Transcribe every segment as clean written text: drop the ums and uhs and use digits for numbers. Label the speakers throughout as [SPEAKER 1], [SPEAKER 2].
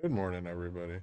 [SPEAKER 1] Good morning, everybody.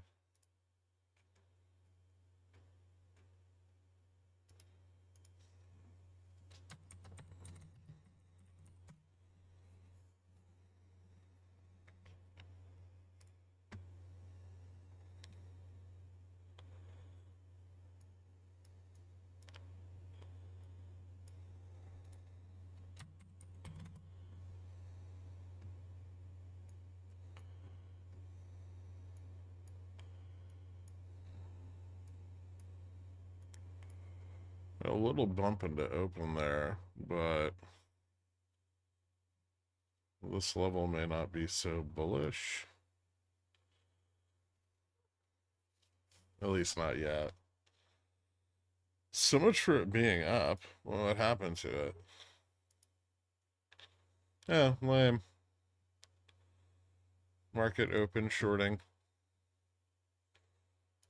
[SPEAKER 1] A little bump into open there, but this level may not be so bullish. At least not yet. So much for it being up. Well, what happened to it? Yeah, lame. Market open, shorting.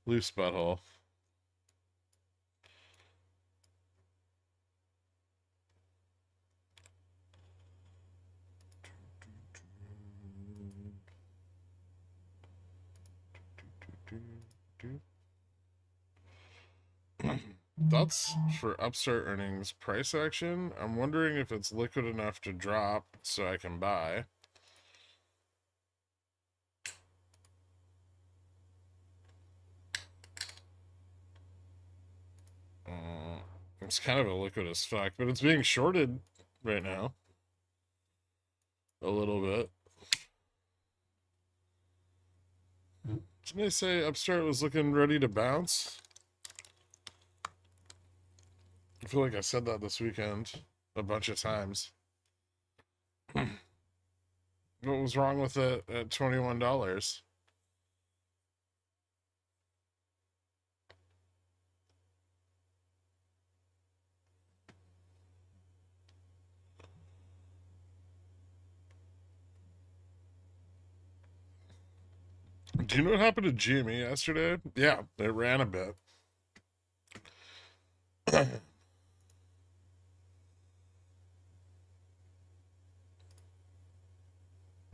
[SPEAKER 1] Loose butthole. That's for Upstart earnings price action. I'm wondering if it's liquid enough to drop so I can buy. It's kind of a liquid as fuck, but it's being shorted right now. A little bit. Didn't I say Upstart was looking ready to bounce? I feel like I said that this weekend a bunch of times. What was wrong with it at $21? Do you know what happened to GME yesterday? Yeah, it ran a bit.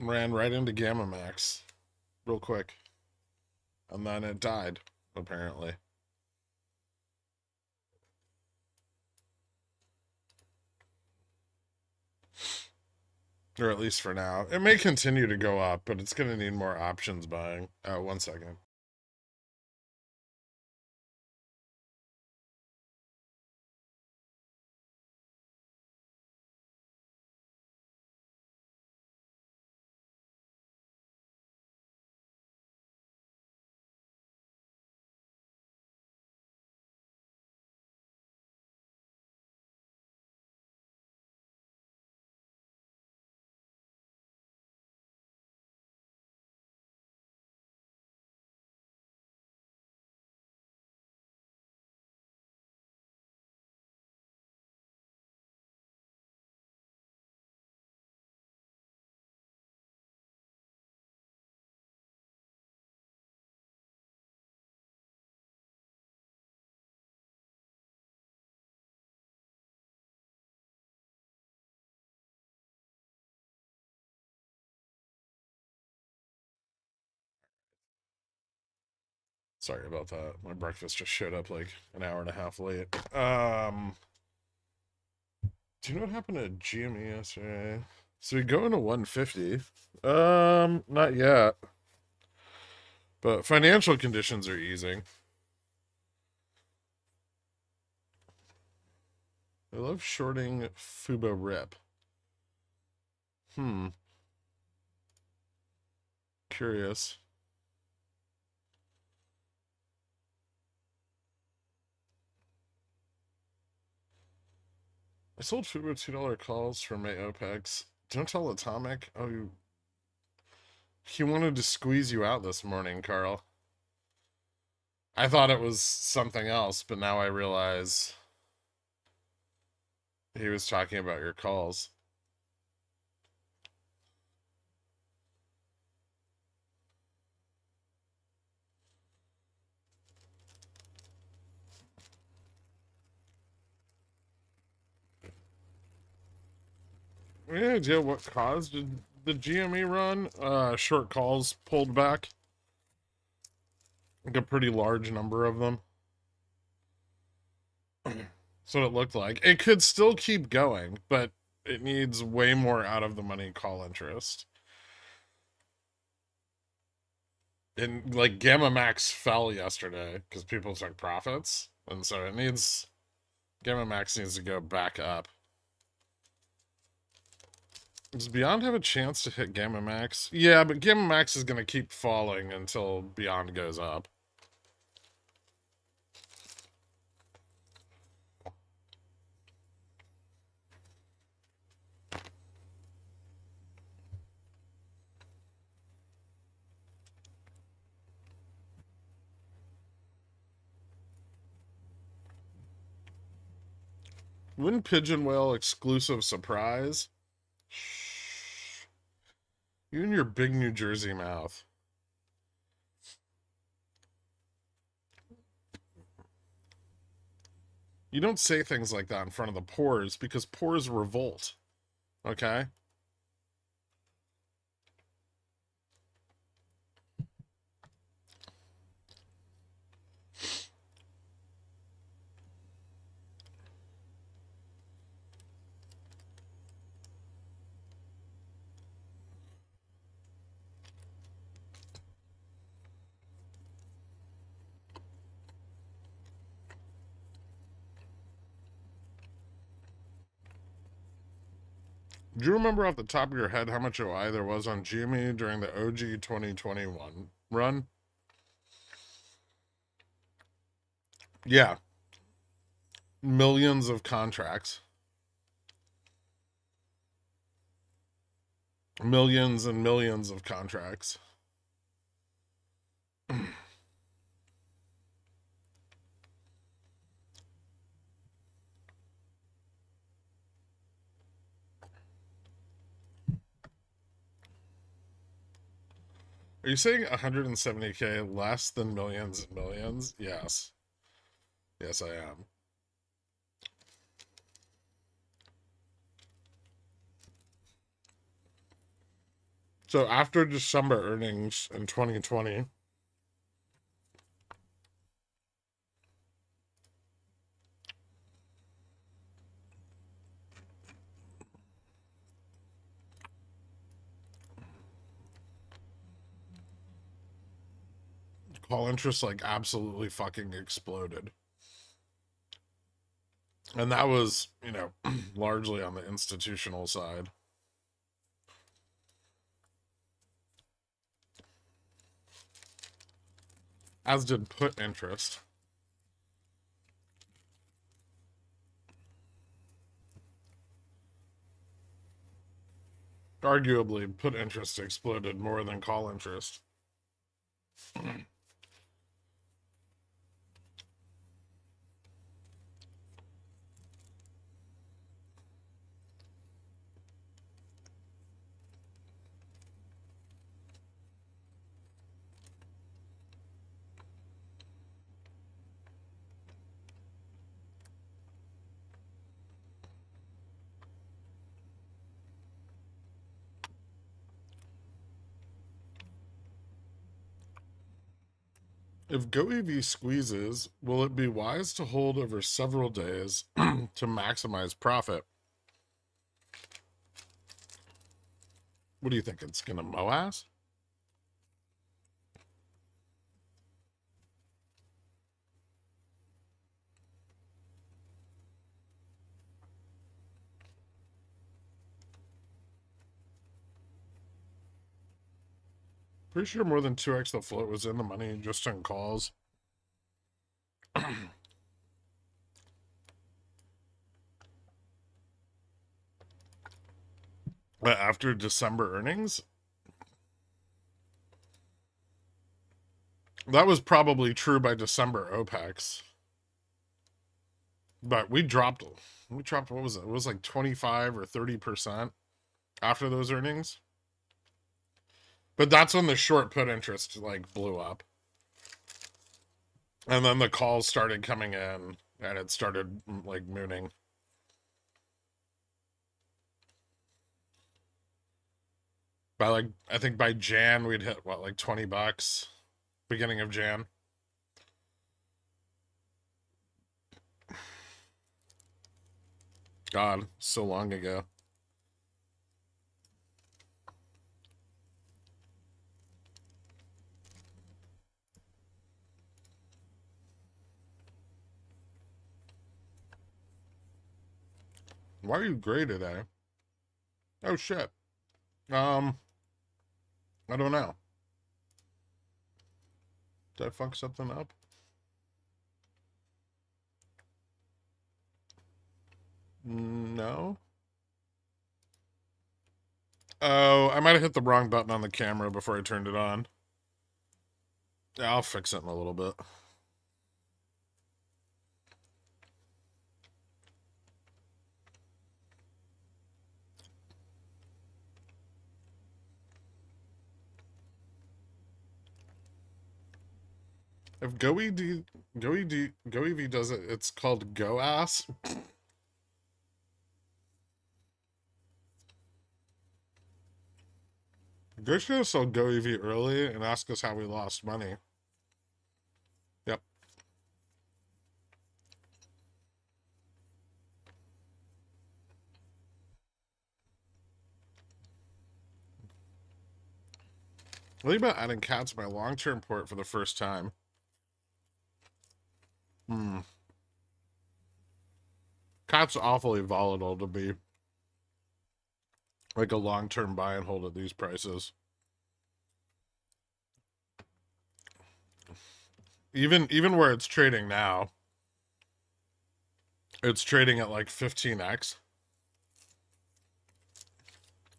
[SPEAKER 1] Ran right into Gamma Max real quick. And then it died, apparently. Or at least for now. It may continue to go up, but it's going to need more options buying. 1 second. Sorry about that. My breakfast just showed up like an hour and a half late. Do you know what happened to GME yesterday? So we go into 150. Not yet. But financial conditions are easing. I love shorting Fubo Rip. Curious. I sold Fubo $2 calls for May OPEX. Don't tell Atomic. Oh, he wanted to squeeze you out this morning, Carl. I thought it was something else, but now I realize he was talking about your calls. Any idea what caused the GME run? Short calls pulled back. like a pretty large number of them. That's what it looked like. It could still keep going, but it needs way more out of the money call interest. And like Gamma Max fell yesterday because people took profits, and so it needs Gamma Max needs to go back up. Does Beyond have a chance to hit Gamma Max? Yeah, but Gamma Max is going to keep falling until Beyond goes up. Wouldn't Pigeon Whale exclusive surprise? Shh. You and your big New Jersey mouth. You don't say things like that in front of the pores because pores revolt. Okay? Do you remember off the top of your head how much OI there was on GME during the OG 2021 run? Yeah. Millions of contracts. Millions and millions of contracts. Are you saying 170K less than millions and millions? Yes. Yes, I am. So after December earnings in 2020, call interest like absolutely fucking exploded. And that was, largely on the institutional side. As did put interest. Arguably, put interest exploded more than call interest. If GoEV squeezes, will it be wise to hold over several days to maximize profit? What do you think? It's going to MOASS? Pretty sure more than 2x the float was in the money just on calls. But after December earnings, that was probably true by December OPEX. But we dropped, what was it? It was like 25 or 30% after those earnings. But that's when the short put interest like blew up. And then the calls started coming in and it started like mooning. By like, I think by Jan, we'd hit what, like $20 beginning of Jan. God, so long ago. Why are you gray today? Oh shit. I don't know. Did I fuck something up? No. Oh, I might have hit the wrong button on the camera before I turned it on. Yeah, I'll fix it in a little bit. If GoEV does it, it's called Go Ass. They're gonna sell GoEV early and ask us how we lost money. Yep. Think about adding cats to my long-term port for the first time. Cat's awfully volatile to be like a long-term buy and hold at these prices. Even where it's trading now, it's trading at like 15x.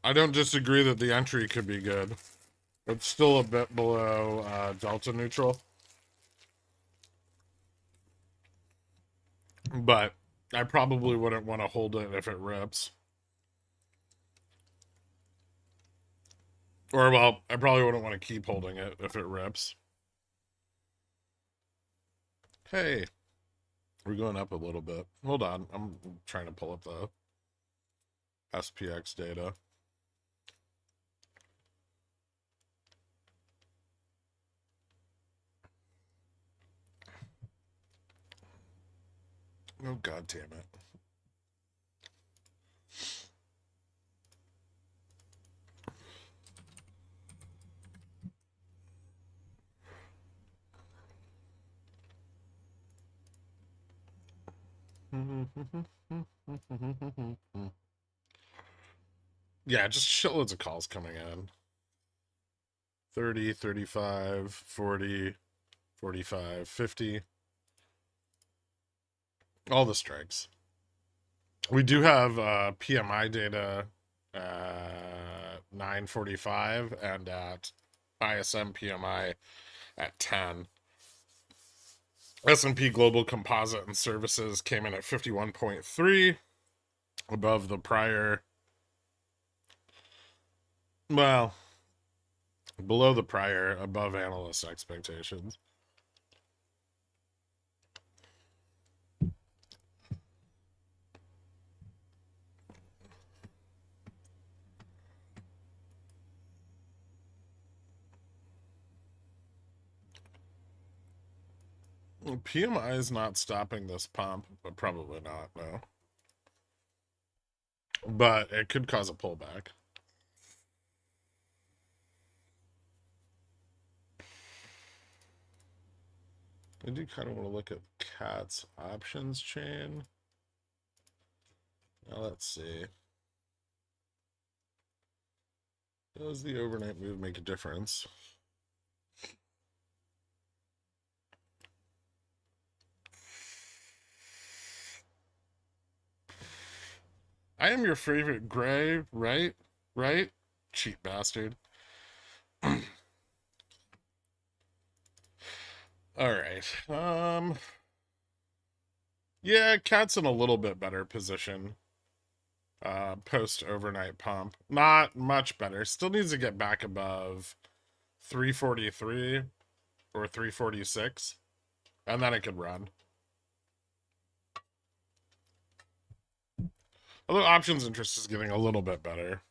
[SPEAKER 1] I don't disagree that the entry could be good. It's still a bit below delta neutral. But I probably wouldn't want to hold it if it rips. Or, well, I probably wouldn't want to keep holding it if it rips. Hey, we're going up a little bit. Hold on, I'm trying to pull up the SPX data. Oh, god damn it. Yeah, just shitloads of calls coming in. 30, 35, 40, 45, 50. All the strikes. We do have PMI data 9:45 and at ISM PMI at 10. S&P Global Composite and Services came in at 51.3, above the prior, well, below the prior, above analyst expectations. PMI is not stopping this pump, but probably not, no. But it could cause a pullback. I do kind of want to look at Cat's options chain. Now let's see. Does the overnight move make a difference? I am your favorite gray, right? Right? Cheap bastard. All right. Yeah, Cat's in a little bit better position. Post overnight pump. Not much better. Still needs to get back above 343 or 346. And then it could run. Although options interest is getting a little bit better.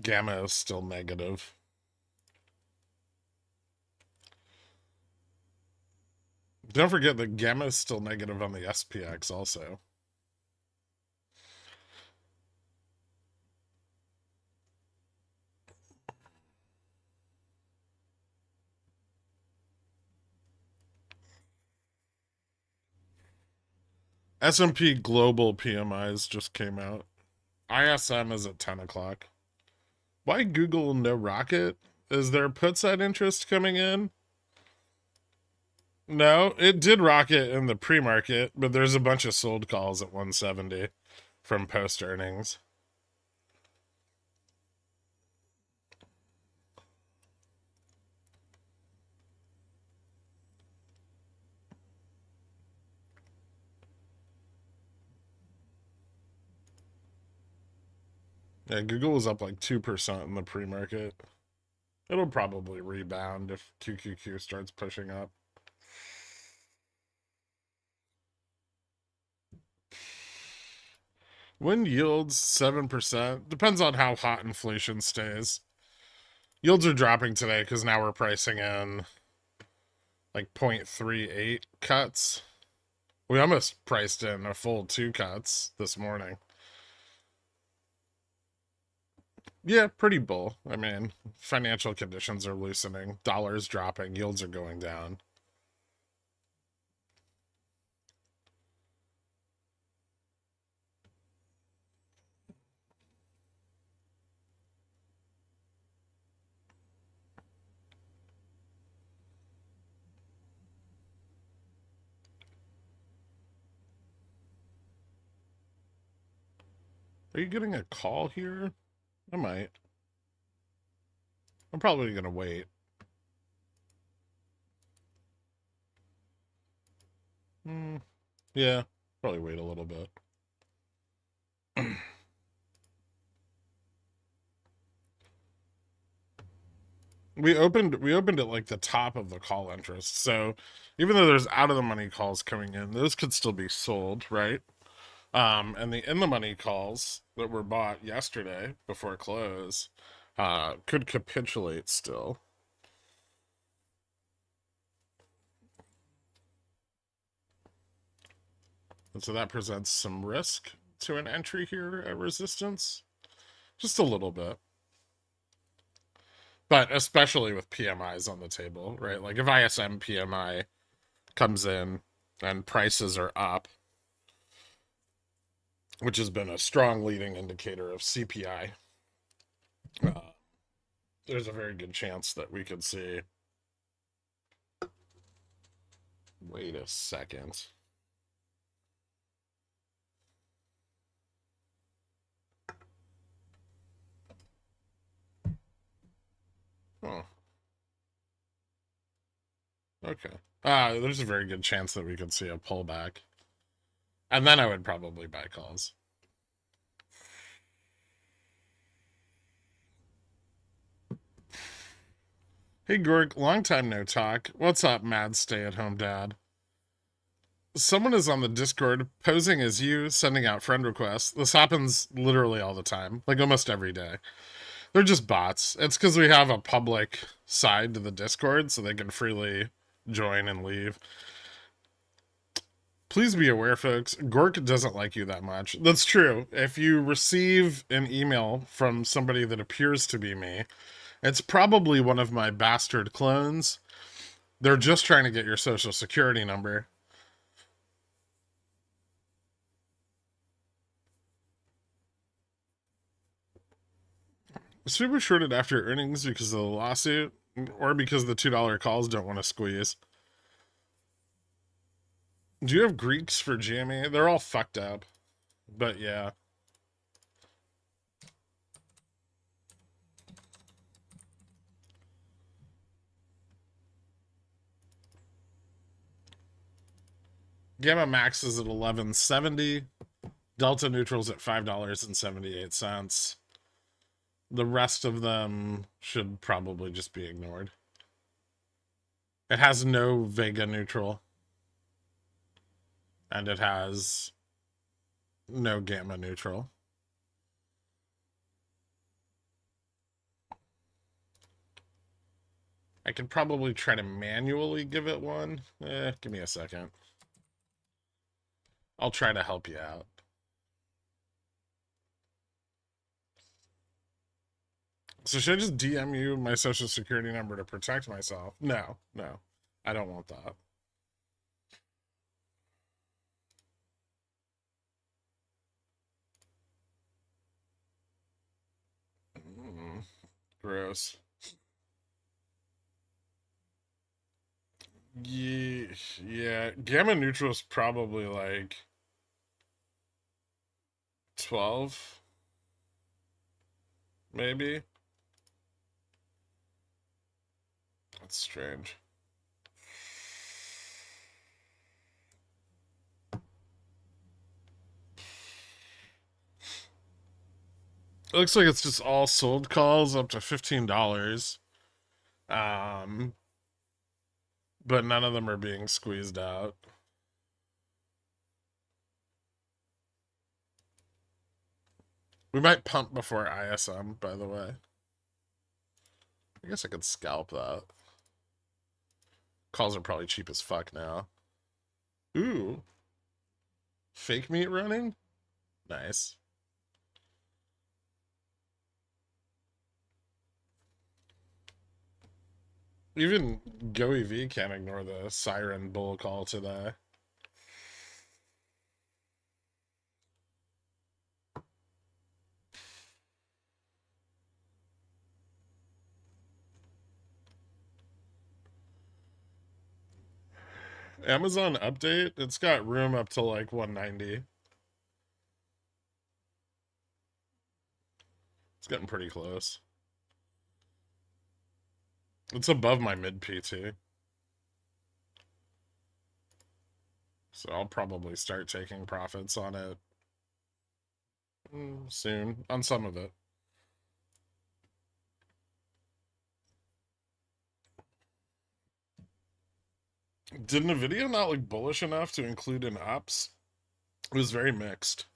[SPEAKER 1] Gamma is still negative. Don't forget that gamma is still negative on the SPX also. S&P Global PMIs just came out. ISM is at 10 o'clock. Why Google no rocket? Is there put side interest coming in? No, it did rocket in the pre-market, but there's a bunch of sold calls at 170 from post earnings. Yeah, Google was up like 2% in the pre-market. It'll probably rebound if QQQ starts pushing up. When yields 7%, depends on how hot inflation stays. Yields are dropping today because now we're pricing in like 0.38 cuts. We almost priced in a full 2 cuts this morning. Yeah, pretty bull. I mean, financial conditions are loosening, dollars dropping, yields are going down. Are you getting a call here? I might. I'm probably going to wait. Yeah, probably wait a little bit. We opened at like the top of the call interest. So even though there's out of the money calls coming in, those could still be sold, right? And the in the money calls that were bought yesterday before close could capitulate still. And so that presents some risk to an entry here at resistance. Just a little bit. But especially with PMIs on the table, right? Like if ISM PMI comes in and prices are up, which has been a strong leading indicator of CPI, there's a very good chance that we could see. Wait a second. Oh. Okay. There's a very good chance that we could see a pullback. And then I would probably buy calls. Hey, Gork, long time no talk. What's up, mad stay-at-home dad? Someone is on the Discord posing as you, sending out friend requests. This happens literally all the time, like almost every day. They're just bots. It's because we have a public side to the Discord so they can freely join and leave. Please be aware, folks, Gork doesn't like you that much. That's true. If you receive an email from somebody that appears to be me, it's probably one of my bastard clones. They're just trying to get your social security number. Super shorted after earnings because of the lawsuit or because the $2 calls don't want to squeeze. Do you have Greeks for GME? They're all fucked up. But yeah. Gamma Max is at 1170. Delta Neutral's at $5.78. The rest of them should probably just be ignored. It has no Vega neutral. And it has no gamma neutral. I could probably try to manually give it one. Give me a second. I'll try to help you out. So should I just DM you my social security number to protect myself? No. I don't want that. Gross. Yeah, yeah. Gamma neutral's probably like 12, maybe. That's strange. It looks like it's just all sold calls up to $15. Um, but none of them are being squeezed out. We might pump before ISM, by the way. I guess I could scalp that. Calls are probably cheap as fuck now. Ooh. Fake meat running? Nice. Even GoEV can't ignore the siren bull call today. Amazon update, it's got room up to like 190. It's getting pretty close. It's above my mid PT. So I'll probably start taking profits on it soon, on some of it. Did NVIDIA not look bullish enough to include in ups? It was very mixed.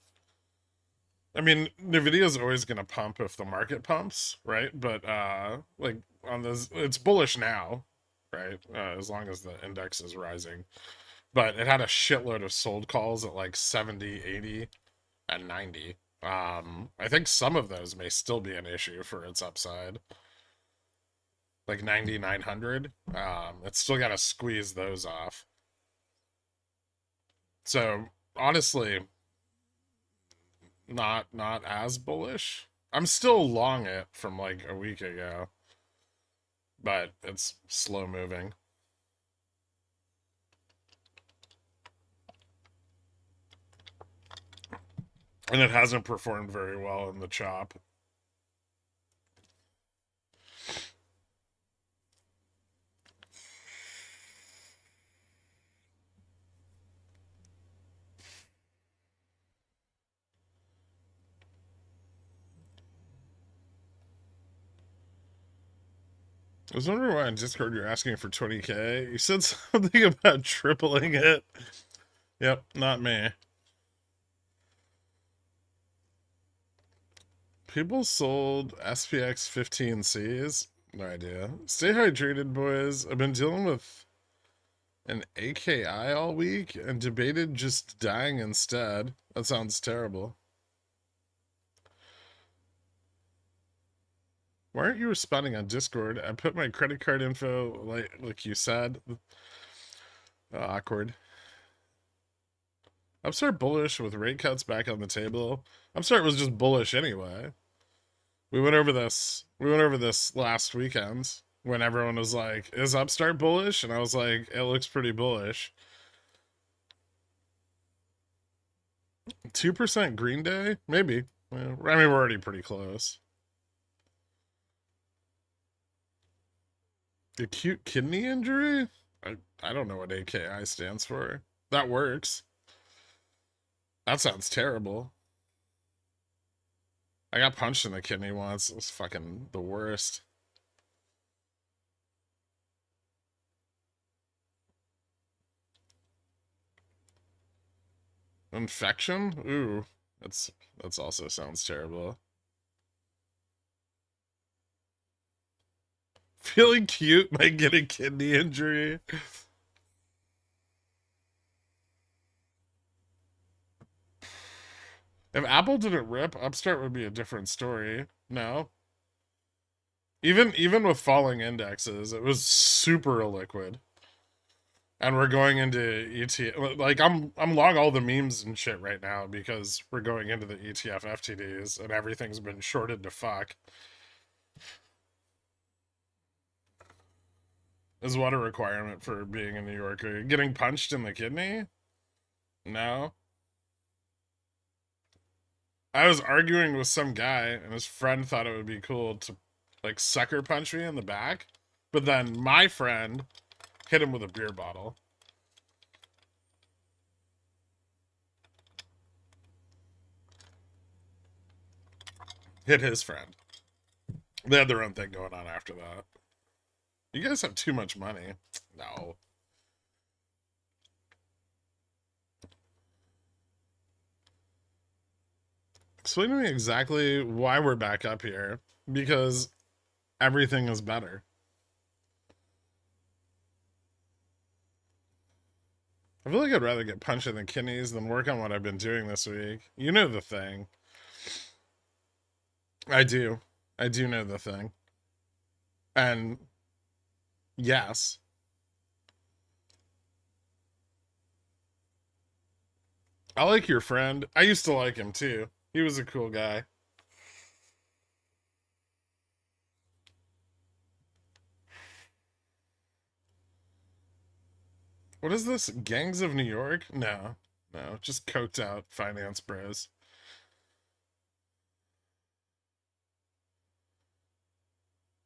[SPEAKER 1] I mean, NVIDIA's always going to pump if the market pumps, right? But, like, on this, it's bullish now, right? As long as the index is rising. But it had a shitload of sold calls at like 70, 80, and 90. I think some of those may still be an issue for its upside. Like 9,900. It's still got to squeeze those off. So, honestly, not as bullish. I'm still long it from like a week ago, but it's slow moving. And it hasn't performed very well in the chop. I was wondering why on Discord you're asking for 20K. You said something about tripling it. Yep, not me. People sold SPX 15Cs. No idea. Stay hydrated, boys. I've been dealing with an AKI all week and debated just dying instead. That sounds terrible. Why aren't you responding on Discord? I put my credit card info like you said. Awkward. Upstart bullish with rate cuts back on the table. Upstart was just bullish anyway. We went over this last weekend when everyone was like, is Upstart bullish? And I was like, it looks pretty bullish. 2% Green Day? Maybe. Well, I mean, we're already pretty close. Acute kidney injury? I don't know what AKI stands for. That works. That sounds terrible. I got punched in the kidney once. It was fucking the worst. Infection? Ooh. That's also sounds terrible. Feeling cute might get a kidney injury. If Apple didn't rip, Upstart would be a different story. No. Even with falling indexes, it was super illiquid. And we're going into ETF. Like I'm long all the memes and shit right now because we're going into the ETF FTDs and everything's been shorted to fuck. Is what a requirement for being a New Yorker? Getting punched in the kidney? No. I was arguing with some guy, and his friend thought it would be cool to, like, sucker punch me in the back. But then my friend hit him with a beer bottle. Hit his friend. They had their own thing going on after that. You guys have too much money. No. Explain to me exactly why we're back up here. Because everything is better. I feel like I'd rather get punched in the kidneys than work on what I've been doing this week. You know the thing. I do. I do know the thing. And yes. I like your friend. I used to like him too. He was a cool guy. What is this? Gangs of New York? No. No, just coked out finance bros.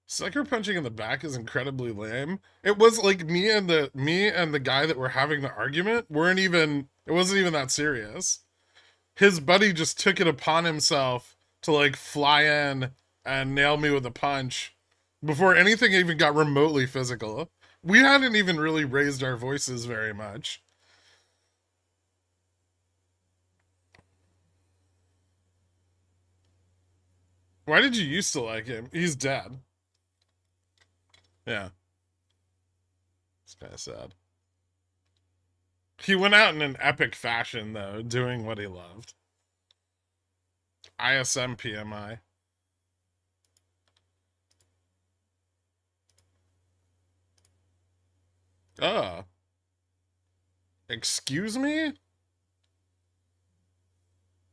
[SPEAKER 1] Sucker punching in the back is incredibly lame. It was like me and the guy that were having the argument weren't even it wasn't even that serious. His buddy just took it upon himself to like fly in and nail me with a punch before anything even got remotely physical. We hadn't even really raised our voices very much. Why did you used to like him? He's dead. Yeah, it's kind of sad. He went out in an epic fashion, though, doing what he loved. ISM PMI. Oh. Excuse me?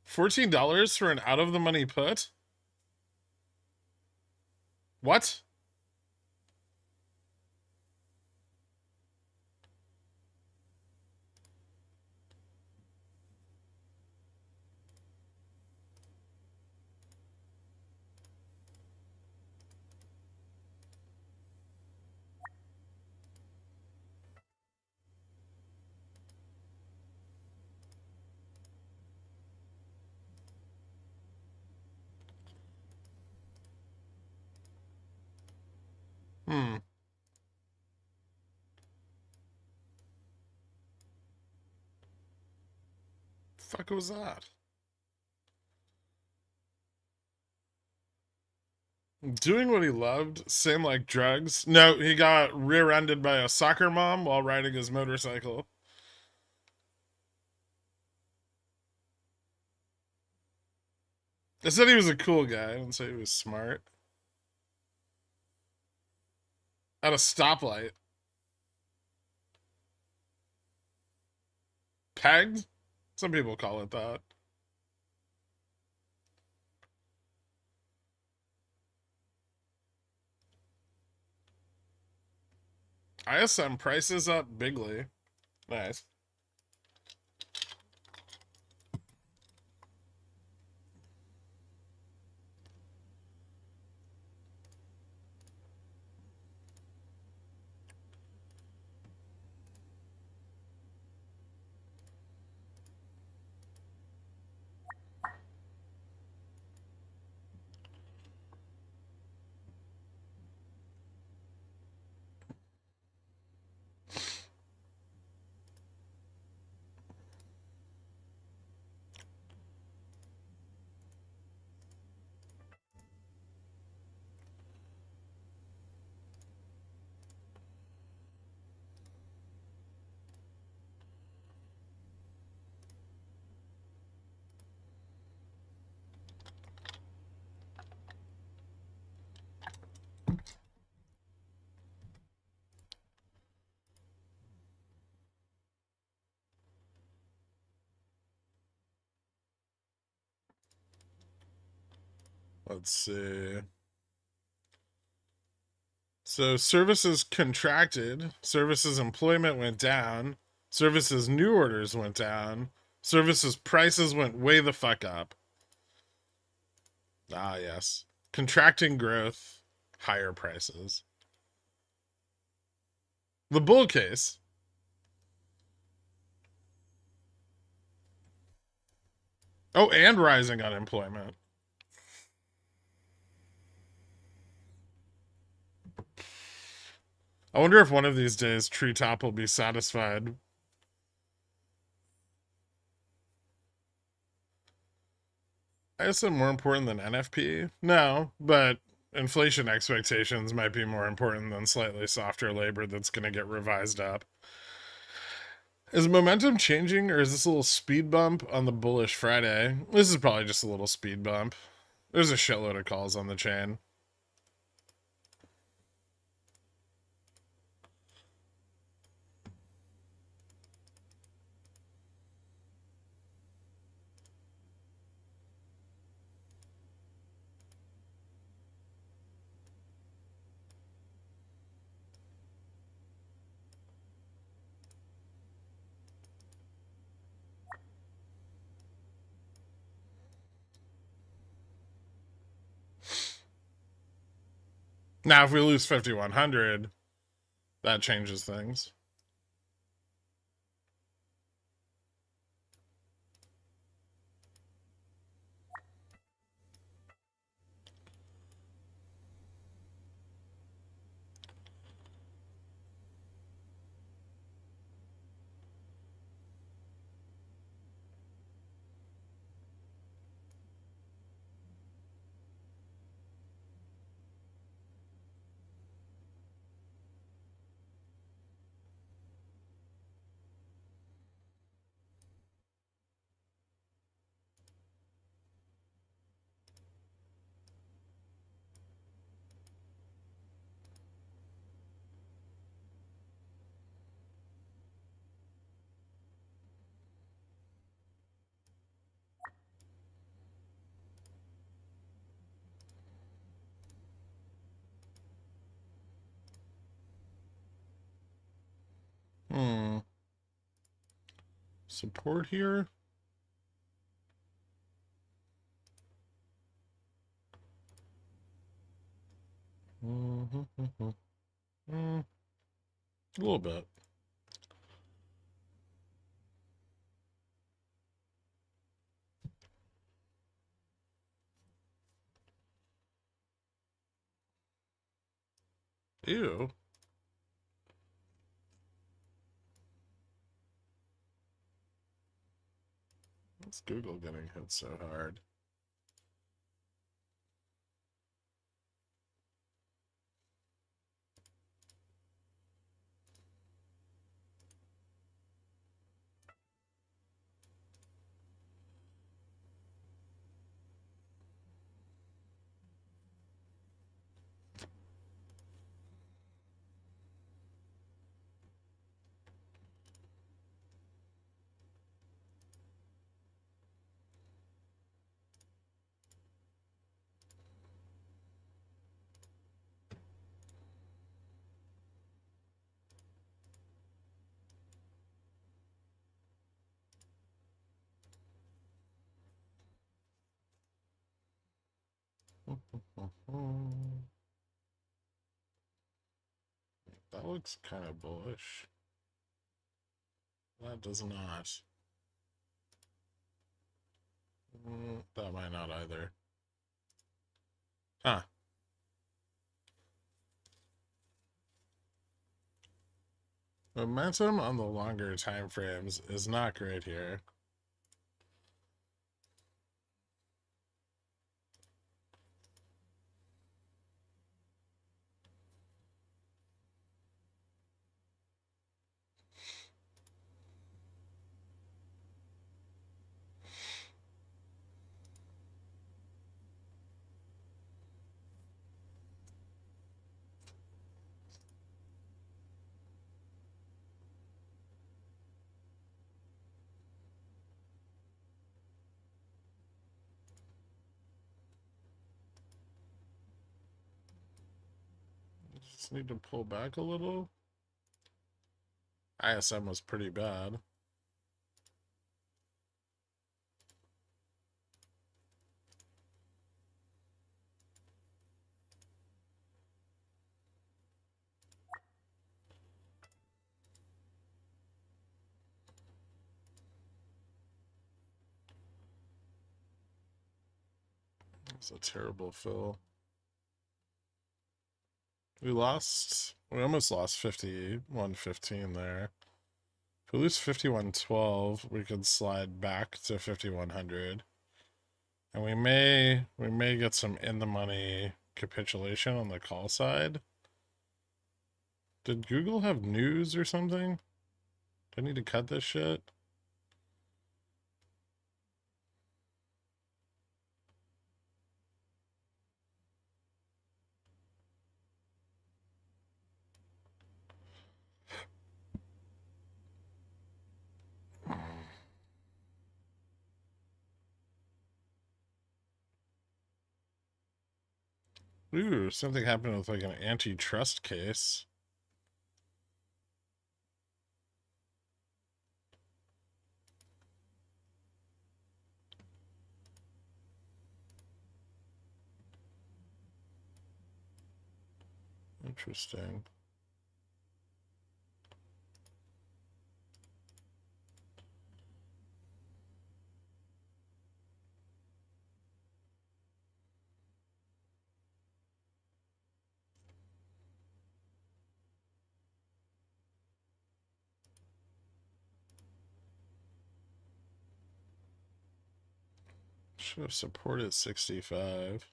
[SPEAKER 1] $14 for an out of the money put? What? Hmm. Fuck was that? Doing what he loved, same like drugs. No, he got rear-ended by a soccer mom while riding his motorcycle. I said he was a cool guy. I didn't say he was smart. At a stoplight. Pegged? Some people call it that. ISM prices up bigly. Nice. Let's see. So services contracted, services employment went down, services new orders went down, services prices went way the fuck up. Ah, yes. Contracting growth, higher prices. The bull case. Oh, and rising unemployment. I wonder if one of these days Treetop will be satisfied. Is it more important than NFP? No, but inflation expectations might be more important than slightly softer labor that's going to get revised up. Is momentum changing, or is this a little speed bump on the bullish Friday? This is probably just a little speed bump. There's a shitload of calls on the chain. Now, if we lose 5,100, that changes things. Hmm. Support here? Mm-hmm. A little bit. Ew. What's Google getting hit so hard? That looks kind of bullish. That does not. That might not either. Huh. Momentum on the longer time frames is not great here. Just need to pull back a little. ISM was pretty bad. It's a terrible fill. We almost lost 51.15 there. If we lose 51.12, we could slide back to 5100. And we may get some in the money capitulation on the call side. Did Google have news or something? Do I need to cut this shit? Ooh, something happened with like an antitrust case. Interesting. Should have supported 65.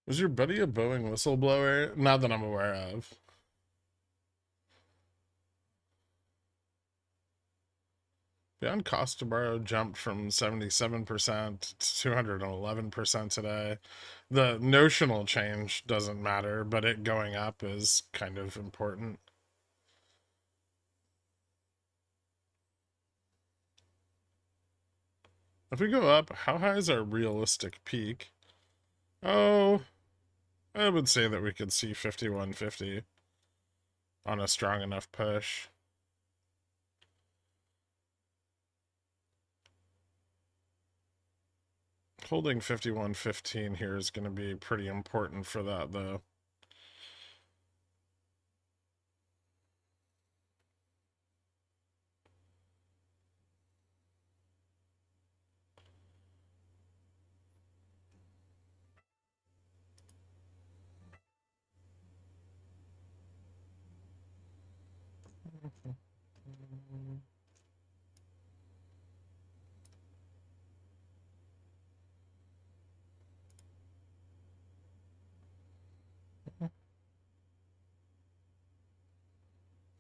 [SPEAKER 1] Was your buddy a Boeing whistleblower? Not that I'm aware of. Beyond cost to borrow jumped from 77% to 211% today. The notional change doesn't matter, but it going up is kind of important. If we go up, how high is our realistic peak? Oh, I would say that we could see 5150 on a strong enough push. Holding 5115 here is going to be pretty important for that, though.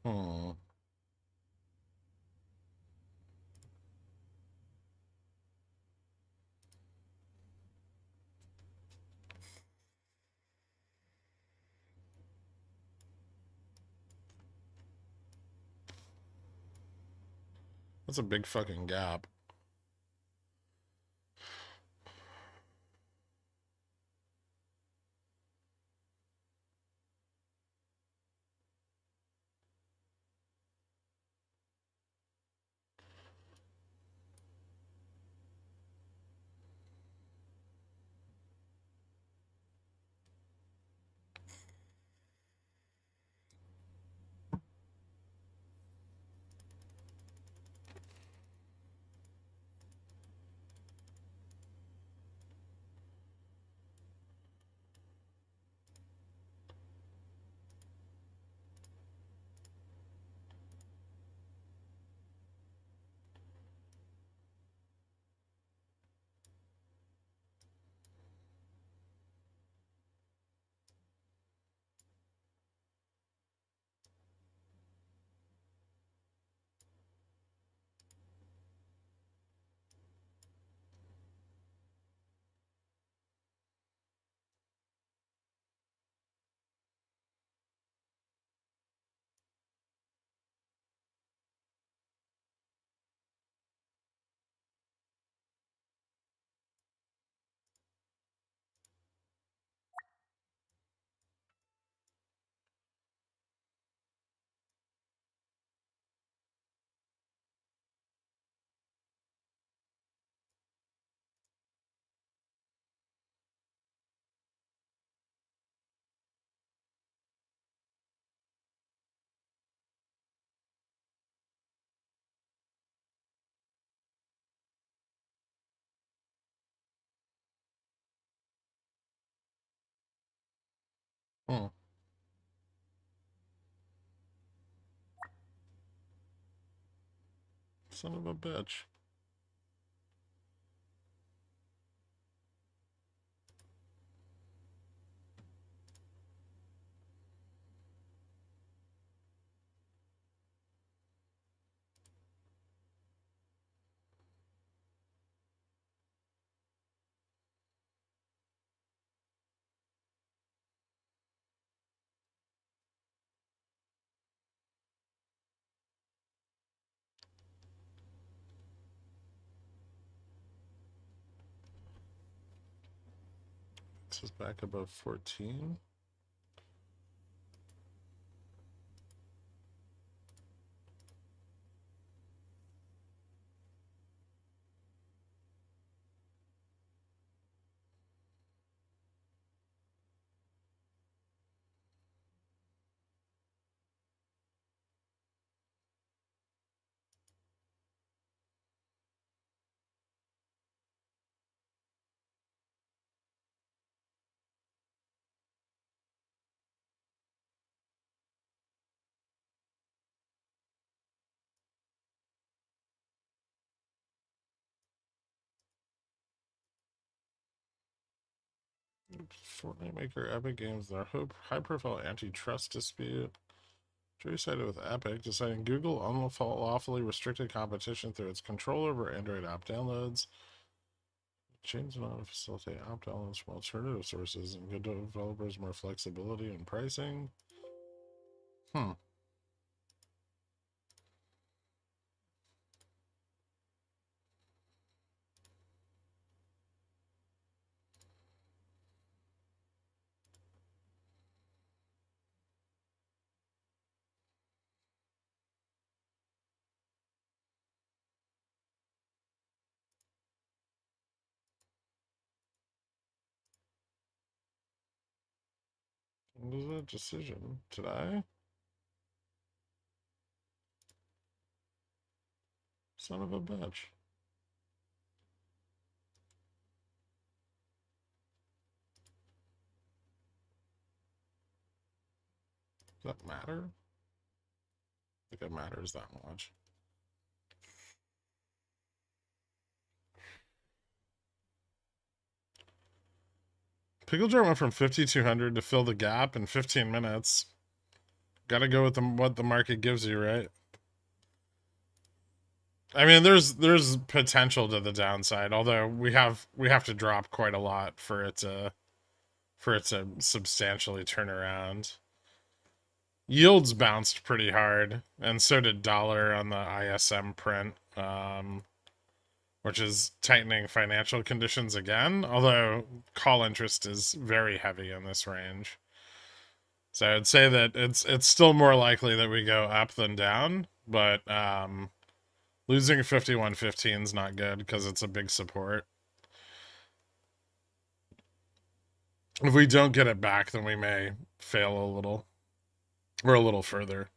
[SPEAKER 1] Hmm. That's a big fucking gap. Hmm. Son of a bitch. This is back above 14. Fortnite maker Epic Games, their high-profile antitrust dispute. Jury sided with Epic, deciding Google unlawfully restricted competition through its control over Android app downloads. Change not to facilitate app downloads from alternative sources and give developers more flexibility in pricing. Hmm. What was that decision? Today? Son of a bitch. Does that matter? I think it matters that much. Pickle jar went from 5,200 to fill the gap in 15 minutes. Gotta go with what the market gives you, right? I mean, there's potential to the downside, although we have to drop quite a lot for it to substantially turn around. Yields bounced pretty hard, and so did dollar on the ISM print, which is tightening financial conditions again, although call interest is very heavy in this range. So I'd say that it's still more likely that we go up than down, but losing 51.15 is not good because it's a big support. If we don't get it back, then we may fail a little. Or a little further.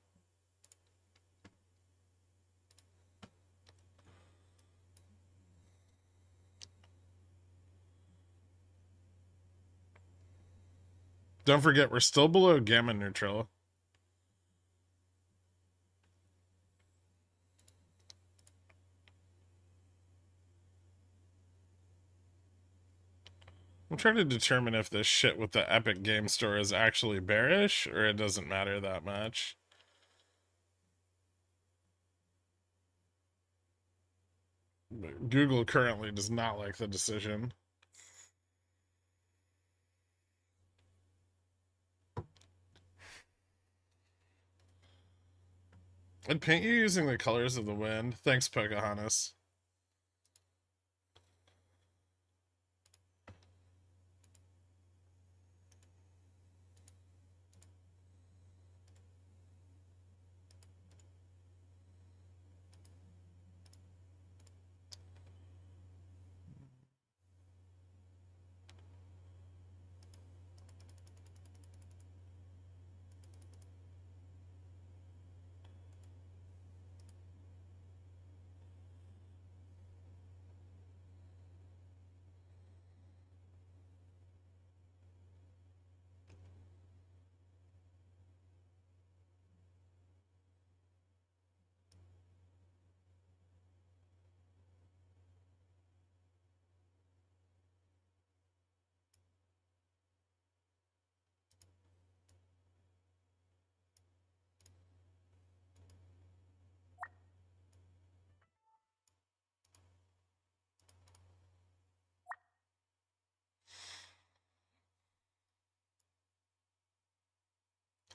[SPEAKER 1] Don't forget, we're still below gamma neutral. I'm trying to determine if this shit with the Epic Game Store is actually bearish, or it doesn't matter that much. Google currently does not like the decision. I'd paint you using the colors of the wind. Thanks, Pocahontas.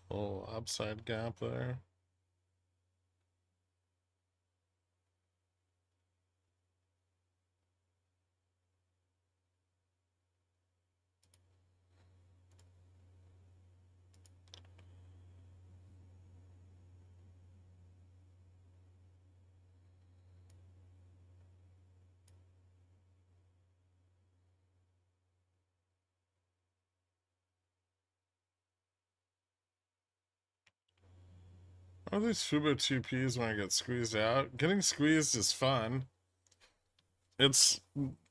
[SPEAKER 1] Little upside gap there. Oh, these Fubo 2Ps when I get squeezed out. Getting squeezed is fun. It's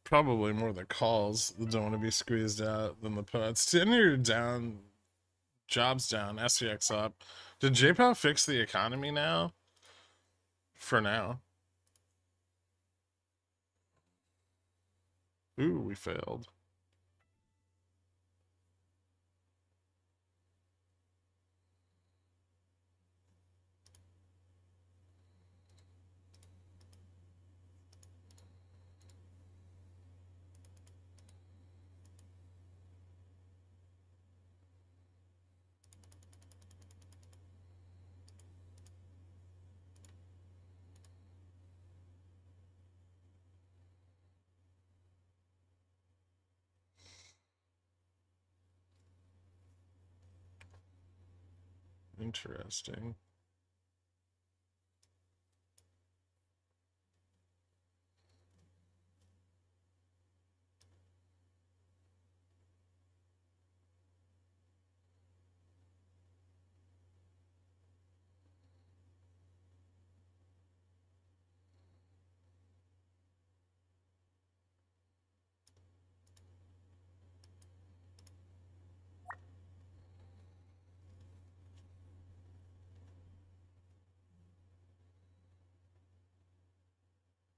[SPEAKER 1] probably more the calls that don't want to be squeezed out than the puts. Tenure down, jobs down, SPX up. Did JPOW fix the economy now? For now. Ooh, we failed. Interesting.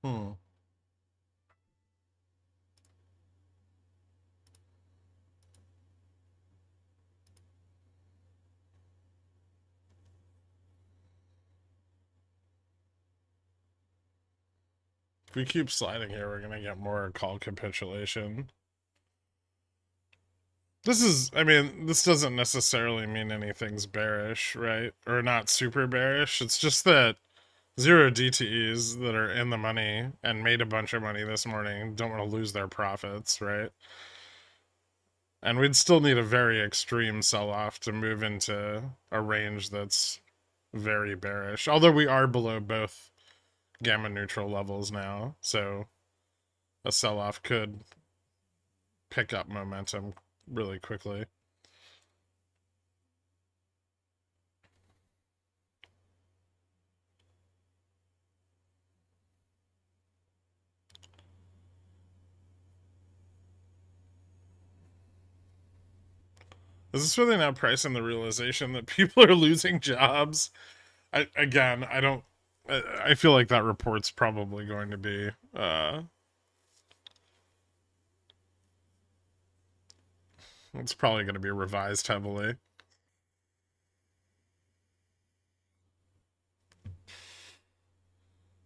[SPEAKER 1] Hmm. If we keep sliding here, we're gonna get more call capitulation. This is, I mean, this doesn't necessarily mean anything's bearish, right? Or not super bearish. It's just that zero DTEs that are in the money and made a bunch of money this morning don't want to lose their profits, right? And we'd still need a very extreme sell-off to move into a range that's very bearish. Although we are below both gamma neutral levels now, so a sell-off could pick up momentum really quickly. Is this where they now price in the realization that people are losing jobs? I don't. I feel like that report's probably going to be. It's probably going to be revised heavily.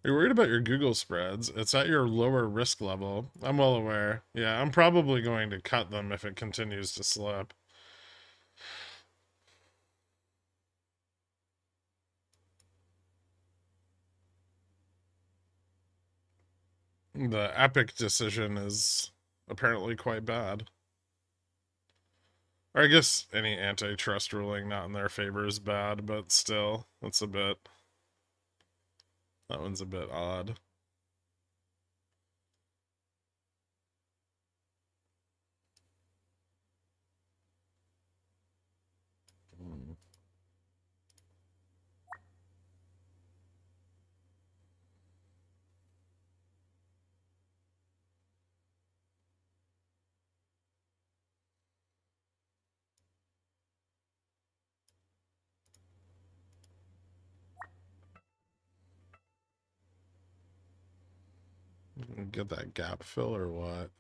[SPEAKER 1] You're worried about your Google spreads. It's at your lower risk level. I'm well aware. Yeah, I'm probably going to cut them if it continues to slip. The Epic decision is apparently quite bad. Or I guess any antitrust ruling not in their favor is bad, but still, that's a bit. That one's a bit odd. Get that gap fill or what?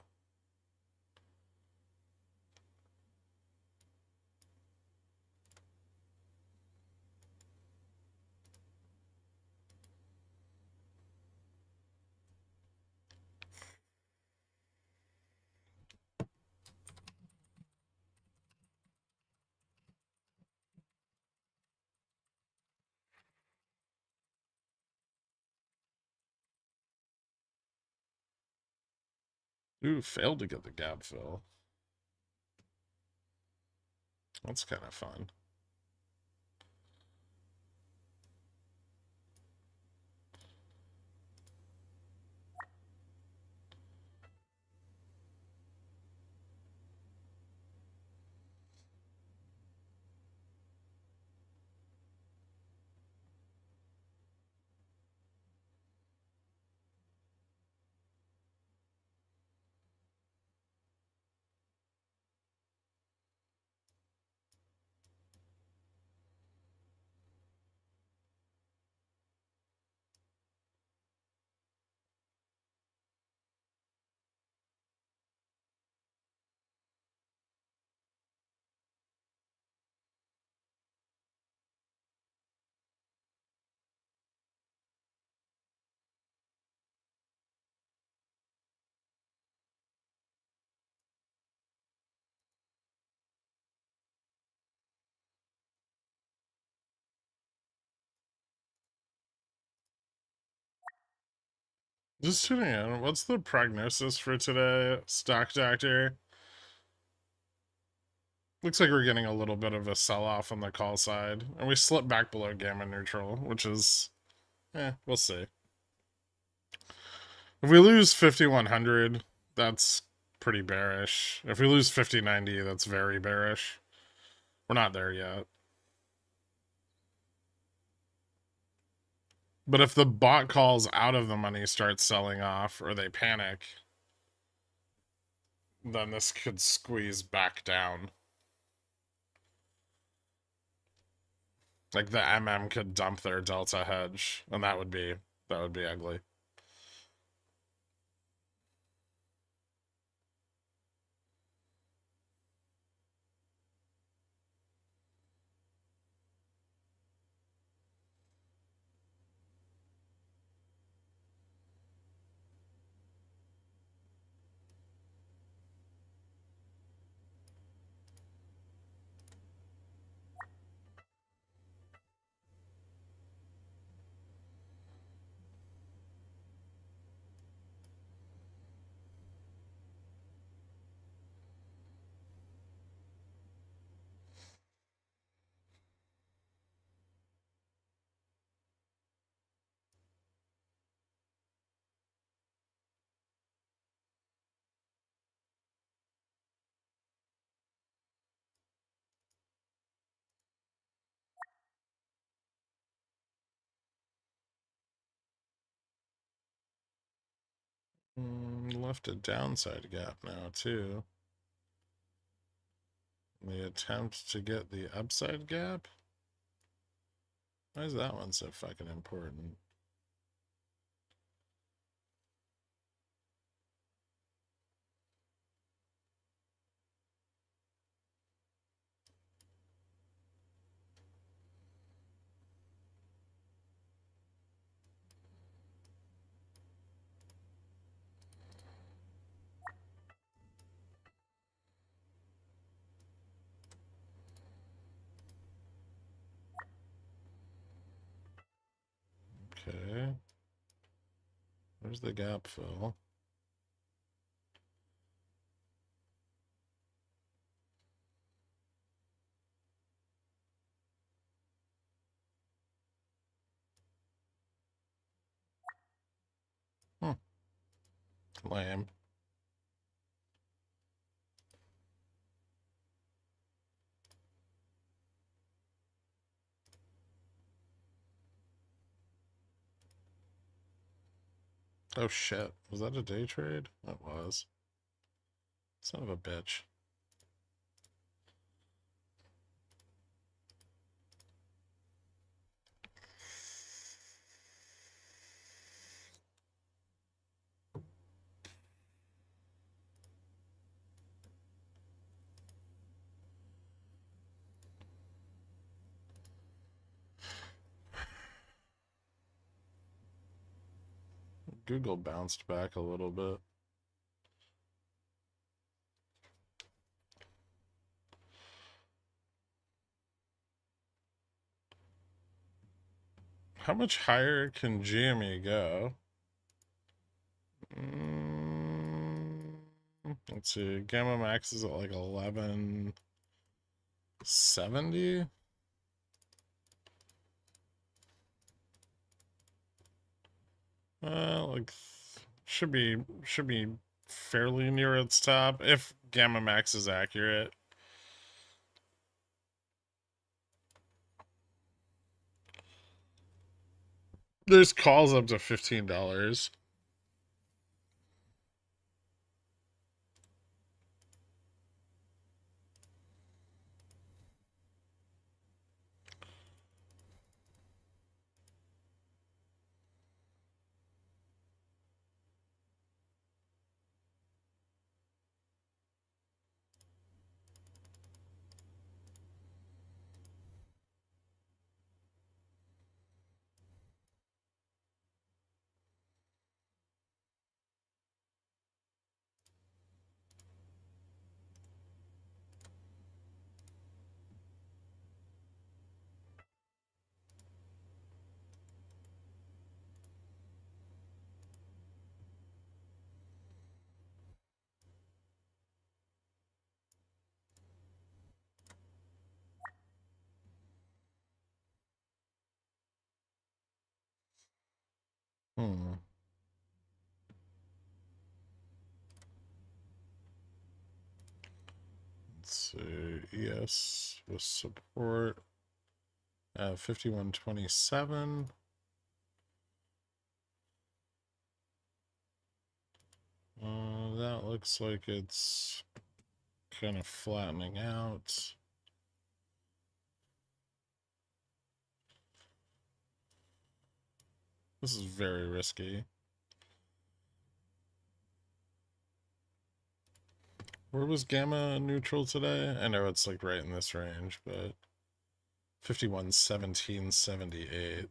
[SPEAKER 1] Ooh, failed to get the gap fill. That's kind of fun. Just tuning in. What's the prognosis for today, Stock Doctor? Looks like we're getting a little bit of a sell-off on the call side. And we slipped back below gamma neutral, which is... we'll see. If we lose 5100, that's pretty bearish. If we lose 5090, that's very bearish. We're not there yet. But if the bot calls out of the money start selling off, or they panic, then this could squeeze back down. Like the MM could dump their delta hedge, and that would be ugly. Left a downside gap now, too. The attempt to get the upside gap? Why is that one so fucking important? Okay. Where's the gap fill? Lame. Oh shit. Was that a day trade? That was. Son of a bitch. Google bounced back a little bit. How much higher can GME go? Let's see. Gamma max is at like 1170. Like should be fairly near its top if gamma max is accurate. There's calls up to $15. Hmm. Let's see. ES with support at 5127. That looks like it's kind of flattening out. This is very risky. Where was gamma neutral today? I know it's like right in this range, but 5117.78.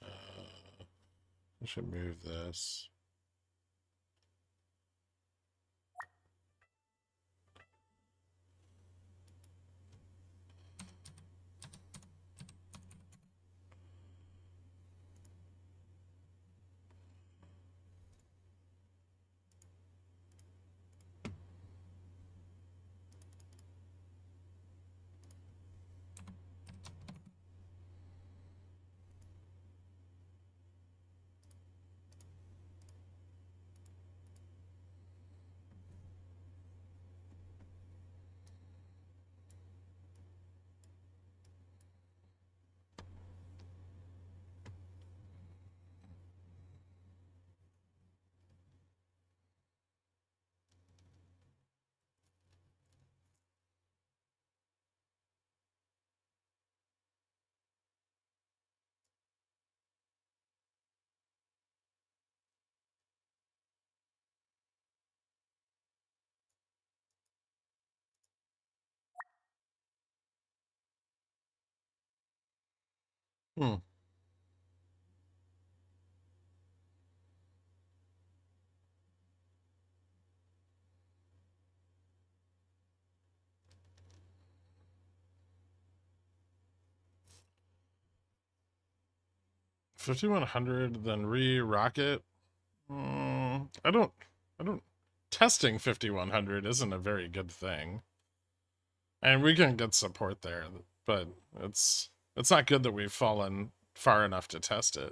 [SPEAKER 1] I should move this. Hmm. 5100, then re-rocket. I don't. Testing 5100 isn't a very good thing. And we can get support there, but it's not good that we've fallen far enough to test it.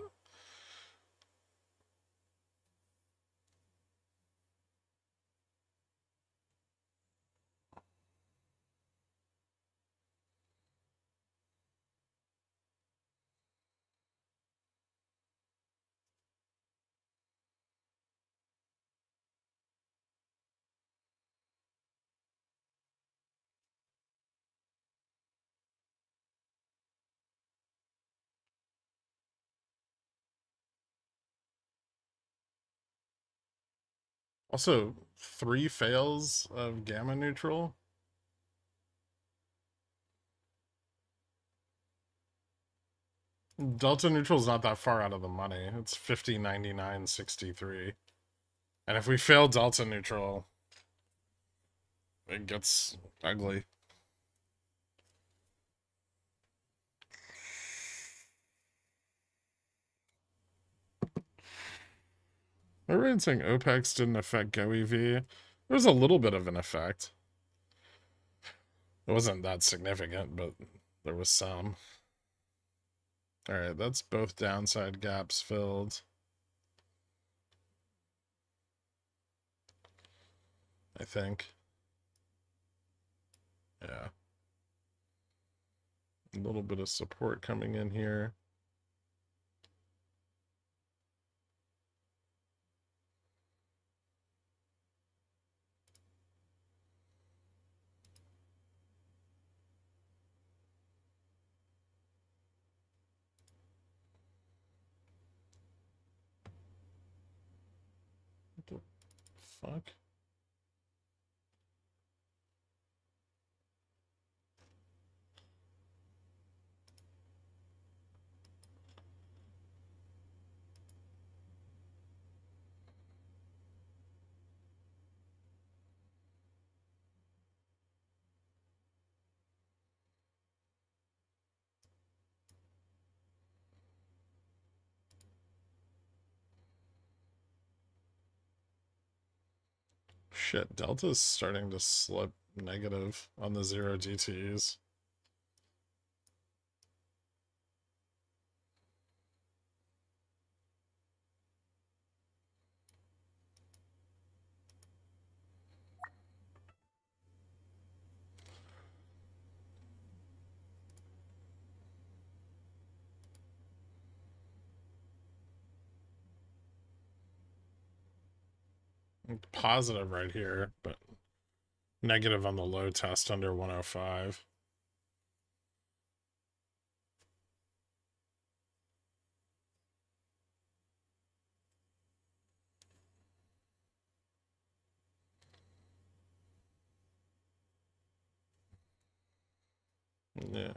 [SPEAKER 1] Also, 3 fails of gamma neutral. Delta neutral is not that far out of the money. It's 50.99.63. And if we fail delta neutral, it gets ugly. Everyone's saying OPEX didn't affect GoEV. There was a little bit of an effect. It wasn't that significant, but there was some. Alright, that's both downside gaps filled. I think. Yeah. A little bit of support coming in here. What the fuck? Shit, Delta's starting to slip negative on the 0 DTs. Positive right here, but negative on the low test under 105. Yeah.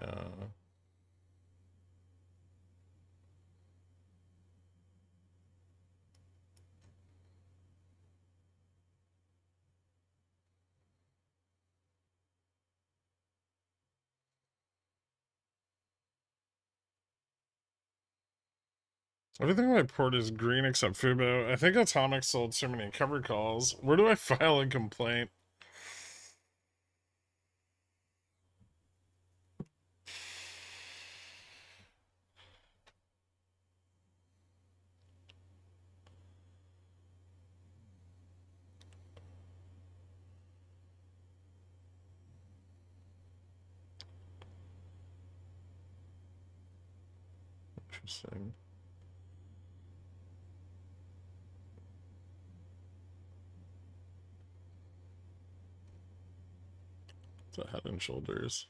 [SPEAKER 1] Everything in my port is green except Fubo. I think Atomic sold so many covered calls. Where do I file a complaint? Interesting. It's a Head and Shoulders.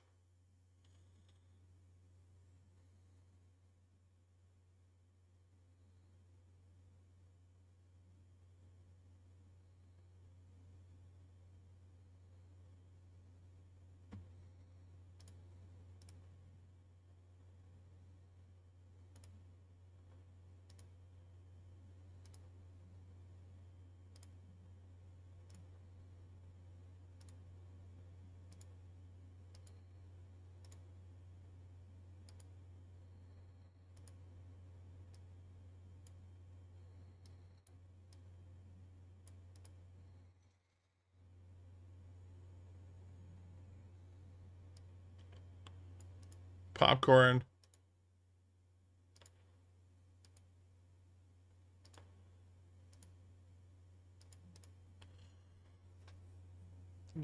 [SPEAKER 1] Popcorn.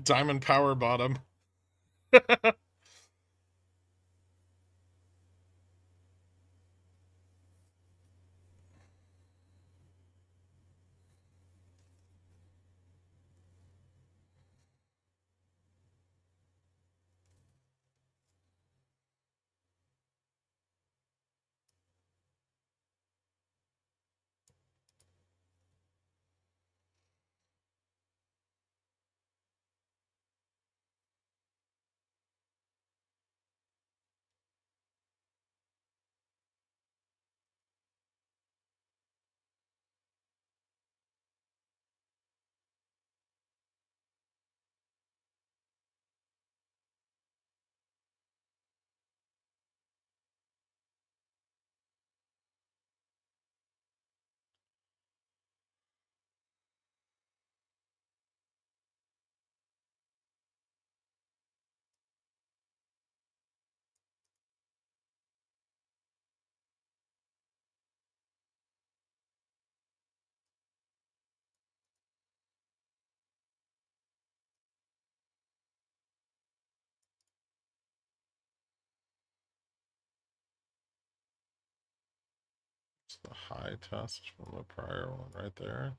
[SPEAKER 1] Diamond Power Bottom. It's the high test from the prior one right there.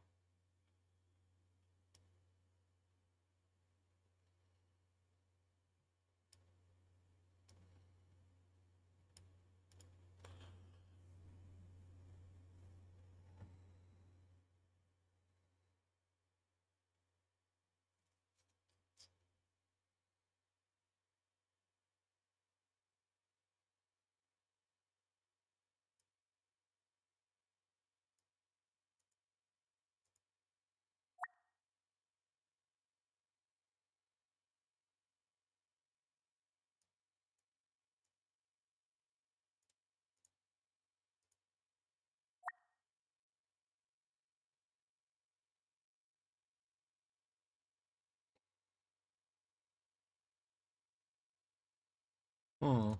[SPEAKER 1] Hmm.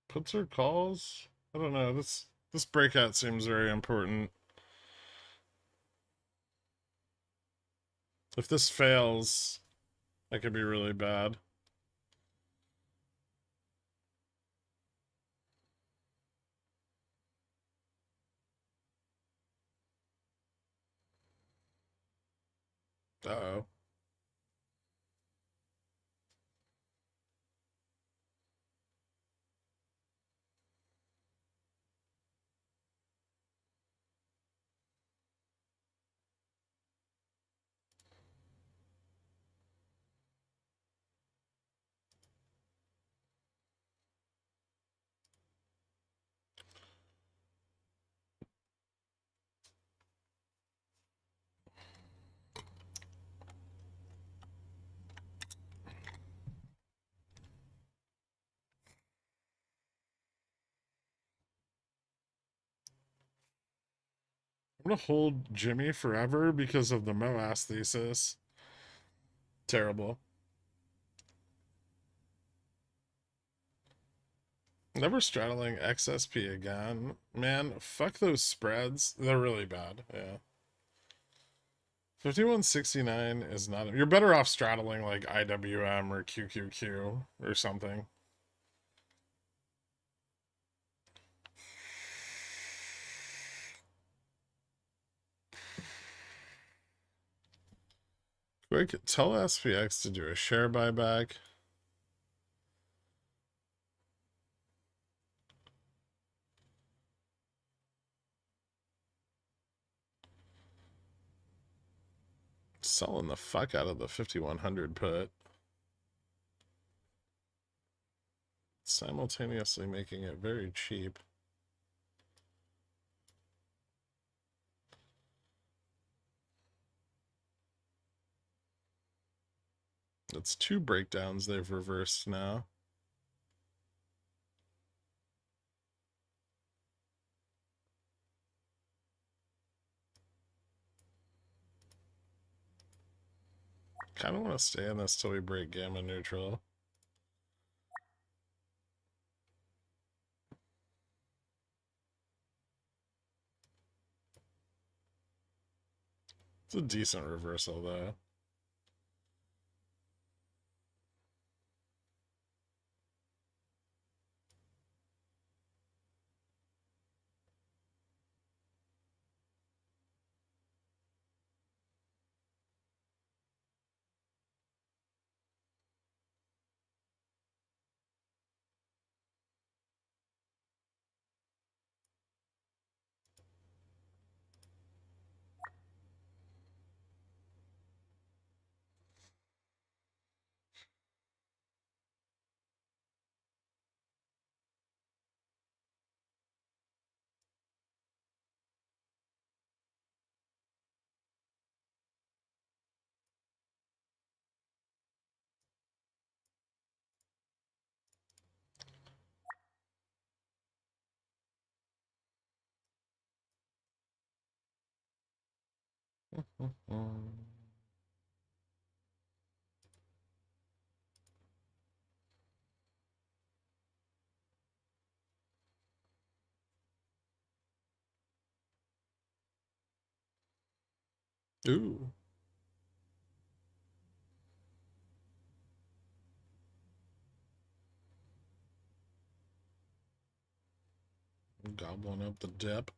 [SPEAKER 1] Puts or calls? I don't know. This breakout seems very important. If this fails, that could be really bad. Uh-oh. I'm gonna hold Jimmy forever because of the MOASS thesis. Terrible. Never straddling XSP again. Man, fuck those spreads. They're really bad. Yeah. 5169 is not. You're better off straddling like IWM or QQQ or something. Quick, tell SPX to do a share buyback. Selling the fuck out of the 5100 put. Simultaneously making it very cheap. It's two breakdowns they've reversed now. Kind of want to stay in this till we break gamma neutral. It's a decent reversal though. Ooh. Gobbling up the dip.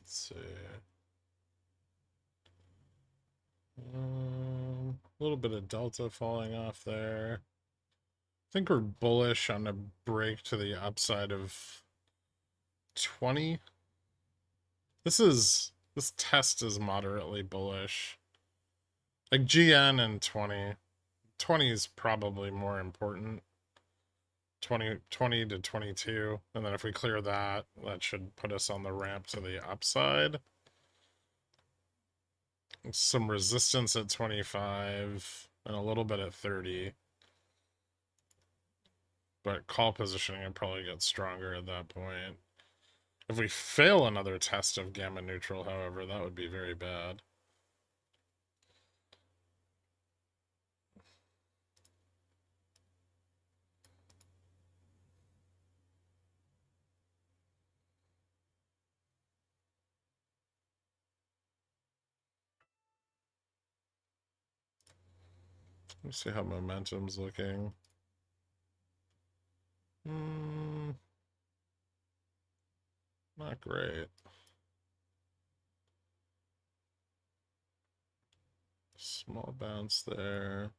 [SPEAKER 1] Let's see. A little bit of delta falling off there. I think we're bullish on a break to the upside of 20. This test is moderately bullish. Like GN and 20. 20 is probably more important. 20 to 22. And then if we clear that, that should put us on the ramp to the upside. Some resistance at 25 and a little bit at 30. But call positioning would probably get stronger at that point. If we fail another test of gamma neutral, however, that would be very bad. Let's see how momentum's looking. Not great. Small bounce there.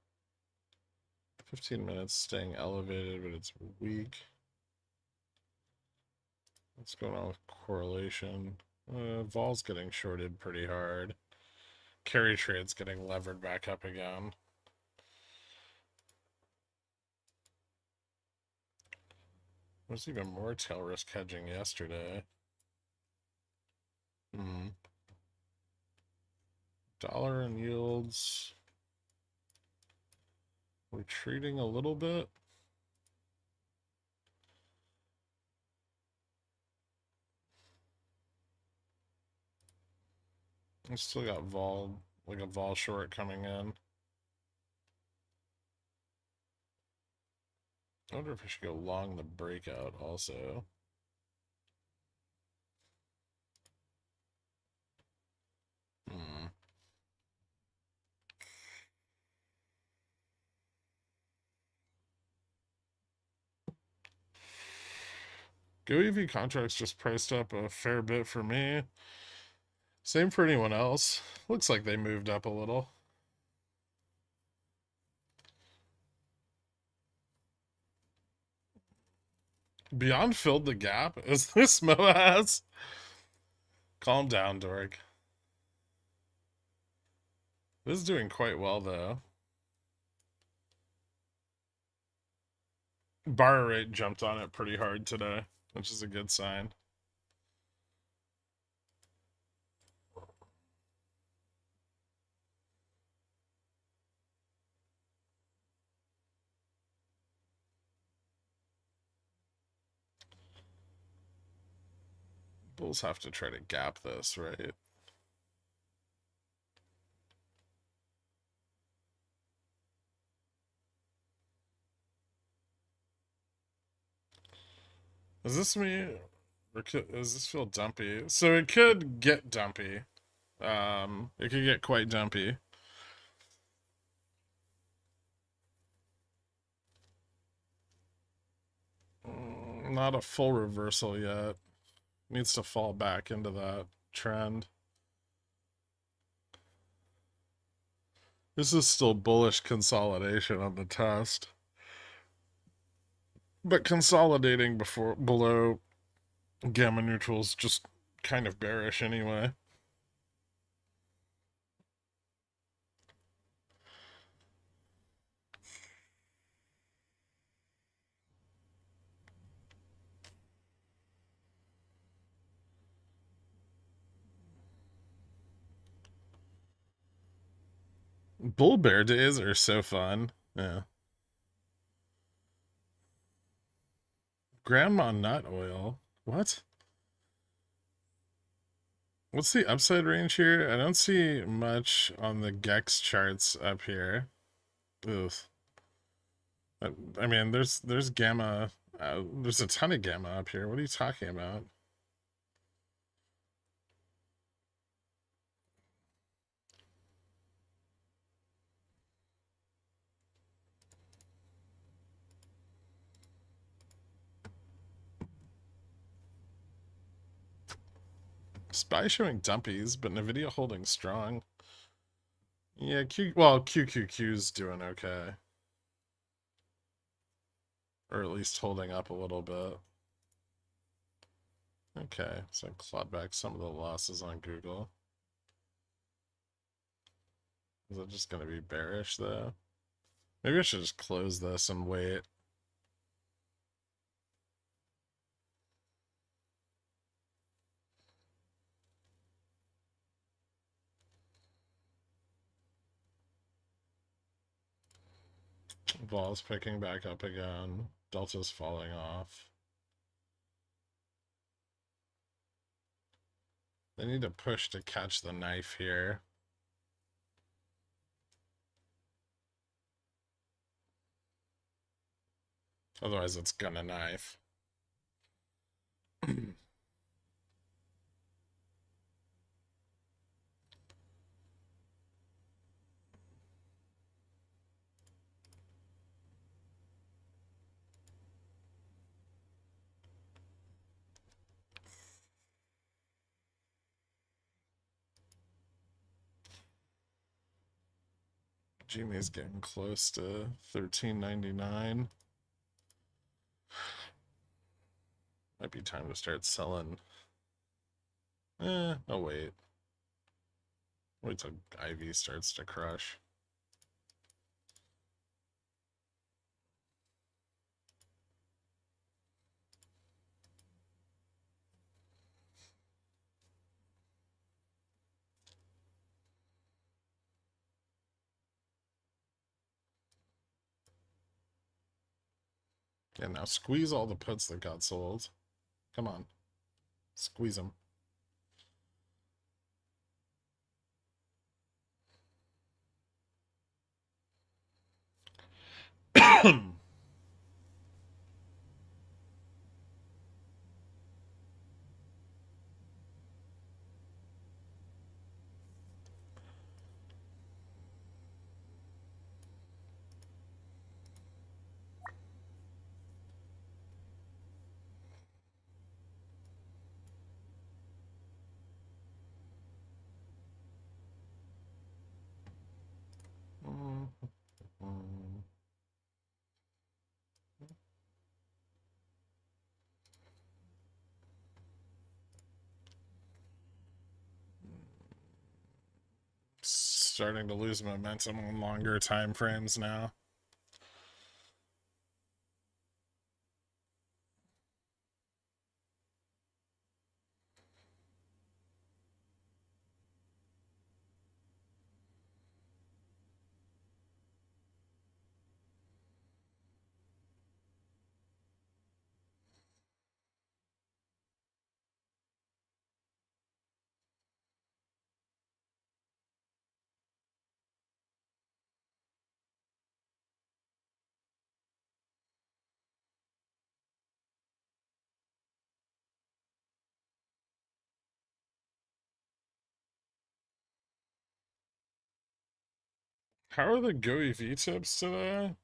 [SPEAKER 1] 15 minutes staying elevated, but it's weak. What's going on with correlation? Vol's getting shorted pretty hard. Carry trade's getting levered back up again. There's even more tail risk hedging yesterday. Dollar and yields retreating a little bit. I still got vol, like a vol short coming in. I wonder if I should go long the breakout also. GoEV contracts just priced up a fair bit for me. Same for anyone else. Looks like they moved up a little. Beyond filled the gap? Is this MOASS? Calm down, Dork. This is doing quite well, though. Bar rate jumped on it pretty hard today, which is a good sign. Bulls have to try to gap this, right? Is this me? Or does this feel dumpy? So it could get dumpy. It could get quite dumpy. Not a full reversal yet. Needs to fall back into that trend. This is still bullish consolidation on the test. But consolidating below gamma neutral is just kind of bearish anyway. Bull bear days are so fun. Yeah. Grandma nut oil. What? What's the upside range here? I don't see much on the Gex charts up here. Oof. I mean, there's gamma. There's a ton of gamma up here. What are you talking about? SPY showing dumpies, but Nvidia holding strong. Yeah, QQQ's doing okay, or at least holding up a little bit. Okay, so I clawed back some of the losses on Google. Is it just going to be bearish though? Maybe I should just close this and wait. Vol's picking back up again. Delta's falling off. They need to push to catch the knife here. Otherwise, it's gonna knife. Jimmy's getting close to 13.99. Might be time to start selling. Oh wait. Wait till Ivy starts to crush. Yeah, now squeeze all the puts that got sold. Come on. Squeeze them. Starting to lose momentum on longer time frames now. How are the GOE V tips today?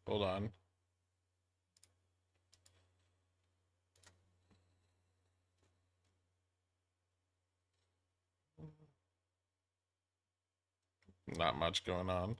[SPEAKER 1] Hold on. Not much going on.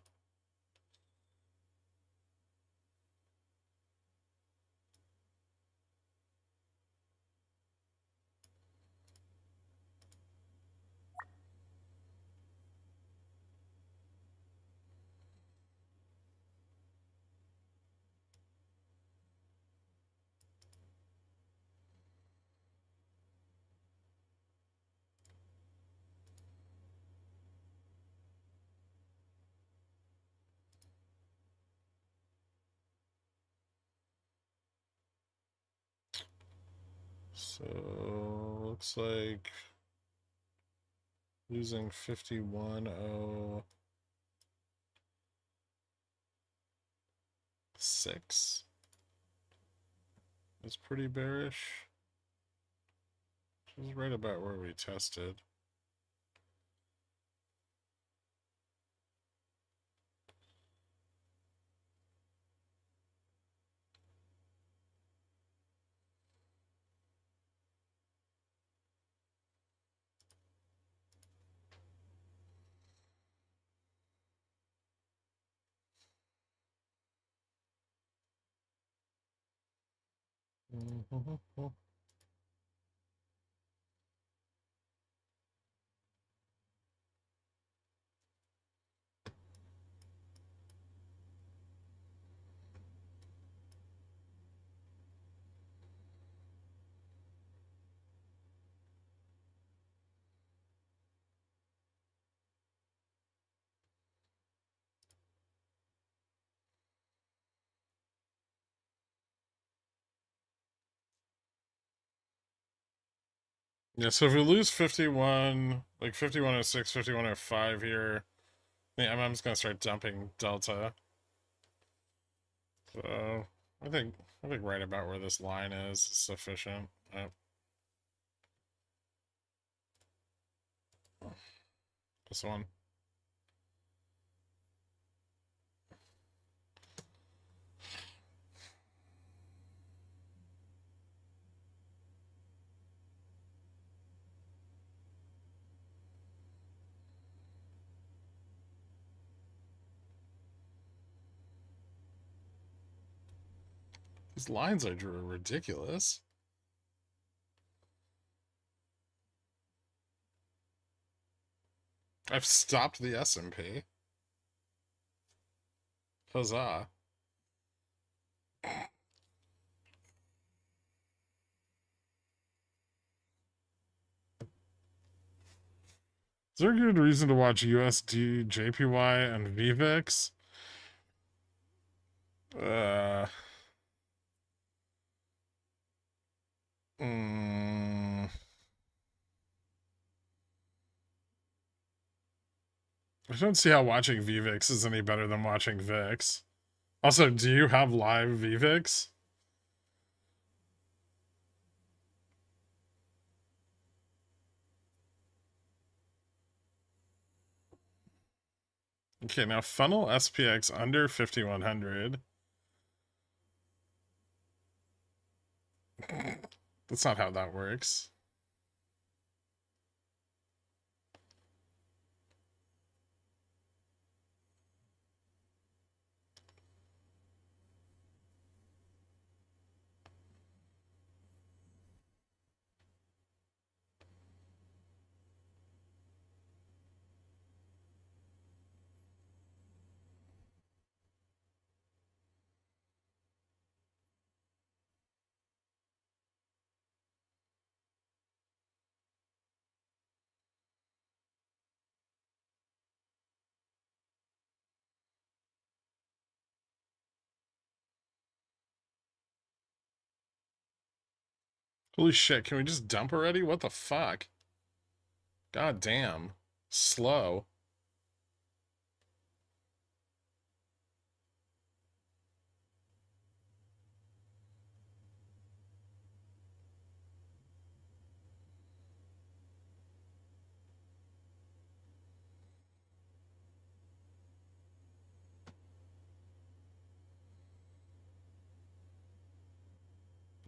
[SPEAKER 1] So looks like losing 51.0. 6 is pretty bearish. Which is right about where we tested. Yeah, so if we lose 51, like 5106, 5105 here, the MM's gonna start dumping delta. So I think right about where this line is sufficient. This one. These lines I drew are ridiculous. I've stopped the S&P. Huzzah. Is there a good reason to watch USD, JPY, and VVIX? Mm, I don't see how watching VVIX is any better than watching VIX. Also, do you have live VVIX? Okay, now funnel SPX under 5100. That's not how that works. Holy shit, can we just dump already? What the fuck? God damn. Slow.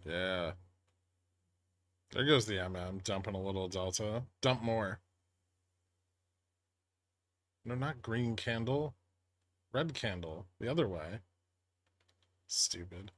[SPEAKER 1] Yeah. There goes the MM, dumping a little delta. Dump more. No, not green candle. Red candle. The other way. Stupid.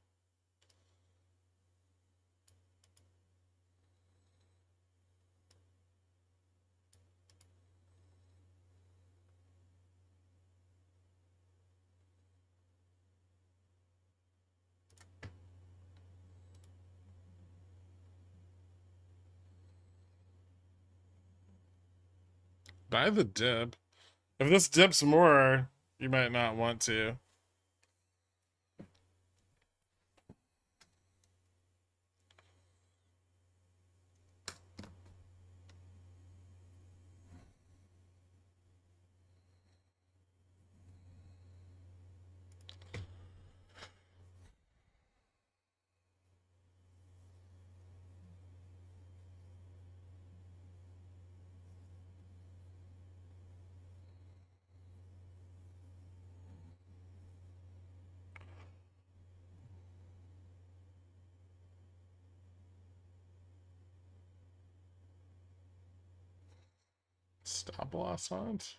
[SPEAKER 1] Buy the dip. If this dips more, you might not want to. stop loss hunt?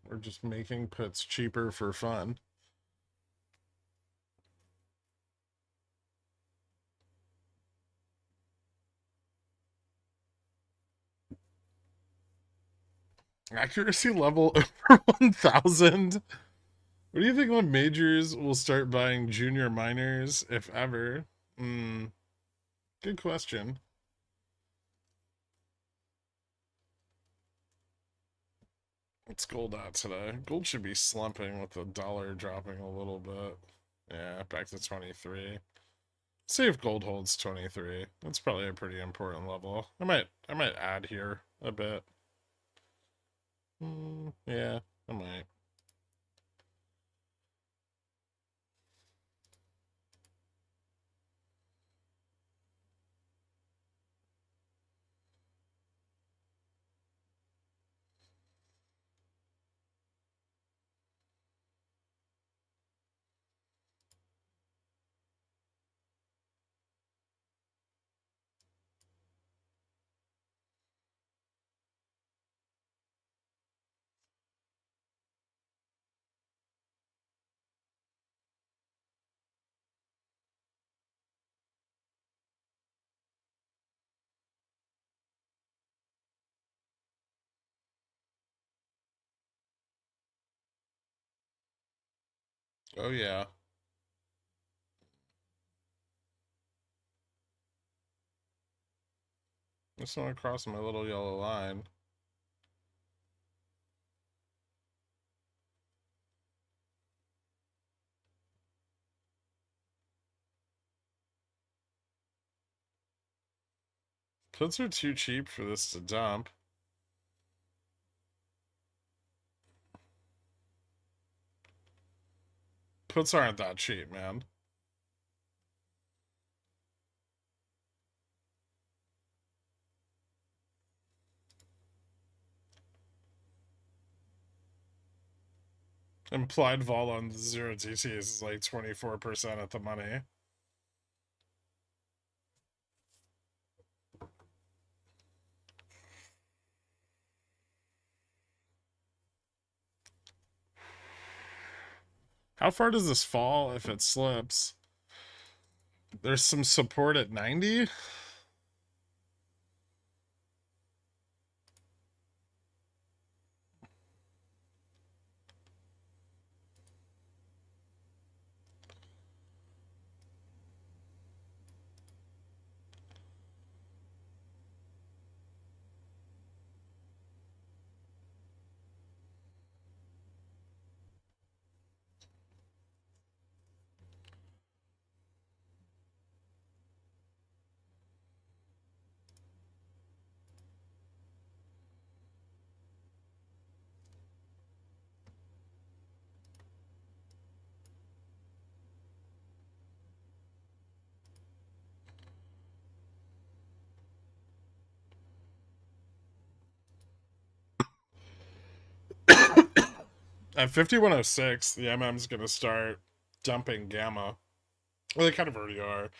[SPEAKER 1] We're just making puts cheaper for fun. Accuracy level over 1,000. What do you think when majors will start buying junior minors, if ever? Good question. What's gold at today? Gold should be slumping with the dollar dropping a little bit. Yeah, back to 23. See if gold holds 23. That's probably a pretty important level. I might add here a bit. Yeah, I might. Oh yeah. Just want to cross my little yellow line. Puts are too cheap for this to dump. Puts aren't that cheap, man. Implied vol on 0DTs is like 24% at the money. How far does this fall if it slips? There's some support at 90. At 5106, the MM's going to start dumping gamma. Well, they kind of already are.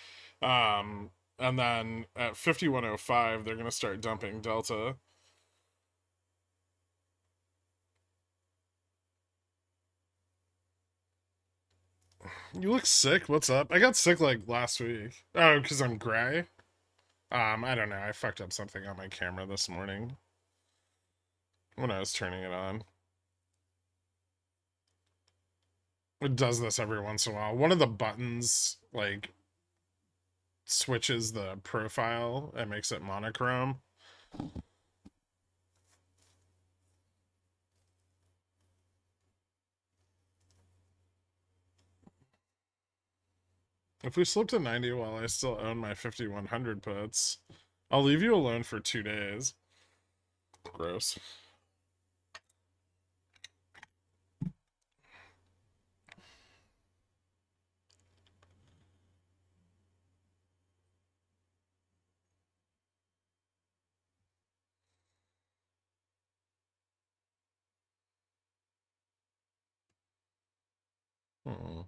[SPEAKER 1] And then at 5105, they're going to start dumping delta. You look sick. What's up? I got sick like last week. Oh, because I'm gray? I don't know. I fucked up something on my camera this morning when I was turning it on. It does this every once in a while. One of the buttons, like, switches the profile and makes it monochrome. If we slip to 90 while I still own my 5100 puts, I'll leave you alone for 2 days. Gross. Hmm.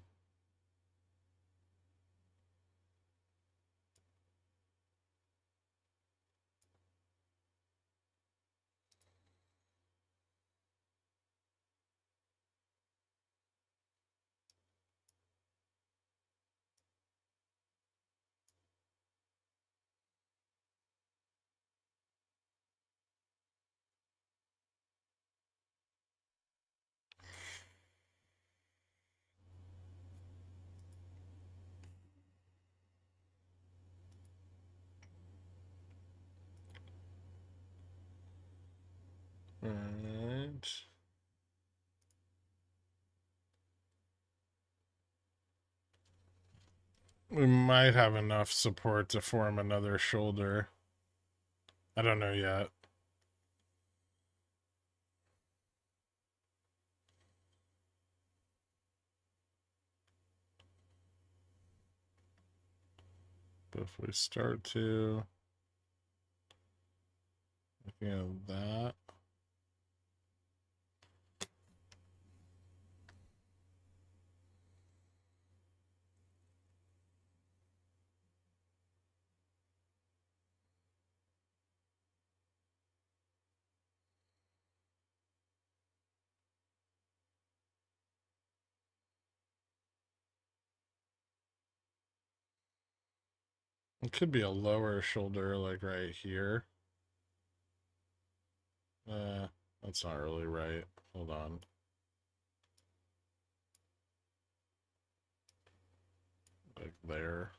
[SPEAKER 1] Alright. We might have enough support to form another shoulder. I don't know yet. But if we start to looking at that, it could be a lower shoulder, like right here. That's not really right. Hold on. Like there.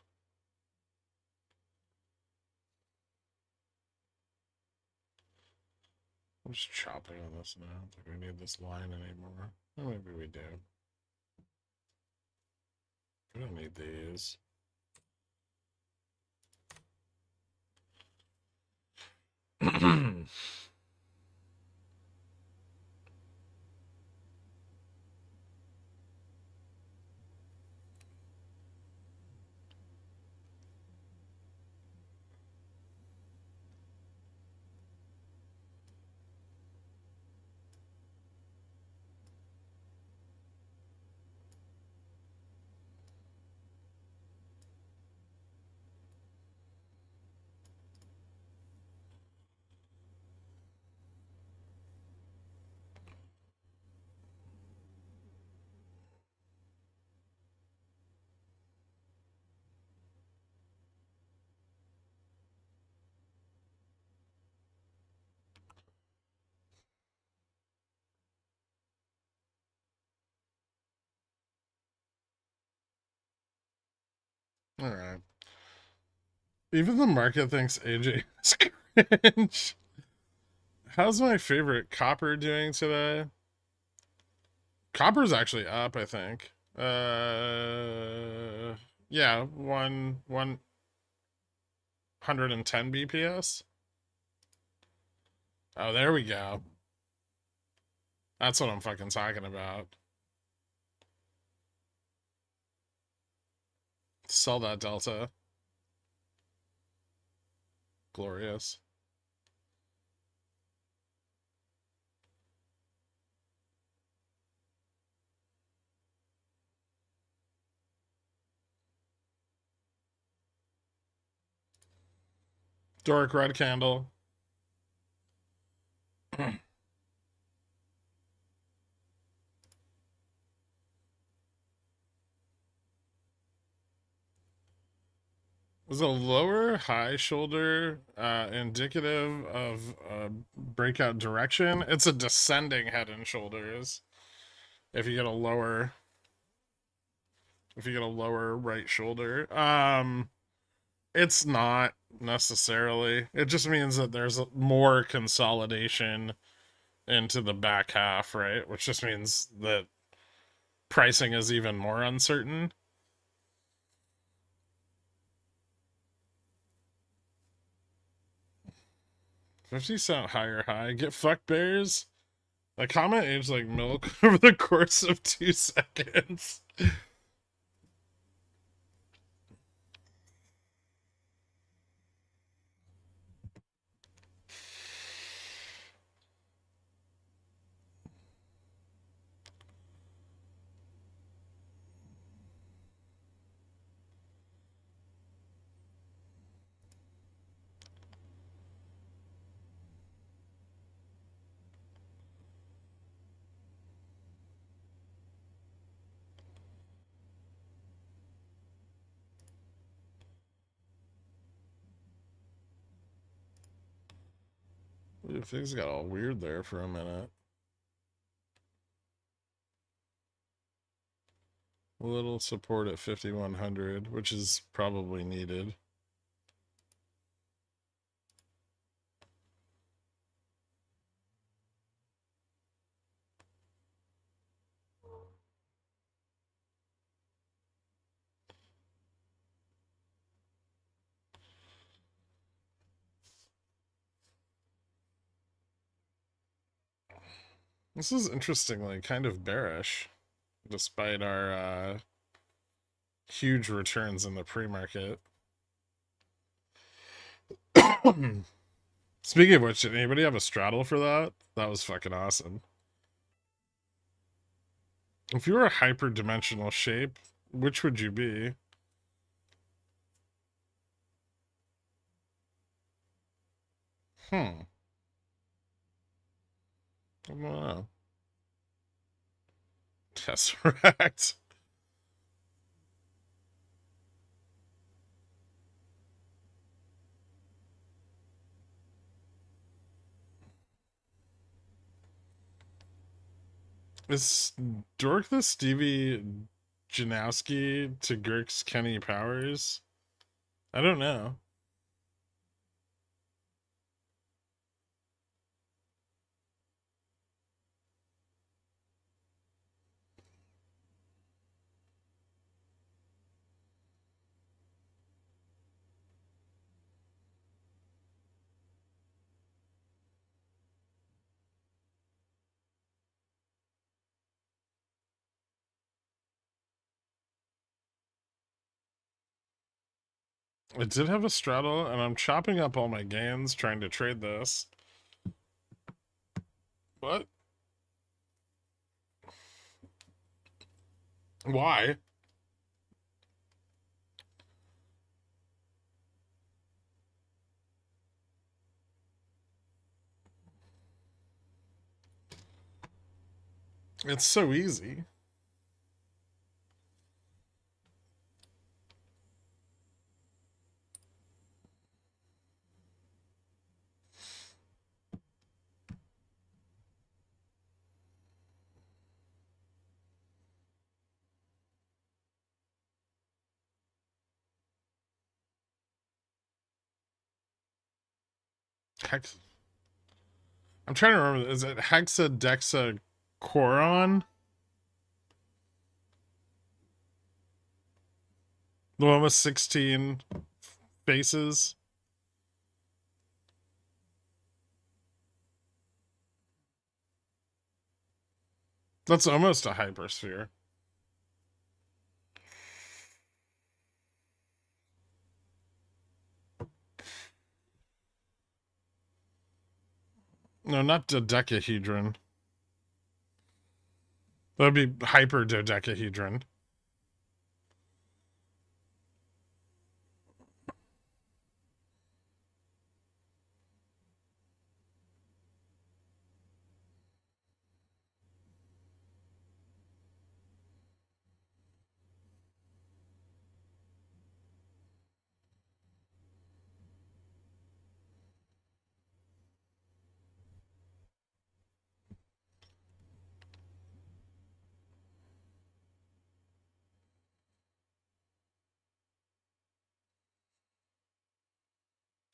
[SPEAKER 1] I'm just chopping on this now. I don't think we need this line anymore. Or maybe we do. We don't need these. All right. Even the market thinks AJ is cringe. How's my favorite copper doing today? Copper's actually up, I think. Yeah, 110 BPS. Oh, there we go. That's what I'm fucking talking about. Sell that delta. Glorious. Doric red candle. Was a lower high shoulder indicative of breakout direction? It's a descending head and shoulders. If you get a lower right shoulder. It's not necessarily. It just means that there's more consolidation into the back half, right? Which just means that pricing is even more uncertain. 50 cent higher high. Get fucked, bears. A comment aged like milk over the course of 2 seconds. Things got all weird there for a minute. A little support at 5100, which is probably needed. This is interestingly kind of bearish, despite our huge returns in the pre-market. Speaking of which, did anybody have a straddle for that? That was fucking awesome. If you were a hyperdimensional shape, which would you be? I don't know. Tesseract. Is Dork the Stevie Janowski to Girk's Kenny Powers? I don't know. It did have a straddle, and I'm chopping up all my gains trying to trade this. What? Why? It's so easy. Hex. I'm trying to remember. Is it hexadexacoron? The one with 16 faces? That's almost a hypersphere. No, not dodecahedron. That would be hyperdodecahedron.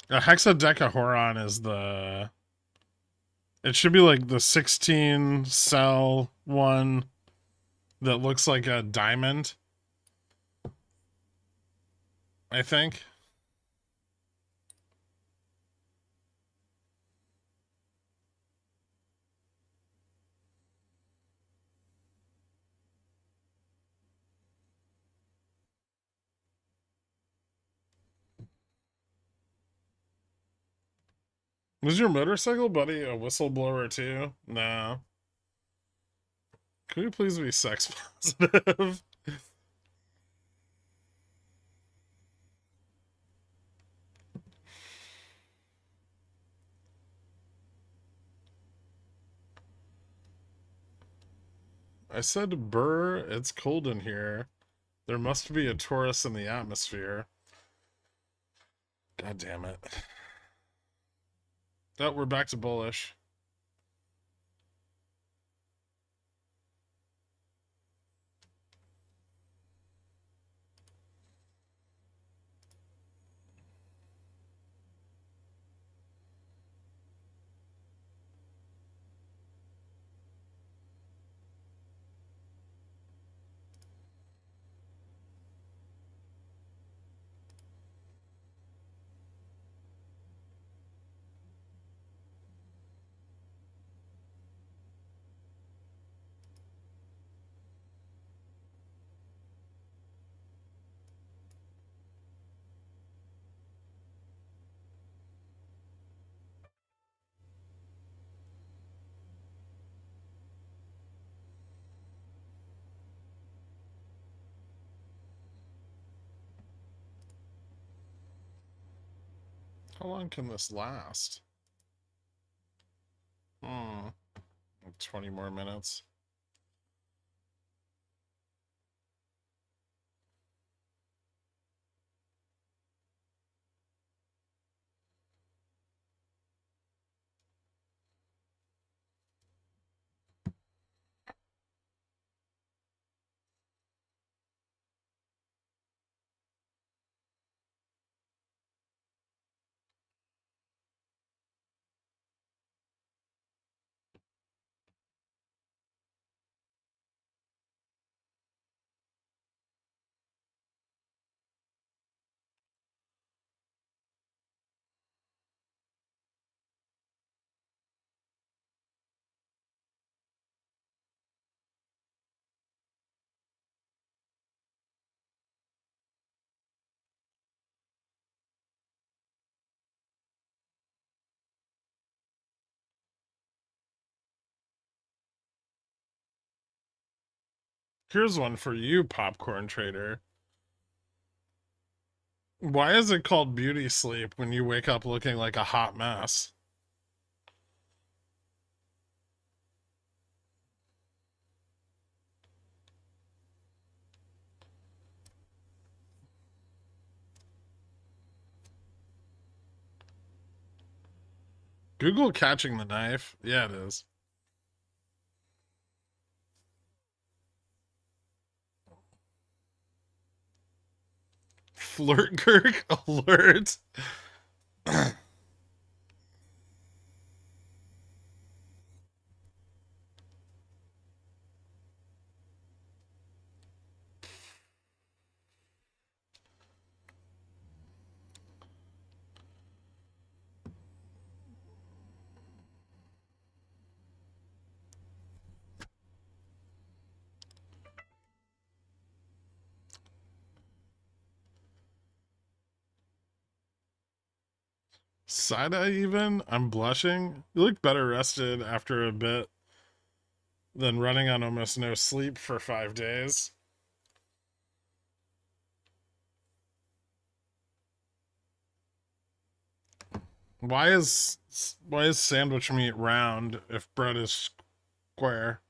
[SPEAKER 1] A hexadecahoron is the... It should be like the 16 cell one that looks like a diamond, I think. Was your motorcycle buddy a whistleblower too? No. Can we please be sex positive? I said, Burr, it's cold in here. There must be a Taurus in the atmosphere. God damn it. Oh, we're back to bullish. How long can this last? 20 more minutes. Here's one for you, popcorn trader. Why is it called beauty sleep when you wake up looking like a hot mess? Google catching the knife? Yeah, it is. Flirt Kirk alert. Side eye even? I'm blushing. You look better rested after a bit than running on almost no sleep for 5 days. Why is sandwich meat round if bread is square?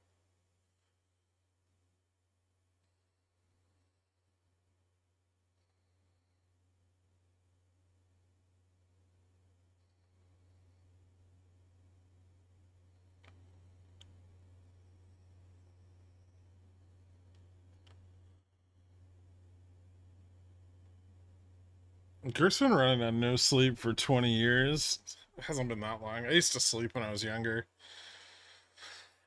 [SPEAKER 1] Gert's been running on no sleep for 20 years. It hasn't been that long. I used to sleep when I was younger.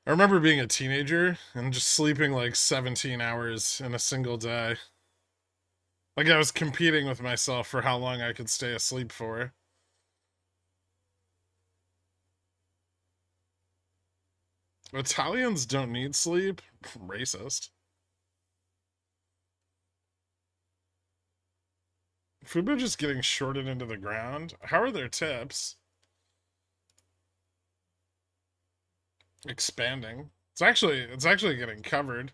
[SPEAKER 1] I remember being a teenager and just sleeping like 17 hours in a single day. Like I was competing with myself for how long I could stay asleep for. Italians don't need sleep. Racist. Fubo just getting shorted into the ground. How are their tips? Expanding. It's actually getting covered.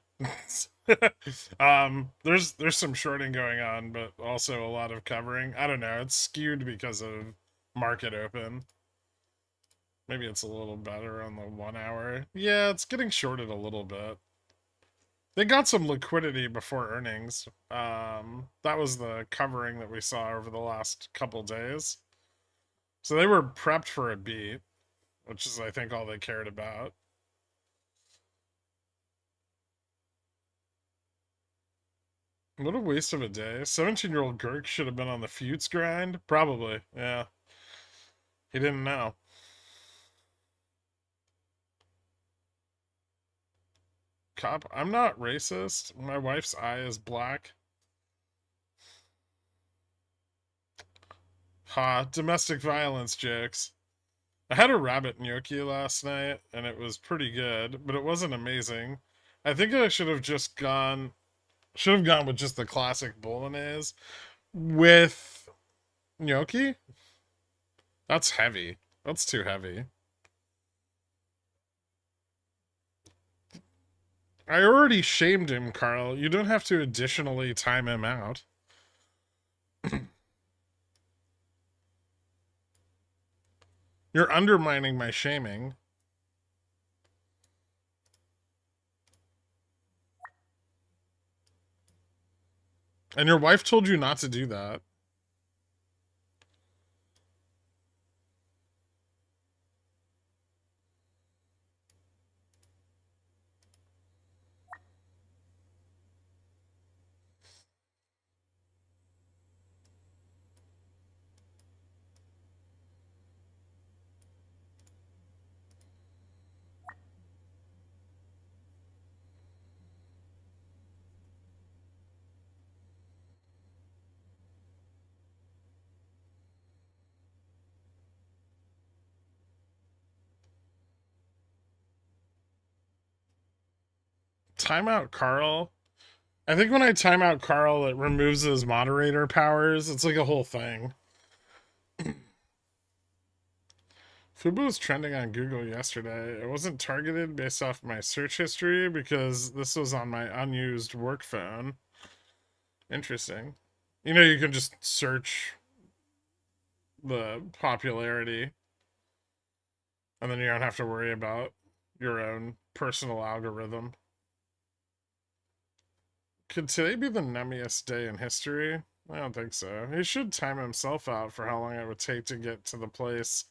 [SPEAKER 1] There's some shorting going on, but also a lot of covering. I don't know. It's skewed because of market open. Maybe it's a little better on the 1 hour. Yeah, it's getting shorted a little bit. They got some liquidity before earnings. That was the covering that we saw over the last couple days. So they were prepped for a beat, which is I think all they cared about. What a waste of a day. 17-year-old Gherk should have been on the Feuds grind? Probably, yeah. He didn't know. Cop, I'm not racist. My wife's eye is black. Ha, domestic violence jokes. I had a rabbit gnocchi last night, and it was pretty good, but it wasn't amazing. I think I should have gone with just the classic bolognese with gnocchi. That's heavy. That's too heavy. I already shamed him, Carl. You don't have to additionally time him out. You're undermining my shaming. And your wife told you not to do that. Timeout Carl. I think when I time out Carl, it removes his moderator powers. It's like a whole thing. Fubu was trending on Google yesterday. It wasn't targeted based off my search history because this was on my unused work phone. Interesting. You know, you can just search the popularity and then you don't have to worry about your own personal algorithm. Could today be the nummiest day in history? I don't think so. He should time himself out for how long it would take to get to the place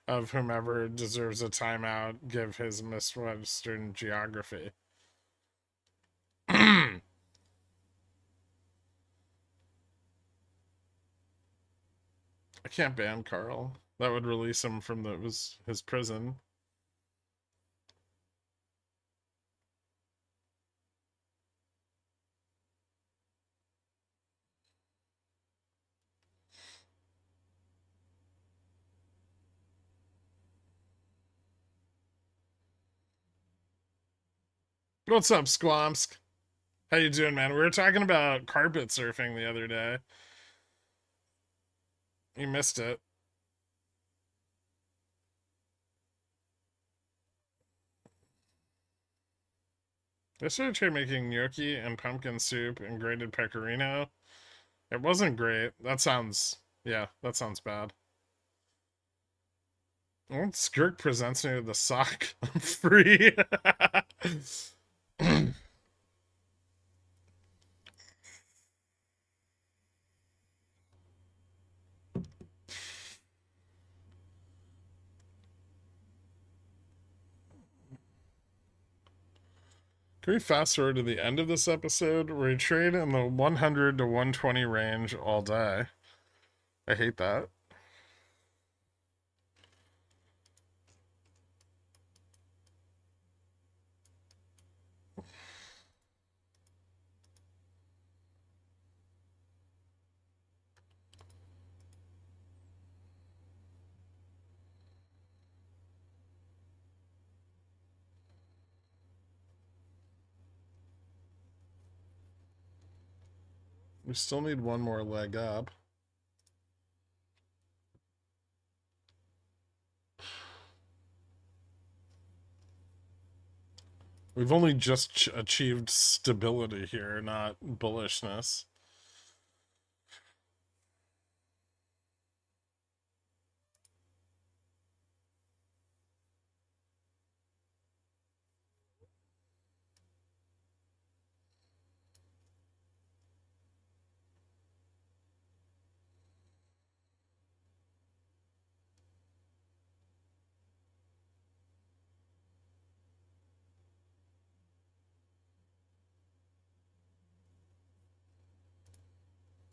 [SPEAKER 1] of whomever deserves a timeout, give his Miss Western geography. I can't ban Carl. That would release him from his prison. What's up, Squamsk? How you doing, man? We were talking about carpet surfing the other day. You missed it. Yesterday I tried making gnocchi and pumpkin soup and grated pecorino. It wasn't great. Yeah, that sounds bad. Well, Skirk presents me with the sock. I'm free. Can we fast forward to the end of this episode where we trade in the 100 to 120 range all day? I hate that. We still need one more leg up. We've only just achieved stability here, not bullishness.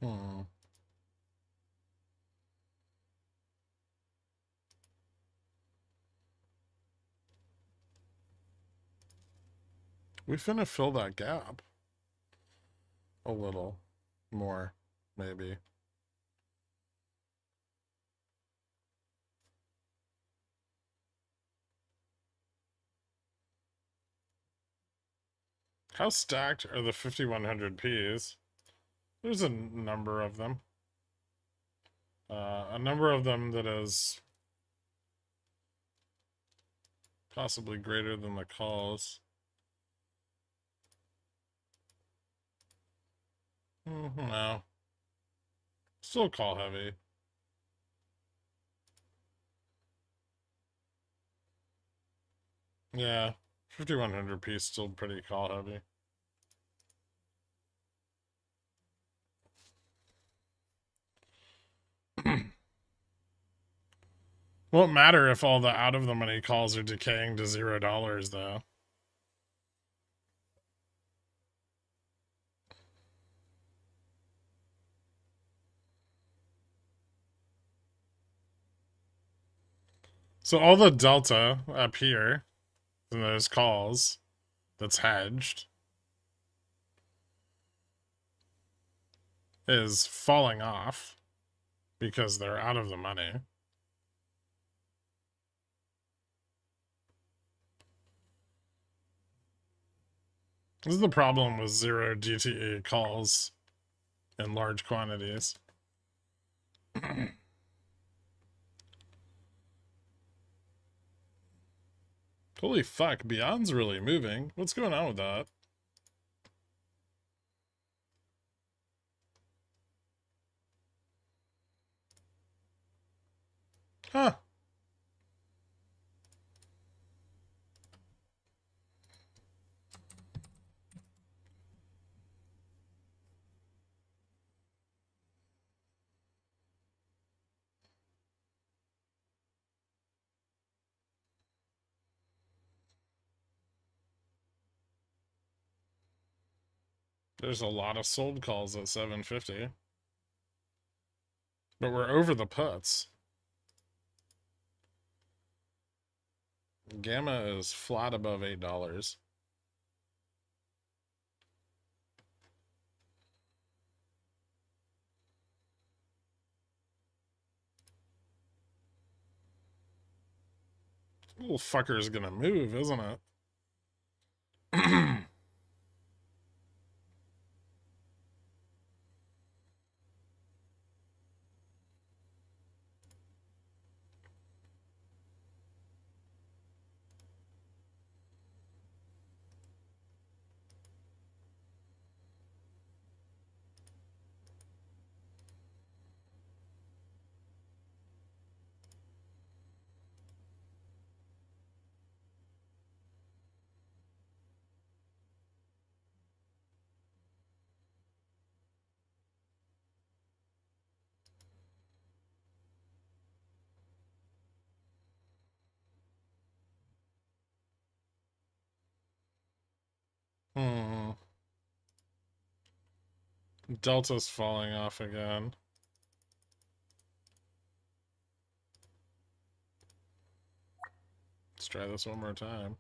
[SPEAKER 1] Hmm. We finna fill that gap. A little more, maybe. How stacked are the 5100Ps? There's a number of them. A number of them that is possibly greater than the calls. No. Still call heavy. Yeah, 5100 piece still pretty call heavy. Won't matter if all the out of the money calls are decaying to $0 though. So all the delta up here in those calls that's hedged is falling off because they're out of the money. This is the problem with zero DTE calls in large quantities. Holy fuck, Beyond's really moving. What's going on with that? Huh. There's a lot of sold calls at 750. But we're over the puts. Gamma is flat above $8. Little fucker's gonna move, isn't it? Hmm. Delta's falling off again. Let's try this one more time.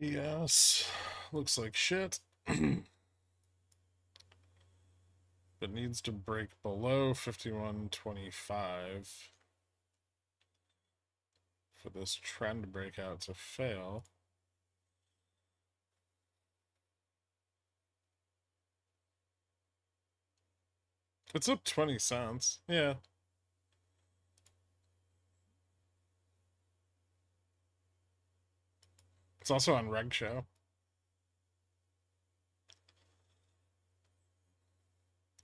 [SPEAKER 1] Yes. Looks like shit. But needs to break below 51.25 for this trend breakout to fail. It's up 20 cents. Yeah. It's also on Reg Show.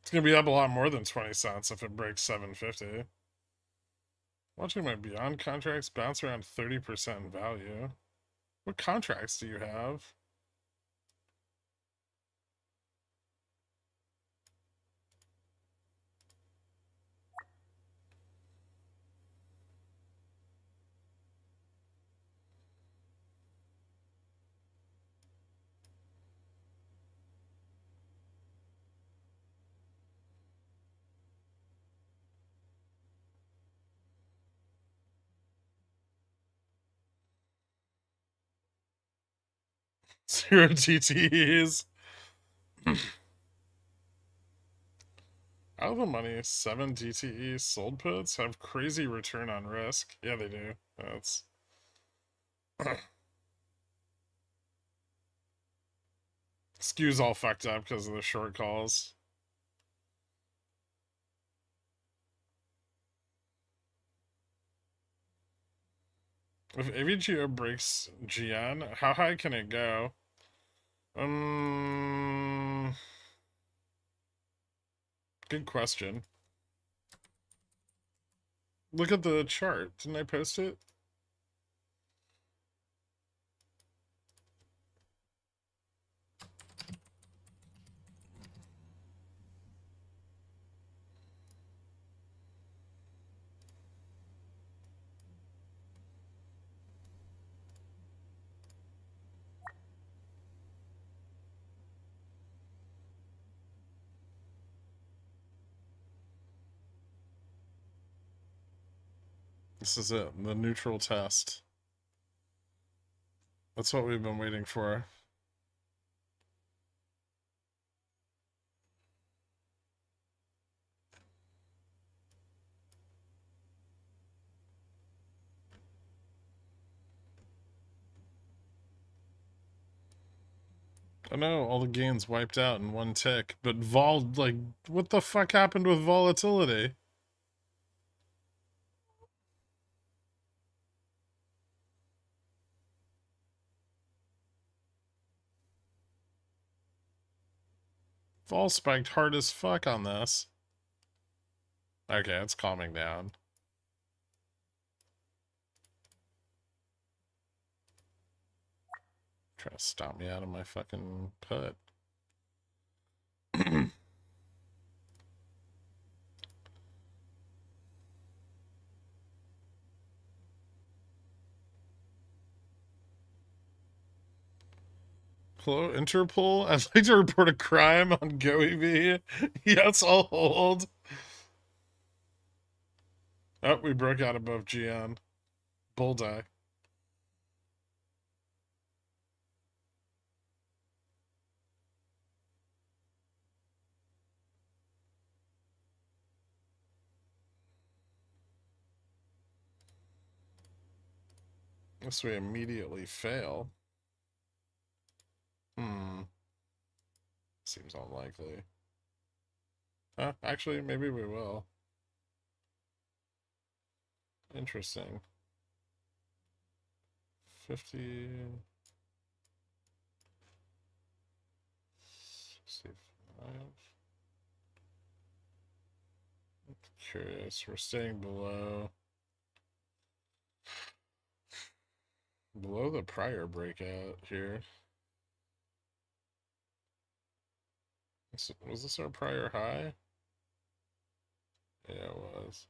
[SPEAKER 1] It's going to be up a lot more than 20 cents if it breaks 750. Watching my Beyond contracts bounce around 30% in value. What contracts do you have? 0 TTEs. Out of the money, 7 DTE sold puts have crazy return on risk. Yeah, they do. That's skew's all fucked up because of the short calls. If AVGO breaks GN, how high can it go? Good question. Look at the chart. Didn't I post it? This is it, the neutral test. That's what we've been waiting for. I know, all the gains wiped out in one tick, but like, what the fuck happened with volatility? Vol spiked hard as fuck on this. Okay, it's calming down. Try to stop me out of my fucking put. Hello, Interpol. I'd like to report a crime on GoEV. Yes, I'll hold. Oh, we broke out above GN. Bull die. Guess we immediately fail. Seems unlikely. Actually, maybe we will. Interesting. 50... 65... Curious. We're staying below the prior breakout here. Was this our prior high? Yeah, it was.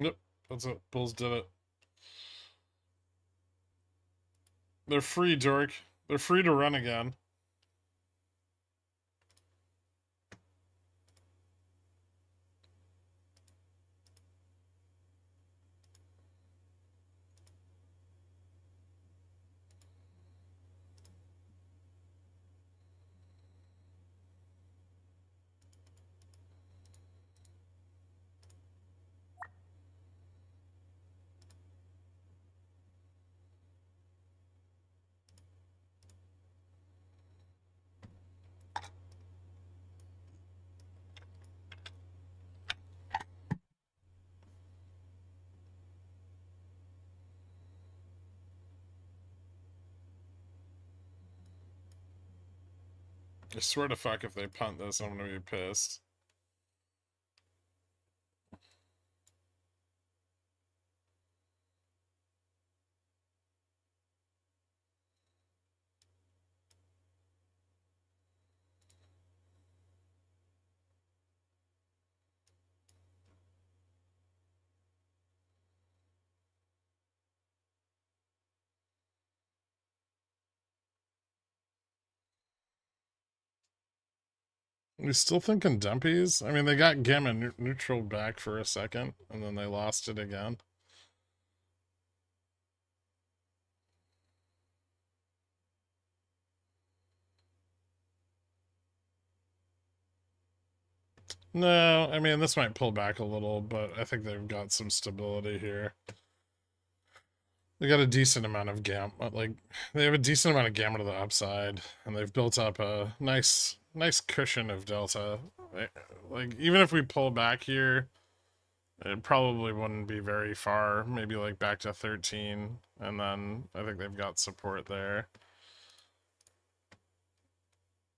[SPEAKER 1] Yep, that's it. Bulls did it. They're free, Dork. They're free to run again. I swear to fuck if they punt this, I'm gonna be pissed. We still thinking dumpies? I mean, they got gamma neutral back for a second, and then they lost it again. No, I mean, this might pull back a little, but I think they've got some stability here. They got a decent amount of gamma, like, they have a decent amount of gamma to the upside, and they've built up a nice cushion of delta. Like, even if we pull back here, it probably wouldn't be very far, maybe like back to 13, and then I think they've got support there.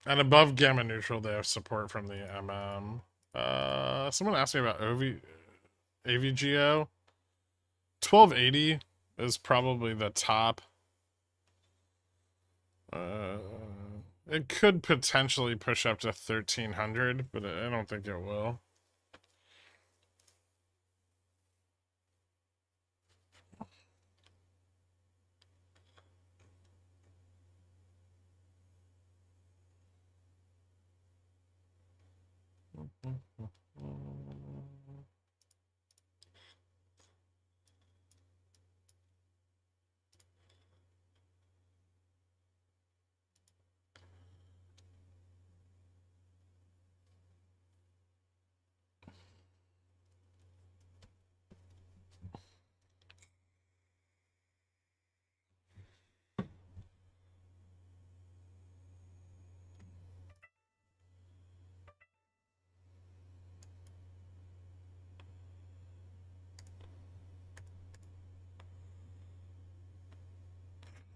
[SPEAKER 1] And above gamma neutral, they have support from the MM. Someone asked me about AVGO. 1280 is probably the top. It could potentially push up to 1300, but I don't think it will.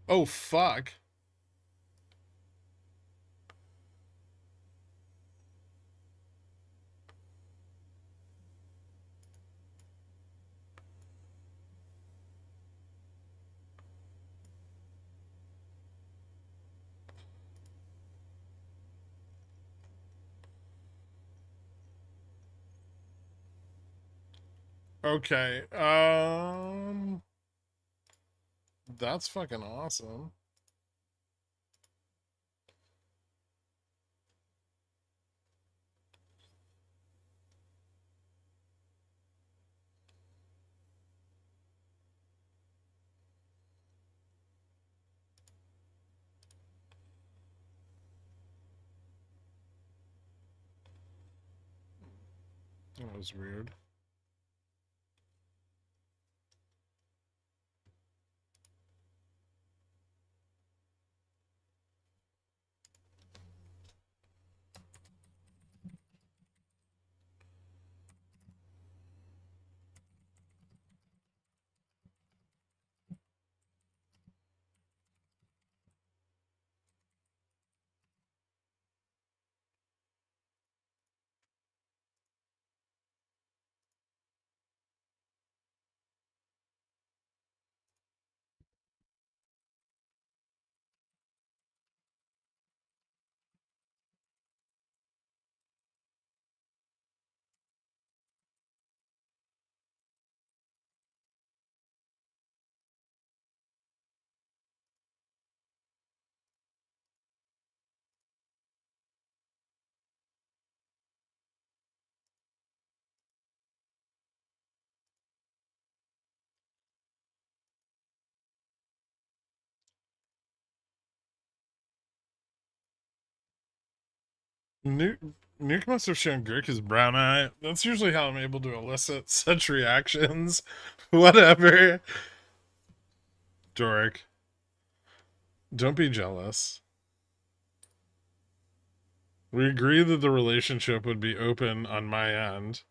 [SPEAKER 1] Oh, fuck. Okay, that's fucking awesome. That was weird. Nuke must have shown Gherk his brown eye. That's usually how I'm able to elicit such reactions. Whatever. Doric, don't be jealous. We agree that the relationship would be open on my end.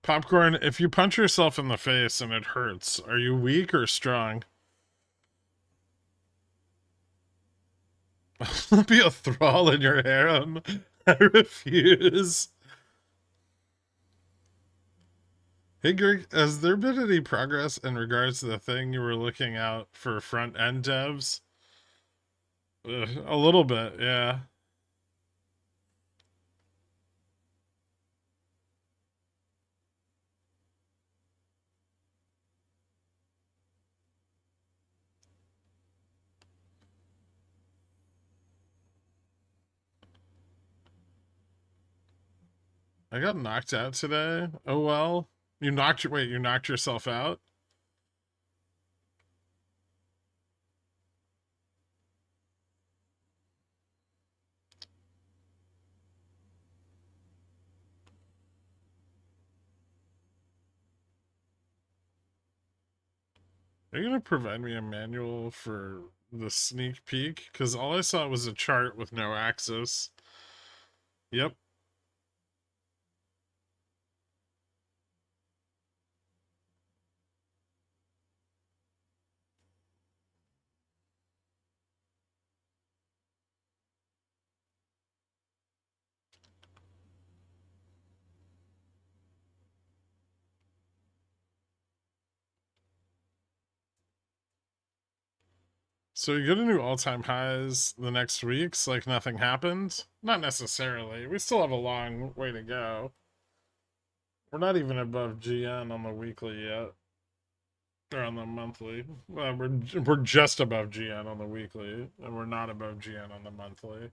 [SPEAKER 1] Popcorn, if you punch yourself in the face and it hurts, are you weak or strong? I'll be a thrall in your harem. I refuse. Hey Greg, has there been any progress in regards to the thing you were looking out for front end devs? A little bit, yeah. I got knocked out today. Oh well. You knocked yourself out? Are you gonna provide me a manual for the sneak peek? Because all I saw was a chart with no axis. Yep. So you gonna do all-time highs the next weeks like nothing happened? Not necessarily. We still have a long way to go. We're not even above GN on the weekly yet. Or on the monthly. Well, we're just above GN on the weekly, and we're not above GN on the monthly.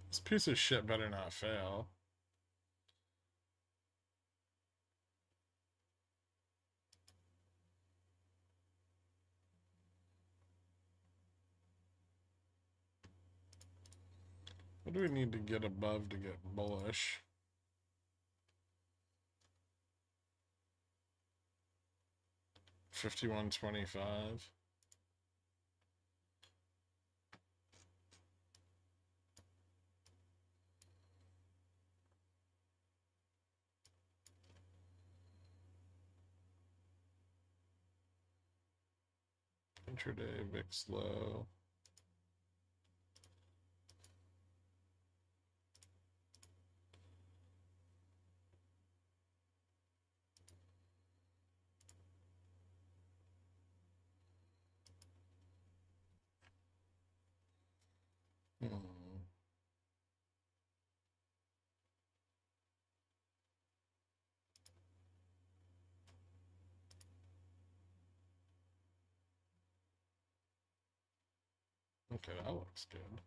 [SPEAKER 1] This piece of shit better not fail. What do we need to get above to get bullish? $51.25. Intraday, VIX low. Hmm. Okay, that looks good.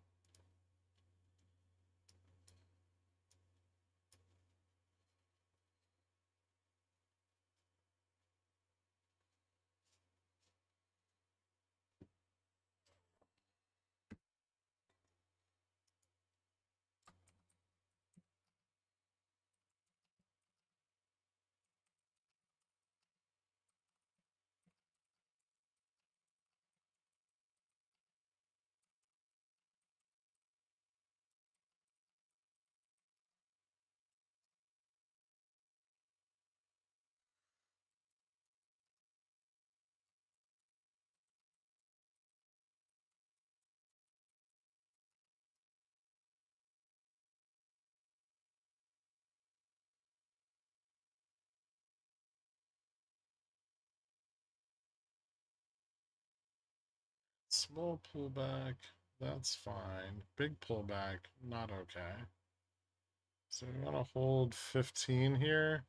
[SPEAKER 1] Small pullback, that's fine. Big pullback, not okay. So we want to hold 15 here.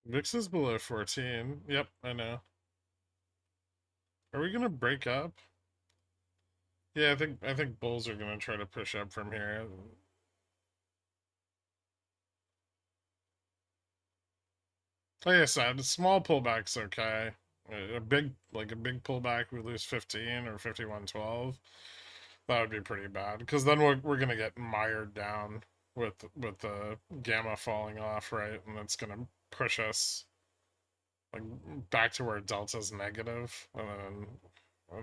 [SPEAKER 1] VIX is below 14. Yep, I know. Are we gonna break up? Yeah, I think bulls are gonna try to push up from here. Like I said, a small pullback's okay. A big pullback, we lose 15 or 51.12. That would be pretty bad because then we're gonna get mired down with the gamma falling off, right? And it's gonna push us like back to where delta's negative, and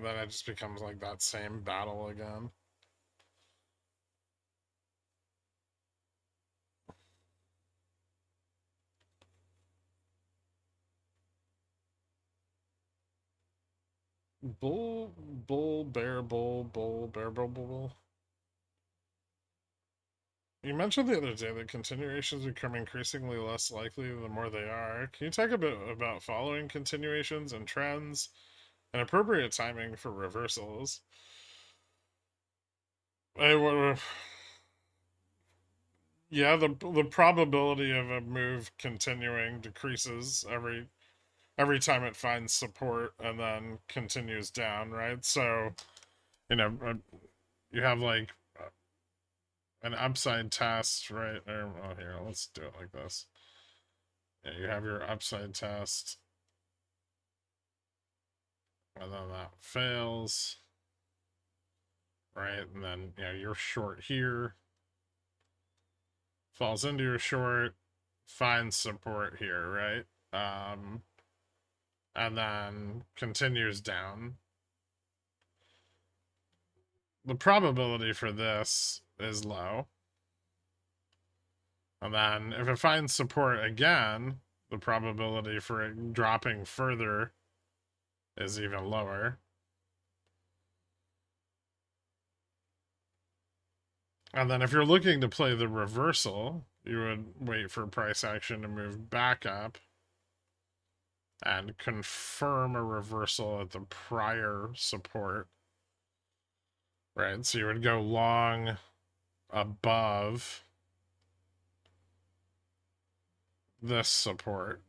[SPEAKER 1] then it just becomes like that same battle again. Bull, bear, bull, bear, bull. You mentioned the other day that continuations become increasingly less likely the more they are. Can you talk a bit about following continuations and trends and appropriate timing for reversals? I, yeah, the probability of a move continuing decreases every time it finds support and then continues down, right? So, you know, you have like an upside test, right? Oh, here, let's do it like this. Yeah, you have your upside test, and then that fails, right? And then, you're short here, falls into your short, finds support here, right? And then continues down. The probability for this is low. And then if it finds support again, the probability for it dropping further is even lower. And then if you're looking to play the reversal, you would wait for price action to move back up and confirm a reversal at the prior support. Right? So you would go long above this support.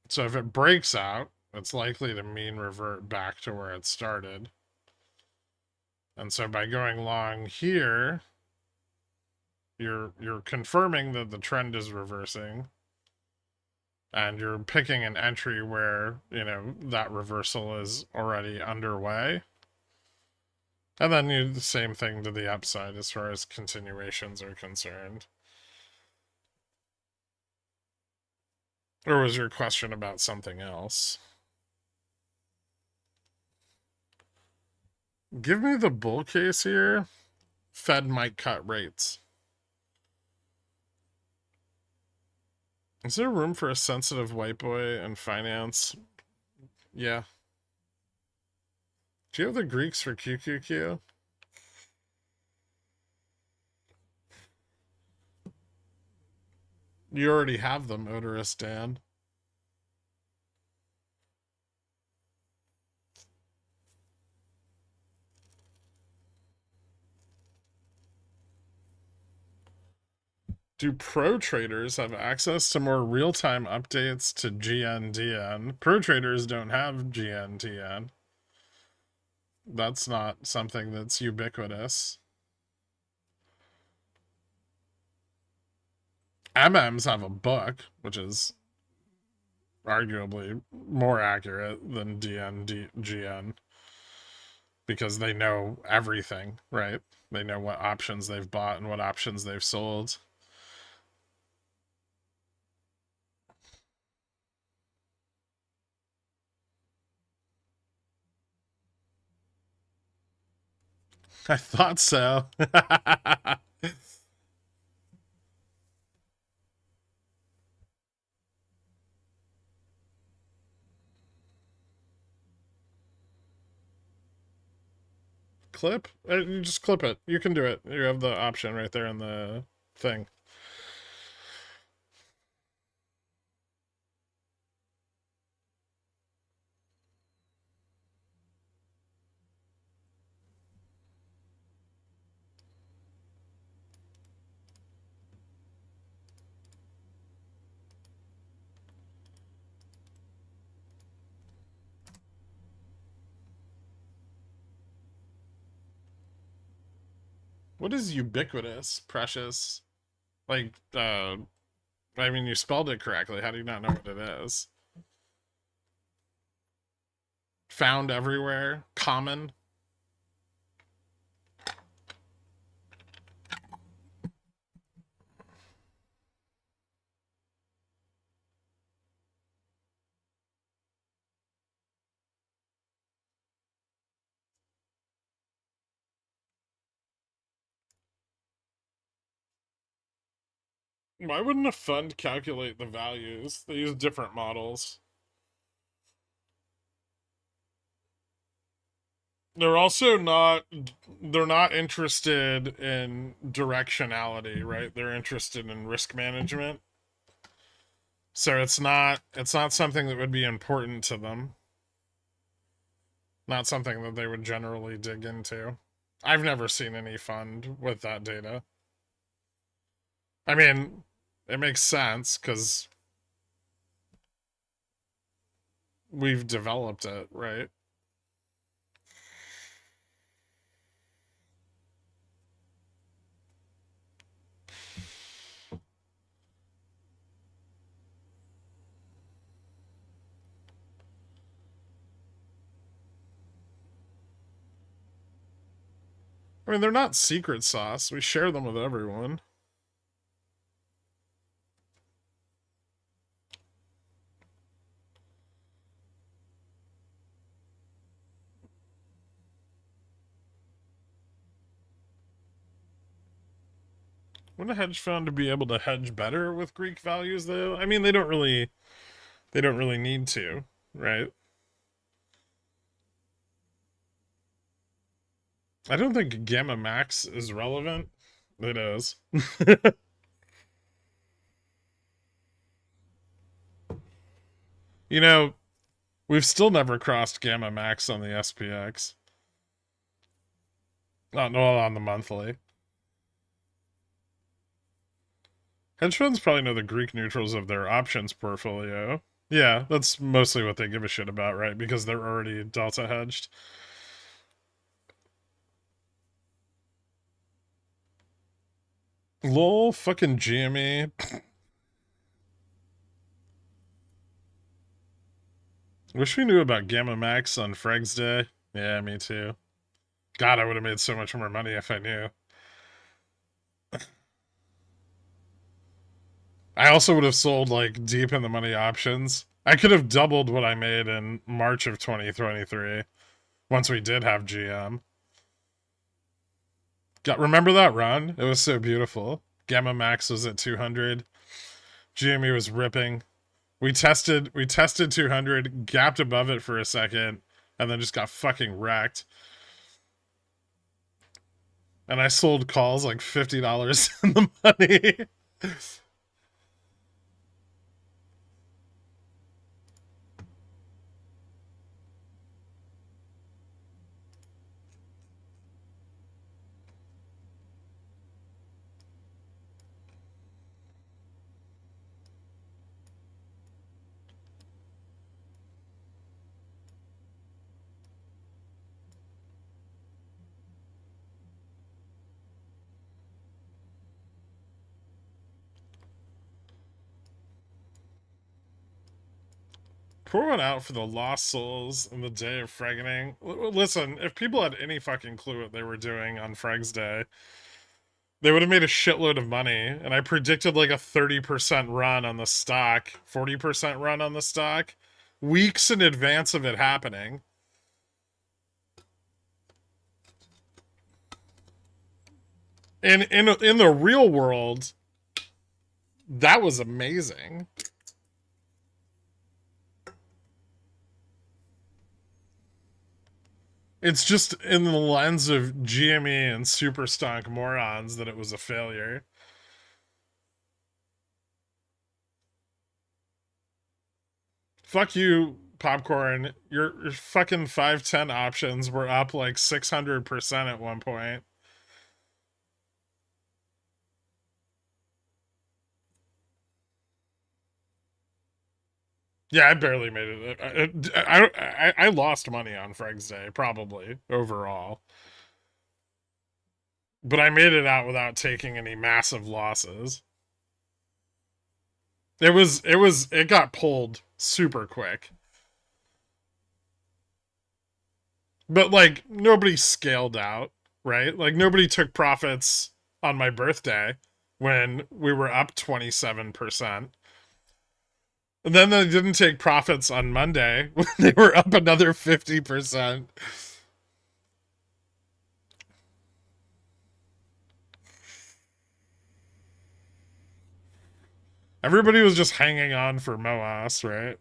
[SPEAKER 1] So if it breaks out, it's likely to mean revert back to where it started. And so by going long here, you're confirming that the trend is reversing, and you're picking an entry where, that reversal is already underway. And then you do the same thing to the upside as far as continuations are concerned. Or was your question about something else? Give me the bull case here. Fed might cut rates. Is there room for a sensitive white boy in finance? Yeah. Do you have the Greeks for QQQ? You already have them, Odorous Dan. Do pro traders have access to more real-time updates to GNDN? Pro traders don't have GNDN. That's not something that's ubiquitous. MMs have a book, which is arguably more accurate than GN, because they know everything, right? They know what options they've bought and what options they've sold. I thought so. Clip? You just clip it. You can do it. You have the option right there in the thing. What is ubiquitous, precious? Like, I mean, you spelled it correctly. How do you not know what it is? Found everywhere? Common? Why wouldn't a fund calculate the values? They use different models. They're also not they're not interested in directionality, right? They're interested in risk management. So it's not something that would be important to them. Not something that they would generally dig into. I've never seen any fund with that data. I mean, it makes sense cuz we've developed it, right? I mean, they're not secret sauce. We share them with everyone. Wouldn't a hedge fund be able to hedge better with Greek values though? I mean, they don't really need to, right? I don't think gamma max is relevant. It is. You know, we've still never crossed gamma max on the SPX. Not well on the monthly. Hedge funds probably know the Greek neutrals of their options portfolio. Yeah, that's mostly what they give a shit about, right? Because they're already delta hedged. Lol, fucking GME. Wish we knew about Gamma Max on Freg's Day. Yeah, me too. God, I would have made so much more money if I knew. I also would have sold like deep in the money options. I could have doubled what I made in March of 2023 once we did have GM. Remember that run? It was so beautiful. Gamma Max was at 200. GME was ripping. We tested 200, gapped above it for a second, and then just got fucking wrecked. And I sold calls like $50 in the money. Pour one out for the lost souls in the day of Freganing. Listen, if people had any fucking clue what they were doing on Freg's Day, they would have made a shitload of money. And I predicted like a 30% run on the stock, 40% run on the stock, weeks in advance of it happening. And in the real world, that was amazing. It's just in the lens of GME and super stonk morons that it was a failure. Fuck you, popcorn. Your fucking 510 options were up like 600% at one point. Yeah, I barely made it. I lost money on Freg's Day, probably overall, but I made it out without taking any massive losses. It got pulled super quick, but like nobody scaled out, right? Like nobody took profits on my birthday when we were up 27%. And then they didn't take profits on Monday when they were up another 50%. Everybody was just hanging on for MOASS, right?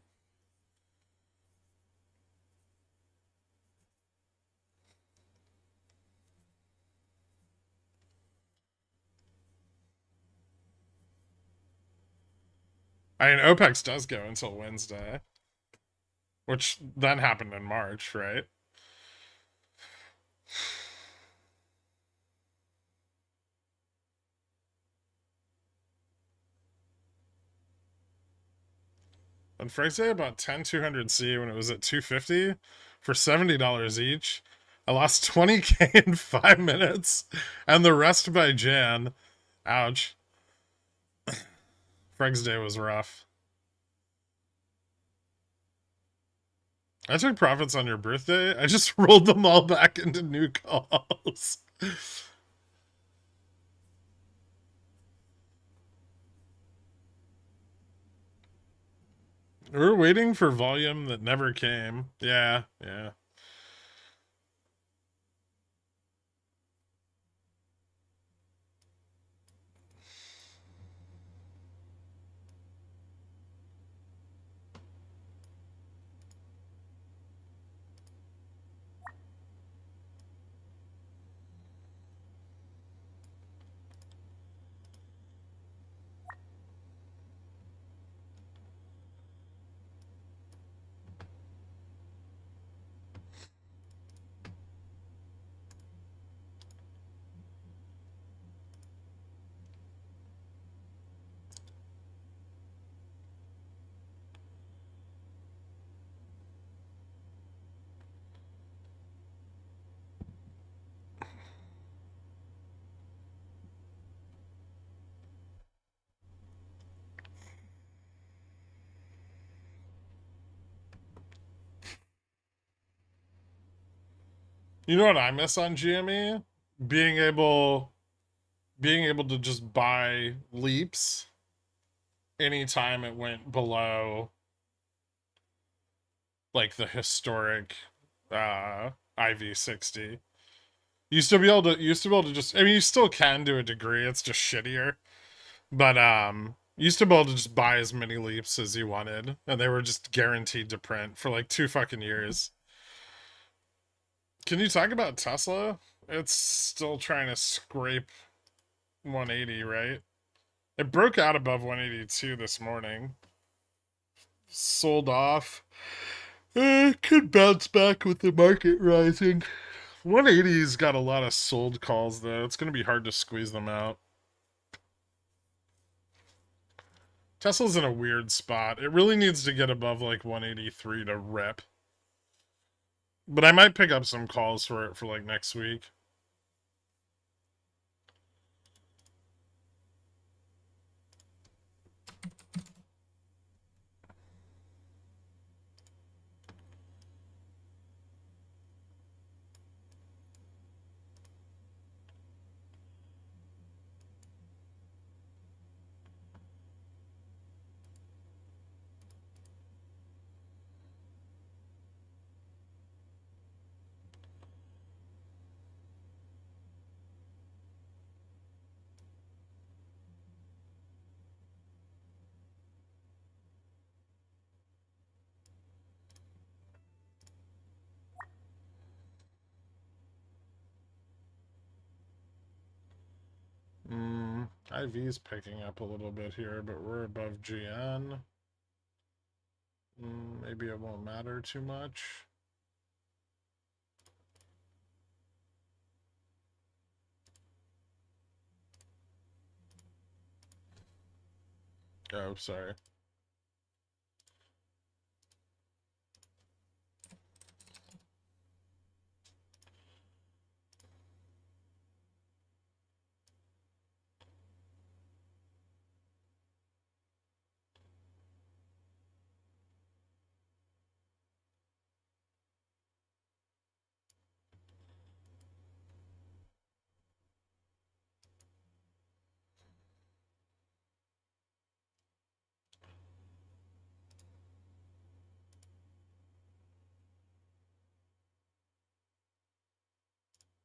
[SPEAKER 1] I mean, OPEX does go until Wednesday, which then happened in March, right? On Friday, about 10 200C when it was at 250 for $70 each. I lost 20K in 5 minutes, and the rest by Jan. Ouch. Freg's Day was rough. I took profits on your birthday. I just rolled them all back into new calls. We're waiting for volume that never came. Yeah, yeah. You know what I miss on GME? Being able being able to just buy leaps anytime it went below like the historic IV60. Used to be able to just, I mean, you still can to a degree, it's just shittier. But used to be able to just buy as many leaps as you wanted, and they were just guaranteed to print for like 2 fucking years. Can you talk about Tesla? It's still trying to scrape 180, right? It broke out above 182 this morning. Sold off. Could bounce back with the market rising. 180's got a lot of sold calls though. It's going to be hard to squeeze them out. Tesla's in a weird spot. It really needs to get above like 183 to rip. But I might pick up some calls for it for like next week. IV's picking up a little bit here, but we're above GN. Maybe it won't matter too much. Oh, sorry.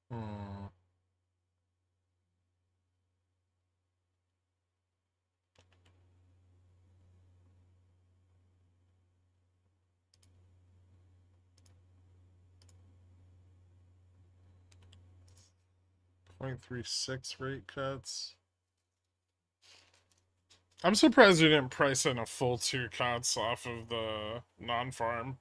[SPEAKER 1] Hmm. 0.36 rate cuts. I'm surprised we didn't price in a full 2 cuts off of the non-farm.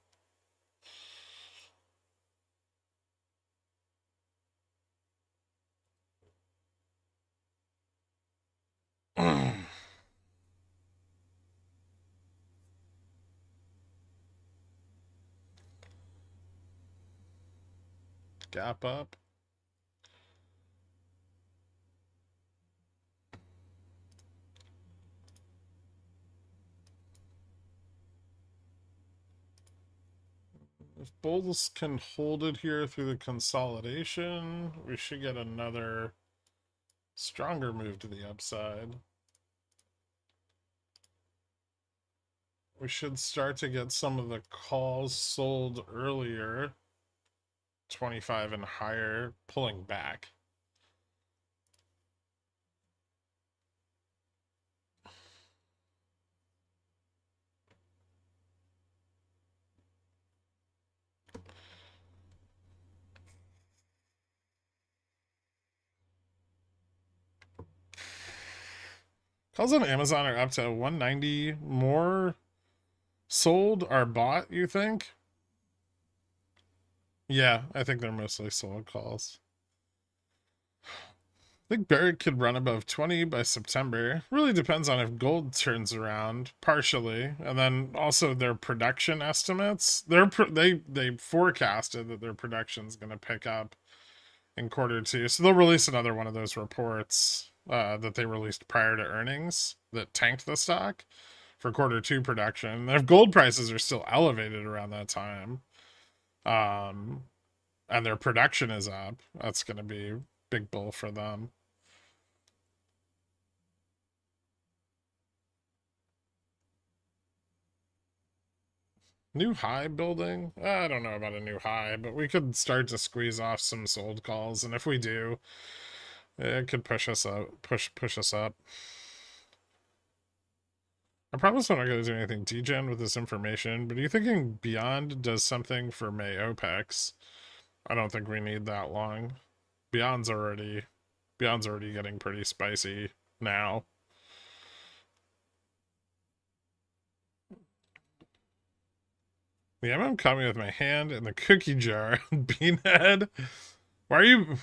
[SPEAKER 1] Gap up. If bulls can hold it here through the consolidation, we should get another stronger move to the upside. We should start to get some of the calls sold earlier, 25 and higher, pulling back. Calls on Amazon are up to 190. More sold are bought, you think? Yeah, I think they're mostly sold calls. I think Barrett could run above 20 by September. Really depends on if gold turns around, partially, and then also their production estimates. They forecasted that their production is going to pick up in Q2, so they'll release another one of those reports that they released prior to earnings that tanked the stock for Q2 production. And if gold prices are still elevated around that time, and their production is up, that's going to be big bull for them. New high building? I don't know about a new high, but we could start to squeeze off some sold calls, and if we do, it could push us up. Push us up. I promise I'm not going to do anything degen with this information, but are you thinking Beyond does something for May OPEX? I don't think we need that long. Beyond's already getting pretty spicy now. Yeah, I'm coming with my hand in the cookie jar, Beanhead. Why are you?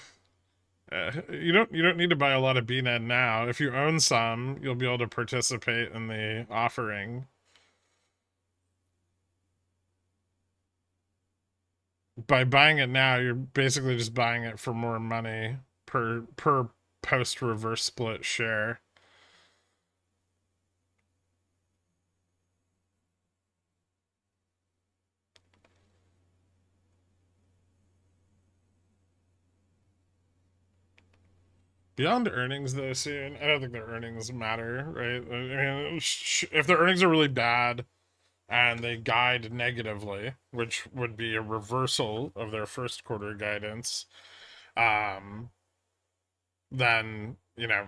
[SPEAKER 1] You don't need to buy a lot of Beanhead now. If you own some, you'll be able to participate in the offering. By buying it now, you're basically just buying it for more money per post reverse split share. Beyond earnings, though, soon, I don't think their earnings matter, right? I mean, if their earnings are really bad and they guide negatively, which would be a reversal of their first quarter guidance, um, then, you know,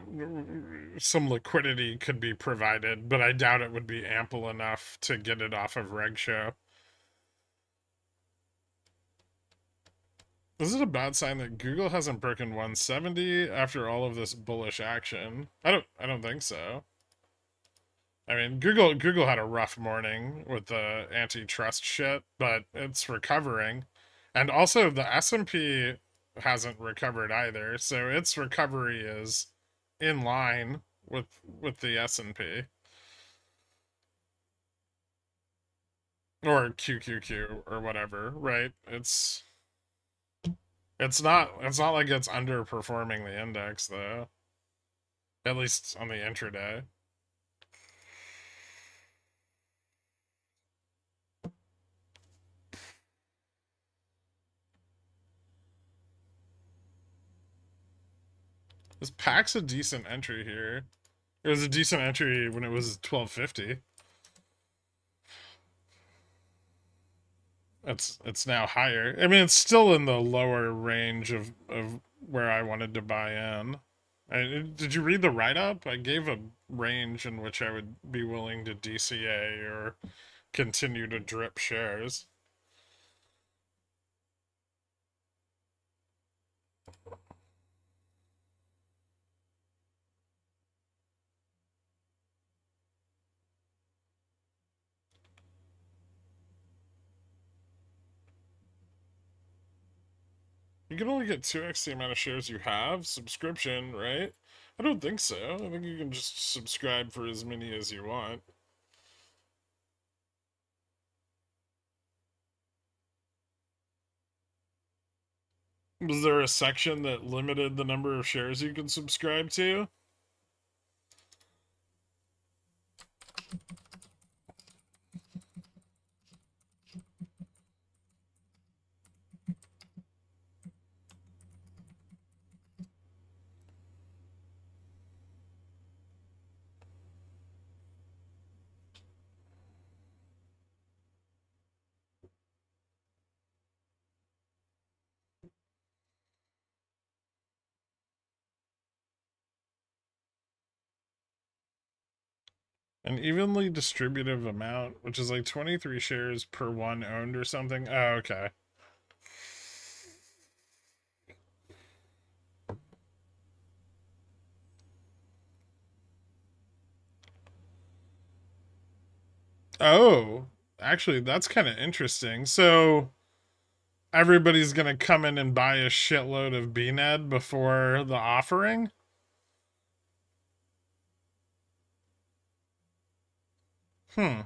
[SPEAKER 1] some liquidity could be provided, but I doubt it would be ample enough to get it off of Reg Show. Is it a bad sign that Google hasn't broken 170 after all of this bullish action? I don't think so. I mean, Google had a rough morning with the antitrust shit, but it's recovering. And also the S&P hasn't recovered either, so its recovery is in line with the S&P or QQQ or whatever, right? It's not like it's underperforming the index though, at least on the intraday. This pack's a decent entry here. It was a decent entry when it was 1250. It's now higher. I mean, it's still in the lower range of where I wanted to buy in. Did you read the write up? I gave a range in which I would be willing to DCA or continue to drip shares. You can only get 2x the amount of shares you have. Subscription, right? I don't think so. I think you can just subscribe for as many as you want. Was there a section that limited the number of shares you can subscribe to? An evenly distributive amount, which is like 23 shares per one owned or something. Oh, okay. Oh, actually, that's kind of interesting. So everybody's going to come in and buy a shitload of BNED before the offering? Hmm.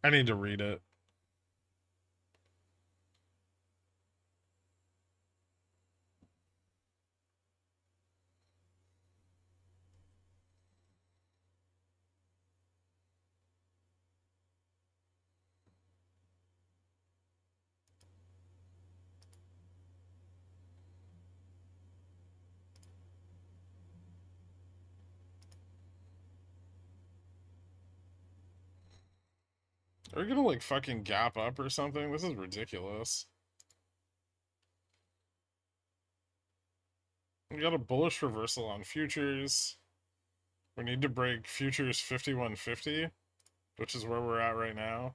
[SPEAKER 1] I need to read it. Are we gonna like fucking gap up or something? This is ridiculous. We got a bullish reversal on futures. We need to break futures 5150, which is where we're at right now.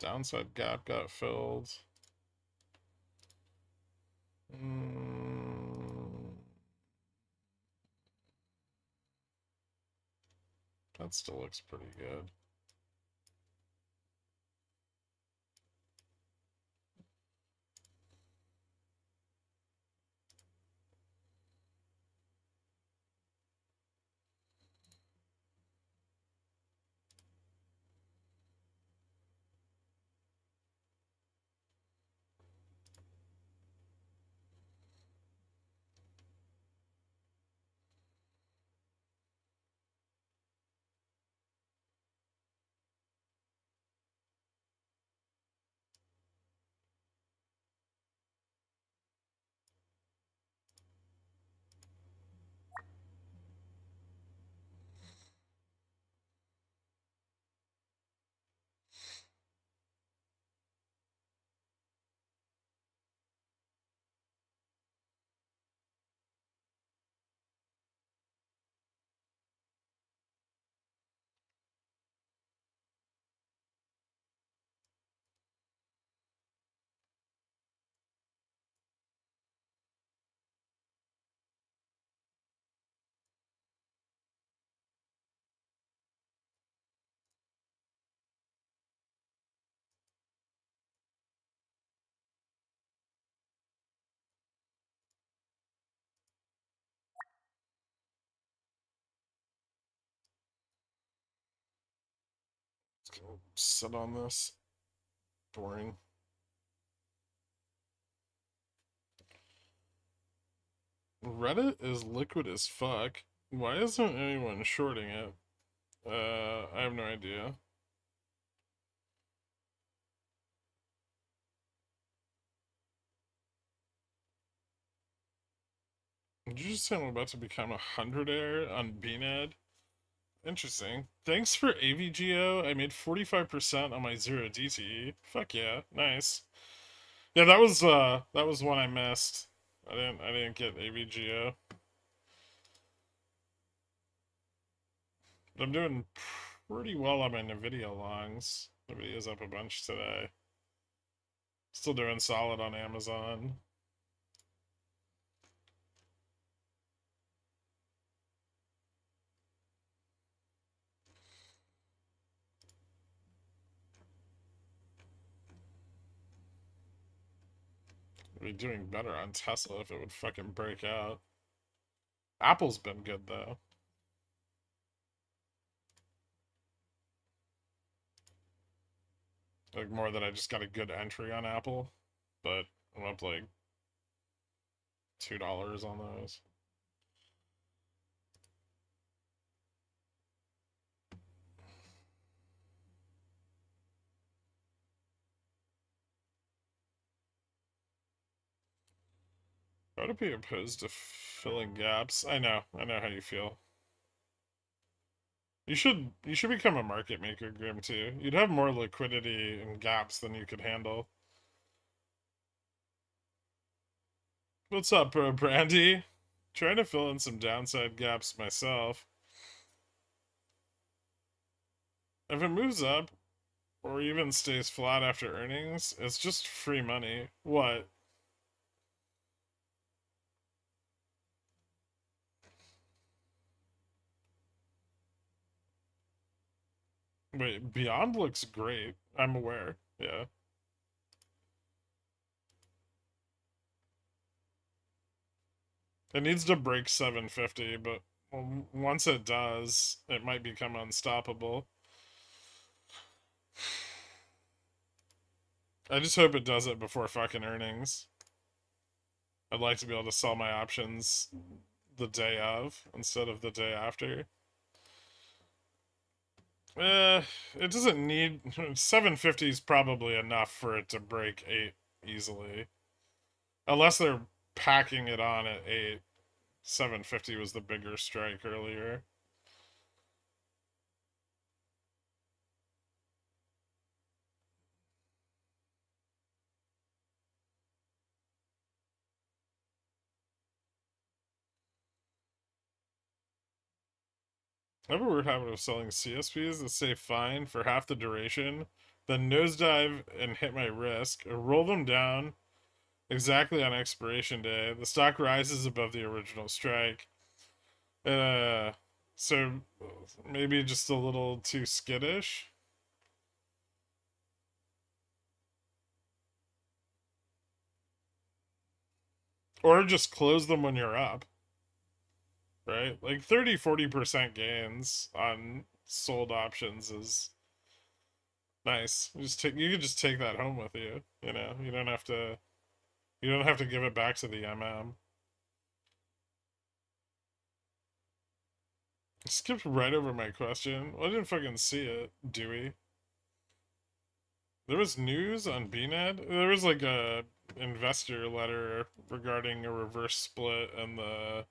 [SPEAKER 1] Downside gap got filled. That still looks pretty good. Go sit on this. Boring. Reddit is liquid as fuck. Why isn't anyone shorting it? I have no idea. Did you just say I'm about to become a 100-air on BNED? Interesting. Thanks for AVGO. I made 45% on my 0 DTE. Fuck yeah, nice. Yeah, that was one I missed. I didn't get AVGO. But I'm doing pretty well on my Nvidia longs. Nvidia's up a bunch today. Still doing solid on Amazon. Be doing better on Tesla if it would fucking break out. Apple's been good though. Like more that I just got a good entry on Apple, but I'm up like $2 on those. I would be opposed to filling gaps. I know how you feel. You should become a market maker, Grim, too. You'd have more liquidity and gaps than you could handle. What's up, bro, Brandy? Trying to fill in some downside gaps myself. If it moves up, or even stays flat after earnings, it's just free money. What? Wait, Beyond looks great. I'm aware. Yeah. It needs to break 750, but once it does, it might become unstoppable. I just hope it does it before fucking earnings. I'd like to be able to sell my options the day of instead of the day after. It doesn't need 750 is probably enough for it to break 8 easily. Unless they're packing it on at 8. 750 was the bigger strike earlier. I have a weird habit of selling CSPs that say fine for half the duration, then nosedive and hit my risk, or roll them down exactly on expiration day. The stock rises above the original strike. So maybe just a little too skittish. Or just close them when you're up. Right? Like 30-40% gains on sold options is nice. You could just take that home with you. You don't have to give it back to the MM. Skipped right over my question. Well, I didn't fucking see it, Dewey. There was news on BNED. There was like a investor letter regarding a reverse split and the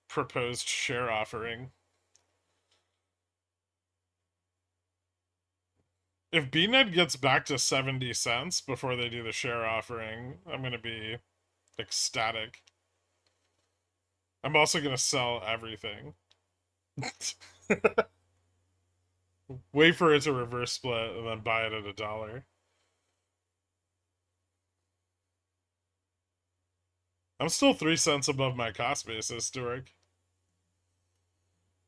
[SPEAKER 1] proposed share offering. If BNED gets back to 70 cents before they do the share offering, I'm going to be ecstatic. I'm also going to sell everything. Wait for it to reverse split and then buy it at $1. I'm still 3 cents above my cost basis, Stuart.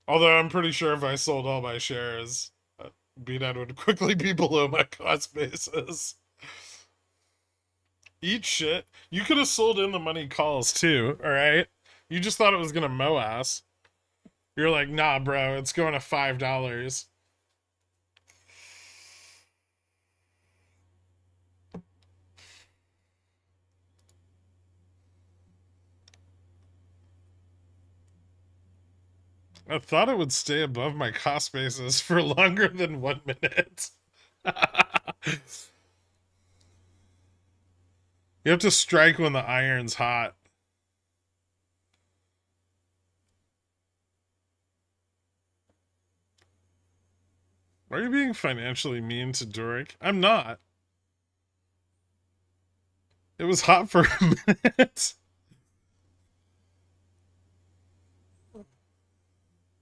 [SPEAKER 1] Although I'm pretty sure if I sold all my shares, BNED would quickly be below my cost basis. Eat shit. You could have sold in the money calls too, alright? You just thought it was gonna MOASS. You're like, nah, bro, it's going to $5. I thought it would stay above my cost basis for longer than 1 minute. You have to strike when the iron's hot. Why are you being financially mean to Doric? I'm not. It was hot for a minute.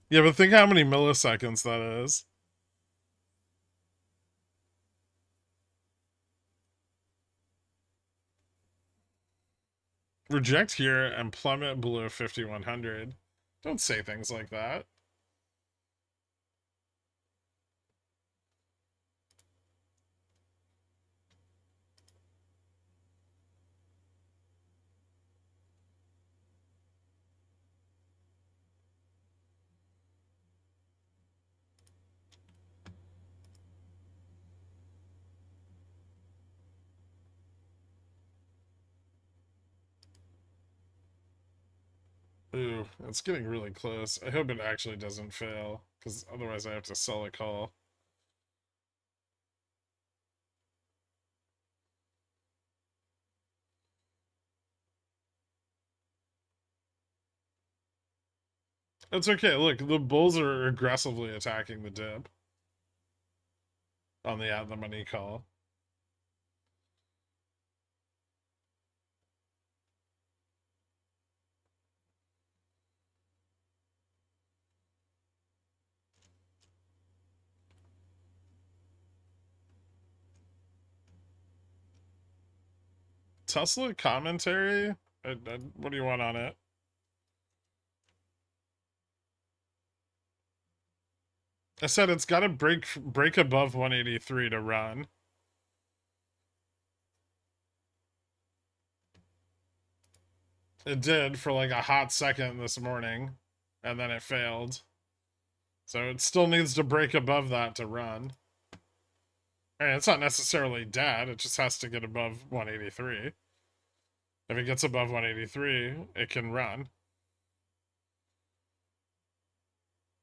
[SPEAKER 1] Yeah, but think how many milliseconds that is. Reject here and plummet below 5100. Don't say things like that. Ooh, it's getting really close. I hope it actually doesn't fail, because otherwise I have to sell a call. It's okay. Look, the bulls are aggressively attacking the dip on the out the money call. Tesla commentary? What do you want on it? I said it's got to break above 183 to run. It did for like a hot second this morning, and then it failed. So it still needs to break above that to run. And it's not necessarily dead, it just has to get above 183. If it gets above 183, it can run.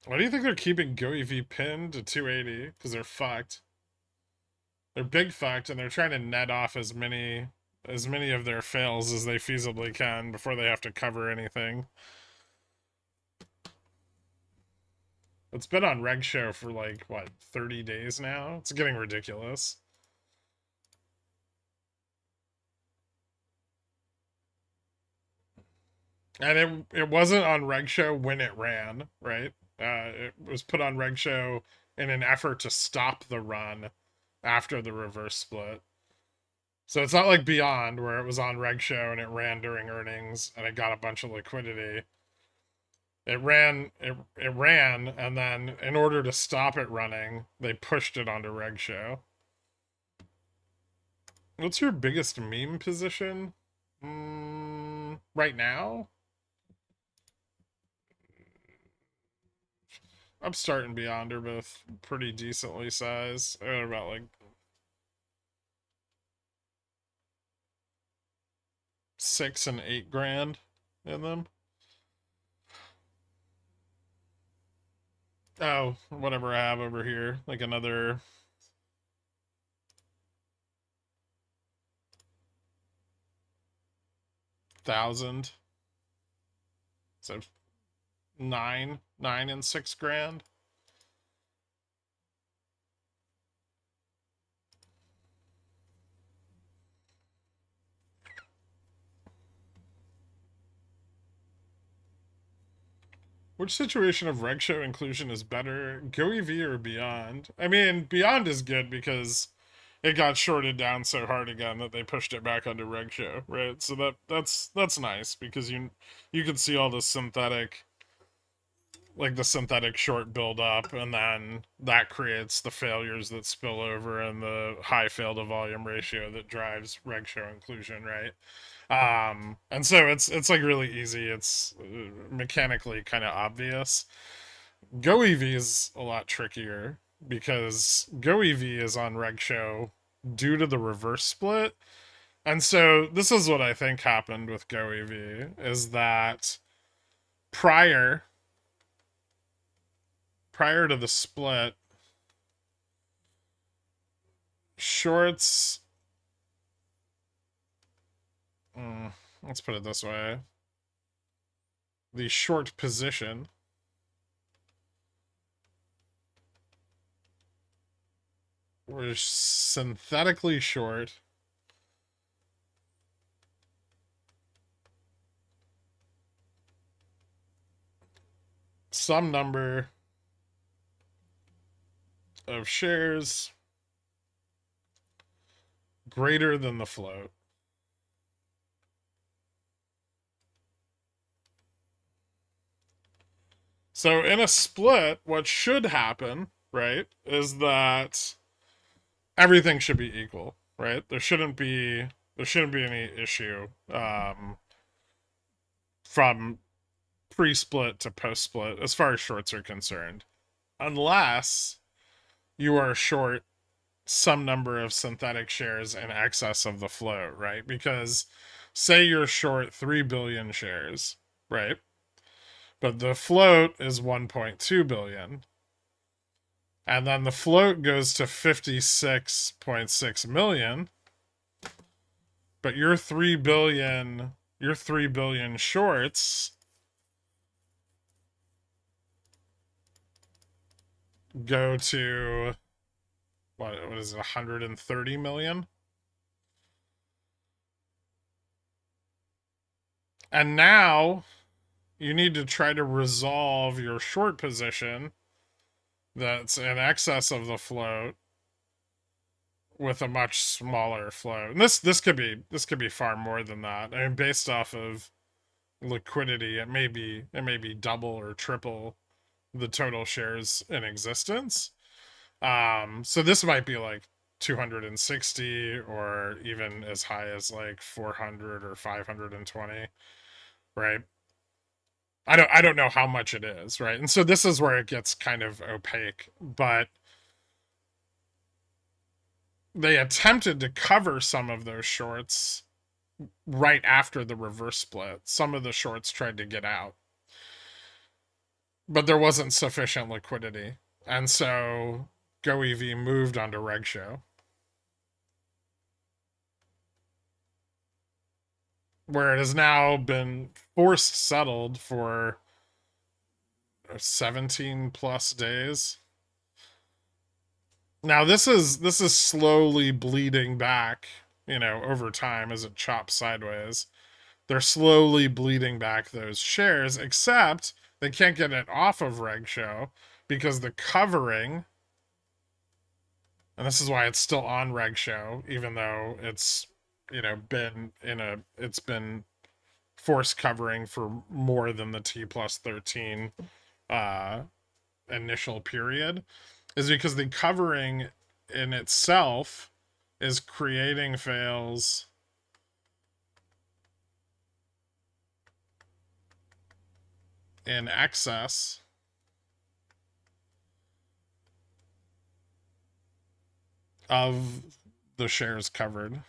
[SPEAKER 1] Why do you think they're keeping GoEV pinned to 280? Because they're fucked. They're big fucked, and they're trying to net off as many of their fails as they feasibly can before they have to cover anything. It's been on Reg Show for like, what, 30 days now? It's getting ridiculous. And it wasn't on Reg Show when it ran, right? It was put on Reg Show in an effort to stop the run after the reverse split. So it's not like Beyond, where it was on Reg Show and it ran during earnings and it got a bunch of liquidity. It ran, and then in order to stop it running, they pushed it onto Reg Show. What's your biggest meme position? Right now? Upstart and Beyond are both pretty decently sized. They're about like 6 and 8 grand in them. Oh, whatever I have over here, like another 1,000. So 9 and 6 grand. Which situation of Reg Show inclusion is better, GoEV or Beyond? I mean, Beyond is good because it got shorted down so hard again that they pushed it back onto Reg Show, right? So that's nice because you can see all the synthetic, like the synthetic short build up, and then that creates the failures that spill over and the high fail to volume ratio that drives Reg Show inclusion, right? And so it's like really easy. It's mechanically kind of obvious. GoEV is a lot trickier because GoEV is on Reg Show due to the reverse split. And so this is what I think happened with GoEV is that prior prior to the split, shorts, let's put it this way. The short position were synthetically short some number of shares greater than the float. So in a split, what should happen, right, is that everything should be equal, right? There shouldn't be any issue from pre-split to post-split as far as shorts are concerned, unless you are short some number of synthetic shares in excess of the float, right? Because say you're short 3 billion shares, right? But the float is 1.2 billion. And then the float goes to 56.6 million. But your 3 billion shorts go to what is it, 130 million? And now you need to try to resolve your short position that's in excess of the float with a much smaller float. And this could be far more than that. I mean, based off of liquidity, it may be double or triple the total shares in existence. So this might be like 260 or even as high as like 400 or 520, right? I don't know how much it is, right? And so this is where it gets kind of opaque, but they attempted to cover some of those shorts right after the reverse split. Some of the shorts tried to get out, but there wasn't sufficient liquidity. And so GoEV moved onto Reg Show, where it has now been forced settled for 17 plus days. Now this is slowly bleeding back, over time as it chops sideways. They're slowly bleeding back those shares, except they can't get it off of Reg Show because the covering, and this is why it's still on Reg Show, even though it's it's been force covering for more than the T plus 13 initial period, is because the covering in itself is creating fails in excess of the shares covered.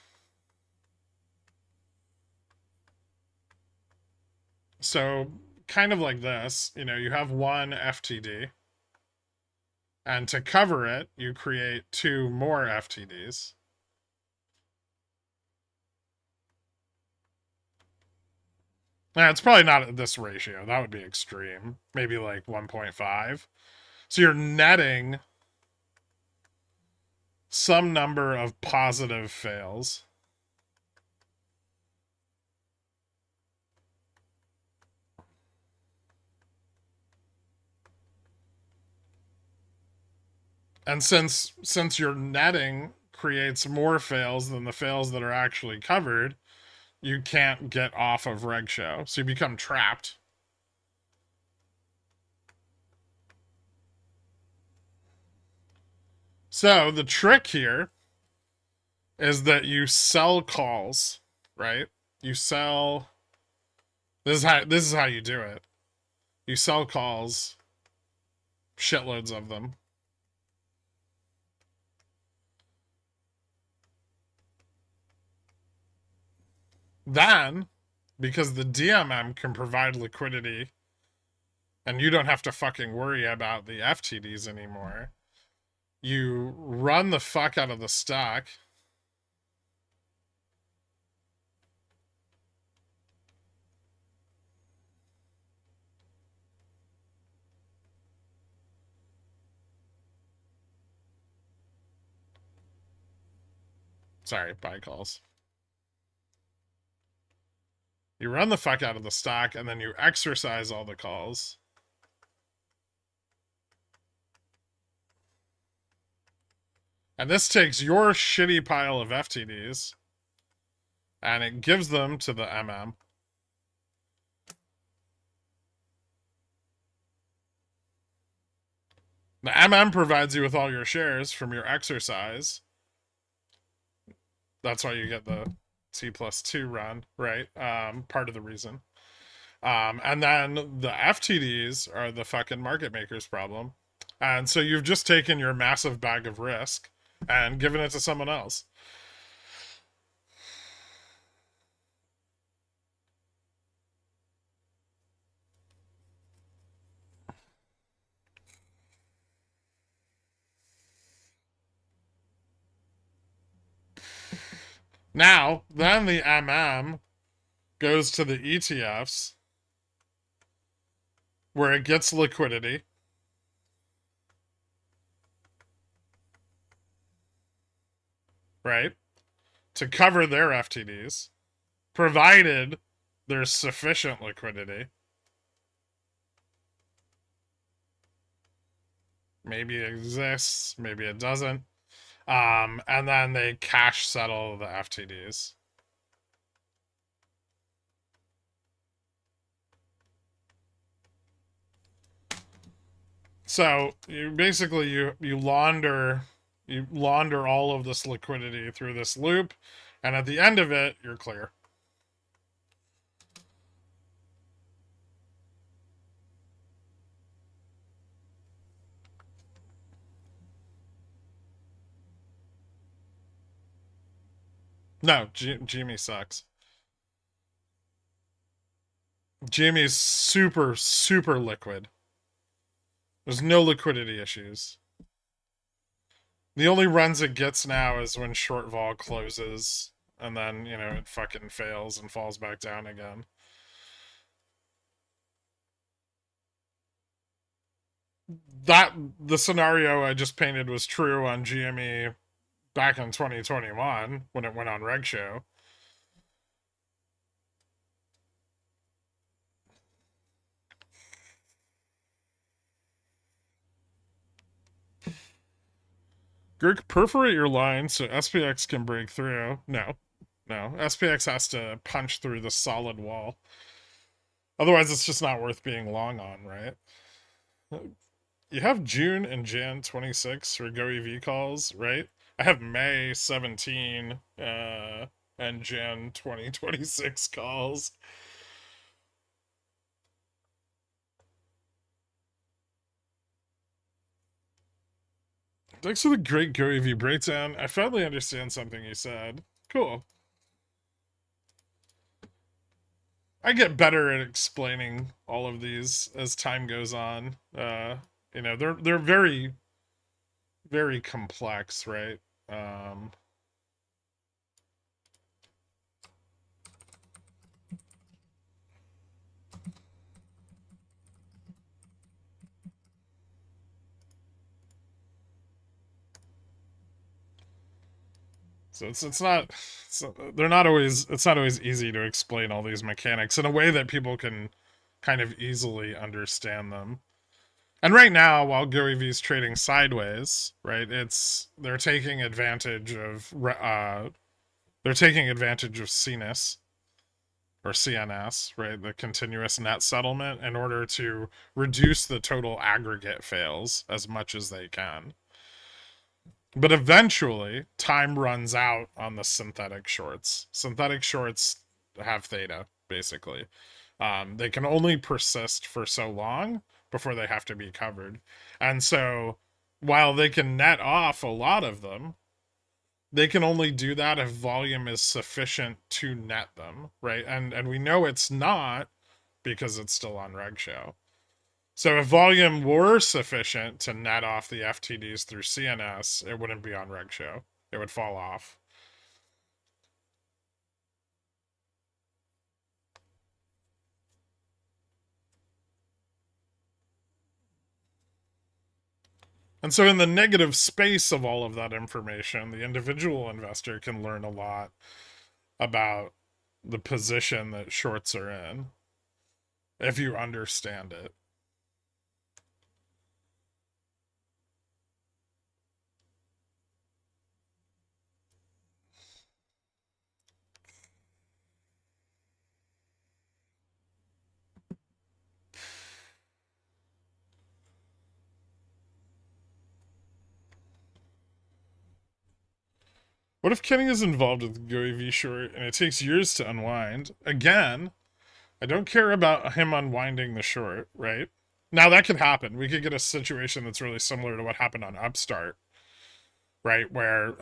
[SPEAKER 1] So kind of like this, you have one FTD, and to cover it, you create 2 more FTDs. Now, it's probably not at this ratio. That would be extreme. Maybe like 1.5. So you're netting some number of positive fails. And since your netting creates more fails than the fails that are actually covered, you can't get off of Reg Show. So you become trapped. So the trick here is that you sell calls, right? You sell. This is how you do it. You sell calls, shitloads of them. Then, because the DMM can provide liquidity And you don't have to fucking worry about the FTDs anymore. You run the fuck out of the stock. Sorry, buy calls. You run the fuck out of the stock, and then you exercise all the calls. And this takes your shitty pile of FTDs, and it gives them to the MM. The MM provides you with all your shares from your exercise. That's why you get the T+2 run, right? Part of the reason. And then the FTDs are the fucking market makers problem. And so you've just taken your massive bag of risk and given it to someone else. Now, then the MM goes to the ETFs where it gets liquidity. Right? To cover their FTDs, provided there's sufficient liquidity. Maybe it exists, maybe it doesn't. And then they cash settle the FTDs. So you basically you launder all of this liquidity through this loop, and at the end of it, you're clear. No, Jimmy sucks. Jimmy's super, super liquid. There's no liquidity issues. The only runs it gets now is when short vol closes, and then, you know, it fucking fails and falls back down again. The scenario I just painted was true on GME back in 2021 when it went on Reg Show. Gherk, perforate your line so SPX can break through. No. SPX has to punch through the solid wall. Otherwise, it's just not worth being long on, right? You have June and Jan 26 for Go EV calls, right? I have May 17 and Jan 2026 calls. Thanks for the great Go EV breakdown. I finally understand something you said. Cool. I get better at explaining all of these as time goes on. You know, they're very, very complex, right? So it's not they're not always it's not always easy to explain all these mechanics in a way that people can kind of easily understand them. And right now, while GoEV is trading sideways, right, they're taking advantage of CNIS or CNS, right, the continuous net settlement, in order to reduce the total aggregate fails as much as they can. But eventually, time runs out on the synthetic shorts. Synthetic shorts have theta, basically. They can only persist for so long before they have to be covered. And so, while they can net off a lot of them, they can only do that if volume is sufficient to net them, right? And we know it's not because it's still on Reg Show. So if volume were sufficient to net off the FTDs through CNS, it wouldn't be on reg show. It would fall off. And so in the negative space of all of that information, the individual investor can learn a lot about the position that shorts are in if you understand it. What if Kenny is involved with the GoEV short and it takes years to unwind? Again, I don't care about him unwinding the short, right? Now that could happen. We could get a situation that's really similar to what happened on Upstart, right? Where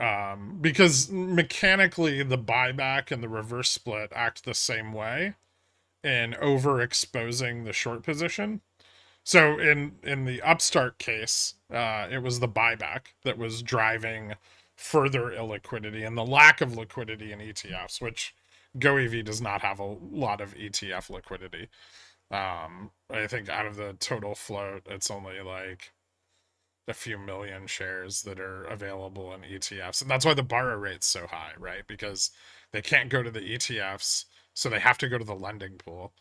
[SPEAKER 1] because mechanically the buyback and the reverse split act the same way in overexposing the short position. So in the Upstart case, it was the buyback that was driving further illiquidity and the lack of liquidity in ETFs, which GoEV does not have a lot of ETF liquidity. I think out of the total float, it's only like a few million shares that are available in ETFs. And that's why the borrow rate's so high, right? Because they can't go to the ETFs, so they have to go to the lending pool,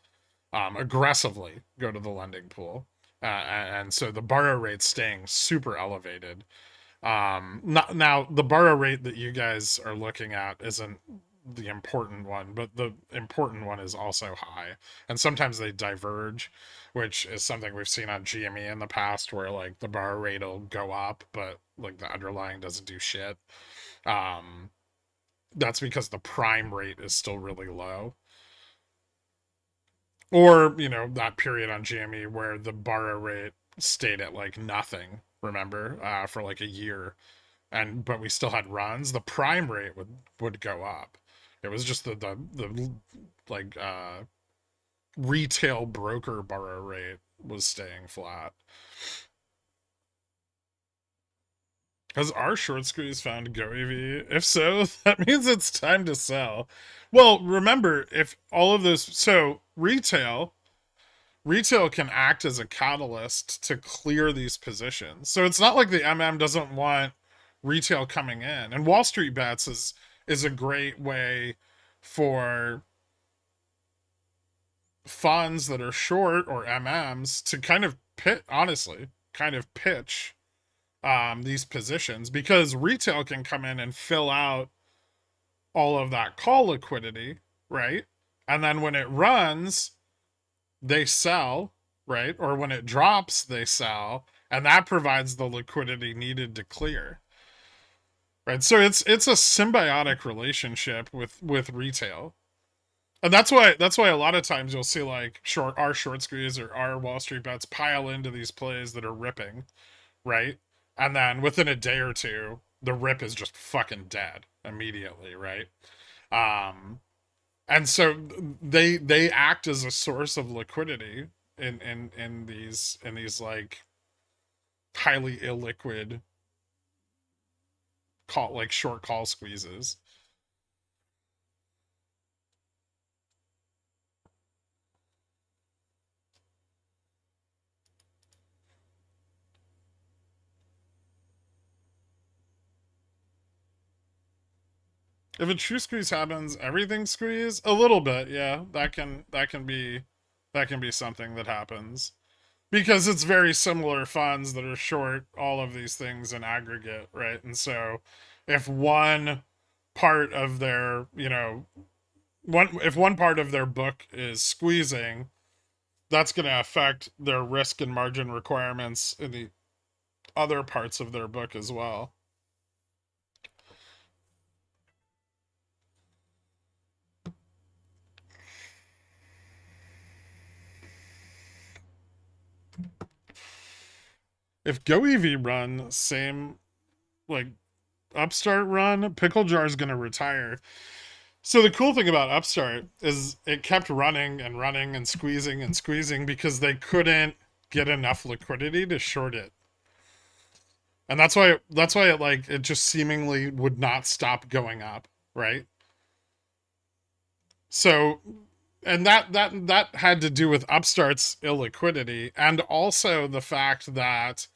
[SPEAKER 1] aggressively go to the lending pool. And so the borrow rate's staying super elevated. Now, the borrow rate that you guys are looking at isn't the important one, but the important one is also high. And sometimes they diverge, which is something we've seen on GME in the past where like the borrow rate will go up, but like the underlying doesn't do shit. Um, that's because the prime rate is still really low. Or, you know, that period on GME where the borrow rate stayed at like nothing, remember, for like a year. And but we still had runs, the prime rate would go up. It was just the like retail broker borrow rate was staying flat. Has our short squeeze found GoEV? If so, that means it's time to sell. Well, remember, if all of those, so retail can act as a catalyst to clear these positions. So it's not like the MM doesn't want retail coming in. And Wall Street Bets is a great way for funds that are short or MMs to kind of pitch these positions, because retail can come in and fill out all of that call liquidity, right? And then when it runs, they sell, right? Or when it drops, they sell, and that provides the liquidity needed to clear. Right? So it's a symbiotic relationship with retail. And that's why a lot of times you'll see like short squeeze or our Wall Street Bets pile into these plays that are ripping, right? And then within a day or two, the rip is just fucking dead immediately, right? Um, and so they act as a source of liquidity in these like highly illiquid call, like short call squeezes. If a true squeeze happens, everything squeeze a little bit. Yeah, that can be something that happens because it's very similar funds that are short all of these things in aggregate, right? And so if one part of their, one part of their book is squeezing, that's going to affect their risk and margin requirements in the other parts of their book as well. If GoEV run same like Upstart run, Pickle Jar is going to retire. So the cool thing about Upstart is it kept running and running and squeezing because they couldn't get enough liquidity to short it. And that's why it like it just seemingly would not stop going up, right? So and that had to do with Upstart's illiquidity and also the fact that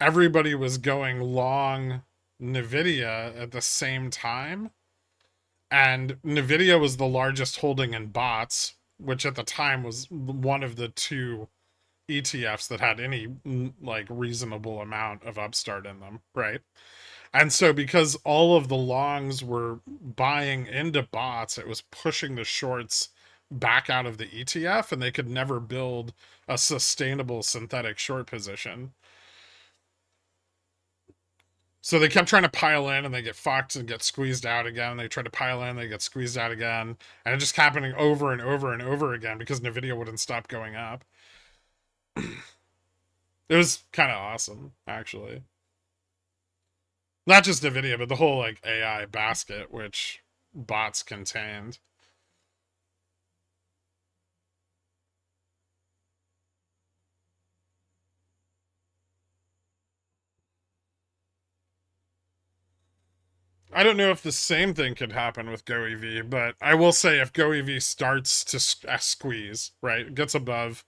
[SPEAKER 1] everybody was going long Nvidia at the same time, and Nvidia was the largest holding in bots, which at the time was one of the two ETFs that had any like reasonable amount of Upstart in them, right? And so because all of the longs were buying into bots, it was pushing the shorts back out of the ETF, and they could never build a sustainable synthetic short position. So they kept trying to pile in and they get fucked and get squeezed out again. They try to pile in, they get squeezed out again. And it just happening over and over and over again because Nvidia wouldn't stop going up. It was kind of awesome, actually. Not just Nvidia, but the whole like AI basket, which bots contained. I don't know if the same thing could happen with GoEV, but I will say if GoEV starts to squeeze, right, gets above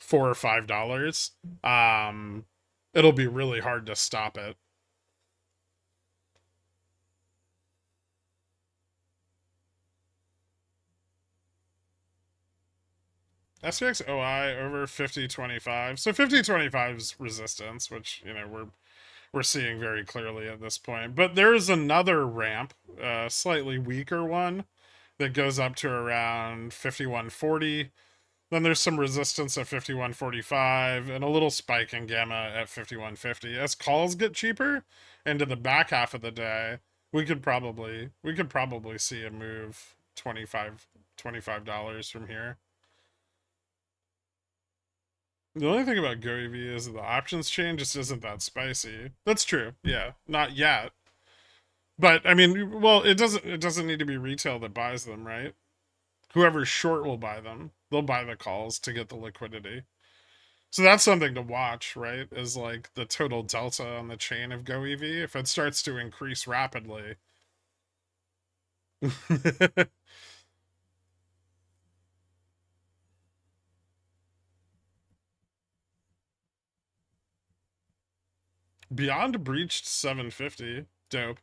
[SPEAKER 1] $4 or $5, it'll be really hard to stop it. SPXOI over 50.25. So 50.25 is resistance, which we're seeing very clearly at this point. But there's another ramp, a slightly weaker one, that goes up to around 51.40. Then there's some resistance at 51.45 and a little spike in gamma at 51.50. As calls get cheaper into the back half of the day, we could probably see a move $25 from here. The only thing about GoEV is that the options chain just isn't that spicy. That's true. Yeah, not yet. But I mean, well, it doesn't need to be retail that buys them, right? Whoever's short will buy them. They'll buy the calls to get the liquidity. So that's something to watch, right? Is like the total delta on the chain of GoEV. If it starts to increase rapidly. Beyond breached 750. Dope.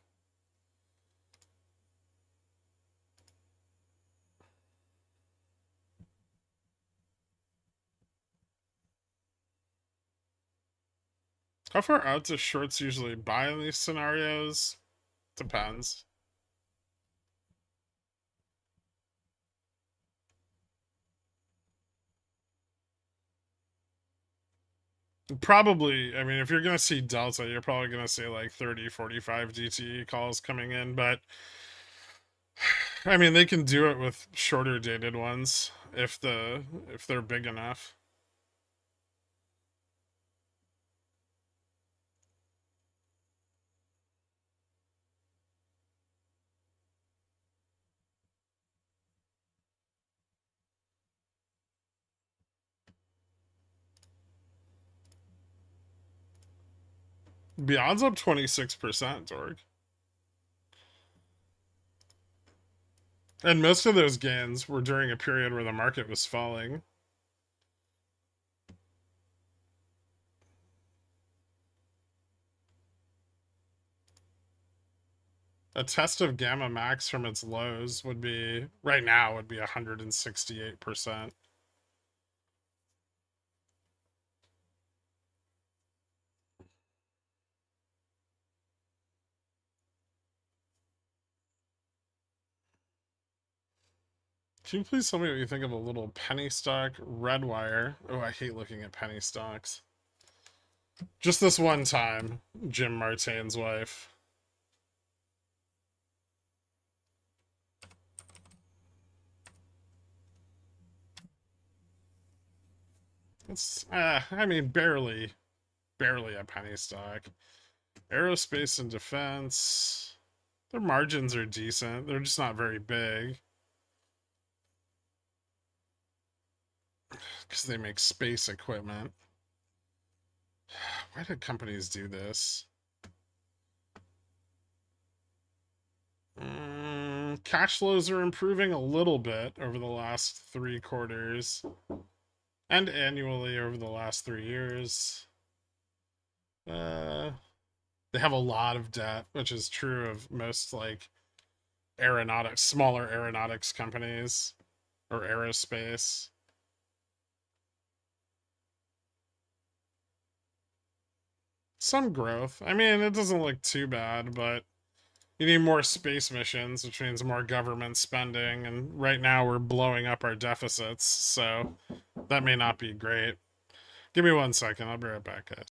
[SPEAKER 1] How far out do shorts usually buy in these scenarios? Depends. Probably, I mean, if you're going to see delta, you're probably going to see like 30, 45 DTE calls coming in, but I mean, they can do it with shorter dated ones if they're big enough. Beyond's up 26%, Dorg. And most of those gains were during a period where the market was falling. A test of gamma max from its lows would be, right now, would be 168%. Can you please tell me what you think of a little penny stock red wire? Oh, I hate looking at penny stocks. Just this one time, Jim Martin's wife. It's, I mean, barely a penny stock. Aerospace and defense. Their margins are decent. They're just not very big. Because they make space equipment. Why did companies do this? Cash flows are improving a little bit over the last 3 quarters and annually over the last 3 years. Uh, they have a lot of debt, which is true of most like aeronautics, smaller aeronautics companies or aerospace. Some growth. I mean, it doesn't look too bad, but you need more space missions, which means more government spending, and right now we're blowing up our deficits, so that may not be great. Give me 1 second, I'll be right back, guys.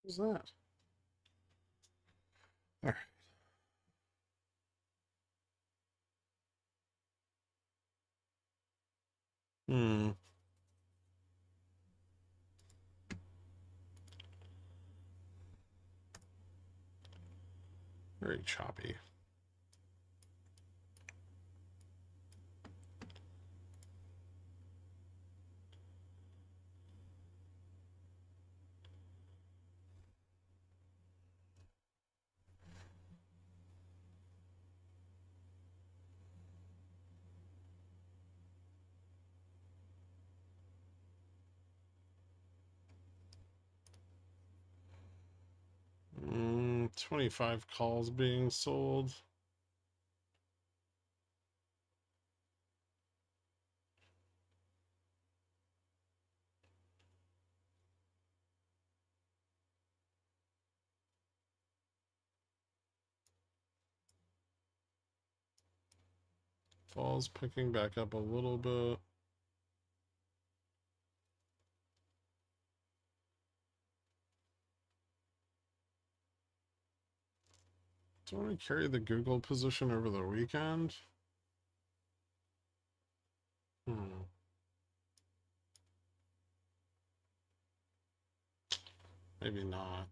[SPEAKER 1] What's that? All right. Hmm. Very choppy. Mm, 25 calls being sold. Falls picking back up a little bit. Do I want to carry the Google position over the weekend? Maybe not.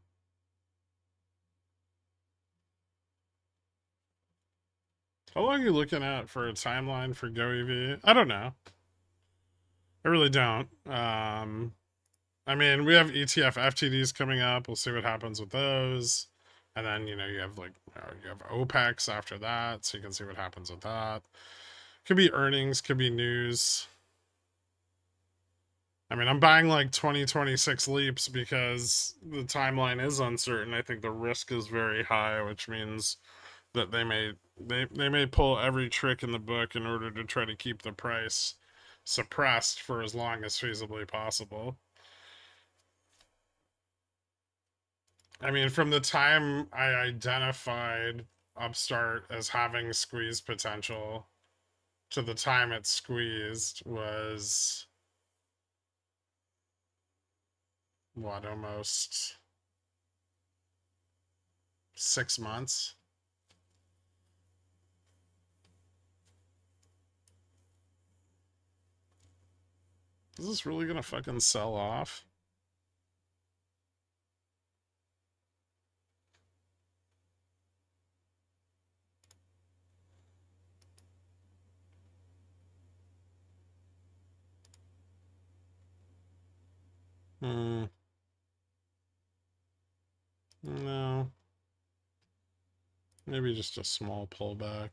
[SPEAKER 1] How long are you looking at for a timeline for GoEV? I don't know. I really don't. I mean, we have ETF FTDs coming up. We'll see what happens with those. And then, you know, you have you have OPEX after that, so you can see what happens with that. Could be earnings, could be news. I mean, I'm buying like 2026 leaps because the timeline is uncertain. I think the risk is very high, which means that they may pull every trick in the book in order to try to keep the price suppressed for as long as feasibly possible. I mean, from the time I identified Upstart as having squeeze potential to the time it squeezed was what, almost 6 months? Is this really gonna fucking sell off? Hmm. No. Maybe just a small pullback.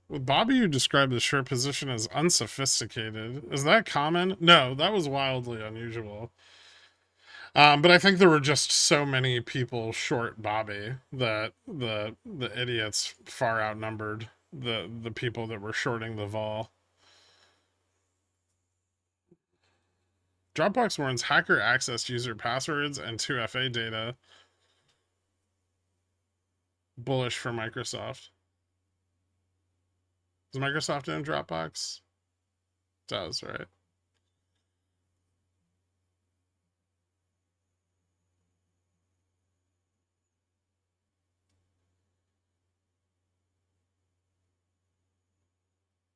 [SPEAKER 1] With Bobby, you described the short position as unsophisticated. Is that common? No, that was wildly unusual. But I think there were just so many people short Bobby that the idiots far outnumbered the people that were shorting the vol. Dropbox warns hacker accessed user passwords and 2FA data. Bullish for Microsoft. Is Microsoft in Dropbox? Does, right?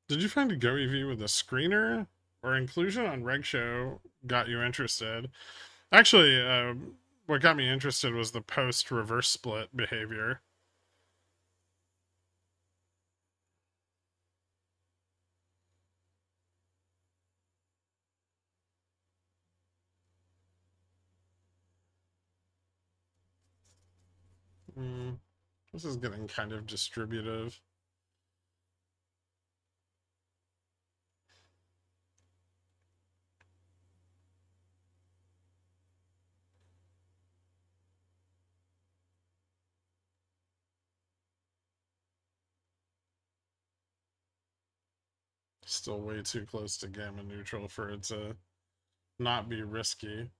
[SPEAKER 1] Did you find a GoEV with a screener or inclusion on Reg Show got you interested? Actually, what got me interested was the post reverse split behavior. This is getting kind of distributive. Still way too close to gamma neutral for it to not be risky.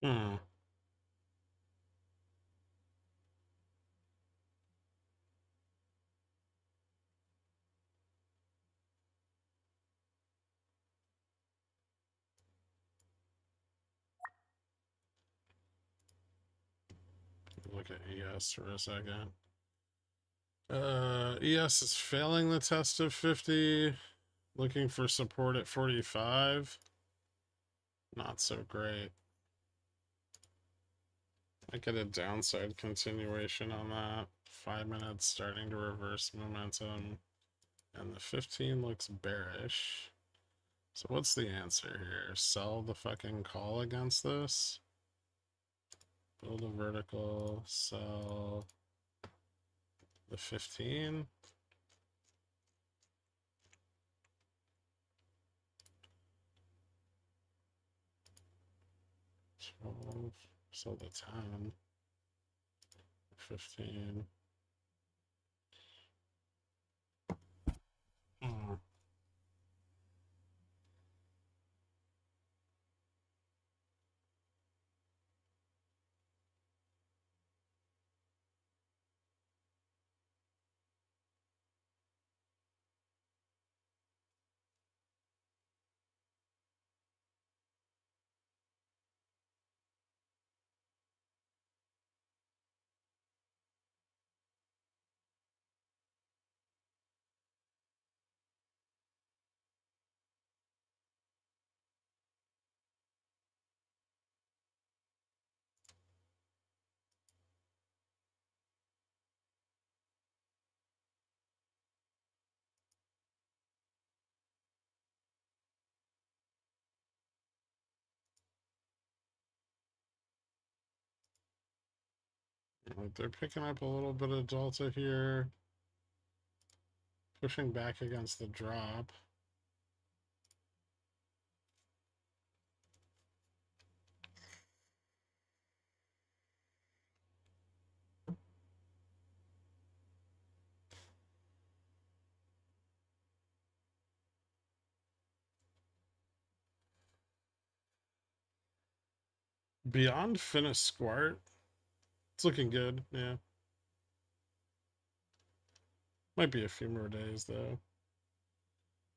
[SPEAKER 1] Hmm. Look at ES for a second. ES is failing the test of 50. Looking for support at 45. Not so great. I get a downside continuation on that. 5 minutes starting to reverse momentum. And the 15 looks bearish. So what's the answer here? Sell the fucking call against this? Build a vertical, sell the 15. 12, sell the 10. 15. Hmm. They're picking up a little bit of delta here. Pushing back against the drop. Beyond Finna Squart. It's looking good, yeah. Might be a few more days though.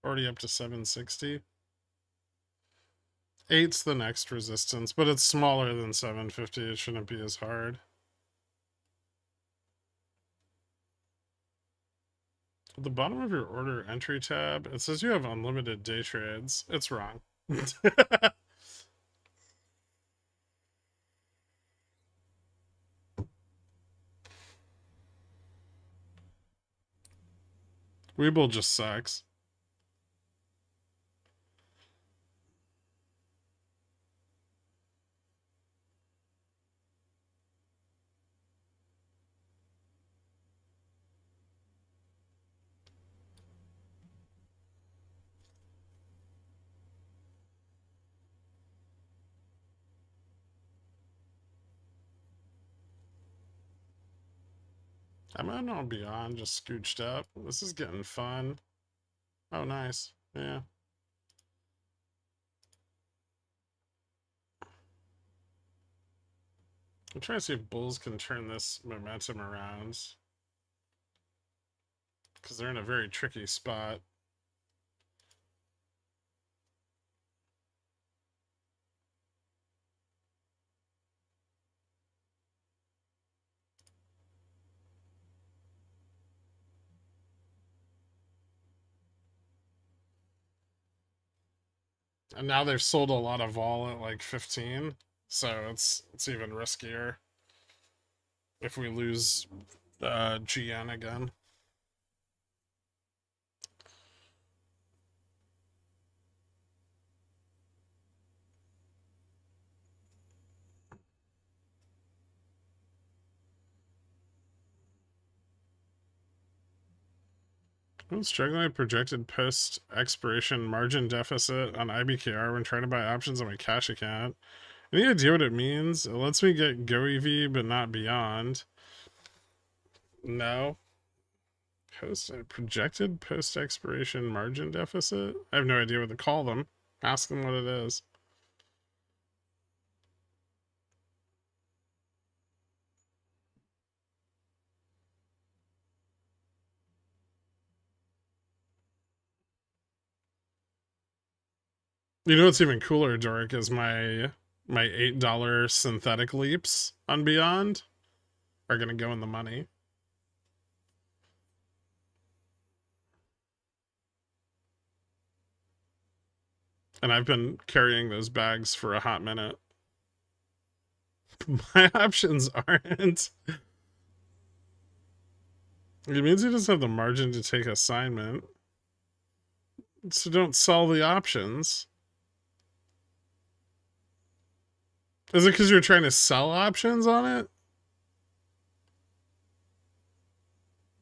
[SPEAKER 1] Already up to 760. 8's the next resistance, but it's smaller than 750. It shouldn't be as hard. At the bottom of your order entry tab, it says you have unlimited day trades. It's wrong. WeBull just sucks. I'm not beyond, just scooched up. This is getting fun. Oh, nice. Yeah. I'm trying to see if bulls can turn this momentum around. Because they're in a very tricky spot. And now they've sold a lot of vol at like 15. So it's even riskier if we lose GN again. I'm struggling with projected post expiration margin deficit on IBKR when trying to buy options on my cash account. Any idea what it means? It lets me get GoEV but not beyond. No. Projected post expiration margin deficit? I have no idea what to call them. Ask them what it is.
[SPEAKER 2] You know what's even cooler, Doric, is my $8 synthetic leaps on Beyond are gonna go in the money. And I've been carrying those bags for a hot minute. My options aren't. It means he doesn't have the margin to take assignment. So don't sell the options. Is it because you're trying to sell options on it?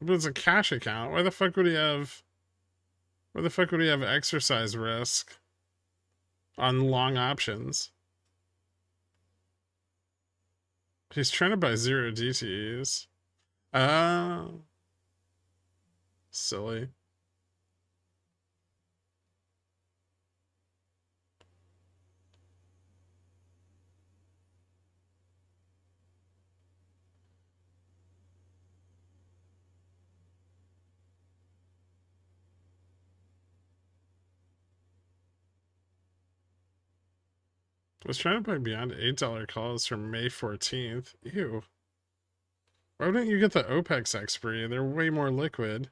[SPEAKER 2] But it's a cash account. Why the fuck would he have? Why the fuck would he have exercise risk on long options? He's trying to buy zero DTEs. Oh, silly. I was trying to buy beyond $8 calls from May 14th. Ew. Why wouldn't you get the OPEX expiry? They're way more liquid.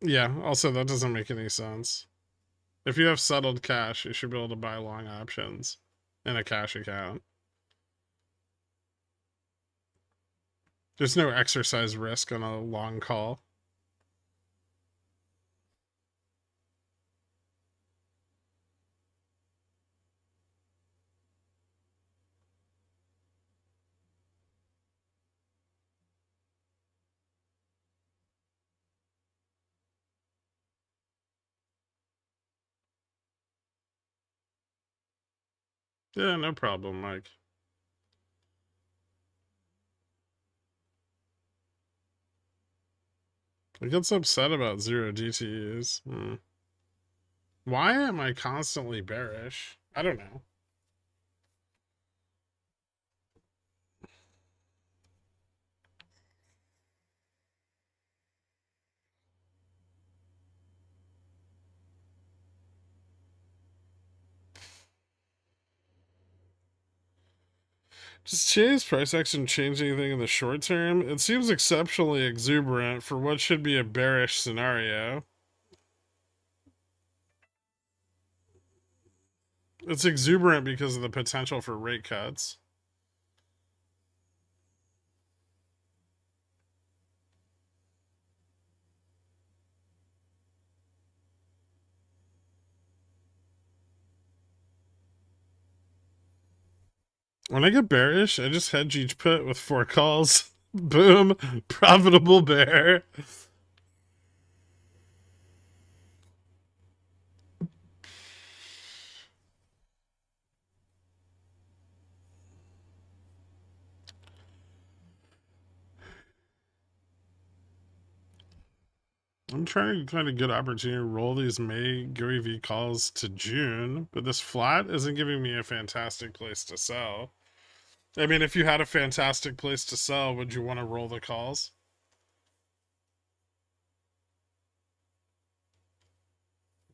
[SPEAKER 2] Yeah, also, that doesn't make any sense. If you have settled cash, you should be able to buy long options in a cash account. There's no exercise risk on a long call. Yeah, no problem, Mike. He gets upset about zero DTEs. Why am I constantly bearish? I don't know. Does today's price action change anything in the short term? It seems exceptionally exuberant for what should be a bearish scenario. It's exuberant because of the potential for rate cuts. When I get bearish, I just hedge each put with 4 calls. Boom, profitable bear. I'm trying to find a good opportunity to roll these May GUI V calls to June, but this flat isn't giving me a fantastic place to sell. I mean, if you had a fantastic place to sell, would you want to roll the calls?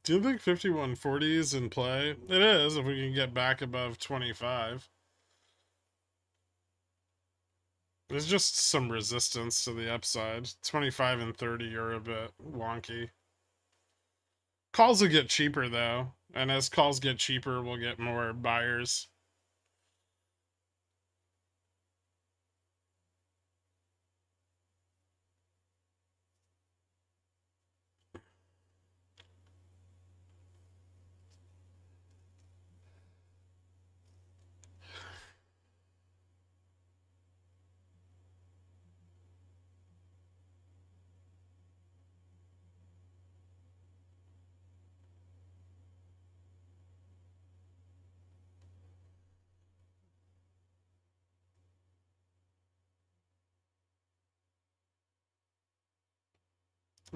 [SPEAKER 2] Do you think 5140 is in play? It is, if we can get back above 25. There's just some resistance to the upside. 25 and 30 are a bit wonky. Calls will get cheaper, though. And as calls get cheaper, we'll get more buyers.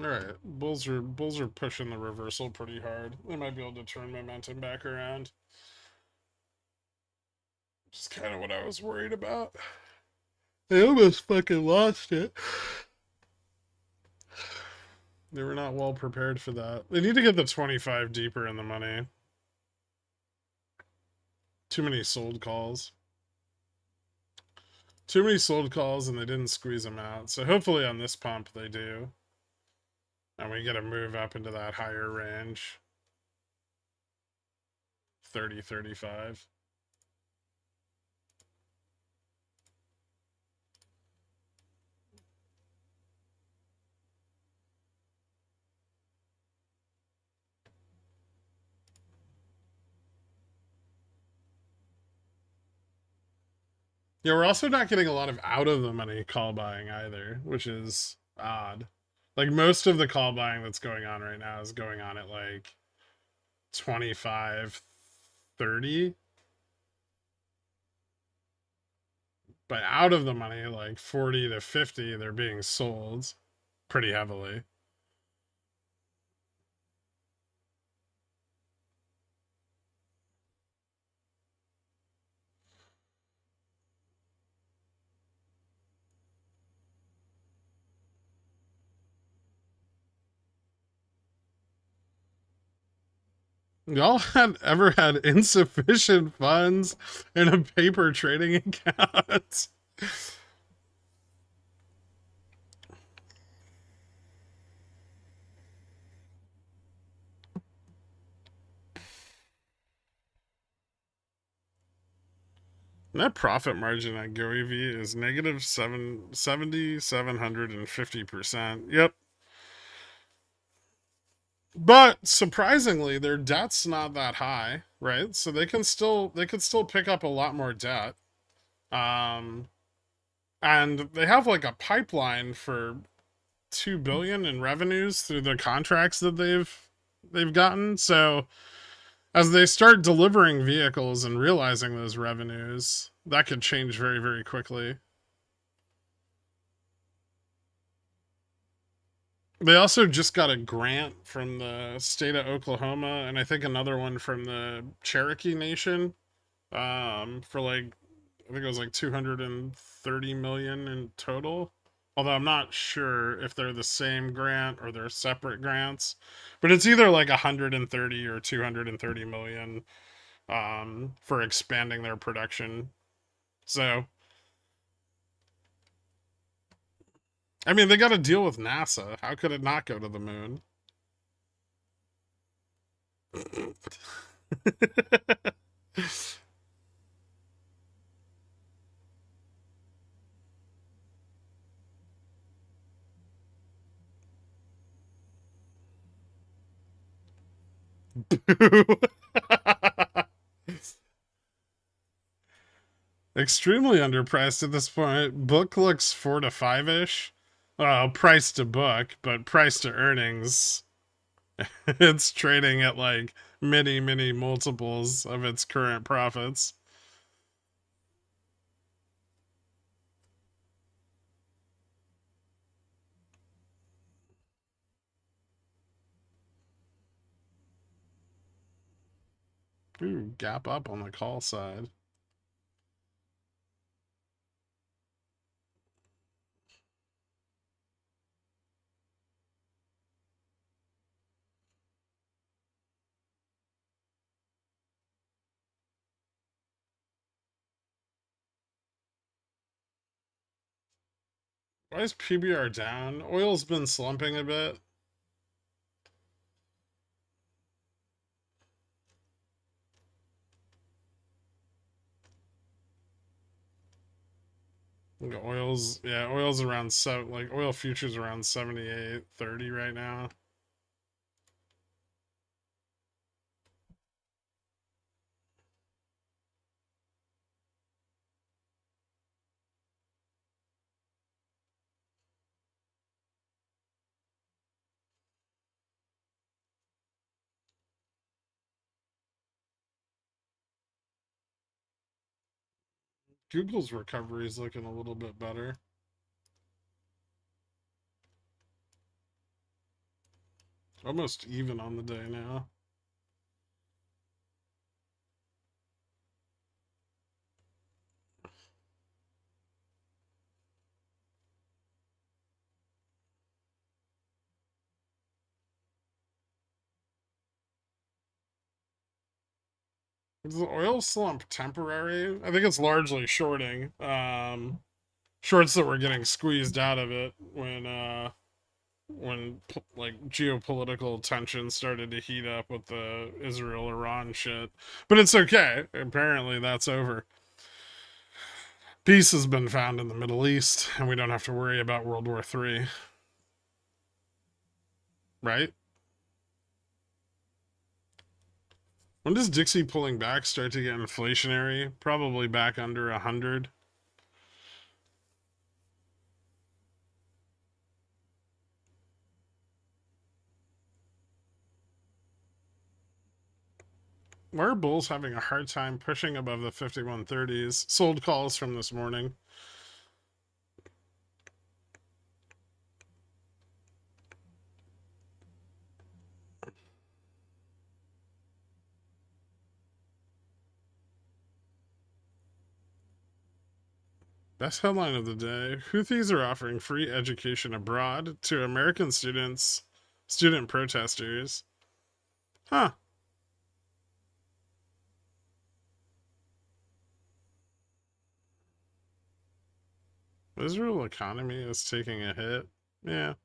[SPEAKER 2] All right, bulls are pushing the reversal pretty hard. They might be able to turn momentum back around. Just kind of what I was worried about. They almost fucking lost it. They were not well prepared for that. They need to get the 25 deeper in the money. Too many sold calls. Too many sold calls, and they didn't squeeze them out. So hopefully on this pump they do. And we get a move up into that higher range. 30, 35. Yeah, we're also not getting a lot of out of the money call buying either, which is odd. Like most of the call buying that's going on right now is going on at like 25, 30. But out of the money, like 40 to 50, they're being sold pretty heavily. Y'all had ever had insufficient funds in a paper trading account? Net profit margin at GoEV is negative 750%. Yep. But surprisingly, their debt's not that high, right? So they could still pick up a lot more debt. Um and they have like a pipeline for 2 billion in revenues through the contracts that they've gotten. So as they start delivering vehicles and realizing those revenues, that could change very, very quickly. They also just got a grant from the state of Oklahoma and I think another one from the Cherokee Nation, for like I think it was like 230 million in total. Although I'm not sure if they're the same grant or they're separate grants, but it's either like 130 or 230 million, for expanding their production. So, I mean, they got to deal with NASA. How could it not go to the moon? Extremely underpriced at this point. Book looks 4 to 5 ish. Well, price to book, but price to earnings, it's trading at like many, many multiples of its current profits. Ooh, gap up on the call side. Why is PBR down? Oil's been slumping a bit. Oil's around seven, like oil futures around 78.30 right now. Google's recovery is looking a little bit better. Almost even on the day now. Is the oil slump temporary? I think it's largely shorting. Shorts that were getting squeezed out of it when like geopolitical tension started to heat up with the Israel-Iran shit. But it's okay. Apparently that's over. Peace has been found in the Middle East, and we don't have to worry about World War III. Right? When does Dixie pulling back start to get inflationary? Probably back under 100. Why are bulls having a hard time pushing above the 5130s? Sold calls from this morning. Best headline of the day. Houthis are offering free education abroad to American student protesters. Huh. Israel economy is taking a hit. Yeah.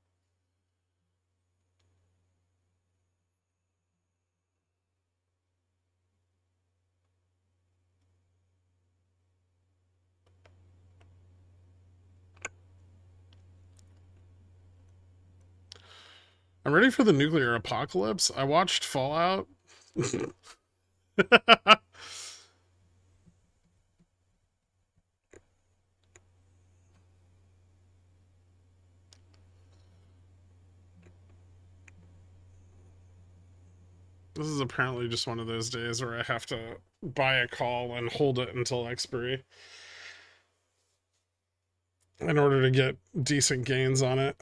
[SPEAKER 2] I'm ready for the nuclear apocalypse. I watched Fallout. This is apparently just one of those days where I have to buy a call and hold it until expiry in order to get decent gains on it.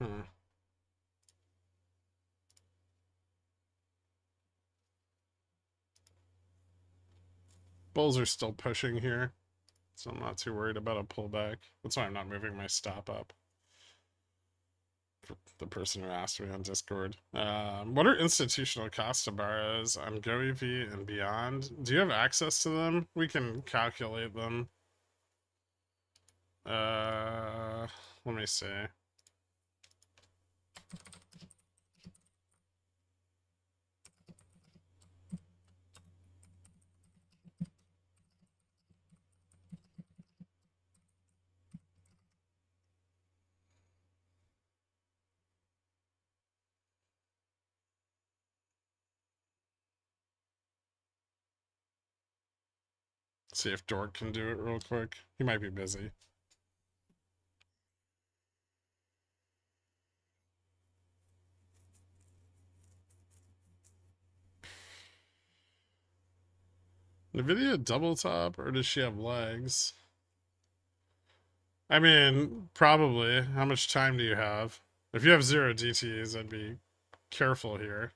[SPEAKER 2] Hmm. Bulls are still pushing here, so I'm not too worried about a pullback. That's why I'm not moving my stop up. For the person who asked me on Discord. What are institutional cost of borrows on GoEV and beyond? Do you have access to them? We can calculate them. Let me see. See if Dork can do it real quick. He might be busy. Nvidia double top, or does she have legs? I mean, probably. How much time do you have? If you have 0 DTs, I'd be careful here.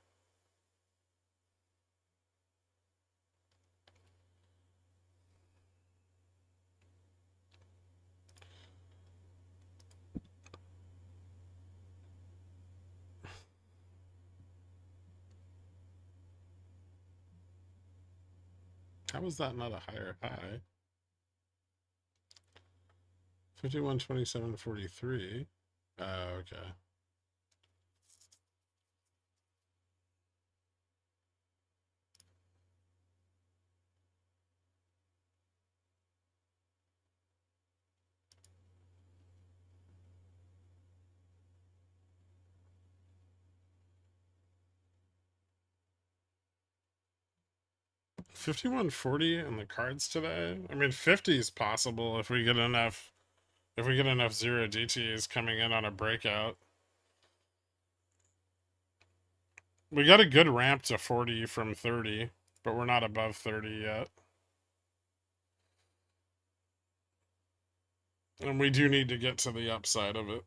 [SPEAKER 2] How is that not a higher high? 51.27.43. Oh, okay. $51.40 in the cards today. I mean, 50 is possible if we get enough. If we get enough 0 DTs coming in on a breakout. We got a good ramp to 40 from 30, but we're not above 30 yet. And we do need to get to the upside of it.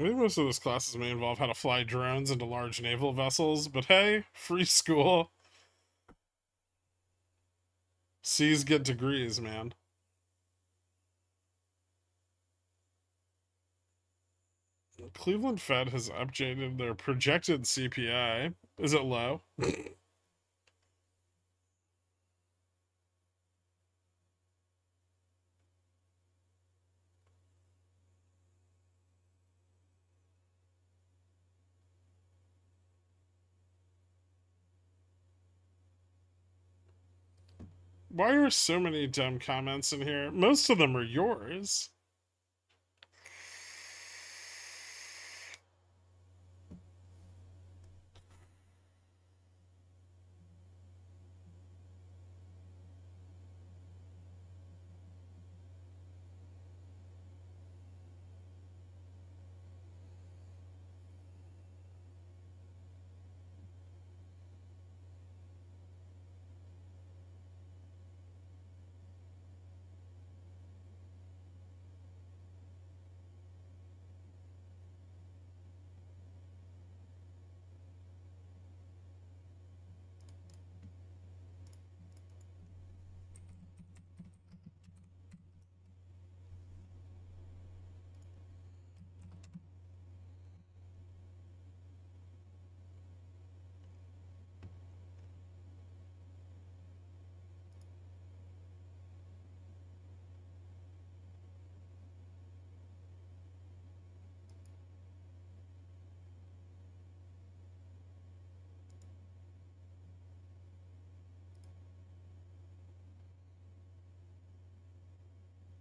[SPEAKER 2] I think most of those classes may involve how to fly drones into large naval vessels, but hey, free school. C's get degrees, man. Cleveland Fed has updated their projected CPI. Is it low? Why are so many dumb comments in here? Most of them are yours.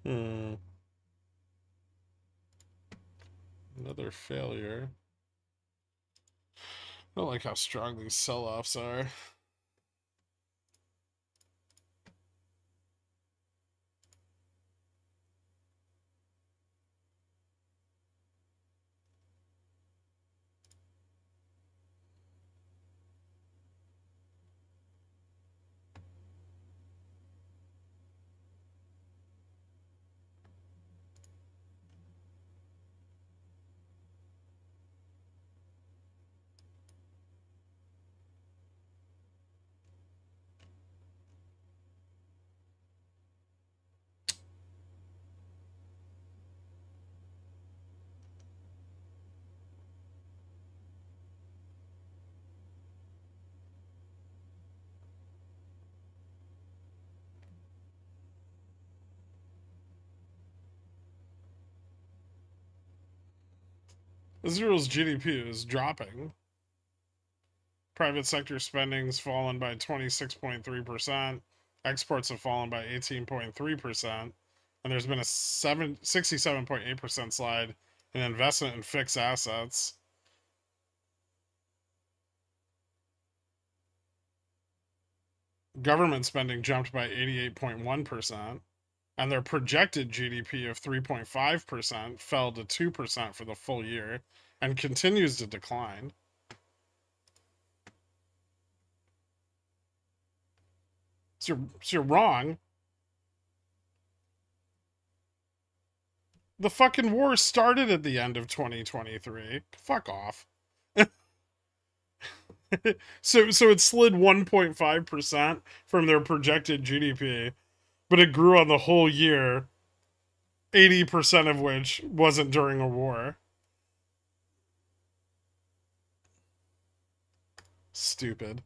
[SPEAKER 2] Hmm. Another failure. I don't like how strong these sell-offs are. Israel's GDP is dropping. Private sector spending's fallen by 26.3%. Exports have fallen by 18.3%. And there's been a 67.8% slide in investment in fixed assets. Government spending jumped by 88.1%. And their projected GDP of 3.5% fell to 2% for the full year and continues to decline. So you're wrong. The fucking war started at the end of 2023. Fuck off. So it slid 1.5% from their projected GDP, but it grew on the whole year, 80% of which wasn't during a war. Stupid.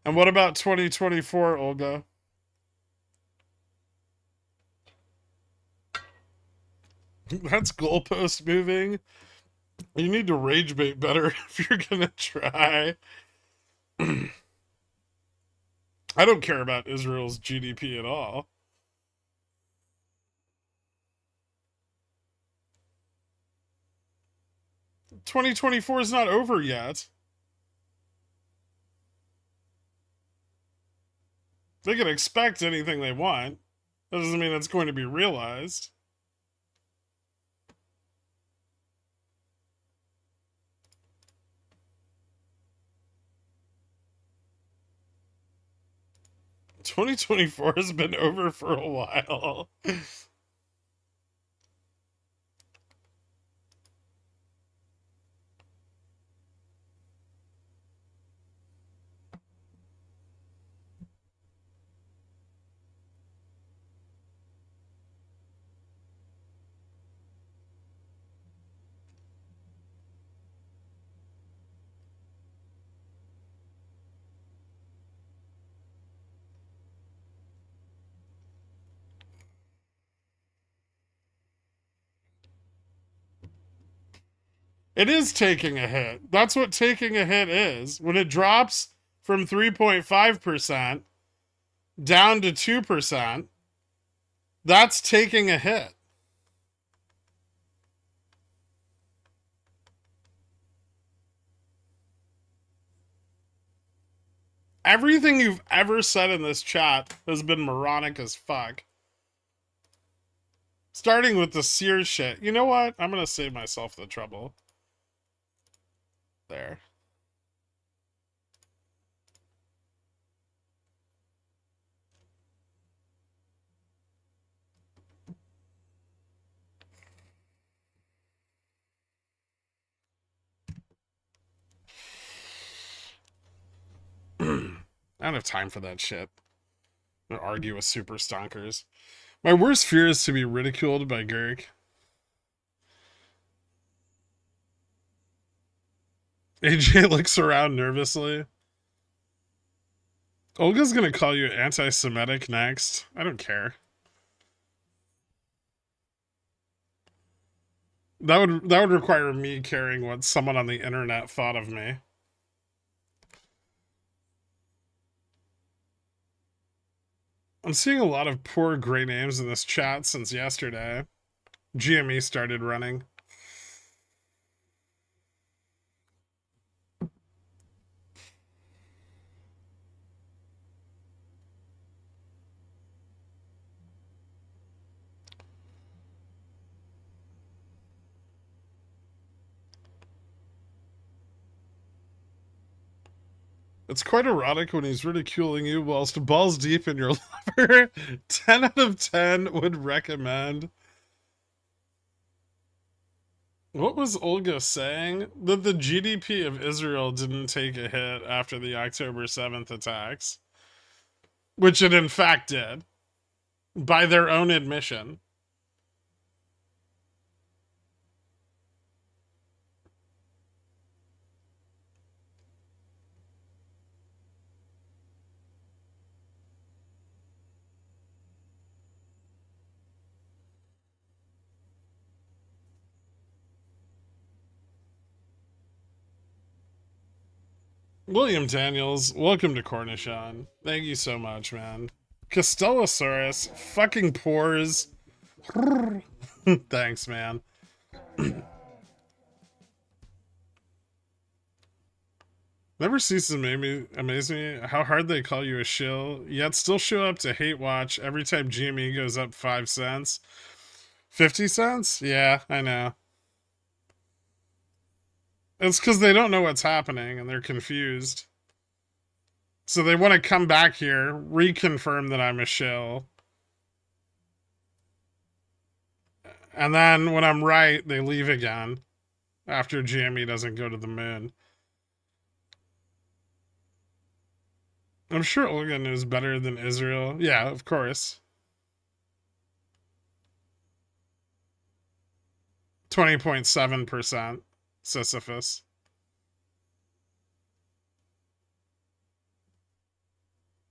[SPEAKER 2] And what about 2024, Olga? That's goalpost moving. You need to rage bait better if you're gonna try. I don't care about Israel's GDP at all. 2024 is not over yet. They can expect anything they want. That doesn't mean it's going to be realized. 2024 has been over for a while. It is taking a hit. That's what taking a hit is. When it drops from 3.5% down to 2%, that's taking a hit. Everything you've ever said in this chat has been moronic as fuck. Starting with the Sears shit. You know what? I'm going to save myself the trouble. There. I don't have time for that shit. I'm gonna argue with super stonkers. My worst fear is to be ridiculed by Gherkin. AJ looks around nervously. Olga's gonna call you anti-Semitic next. I don't care. That would require me caring what someone on the internet thought of me. I'm seeing a lot of poor gray names in this chat since yesterday. GME started running. It's quite erotic when he's ridiculing you whilst balls deep in your lover. 10 out of 10 would recommend. What was Olga saying? That the GDP of Israel didn't take a hit after the October 7th attacks. Which it in fact did. By their own admission. William Daniels, welcome to Cornishon. Thank you so much, man. Castellosaurus, fucking pores. Thanks, man. Never ceases to amaze me how hard they call you a shill, yet still show up to hate watch every time GME goes up 5 cents. 50 cents? Yeah, I know. It's because they don't know what's happening and they're confused. So they want to come back here, reconfirm that I'm a shill. And then when I'm right, they leave again after GME doesn't go to the moon. I'm sure Olga knows better than Israel. Yeah, of course. 20.7% Sisyphus.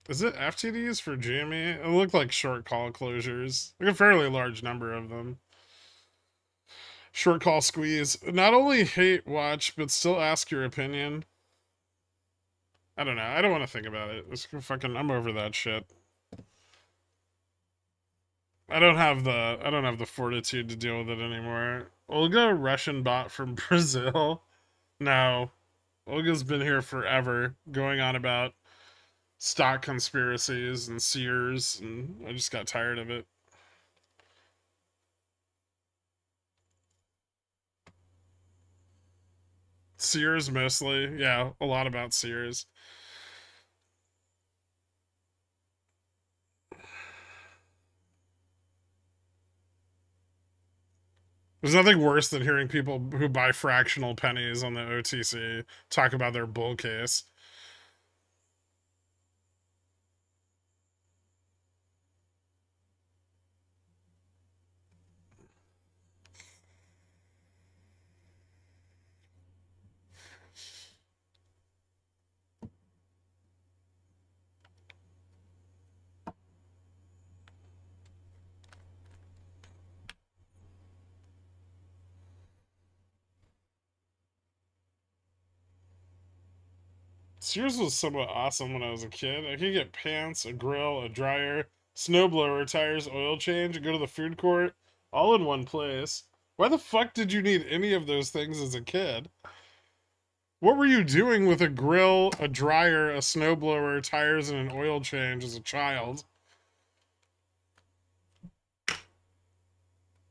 [SPEAKER 2] Is it FTDs for GME? It looked like short call closures. Like a fairly large number of them. Short call squeeze. Not only hate watch, but still ask your opinion. I don't know. I don't want to think about it. It's fucking. I'm over that shit. I don't have the fortitude to deal with it anymore. Olga, Russian bot from Brazil. No, Olga's been here forever, going on about stock conspiracies and Sears, and I just got tired of it. Sears mostly, yeah, a lot about Sears. There's nothing worse than hearing people who buy fractional pennies on the OTC talk about their bull case. Sears was somewhat awesome when I was a kid. I could get pants, a grill, a dryer, snowblower, tires, oil change, and go to the food court all in one place. Why the fuck did you need any of those things as a kid? What were you doing with a grill, a dryer, a snowblower, tires, and an oil change as a child?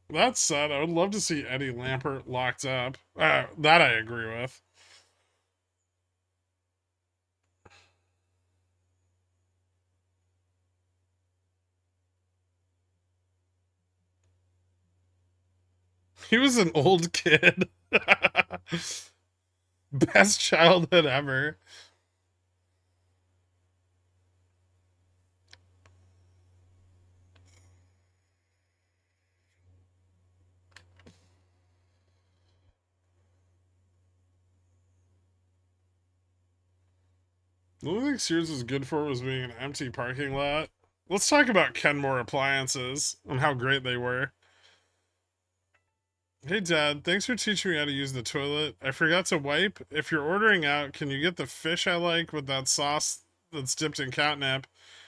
[SPEAKER 2] That said, I would love to see Eddie Lampert locked up. That I agree with. He was an old kid. Best childhood ever. The only thing Sears was good for was being an empty parking lot. Let's talk about Kenmore appliances and how great they were. Hey Dad, thanks for teaching me how to use the toilet. I forgot to wipe. If you're ordering out, can you get the fish I like with that sauce that's dipped in catnip?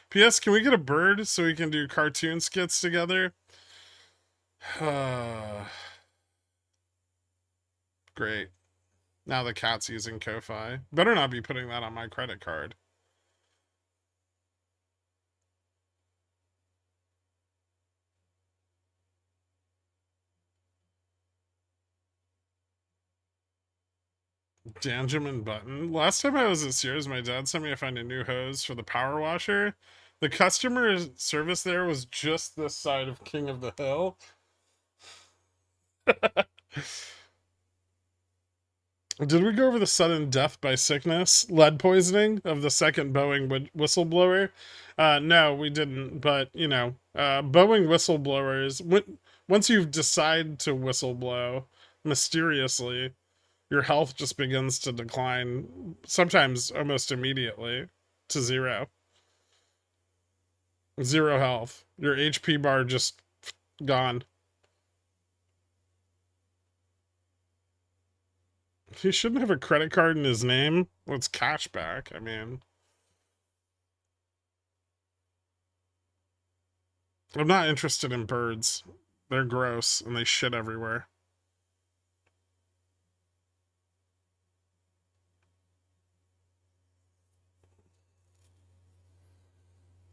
[SPEAKER 2] P.S. Can we get a bird so we can do cartoon skits together? Great. Now the cat's using Ko-Fi. Better not be putting that on my credit card. Benjamin Button. Last time I was at Sears, my dad sent me to find a new hose for the power washer. The customer service there was just this side of King of the Hill. Did we go over the sudden death by sickness, lead poisoning of the second Boeing whistleblower? No, we didn't. But, Boeing whistleblowers, once you decide to whistleblow, mysteriously, your health just begins to decline, sometimes almost immediately, to zero. Zero health. Your HP bar just gone. He shouldn't have a credit card in his name. Well, it's cashback. I mean, I'm not interested in birds. They're gross and they shit everywhere.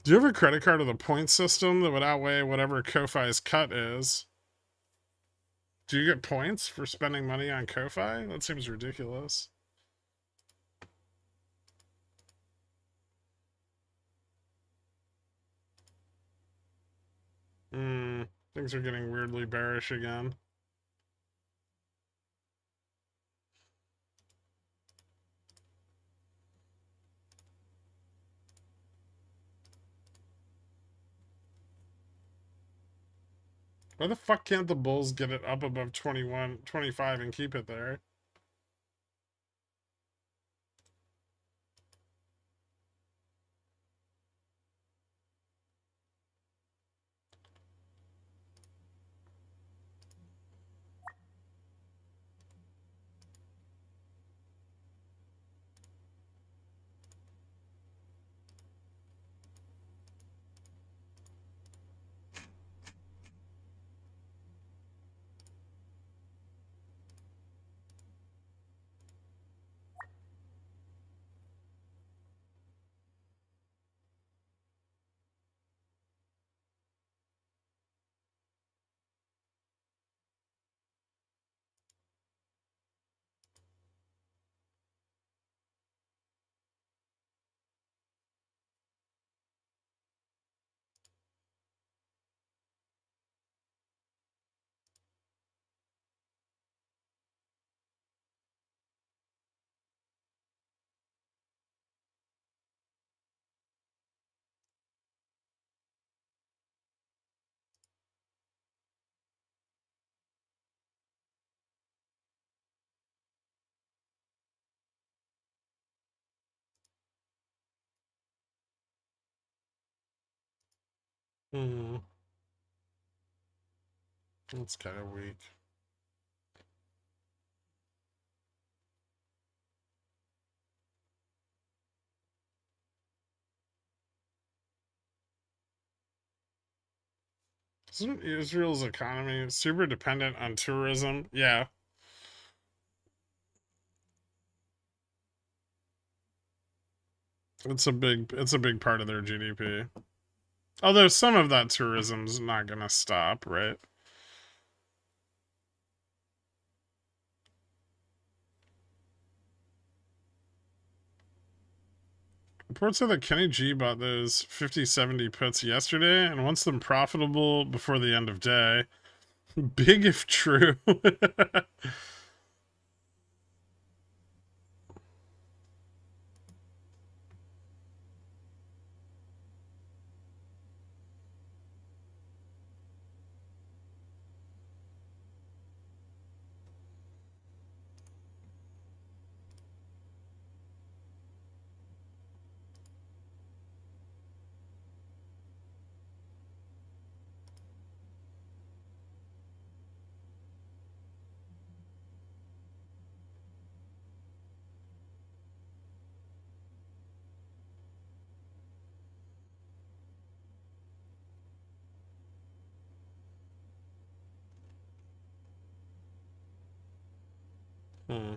[SPEAKER 2] Do you have a credit card with a point system that would outweigh whatever Ko-Fi's cut is? Do you get points for spending money on Ko-Fi? That seems ridiculous. Things are getting weirdly bearish again. Why the fuck can't the Bulls get it up above 21, 25 and keep it there? Hmm. It's kind of weak. Isn't Israel's economy super dependent on tourism? Yeah, it's a big part of their GDP. Although some of that tourism's not gonna stop, right? Reports are that Kenny G bought those 50/70 puts yesterday and wants them profitable before the end of day. Big if true. Hmm.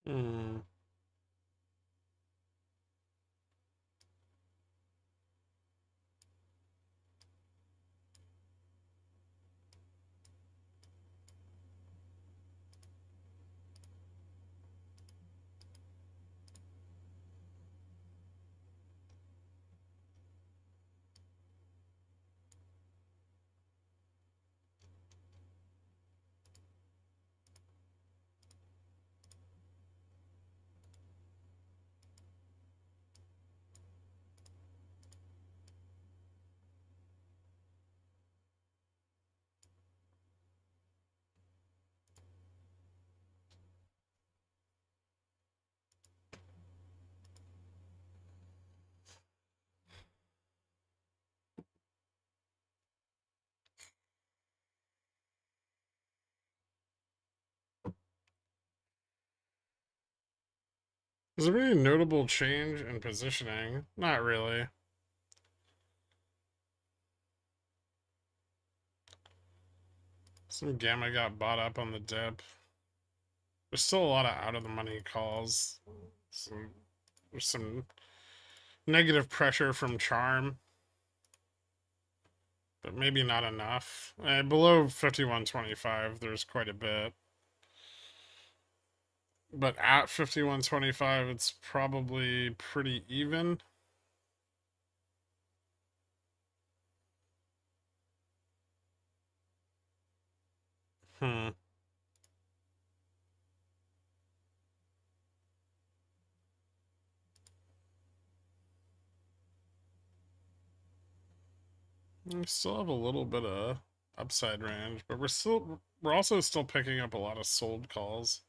[SPEAKER 2] Hmm. Is there any notable change in positioning? Not really. Some gamma got bought up on the dip. There's still a lot of out of the money calls. There's some negative pressure from Charm. but maybe not enough. Below 51.25, there's quite a bit. But at 51.25, it's probably pretty even. Hmm. We still have a little bit of upside range, but we're also still picking up a lot of sold calls.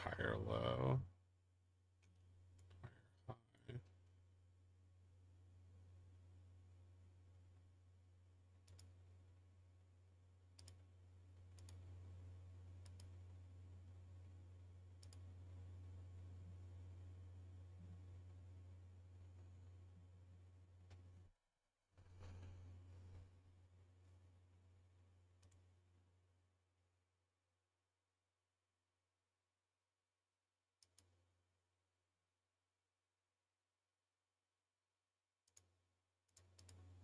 [SPEAKER 2] Higher low. High.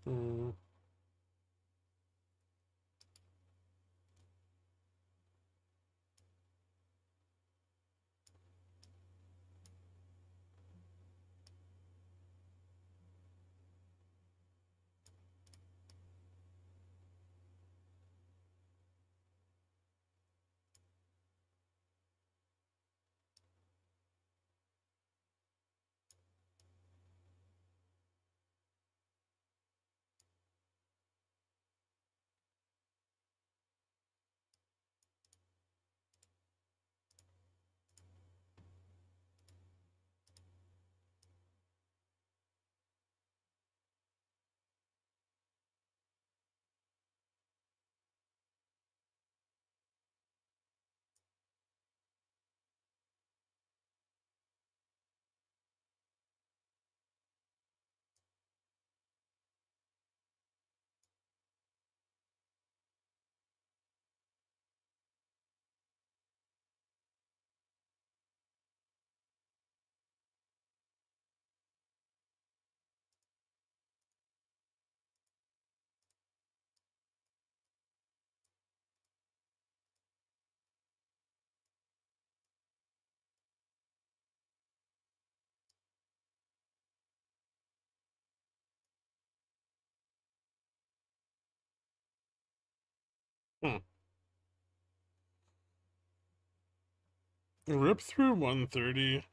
[SPEAKER 2] Hmm. Hmm. Rip through 130.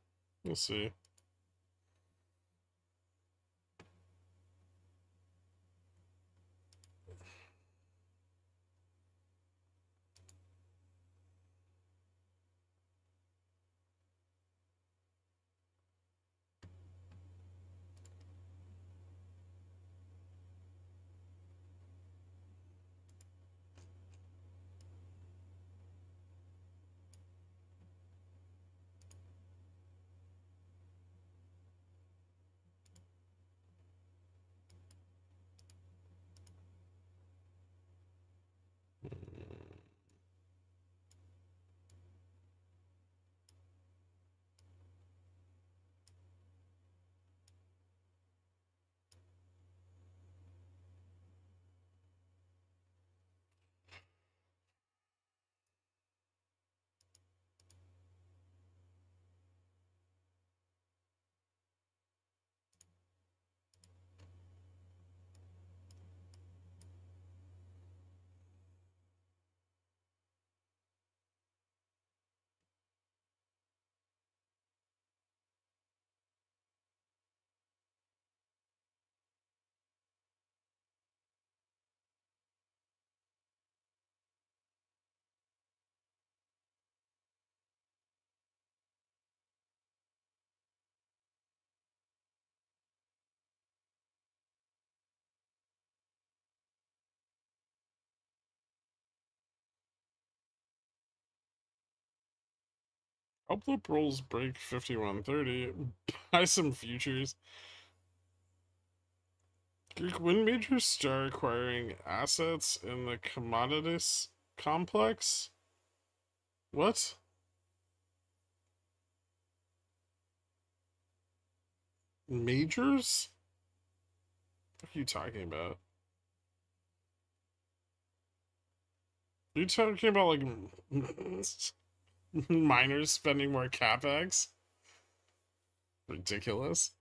[SPEAKER 2] We'll see. Upload rolls break 5130. Buy some futures. Greek, when majors start acquiring assets in the commodities complex? What? Majors? What are you talking about? Are you talking about like miners spending more capex? Ridiculous.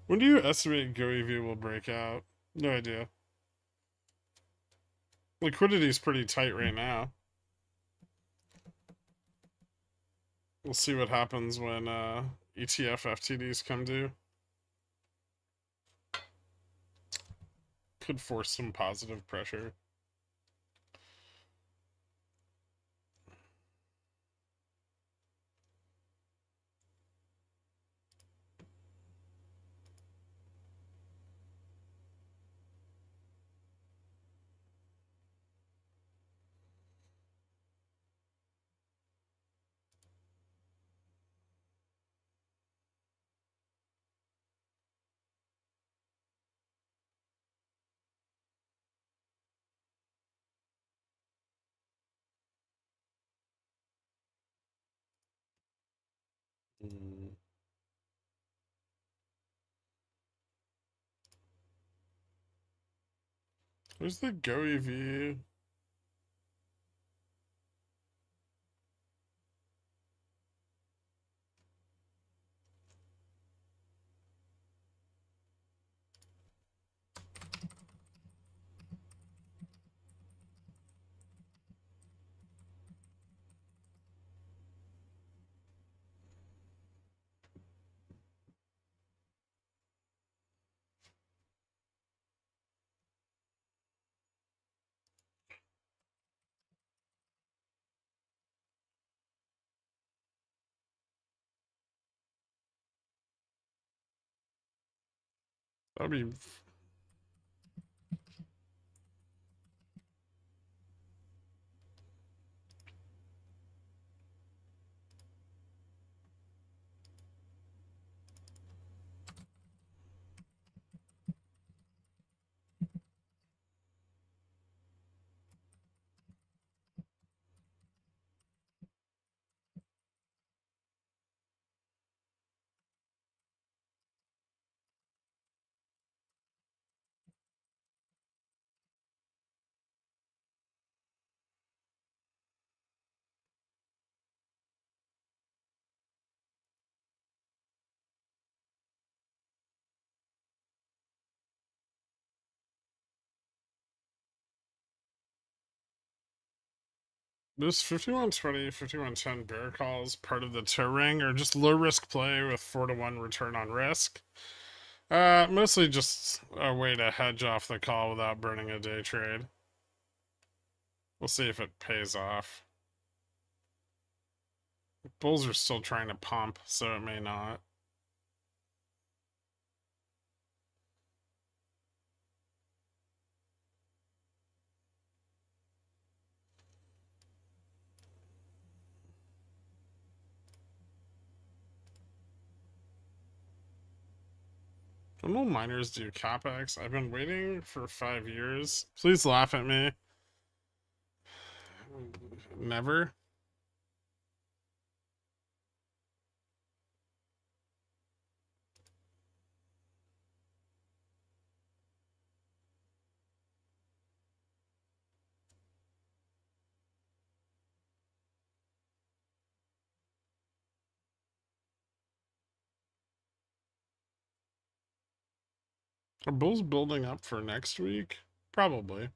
[SPEAKER 2] When do you estimate GoEV will break out? No idea. Liquidity is pretty tight right now. We'll see what happens when ETF FTDs come due. Could force some positive pressure. Where's the GoEV? That'd be. This 5120, 5110 bear calls part of the toe ring or just low risk play with 4-to-1 return on risk. Mostly just a way to hedge off the call without burning a day trade. We'll see if it pays off. Bulls are still trying to pump, so it may not. When will miners do capex? I've been waiting for 5 years. Please laugh at me. Never. Are bulls building up for next week? Probably.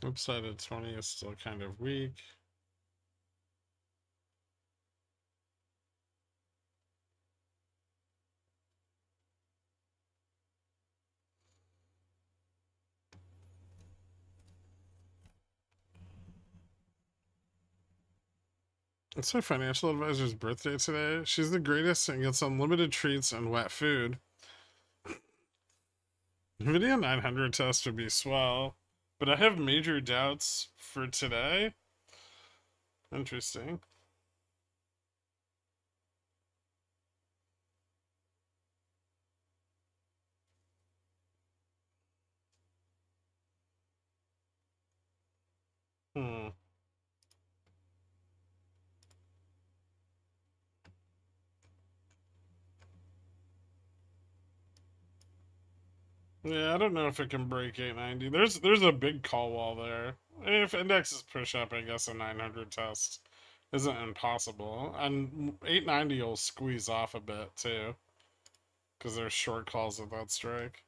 [SPEAKER 2] Upside at 20 is still kind of weak. It's my financial advisor's birthday today. She's the greatest and gets unlimited treats and wet food. Video 900 test would be swell, but I have major doubts for today. Interesting. Hmm. Yeah, I don't know if it can break 890. There's a big call wall there. If indexes push up, I guess a 900 test isn't impossible. And 890 will squeeze off a bit too, because there's short calls at that strike.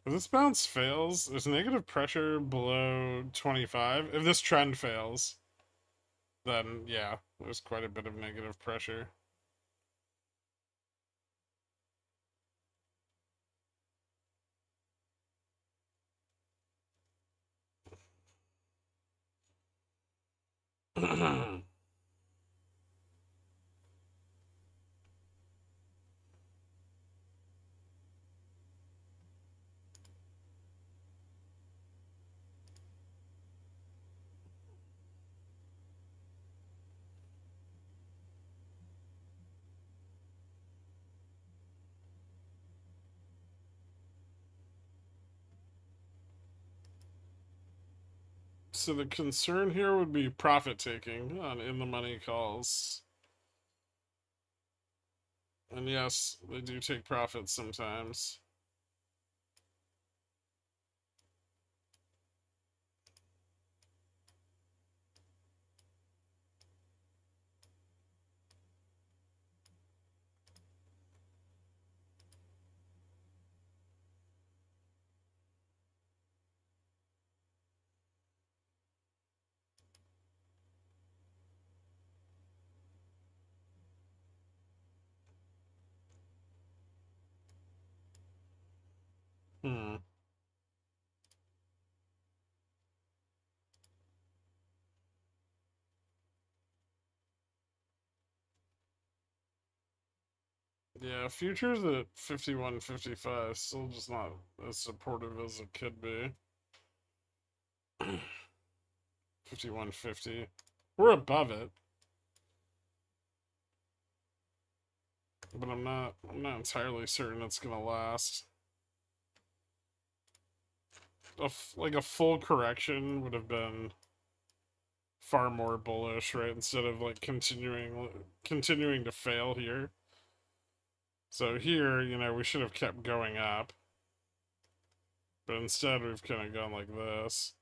[SPEAKER 2] If this bounce fails, there's negative pressure below 25. If this trend fails, then yeah, there's quite a bit of negative pressure. So the concern here would be profit taking on in the money calls. And yes, they do take profits sometimes. Hmm. Yeah, futures at 51.55 still just not as supportive as it could be. 51.50. We're above it. But I'm not entirely certain it's gonna last. Like a full correction would have been far more bullish, right? Instead of like continuing to fail here. So here, we should have kept going up. But instead we've kind of gone like this.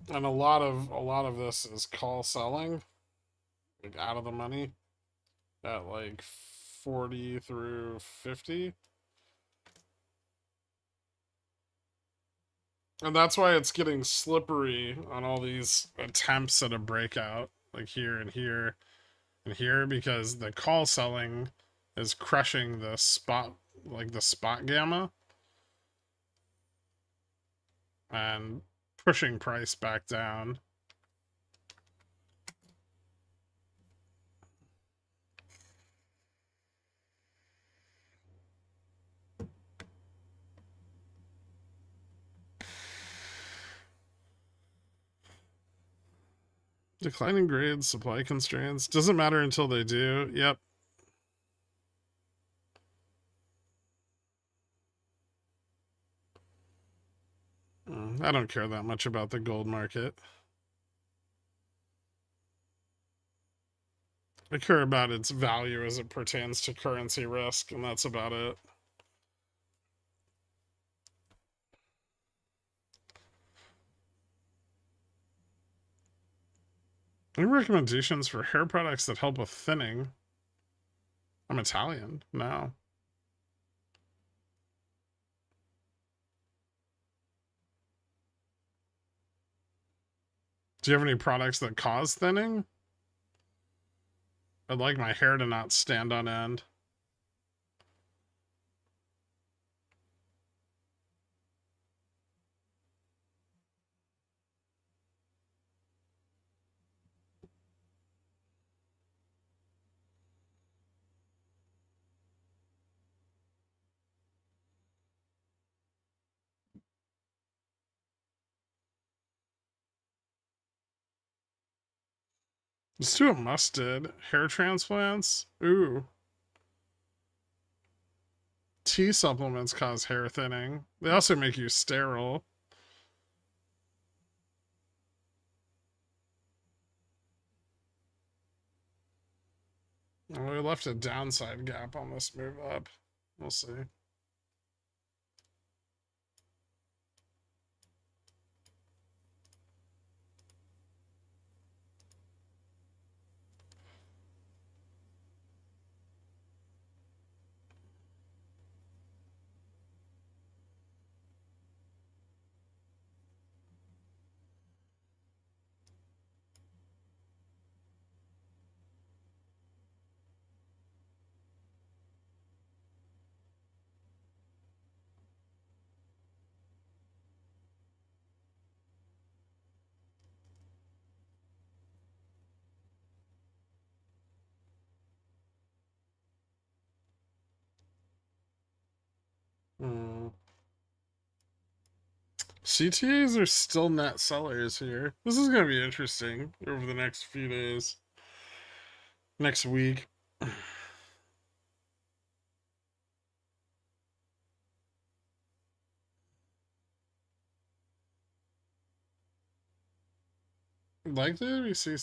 [SPEAKER 2] And a lot of this is call selling, like out of the money at like 40 through 50. And that's why it's getting slippery on all these attempts at a breakout, like here and here and here, because the call selling is crushing the spot, like the spot gamma, and pushing price back down. Declining grades, supply constraints. Doesn't matter until they do. Yep. I don't care that much about the gold market. I care about its value as it pertains to currency risk, and that's about it. Any recommendations for hair products that help with thinning? I'm Italian. No. Do you have any products that cause thinning? I'd like my hair to not stand on end. Let's do a mustard. Hair transplants? Ooh. Tea supplements cause hair thinning. They also make you sterile. Well, we left a downside gap on this move up. We'll see. CTAs are still net sellers here. This is going to be interesting over the next few days. Next week. Likely we see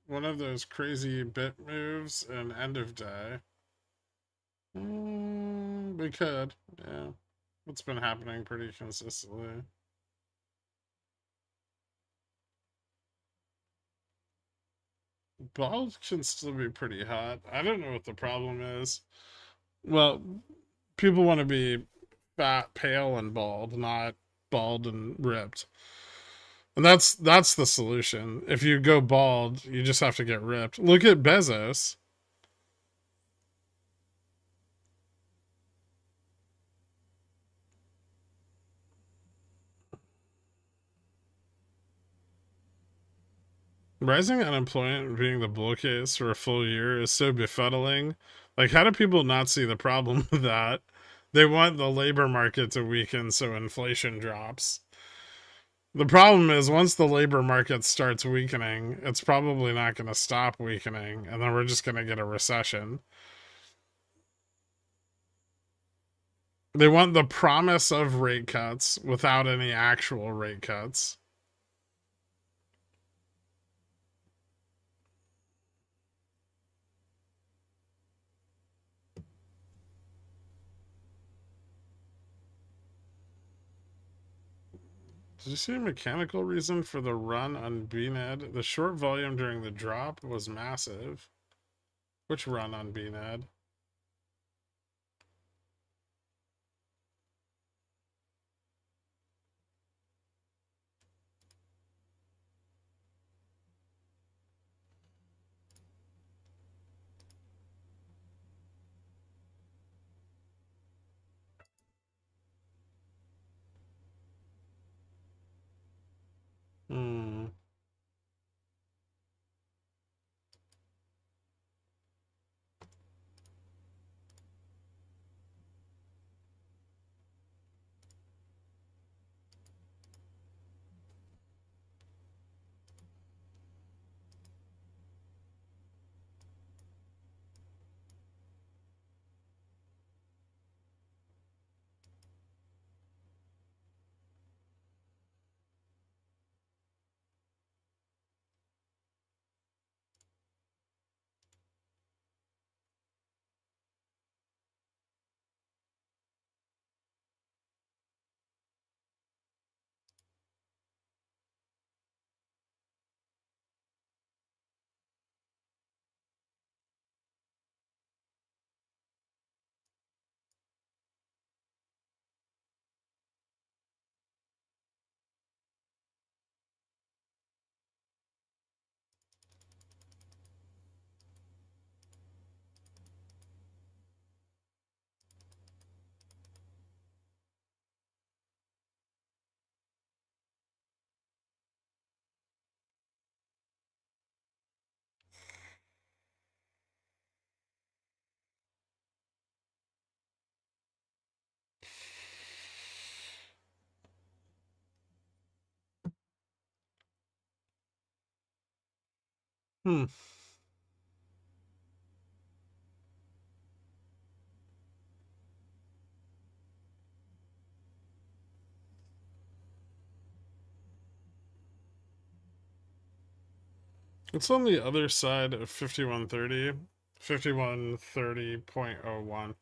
[SPEAKER 2] one of those crazy bit moves and end of day. We could, yeah. It's been happening pretty consistently. Bald can still be pretty hot. I don't know what the problem is. Well, people want to be fat, pale, and bald, not bald and ripped. And that's the solution. If you go bald, you just have to get ripped. Look at Bezos. Rising unemployment being the bull case for a full year is so befuddling. Like, how do people not see the problem with that? They want the labor market to weaken so inflation drops. The problem is, once the labor market starts weakening, it's probably not going to stop weakening, and then we're just going to get a recession. They want the promise of rate cuts without any actual rate cuts. Did you see a mechanical reason for the run on BNED? The short volume during the drop was massive. Which run on BNED? Hmm. Hmm. It's on the other side of 5130. 5130.01.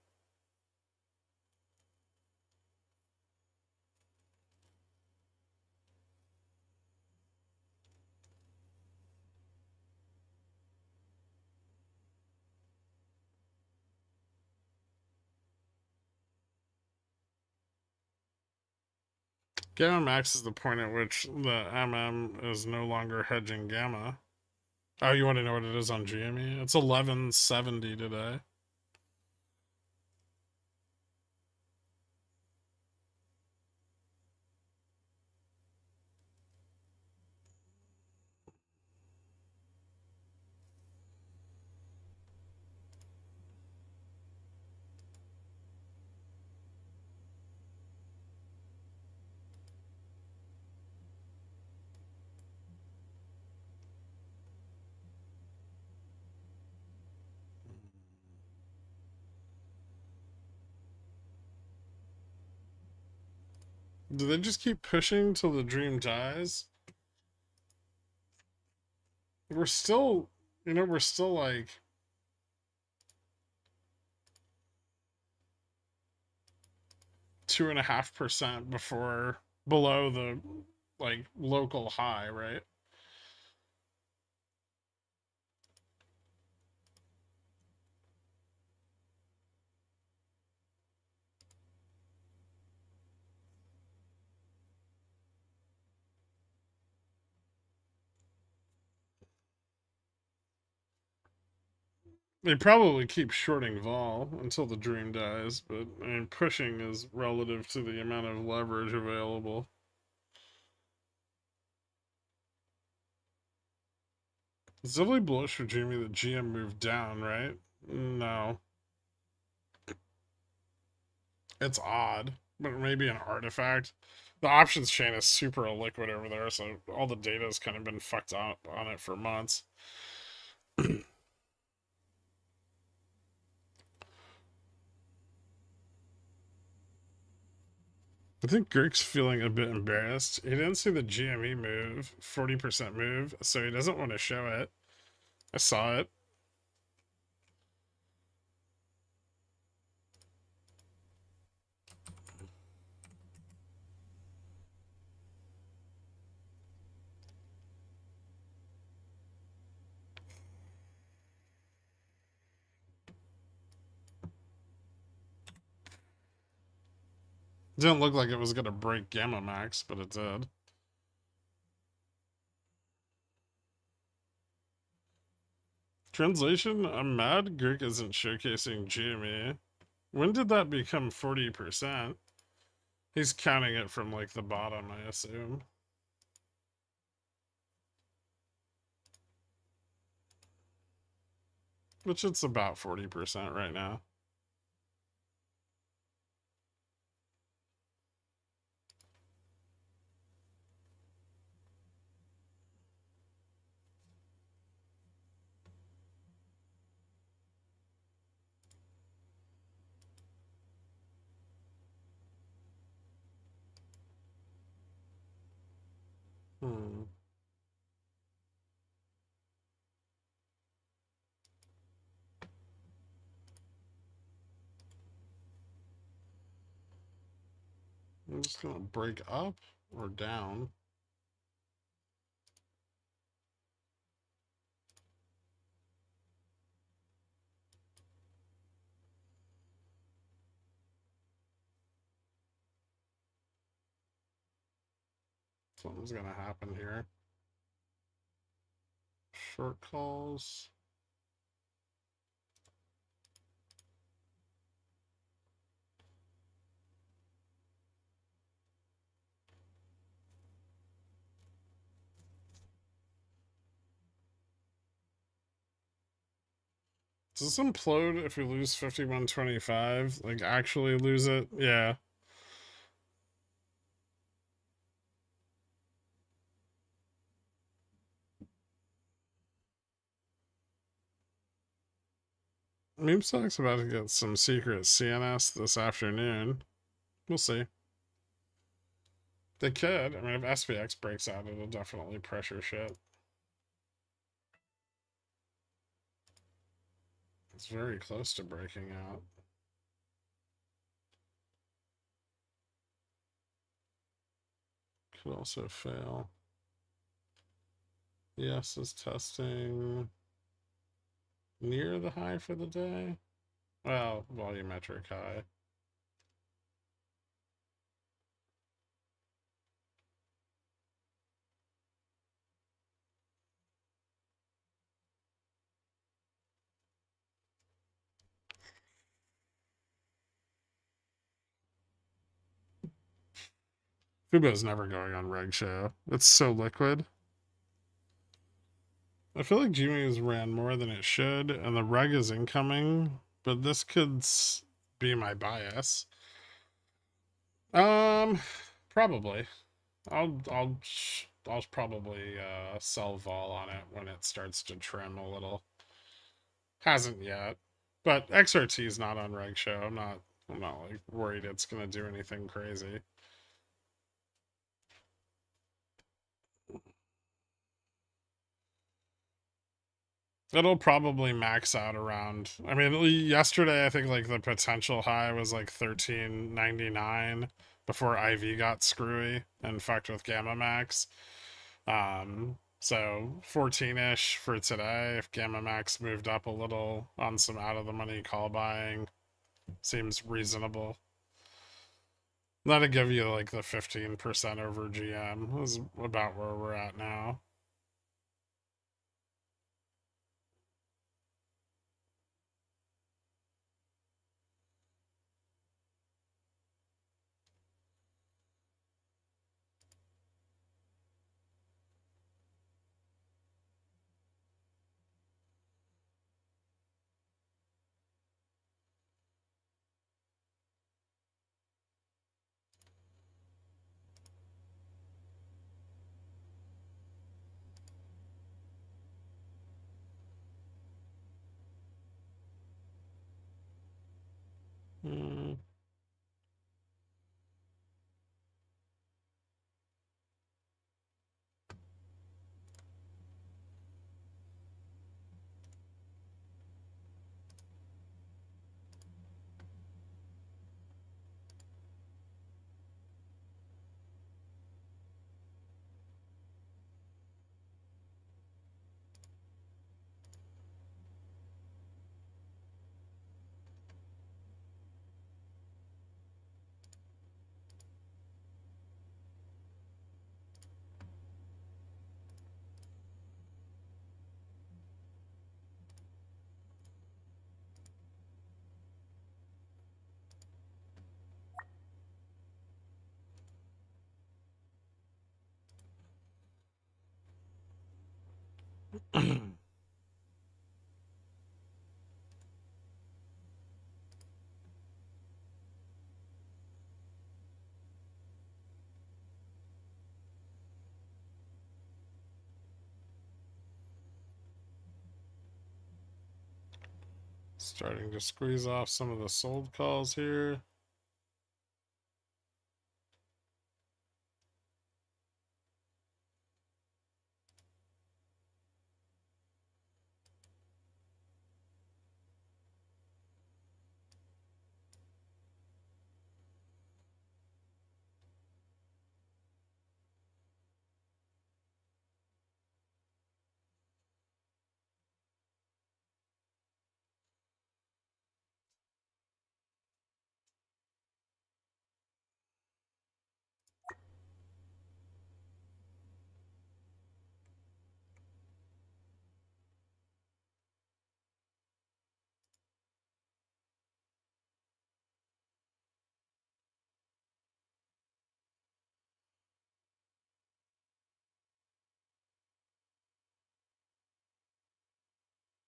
[SPEAKER 2] Gamma max is the point at which the MM is no longer hedging gamma. Oh, you want to know what it is on GME? It's 1170 today. Do they just keep pushing till the dream dies? We're still, we're still like 2.5% before below the like local high, right? They probably keep shorting vol until the dream dies, but I mean, pushing is relative to the amount of leverage available. It's definitely bullish for Jimmy that GM moved down, right? No. It's odd, but maybe an artifact. The options chain is super illiquid over there, so all the data has kind of been fucked up on it for months. I think Gherk's feeling a bit embarrassed. He didn't see the GME move, 40% move, so he doesn't want to show it. I saw it. Didn't look like it was going to break Gamma Max, but it did. Translation, I'm mad Gherk isn't showcasing GME. When did that become 40%? He's counting it from like the bottom, I assume. Which it's about 40% right now. Hmm. I'm just gonna break up or down. Something's gonna happen here. Short calls. Does this implode if we lose 51.25? Like actually lose it? Yeah. Meme stock's about to get some secret CNS this afternoon. We'll see. They could. I mean, if SPX breaks out, it'll definitely pressure shit. It's very close to breaking out. Could also fail. Yes is testing near the high for the day. Well, volumetric high. Fubo's never going on reg show. It's so liquid. I feel like Gmu's ran more than it should, and the reg is incoming, but this could be my bias. Probably. I'll probably sell vol on it when it starts to trim a little. Hasn't yet, but XRT is not on reg show. I'm not like worried it's gonna do anything crazy. It'll probably max out around. I mean, yesterday I think like the potential high was like 13.99 before IV got screwy and fucked with Gamma Max. So 14-ish for today. If Gamma Max moved up a little on some out of the money call buying, seems reasonable. That'd give you like the 15% over GM is about where we're at now. Hmm. Starting to squeeze off some of the sold calls here.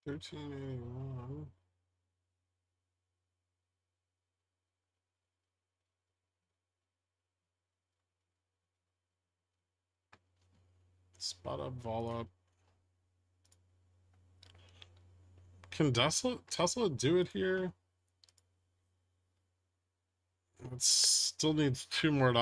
[SPEAKER 2] $13.81. Spot up, vol up. Can Tesla do it here? It still needs $2 more.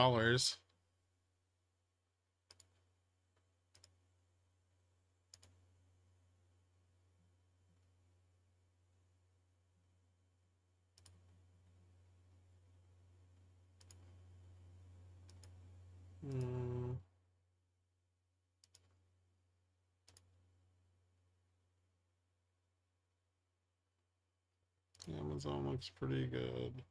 [SPEAKER 2] Mm, Amazon looks pretty good.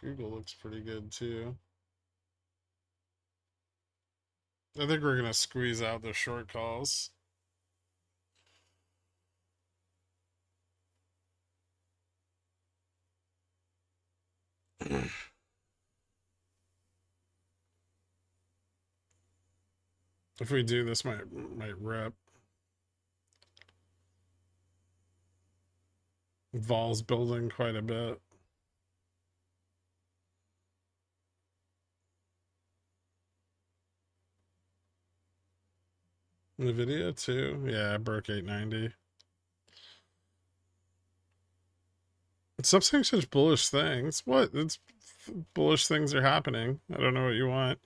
[SPEAKER 2] Google looks pretty good too. I think we're gonna squeeze out the short calls. If we do, this might rip. Vol's building quite a bit. Nvidia too. Yeah, it broke 890. Stop saying such bullish things. What? It's bullish things are happening. I don't know what you want.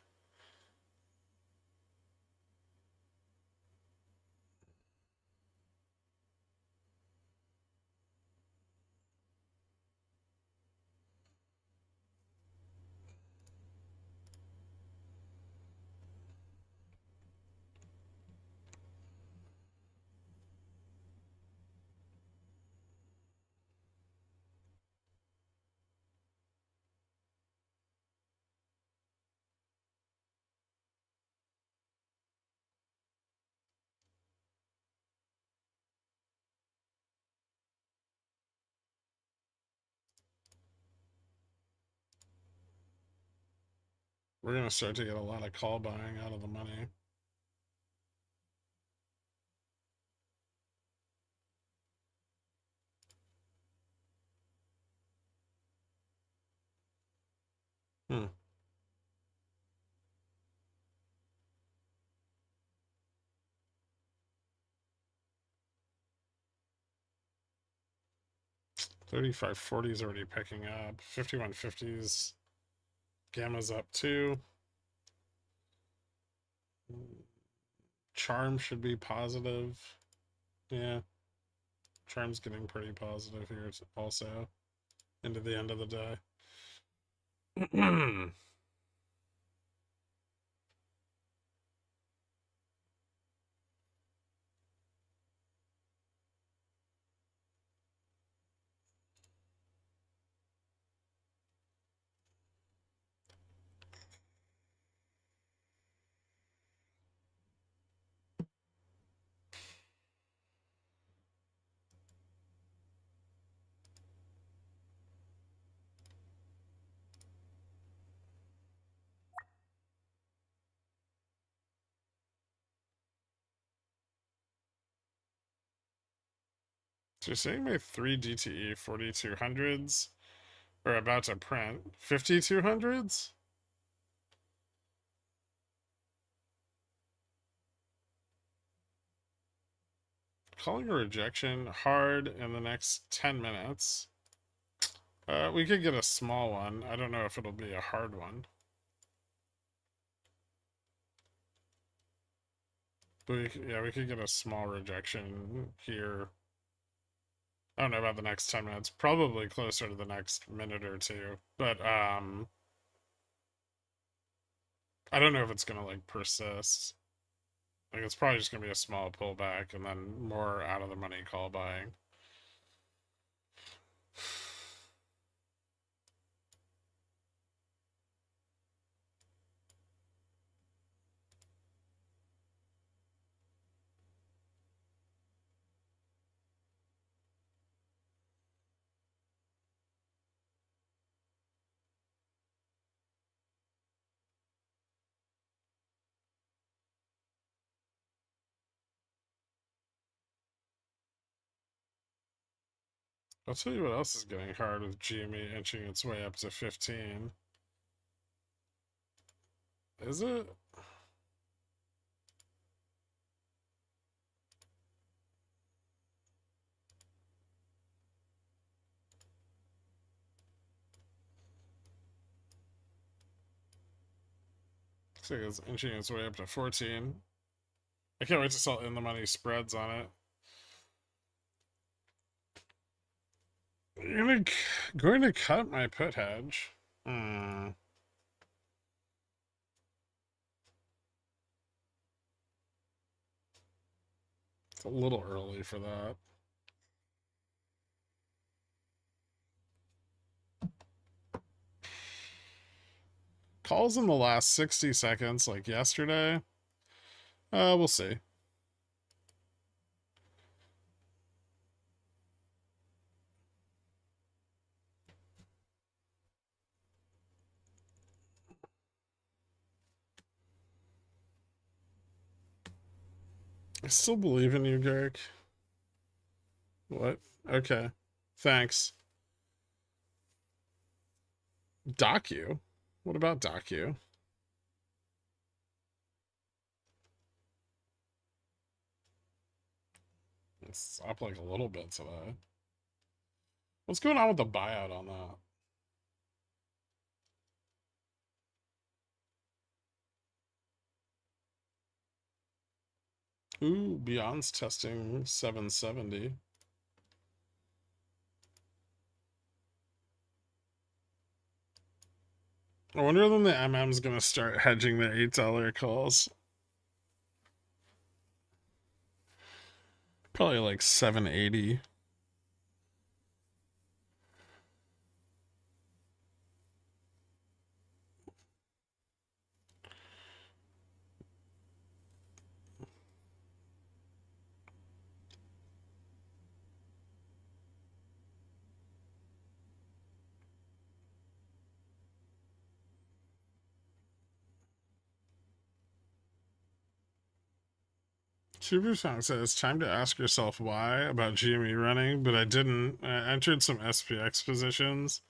[SPEAKER 2] We're gonna start to get a lot of call buying out of the money. Hmm. $35.40 is already picking up. 51.50s. Gamma's up too. Charm should be positive. Yeah. Charm's getting pretty positive here also into the end of the day. So you're saying my 3 DTE 4200s are about to print 5200s? Calling a rejection hard in the next 10 minutes. We could get a small one. I don't know if it'll be a hard one. But we could get a small rejection here. I don't know about the next 10 minutes. Probably closer to the next minute or two. But I don't know if it's gonna like persist. Like it's probably just gonna be a small pullback and then more out of the money call buying. I'll tell you what else is getting hard with GME inching its way up to 15. Is it? So it's inching its way up to 14. I can't wait to sell in the money spreads on it. I'm going to cut my put hedge. It's a little early for that. Calls in the last 60 seconds, like yesterday. We'll see. I still believe in you, Gherkin. What? Okay. Thanks. Docu? What about Docu? It's up like a little bit today. What's going on with the buyout on that? Ooh, Beyond's testing 770. I wonder when the MM's gonna start hedging the $8 calls. Probably like 780. Super Song says it's time to ask yourself why about GME running, but I didn't. I entered some SPX positions.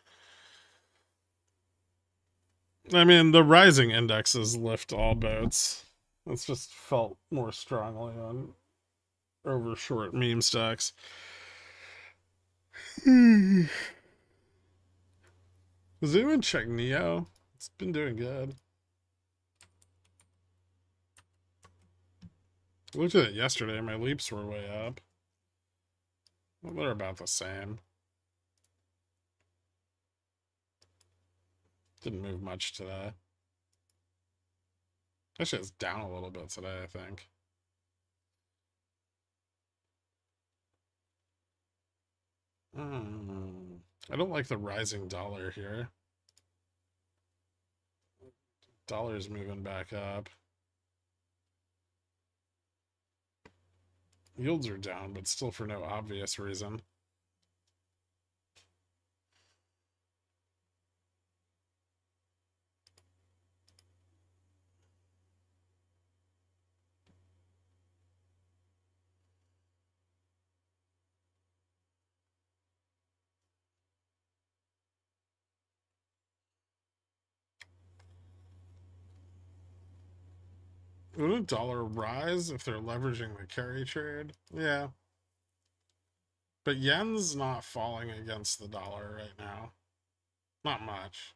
[SPEAKER 2] I mean, the rising indexes lift all boats. It's just felt more strongly on over short meme stocks. Does anyone check Neo? It's been doing good. I looked at it yesterday. My leaps were way up. Well, they're about the same. Didn't move much today. Actually, it's down a little bit today, I think. I don't like the rising dollar here. Dollar's moving back up. Yields are down, but still for no obvious reason. Would a dollar rise if they're leveraging the carry trade? Yeah. But yen's not falling against the dollar right now. Not much.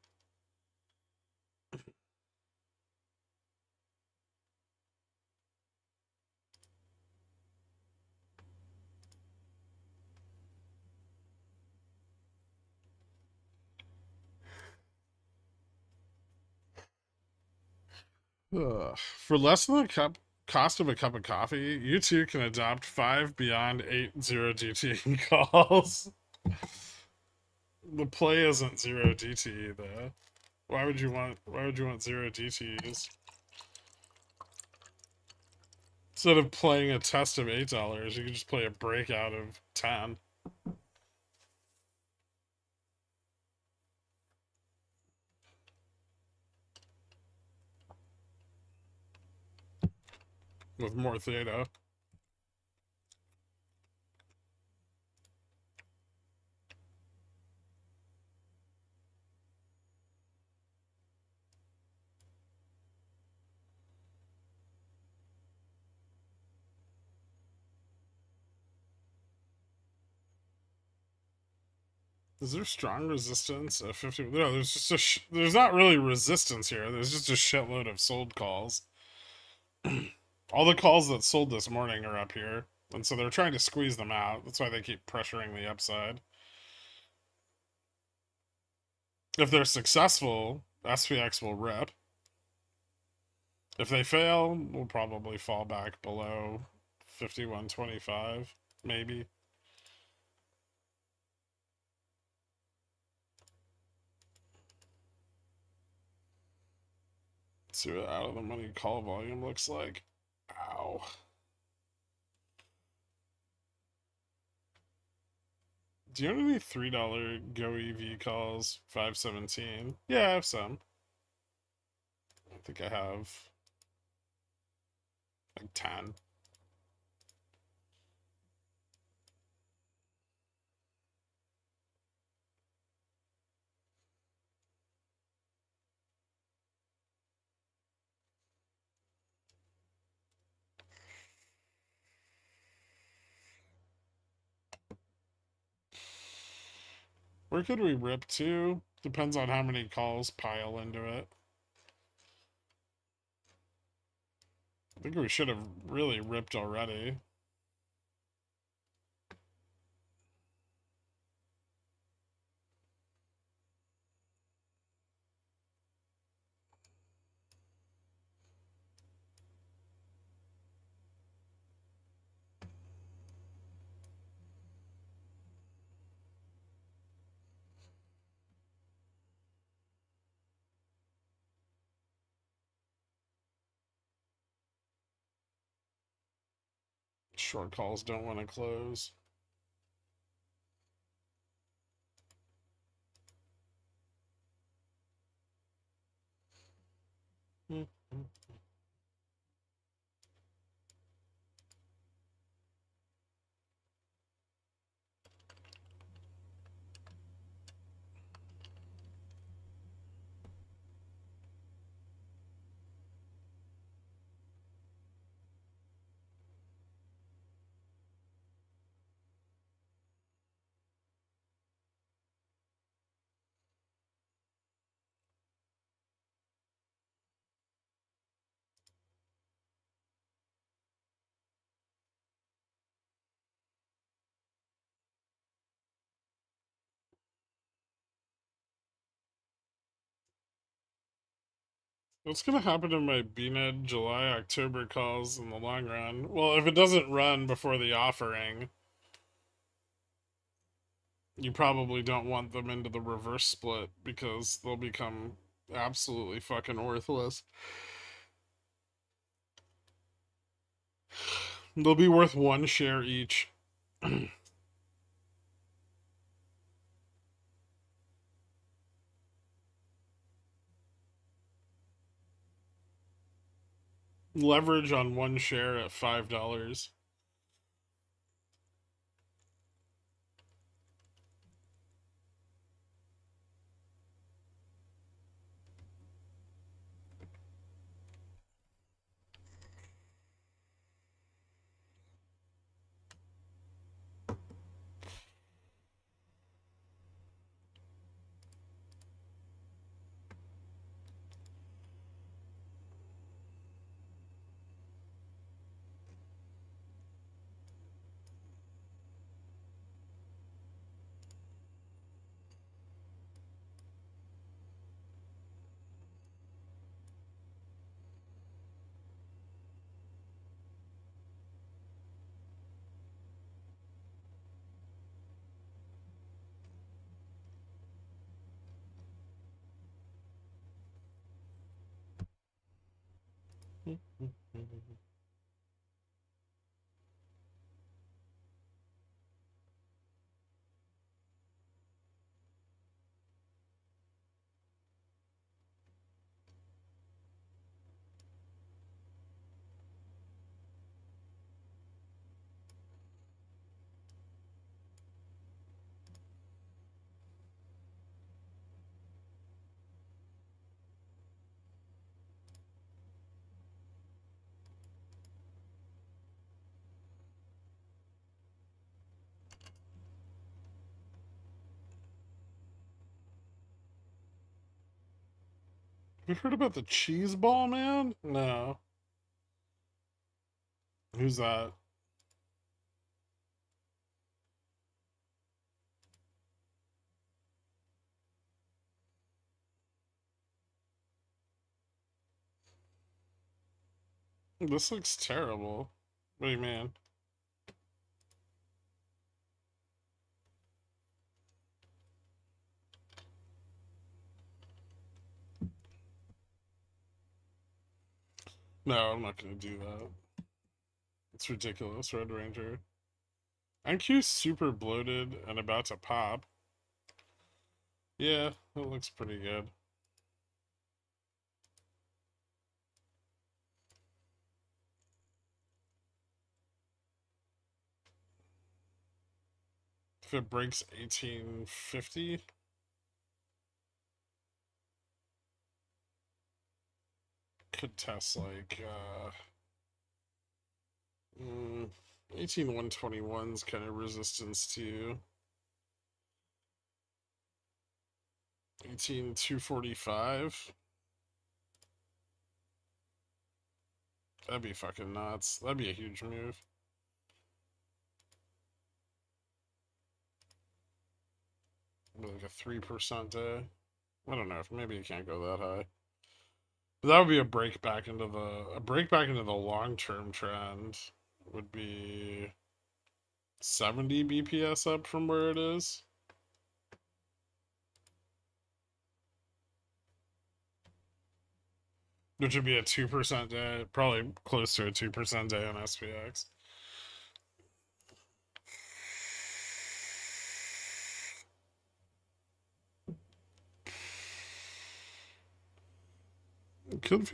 [SPEAKER 2] Ugh. For less than the cost of a cup of coffee, you too can adopt 5 beyond 8 0 DTE calls. The play isn't 0 DTE though. Why would you want 0 DTEs? Instead of playing a test of $8, you can just play a breakout of 10. With more theta. Is there strong resistance at 50? No, there's just there's not really resistance here. There's just a shitload of sold calls. All the calls that sold this morning are up here, and so they're trying to squeeze them out. That's why they keep pressuring the upside. If they're successful, SPX will rip. If they fail, we'll probably fall back below 51.25, maybe. Let's see what out of the money call volume looks like. Ow. Do you have any $3 Go EV calls? 517. Yeah, I have some. I think I have like 10. Where could we rip to? Depends on how many calls pile into it. I think we should have really ripped already. Short calls don't want to close. What's gonna happen to my BNED July October calls in the long run? Well, if it doesn't run before the offering, you probably don't want them into the reverse split because they'll become absolutely fucking worthless. They'll be worth 1 share each. Leverage on 1 share at $5. You heard about the cheese ball man? No. Who's that? This looks terrible. What do you mean? No, I'm not going to do that. It's ridiculous, Red Ranger. NQ's super bloated and about to pop. Yeah, it looks pretty good. If it breaks 1850, could test like 18121's kind of resistance to 18245. That'd be fucking nuts. That'd be a huge move. Like a 3% day. I don't know if maybe it can't go that high. But that would be a break back into the long term trend would be 70 BPS up from where it is. Which would be a 2% day, probably close to a 2% day on SPX. Could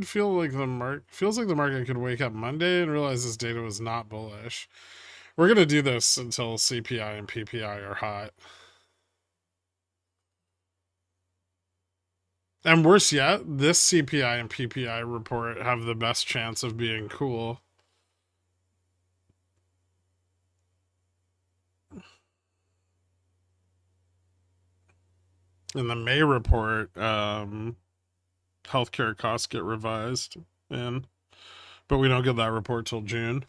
[SPEAKER 2] feel like the market feels like the market could wake up Monday and realize this data was not bullish. We're gonna do this until CPI and PPI are hot. And worse yet, this CPI and PPI report have the best chance of being cool. In the May report, healthcare costs get revised in, but we don't get that report till June.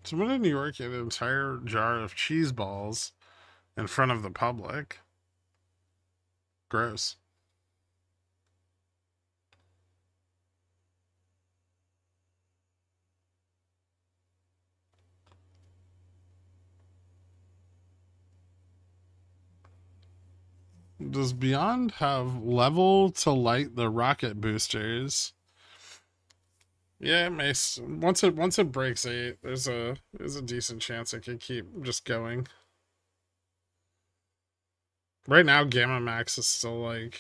[SPEAKER 2] Someone in New York ate an entire jar of cheese balls in front of the public. Gross. Does Beyond have level to light the rocket boosters? Yeah, it may. Once it breaks 8, there's a decent chance it could keep just going. Right now, Gamma Max is still like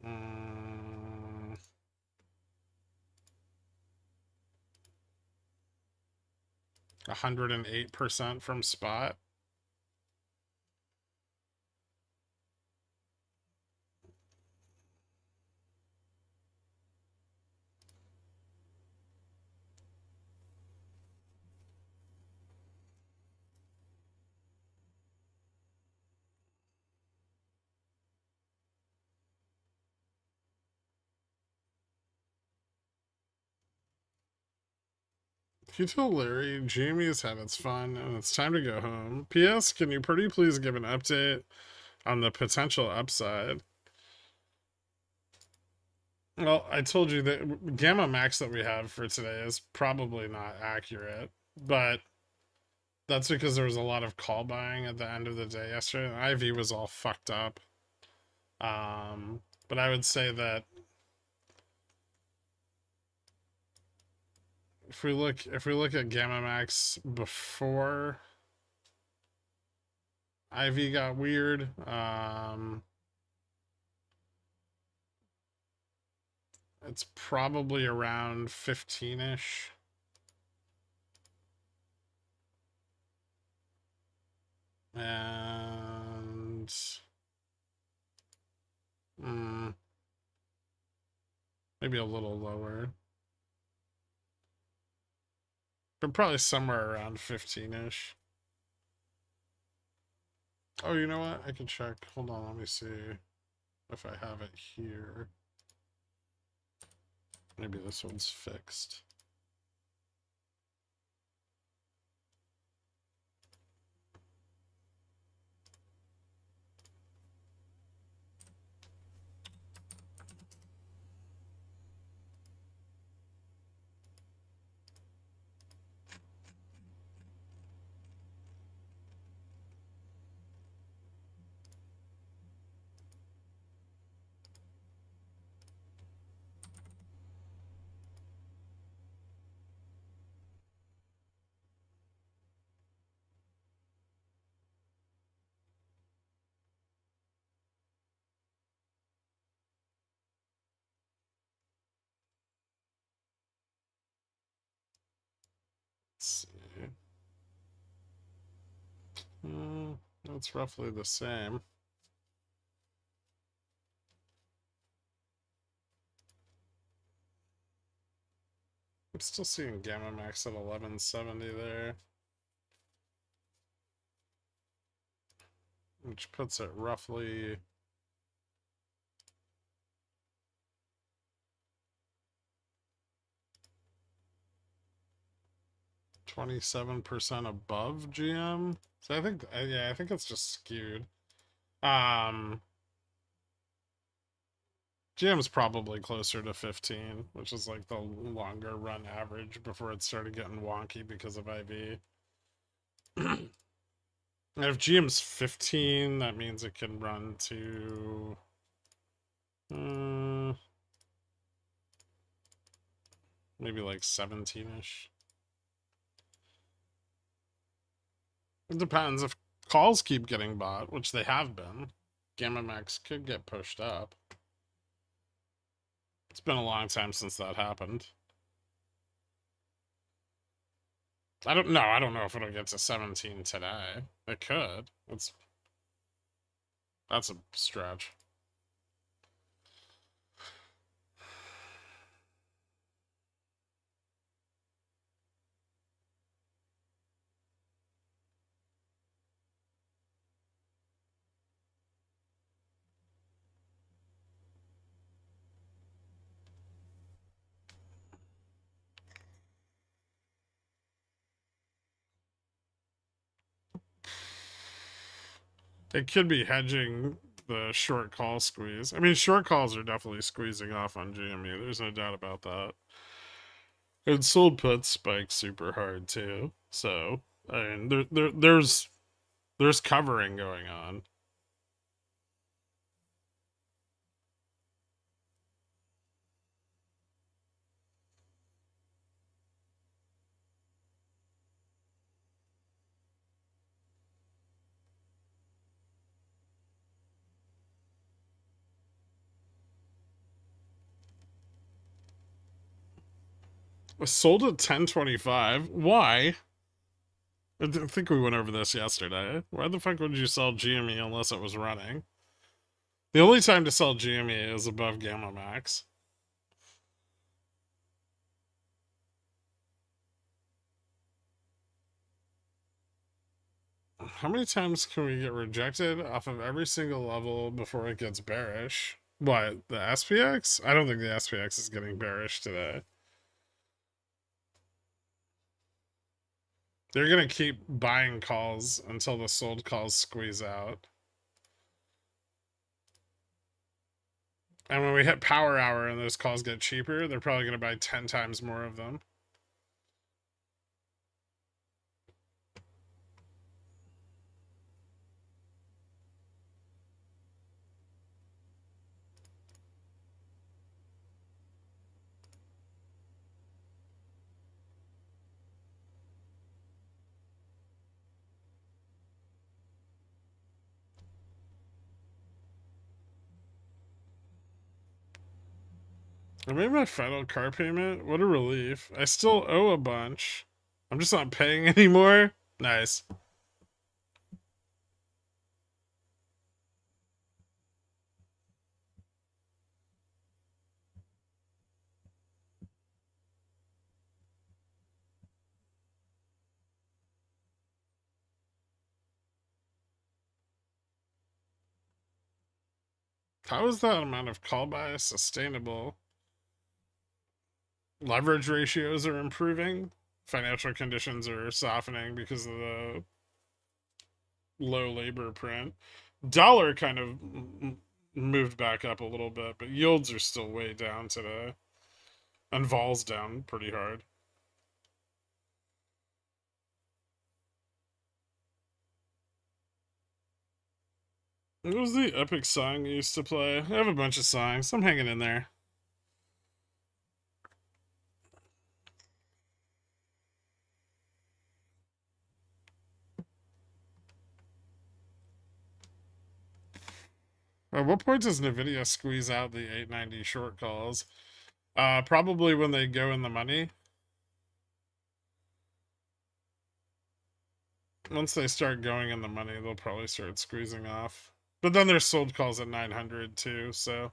[SPEAKER 2] 108% from spot. If you tell Larry, Jamie's had its fun and it's time to go home. P.S. Can you pretty please give an update on the potential upside? Well, I told you that Gamma Max that we have for today is probably not accurate, but that's because there was a lot of call buying at the end of the day yesterday. And IV was all fucked up. But I would say that if we look at Gamma Max before IV got weird, it's probably around 15ish. And Maybe a little lower. But probably somewhere around 15-ish. Oh, you know what? I can check. Hold on, let me see if I have it here. Maybe this one's fixed. Let's see. That's roughly the same. I'm still seeing Gamma Max at 1170 there, which puts it roughly 27% above GM. So I think, yeah, I think it's just skewed. GM's probably closer to 15, which is like the longer run average before it started getting wonky because of IV. And if GM's 15, that means it can run to maybe like 17-ish. It depends. If calls keep getting bought, which they have been, Gamma Max could get pushed up. It's been a long time since that happened. I don't know if it'll get to 17 today. It could. That's a stretch. It could be hedging the short call squeeze. I mean, short calls are definitely squeezing off on GME. There's no doubt about that. And sold puts spiked super hard too. So, I mean, there's covering going on. Sold at 1025. Why? I think we went over this yesterday. Why the fuck would you sell GME unless it was running? The only time to sell GME is above Gamma Max. How many times can we get rejected off of every single level before it gets bearish? What, the SPX? I don't think the SPX is getting bearish today. They're going to keep buying calls until the sold calls squeeze out. And when we hit power hour and those calls get cheaper, they're probably going to buy 10 times more of them. I made my final car payment. What a relief. I still owe a bunch. I'm just not paying anymore. Nice. How is that amount of call bias sustainable? Leverage ratios are improving. Financial conditions are softening because of the low labor print. Dollar kind of moved back up a little bit, but yields are still way down today. And vol's down pretty hard. What was the epic song you used to play? I have a bunch of songs. I'm hanging in there. At what point does Nvidia squeeze out the 890 short calls? Probably when they go in the money. Once they start going in the money, they'll probably start squeezing off. But then there's sold calls at 900 too, so.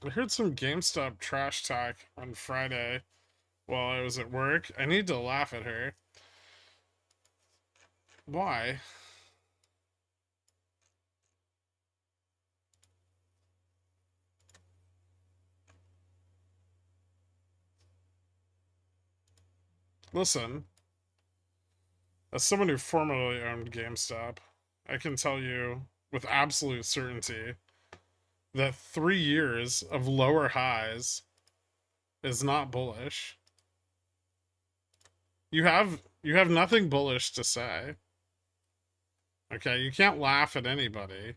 [SPEAKER 2] I heard some GameStop trash talk on Friday while I was at work. I need to laugh at her. Why? Listen, as someone who formerly owned GameStop, I can tell you with absolute certainty that 3 years of lower highs is not bullish. You have nothing bullish to say. Okay, you can't laugh at anybody.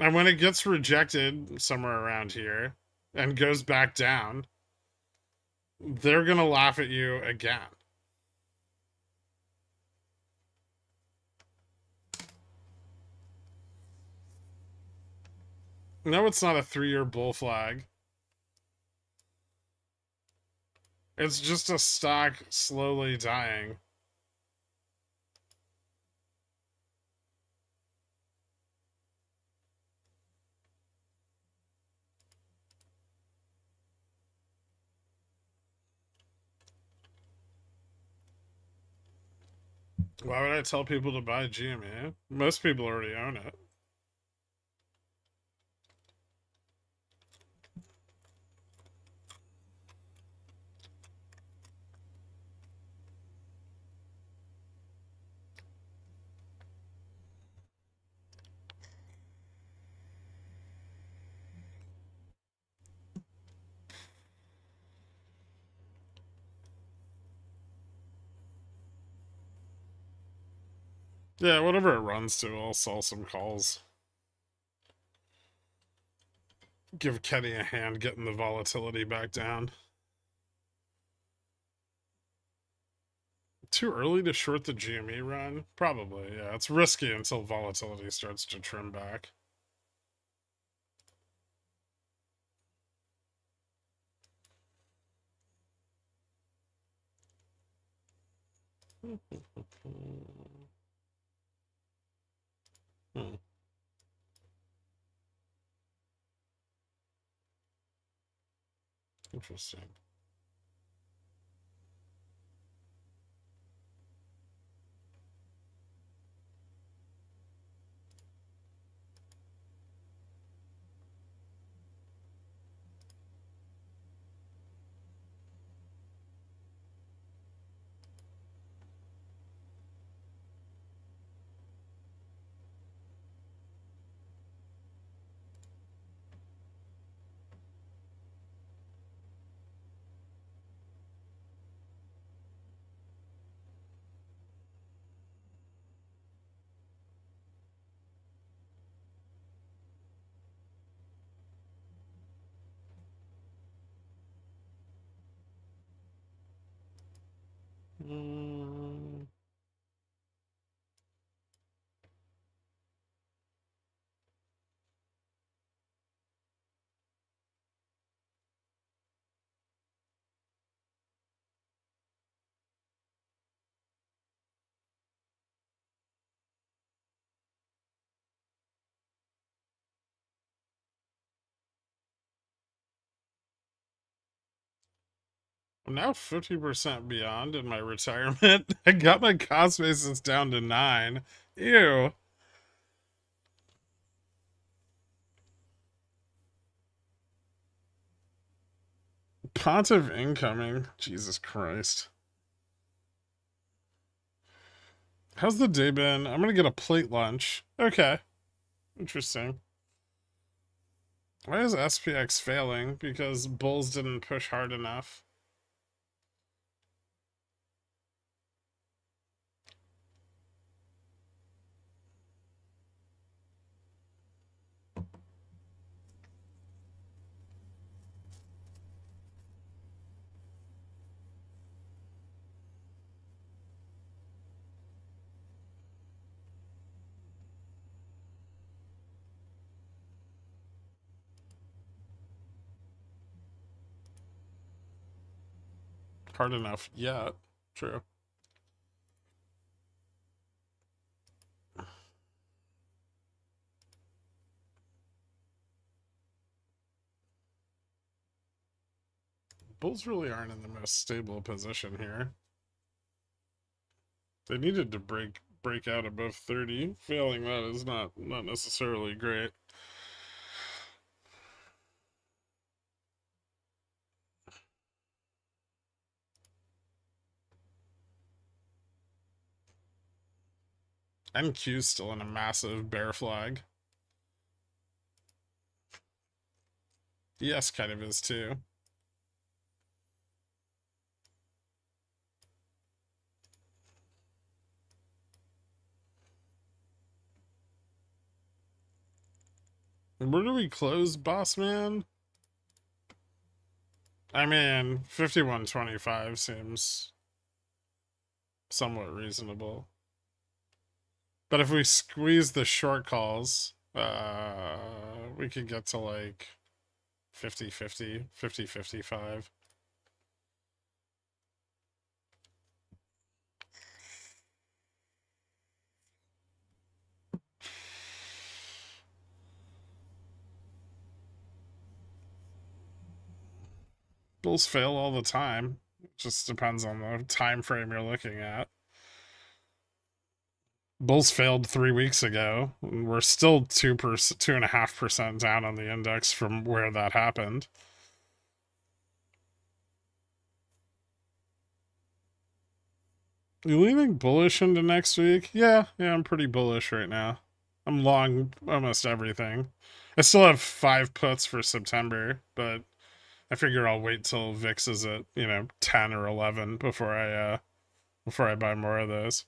[SPEAKER 2] And when it gets rejected somewhere around here and goes back down, they're going to laugh at you again. No, it's not a 3-year bull flag. It's just a stock slowly dying. Why would I tell people to buy GME? Most people already own it. Yeah, whatever it runs to, I'll sell some calls. Give Kenny a hand getting the volatility back down. Too early to short the GME run? Probably, yeah. It's risky until volatility starts to trim back. Hmm. Interesting. Mm. I'm now 50% beyond in my retirement. I got my cost basis down to 9. Ew. Pontiff incoming. Jesus Christ. How's the day been? I'm gonna get a plate lunch. Okay. Interesting. Why is SPX failing? Because bulls didn't push hard enough. Hard enough yet. True. Bulls really aren't in the most stable position here. They needed to break out above 30. Failing that is not necessarily great. NQ's still in a massive bear flag. ES kind of is too. And where do we close, boss man? I mean, 51.25 seems somewhat reasonable. But if we squeeze the short calls, we could get to like 50-50, 50-55. Bulls fail all the time. It just depends on the time frame you're looking at. Bulls failed 3 weeks ago. We're still 2.5% down on the index from where that happened. You leaning bullish into next week? Yeah, I'm pretty bullish right now. I'm long almost everything. I still have 5 puts for September, but I figure I'll wait till VIX is at 10 or 11 before I buy more of those.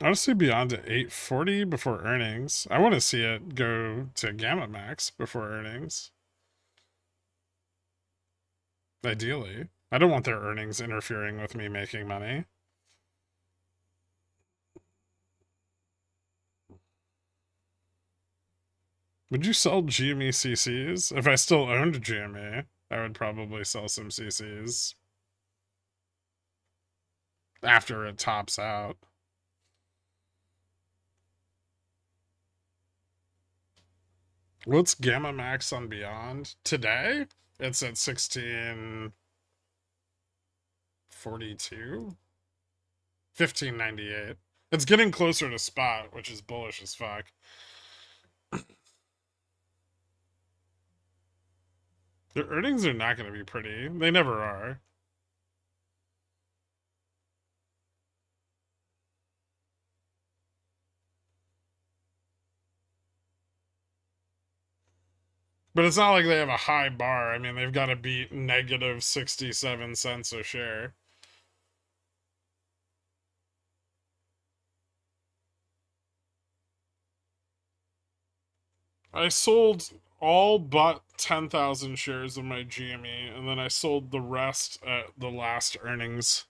[SPEAKER 2] Honestly, beyond to 840 before earnings. I want to see it go to Gamma Max before earnings. Ideally. I don't want their earnings interfering with me making money. Would you sell GME CCs? If I still owned GME, I would probably sell some CCs after it tops out. What's Gamma Max on Beyond? Today, it's at 1642? 1598. It's getting closer to spot, which is bullish as fuck. Their earnings are not going to be pretty. They never are. But it's not like they have a high bar. I mean, they've got to beat negative 67 cents a share. I sold all but 10,000 shares of my GME, and then I sold the rest at the last earnings.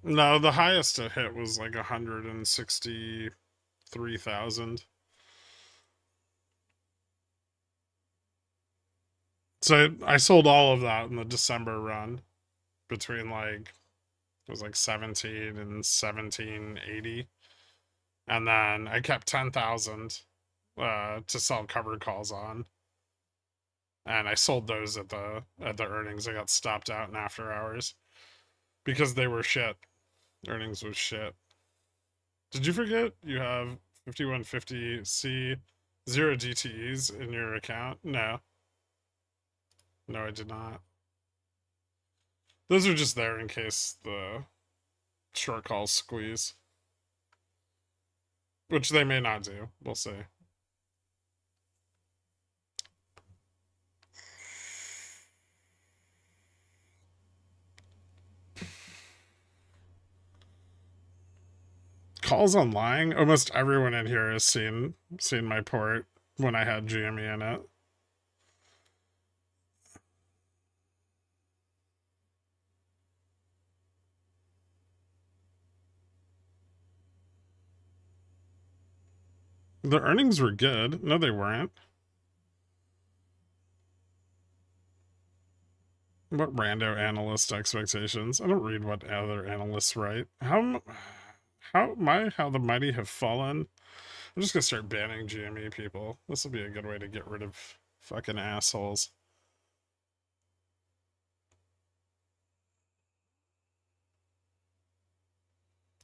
[SPEAKER 2] No, the highest it hit was like 163,000. So I sold all of that in the December run between like it was like 17 and 1780, and then I kept 10,000 to sell covered calls on, and I sold those at the earnings. I got stopped out in after hours because they were shit. Earnings was shit. Did you forget you have 5150C 0 DTEs in your account? No. No, I did not. Those are just there in case the short calls squeeze. Which they may not do. We'll see. Calls on lying. Almost everyone in here has seen my port when I had GME in it. The earnings were good. No, they weren't. What rando analyst expectations? I don't read what other analysts write. How the mighty have fallen. I'm just gonna start banning GME people. This will be a good way to get rid of fucking assholes.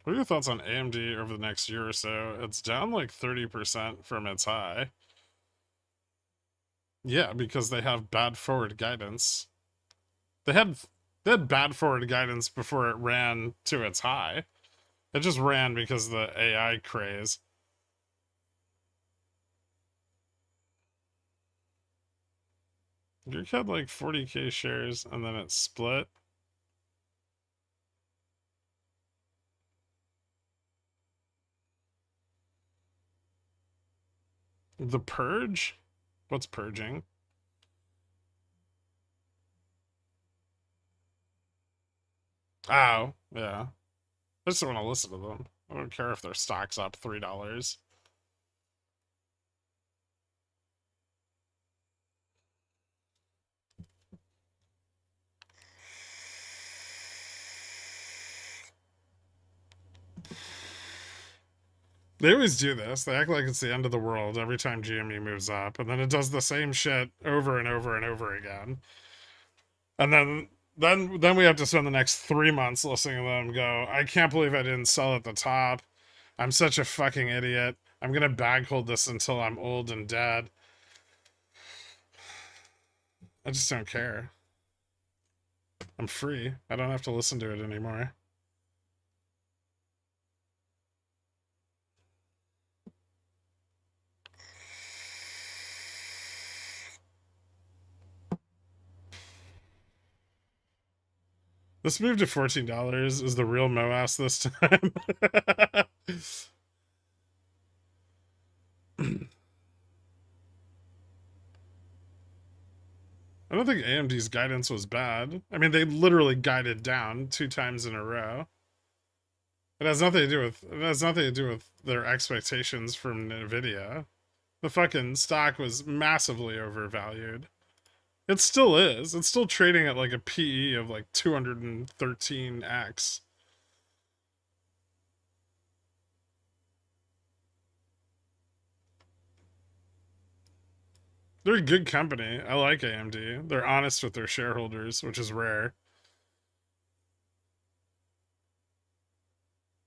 [SPEAKER 2] What are your thoughts on AMD over the next year or so? It's down like 30% from its high. Yeah, because they have bad forward guidance. They had they had bad forward guidance before it ran to its high. It just ran because of the AI craze. Gherkin had like 40k shares and then it split. The purge? What's purging? Oh, yeah. I just don't want to listen to them. I don't care if their stock's up $3. They always do this. They act like it's the end of the world every time GME moves up, and then it does the same shit over and over and over again. And then we have to spend the next 3 months listening to them go, I can't believe I didn't sell at the top. I'm such a fucking idiot. I'm gonna bag hold this until I'm old and dead. I just don't care. I'm free. I don't have to listen to it anymore. This move to $14 is the real MOASS this time. I don't think AMD's guidance was bad. I mean, they literally guided down 2 times in a row. It has nothing to do with their expectations from Nvidia. The fucking stock was massively overvalued. It still is. It's still trading at like a PE of like 213x. They're a good company. I like AMD. They're honest with their shareholders, which is rare.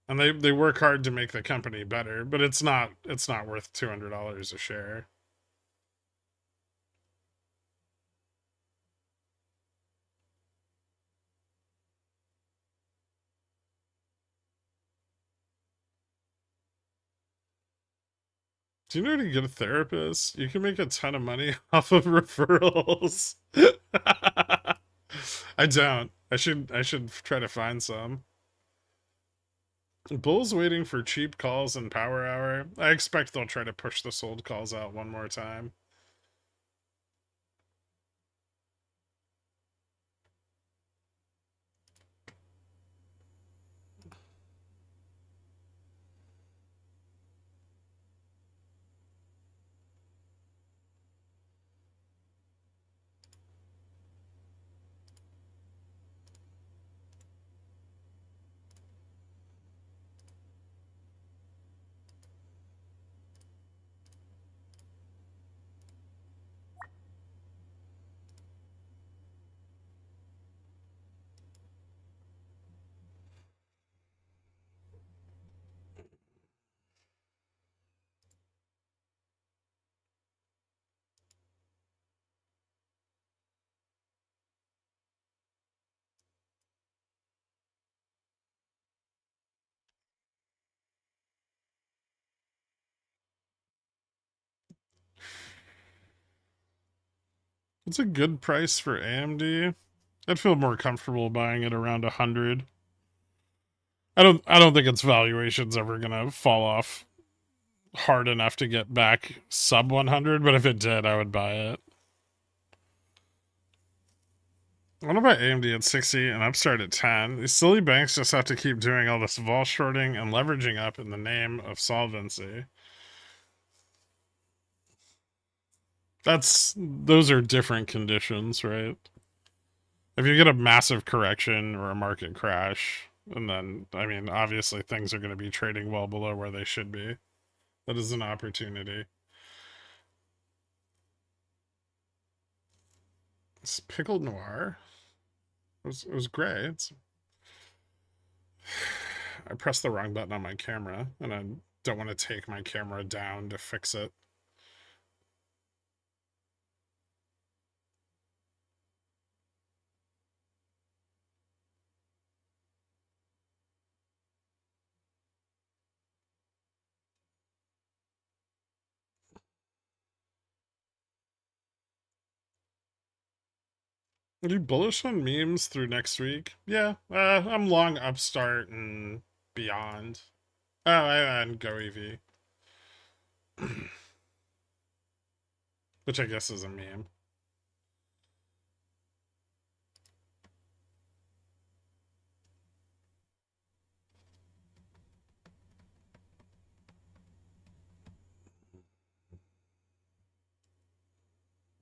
[SPEAKER 2] And they work hard to make the company better, but it's not worth $200 a share. Do you know how to get a therapist? You can make a ton of money off of referrals. I don't. I should try to find some. Bull's waiting for cheap calls and power hour. I expect they'll try to push the sold calls out one more time. It's a good price for AMD. I'd feel more comfortable buying it around 100. I don't think its valuation's ever gonna fall off hard enough to get back sub 100, but if it did, I would buy it. I want to buy AMD at 60 and Upstart at 10. These silly banks just have to keep doing all this vol shorting and leveraging up in the name of solvency. Those are different conditions, right? If you get a massive correction or a market crash, and then, I mean, obviously things are going to be trading well below where they should be. That is an opportunity. It's pickled noir. It was gray. I pressed the wrong button on my camera, and I don't want to take my camera down to fix it. Are you bullish on memes through next week? Yeah, I'm long Upstart and beyond. Oh, and Go EV, which I guess is a meme.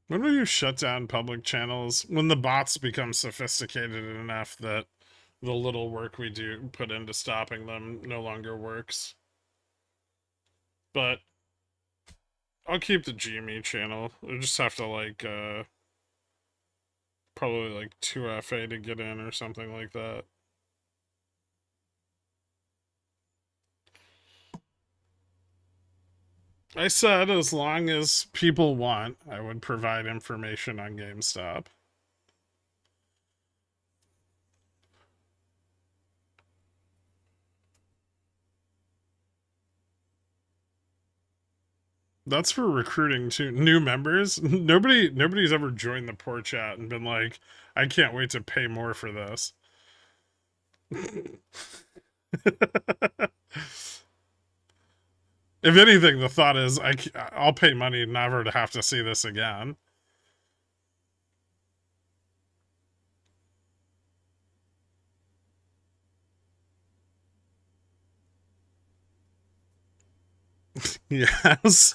[SPEAKER 2] When will you shut down public channels? When the bots become sophisticated enough that the little work we do put into stopping them no longer works. But I'll keep the GME channel. I just have to like probably like 2FA to get in or something like that. I said as long as people want, I would provide information on GameStop. That's for recruiting too. New members. Nobody's ever joined the poor chat and been like, I can't wait to pay more for this. If anything, the thought is I'll pay money never to have to see this again. Yes.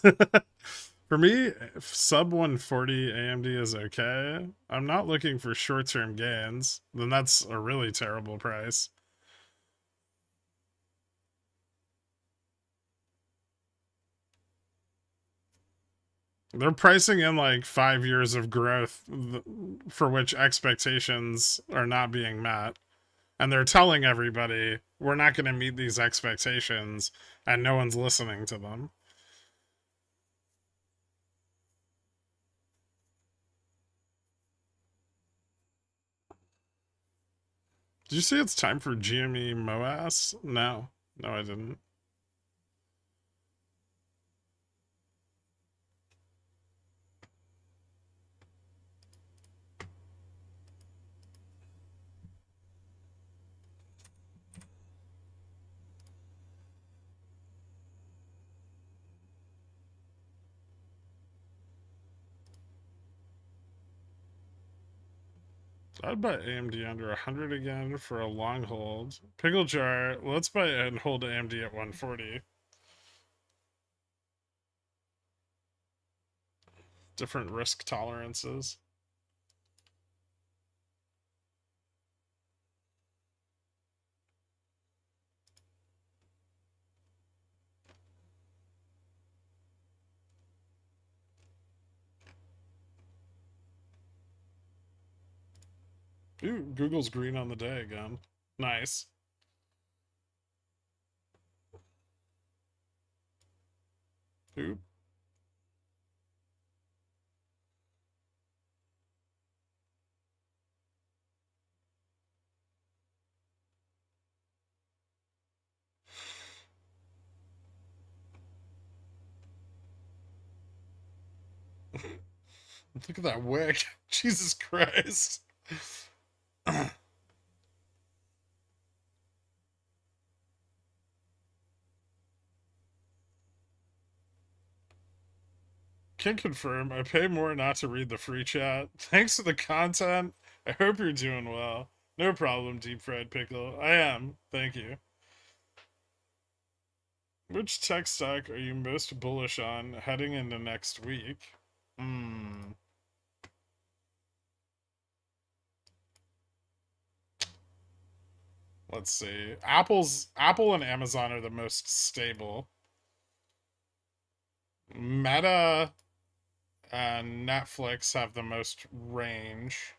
[SPEAKER 2] For me, sub 140 AMD is okay. I'm not looking for short term gains. Then that's a really terrible price. They're pricing in like 5 years of growth for which expectations are not being met. And they're telling everybody, we're not going to meet these expectations, and no one's listening to them. Did you say it's time for GME MOASS? No. No, I didn't. I'd buy AMD under 100 again for a long hold. Pickle jar, let's buy and hold AMD at 140. Different risk tolerances. Ooh, Google's green on the day again. Nice. Ooh.
[SPEAKER 1] Look at that wick. Jesus Christ.
[SPEAKER 2] Can confirm, I pay more not to read the free chat. Thanks for the content. I hope you're doing well. No problem, deep fried pickle. I am. Thank you. Which tech stock are you most bullish on heading into next week? Hmm. Let's see. Apple and Amazon are the most stable. Meta and Netflix have the most range.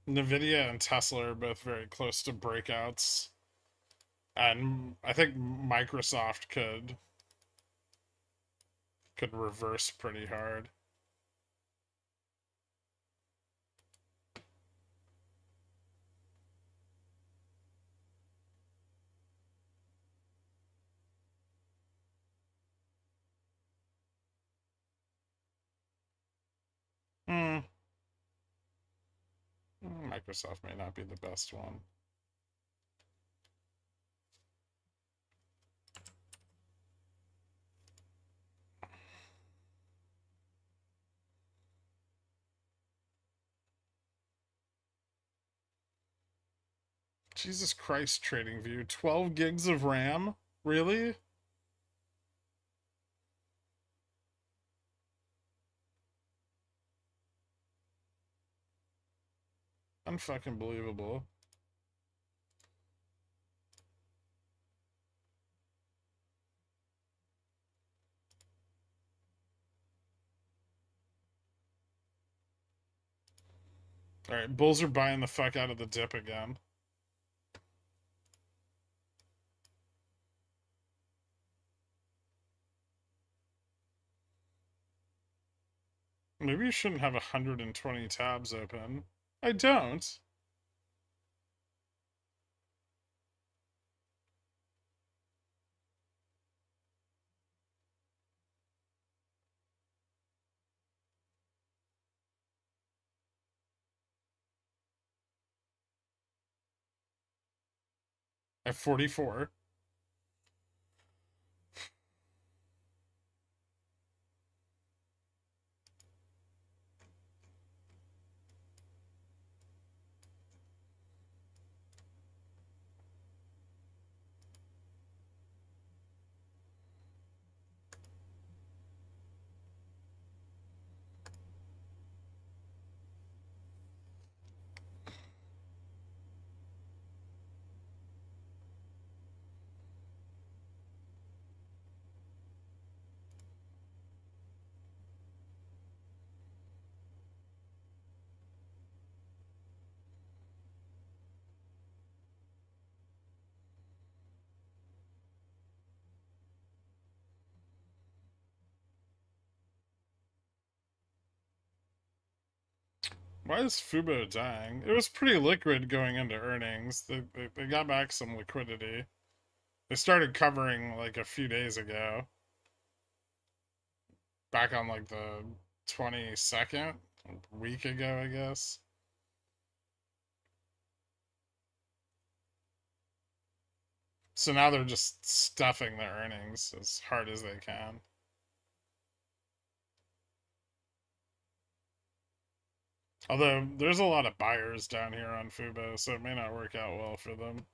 [SPEAKER 2] Nvidia and Tesla are both very close to breakouts. And I think Microsoft could reverse pretty hard. Hmm. Microsoft may not be the best one. Jesus Christ, TradingView. 12 gigs of RAM? Really? Unfucking believable. Alright, bulls are buying the fuck out of the dip again. Maybe you shouldn't have 120 tabs open. I don't. At 44. Why is Fubo dying? It was pretty liquid going into earnings. They got back some liquidity. They started covering like a few days ago. Back on like the 22nd? A week ago, I guess. So now they're just stuffing their earnings as hard as they can. Although there's a lot of buyers down here on Fubo, so it may not work out well for them.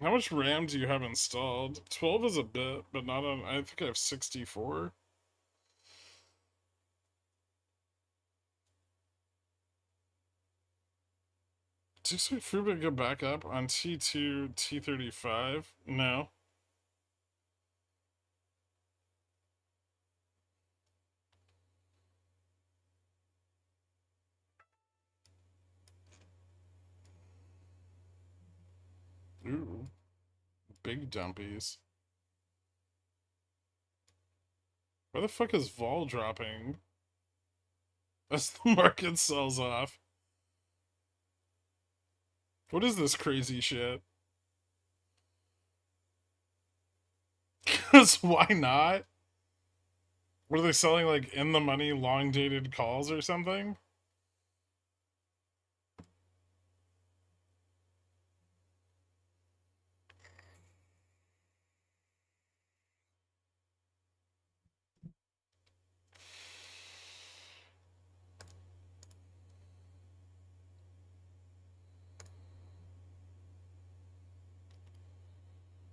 [SPEAKER 2] How much RAM do you have installed? 12 is a bit, but not on. I think I have 64. Did you see Fubo go back up on T2, T35? No.
[SPEAKER 1] Ooh, big dumpies. Where the fuck is vol dropping as the market sells off? What is this crazy shit? Because why not? Were they selling like in the money long dated calls or something?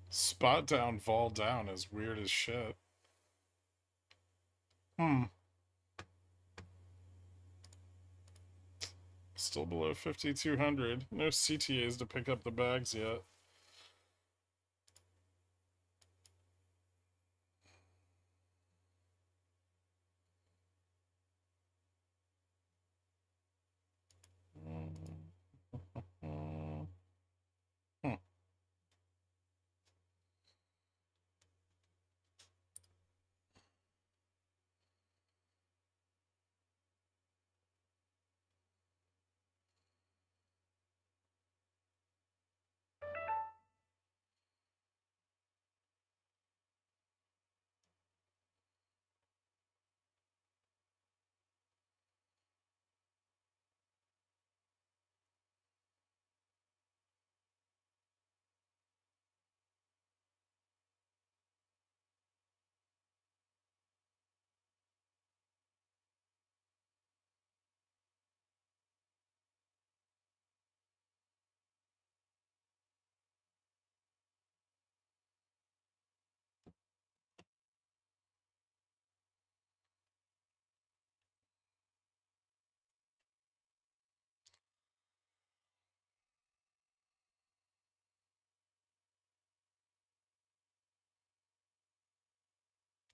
[SPEAKER 1] Spot down, vol down is weird as shit. Still below 5,200. No CTAs to pick up the bags yet.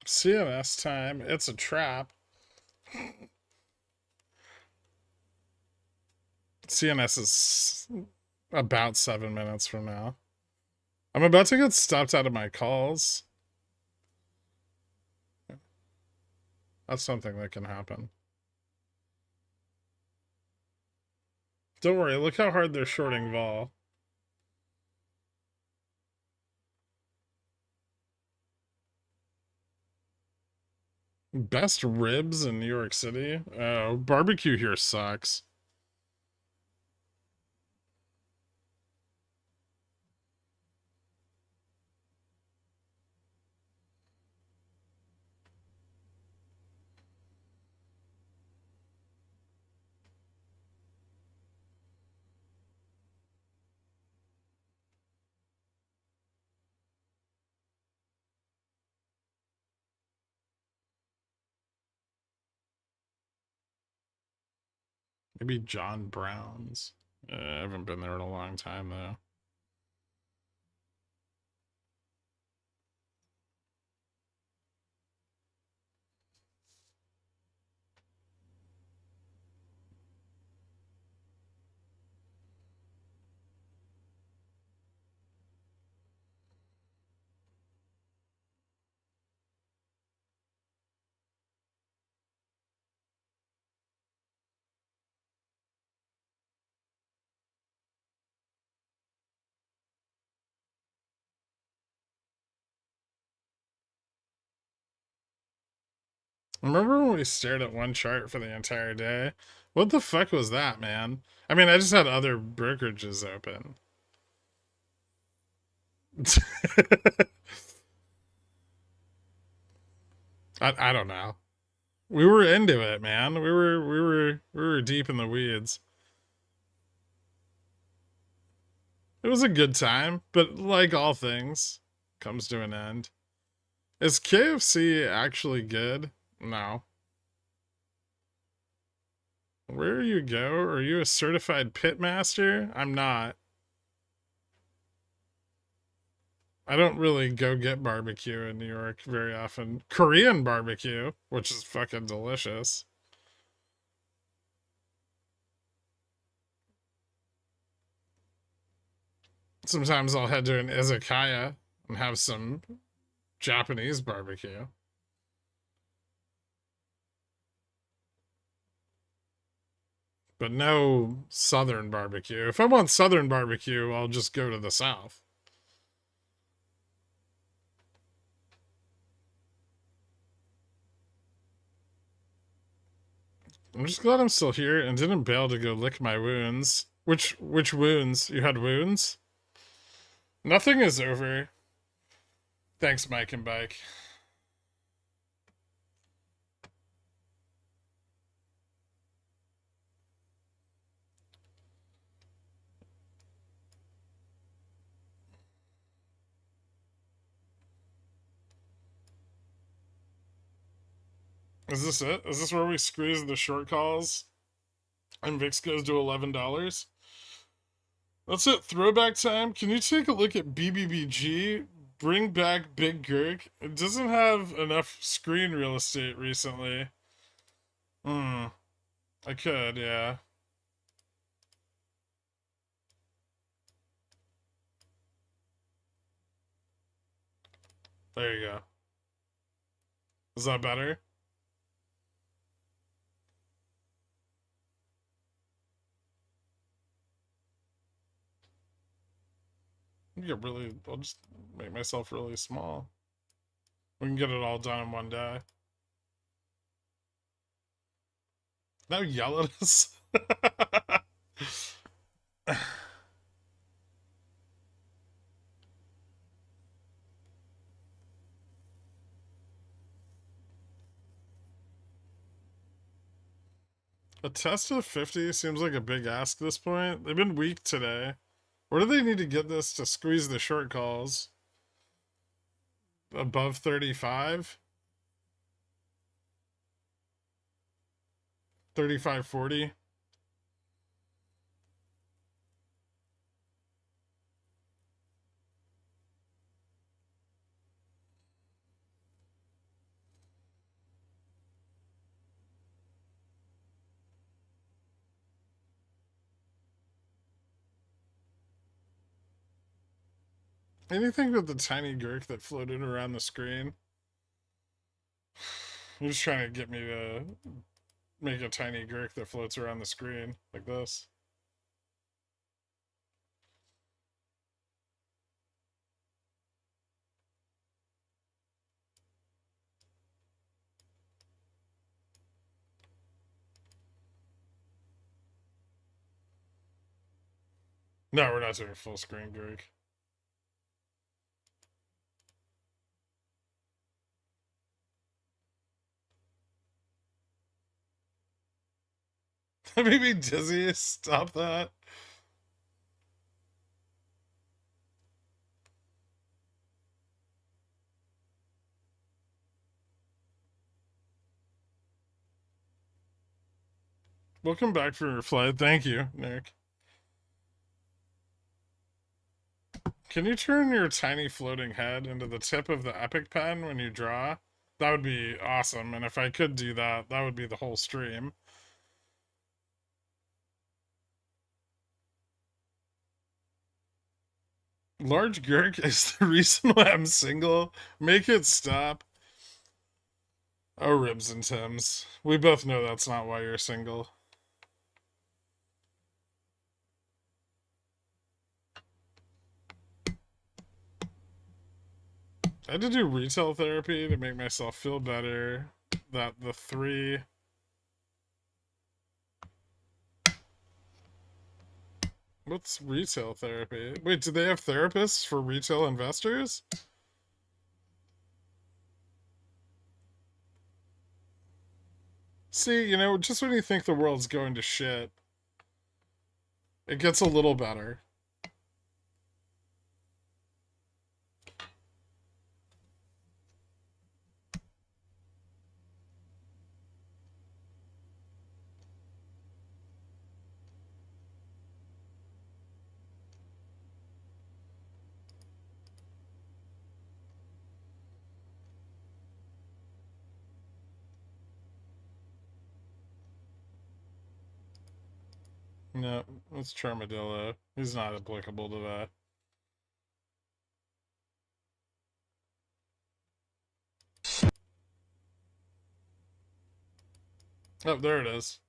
[SPEAKER 1] CMS time. It's a trap. CNS is about 7 minutes from now. I'm about to get stopped out of my calls. That's something that can happen. Don't worry, look how hard they're shorting vol. Best ribs in New York City? Oh, barbecue here sucks. Maybe John Brown's. I haven't been there in a long time, though. Remember when we stared at one chart for the entire day? What the fuck was that, man? I mean, I just had other brokerages open. I don't know. We were into it, man. We were deep in the weeds. It was a good time, but like all things, comes to an end. Is KFC actually good? No. Where you go? Are you a certified pitmaster? I'm not. I don't really go get barbecue in New York very often. Korean barbecue, which is fucking delicious. Sometimes I'll head to an izakaya and have some Japanese barbecue. But no southern barbecue. If I want southern barbecue, I'll just go to the south. I'm just glad I'm still here and didn't bail to go lick my wounds. Which wounds? You had wounds? Nothing is over. Thanks, Mike and Bike. Is this it? Is this where we squeeze the short calls and VIX goes to $11? That's it. Throwback time. Can you take a look at BBBG? Bring back Big Gherk. It doesn't have enough screen real estate recently. I could, yeah. There you go. Is that better? I'll just make myself really small. We can get it all done in one day. Now yell at us. A test of 50 seems like a big ask at this point. They've been weak today. Where do they need to get this to squeeze the short calls? Above 35? 35.40? Anything with the tiny Gherk that floated around the screen? You're just trying to get me to make a tiny Gherk that floats around the screen like this. No, we're not doing full screen Gherk. That made me dizzy. Stop that. Welcome back for your flight. Thank you, Nick. Can you turn your tiny floating head into the tip of the epic pen when you draw? That would be awesome. And if I could do that, that would be the whole stream. Large Gherk is the reason why I'm single. Make it stop. Oh, Ribs and Tims. We both know that's not why you're single. I had to do retail therapy to make myself feel better. That the three... What's retail therapy? Wait, do they have therapists for retail investors? See, you know, just when you think the world's going to shit, it gets a little better. No, it's Charmadillo. He's not applicable to that. Oh, there it is.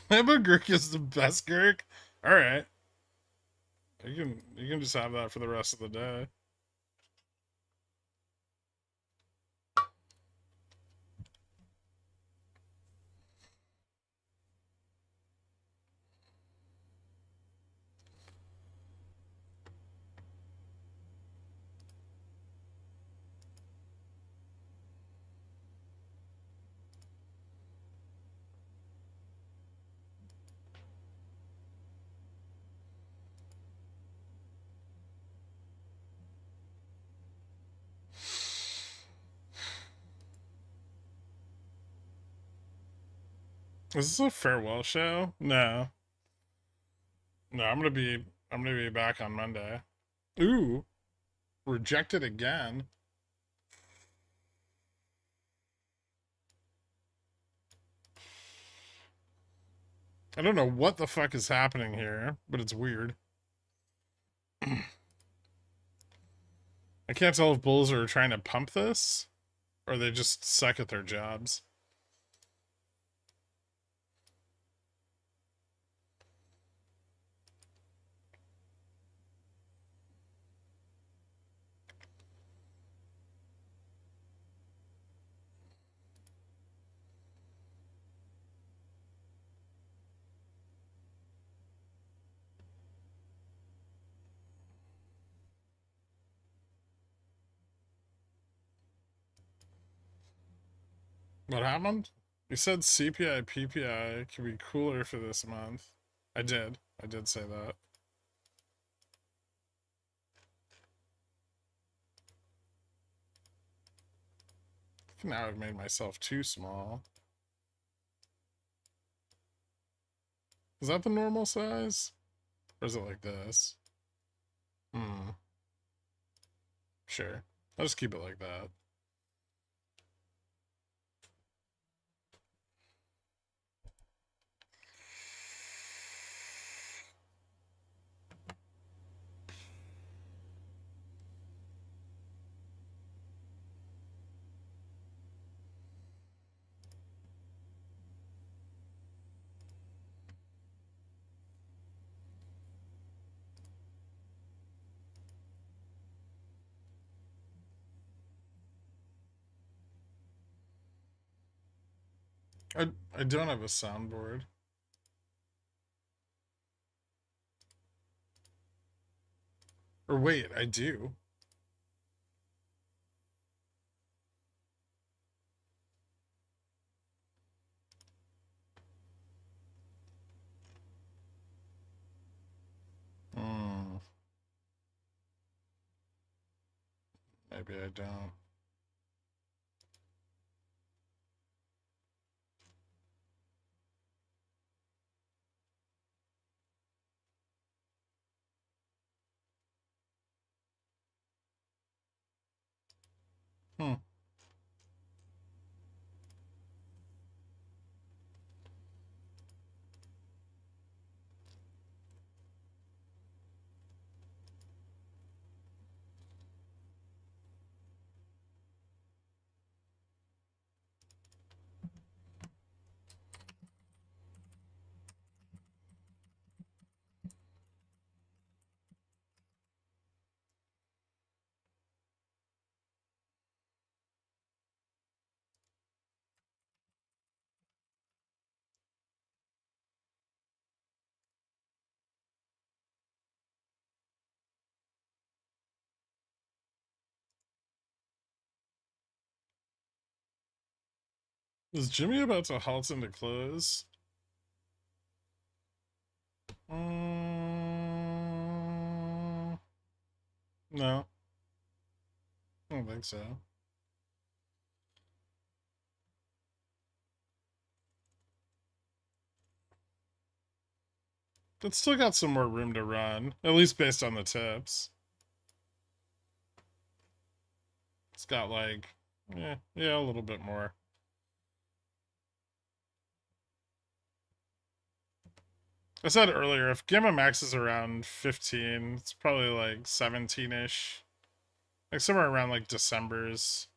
[SPEAKER 1] Hamburger Gherkin is the best Gherk. All right, you can just have that for the rest of the day. Is this a farewell show? No, no. I'm gonna be back on Monday. Ooh, rejected again. I don't know what the fuck is happening here, but it's weird. I can't tell if bulls are trying to pump this or they just suck at their jobs. What happened? You said CPI PPI can be cooler for this month. I did. I did say that. Now I've made myself too small. Is that the normal size? Or is it like this? Hmm. Sure. I'll just keep it like that. I don't have a soundboard. Or wait, I do. Hmm. Maybe I don't. Hmm. Is Jimmy about to halt into close? No, I don't think so. It's still got some more room to run, at least based on the tips. It's got like
[SPEAKER 2] Yeah, a little bit more. I said earlier, if Gamma Max is around 15, it's probably like 17-ish. Like somewhere around like December's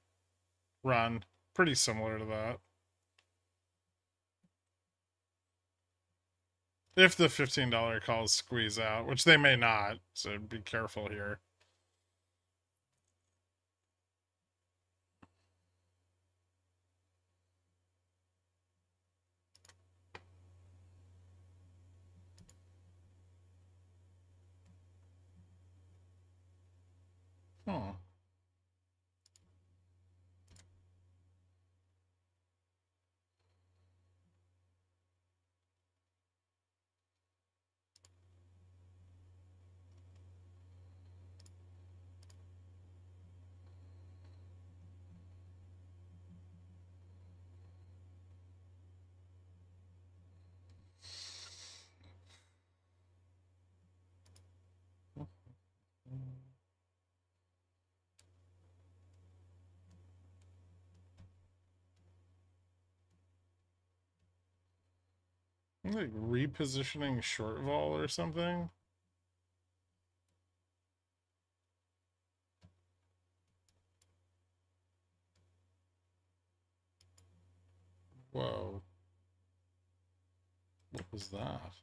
[SPEAKER 2] run. Pretty similar to that. If the $15 calls squeeze out, which they may not, so be careful here. Hmm. Like repositioning short vol or something? Whoa. What was that?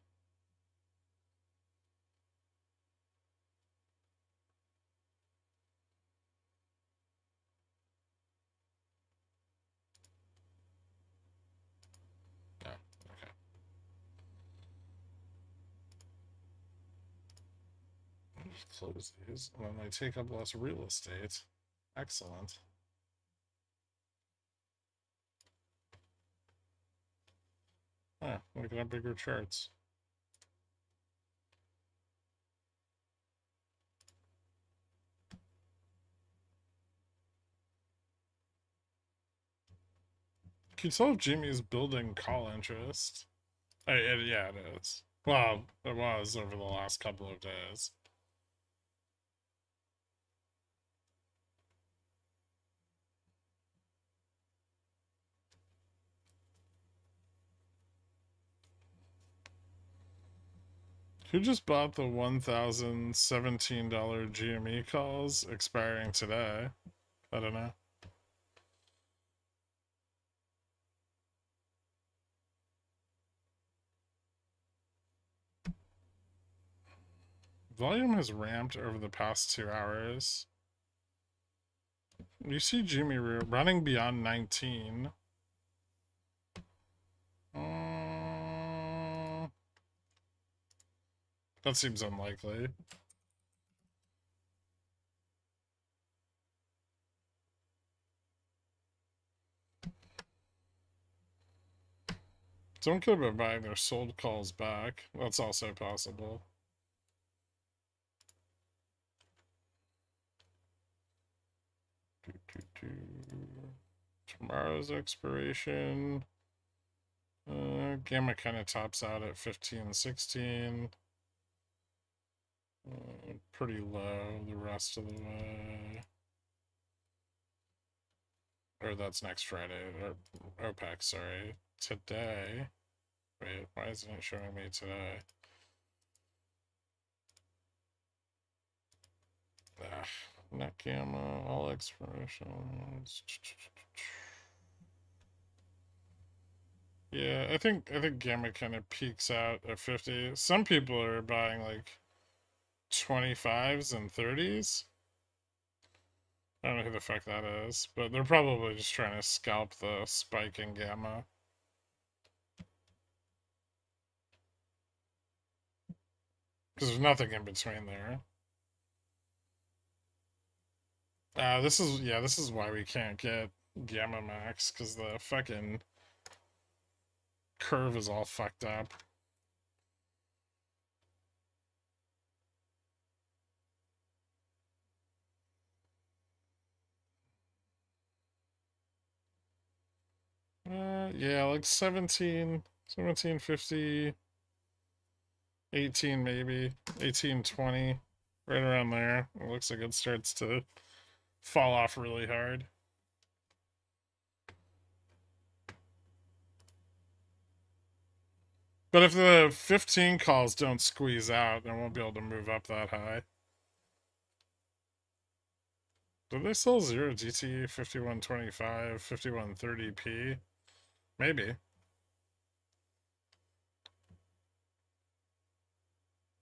[SPEAKER 2] Oh, okay. Close these, and then they take up less real estate. Excellent. Ah, look at bigger charts. Can you tell if Jimmy's building call interest? Yeah, it is. Well, it was over the last couple of days. Who just bought the $1,017 GME calls expiring today? I don't know. Volume has ramped over the past 2 hours. You see Jimmy running beyond 19. That seems unlikely. Someone could have been buying their sold calls back. That's also possible. Tomorrow's expiration. Gamma kind of tops out at 15.16. Pretty low the rest of the way. Or that's next Friday. Or OPEC, sorry. Today. Wait, why isn't it showing me today? Net gamma, all expirations. Yeah, I think gamma kind of peaks out at 50. Some people are buying like 25s and 30s. I don't know who the fuck that is, but they're probably just trying to scalp the spike in gamma. Because there's nothing in between there. This is why we can't get gamma max, because the fucking curve is all fucked up. Yeah, like 17, 1750, 18 maybe, 1820, right around there. It looks like it starts to fall off really hard. But if the 15 calls don't squeeze out, they won't be able to move up that high. Did they sell 0 GT 5125, 5130p? Maybe.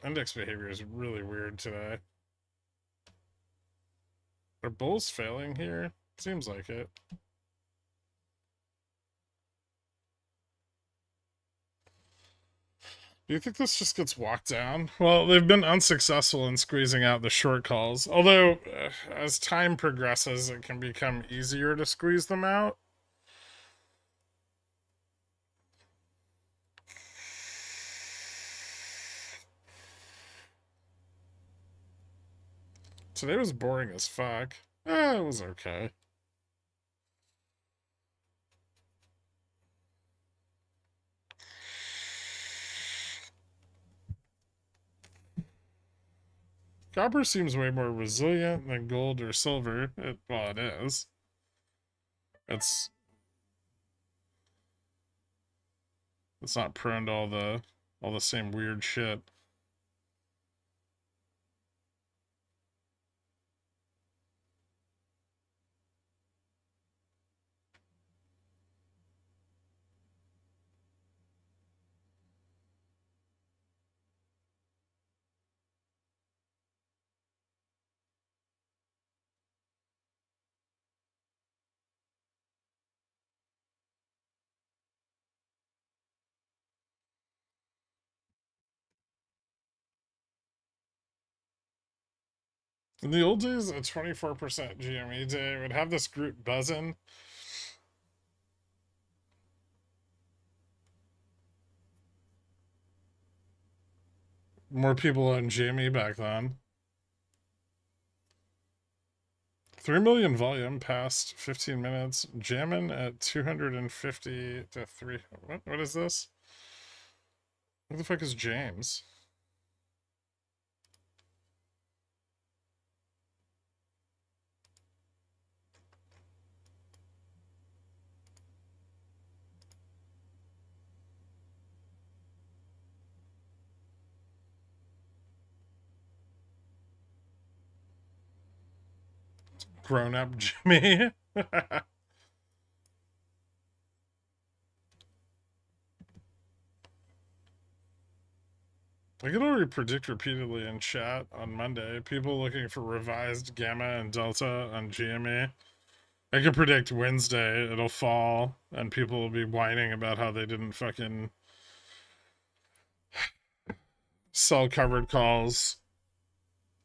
[SPEAKER 2] Index behavior is really weird today. Are bulls failing here? Seems like it. Do you think this just gets walked down? Well, they've been unsuccessful in squeezing out the short calls. Although, as time progresses, it can become easier to squeeze them out. Today was boring as fuck. It was okay. Copper seems way more resilient than gold or silver. Well, it is. It's not prone to all the same weird shit. In the old days, a 24% GME day would have this group buzzing. More people on GME back then. 3 million volume past 15 minutes, jamming at 250 to 3. What is this? Who the fuck is James? Grown up Jimmy. I could already predict repeatedly in chat on Monday people looking for revised gamma and delta on GME. I could predict Wednesday it'll fall and people will be whining about how they didn't fucking sell covered calls,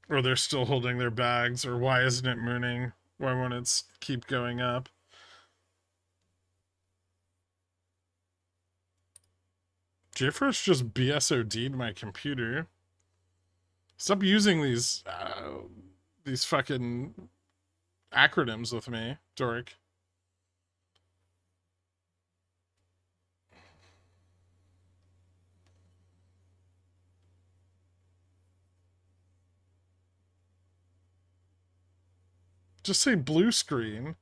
[SPEAKER 2] or they're still holding their bags, or why isn't it mooning? Why won't it keep going up? JFresh just BSOD'd my computer. Stop using these fucking acronyms with me, Doric. Just say blue screen.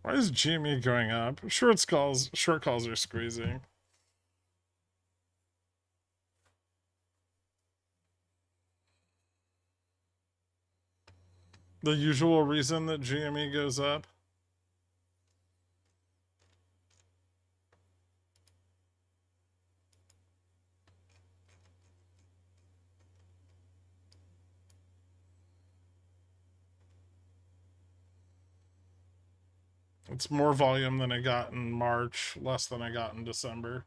[SPEAKER 2] Why is GME going up? Short calls are squeezing. The usual reason that GME goes up. It's more volume than I got in March, less than I got in December.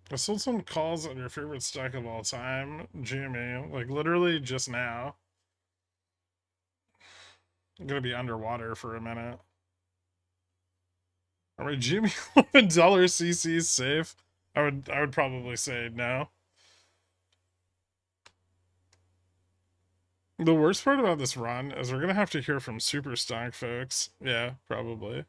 [SPEAKER 2] I sold some calls on your favorite stack of all time, GME, like literally just now. I'm gonna be underwater for a minute. Alright, GME $11 CC's safe. I would probably say no. The worst part about this run is we're gonna have to hear from super stock folks. Yeah, probably.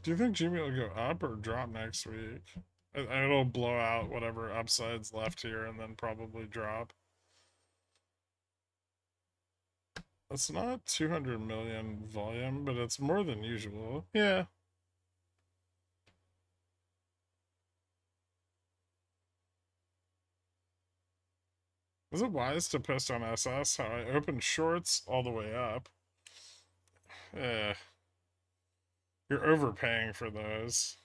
[SPEAKER 2] Do you think Jimmy will go up or drop next week? It'll blow out whatever upsides left here and then probably drop. It's not 200 million volume, but it's more than usual. Yeah. Is it wise to post on SS how I opened shorts all the way up? Eh, you're overpaying for those.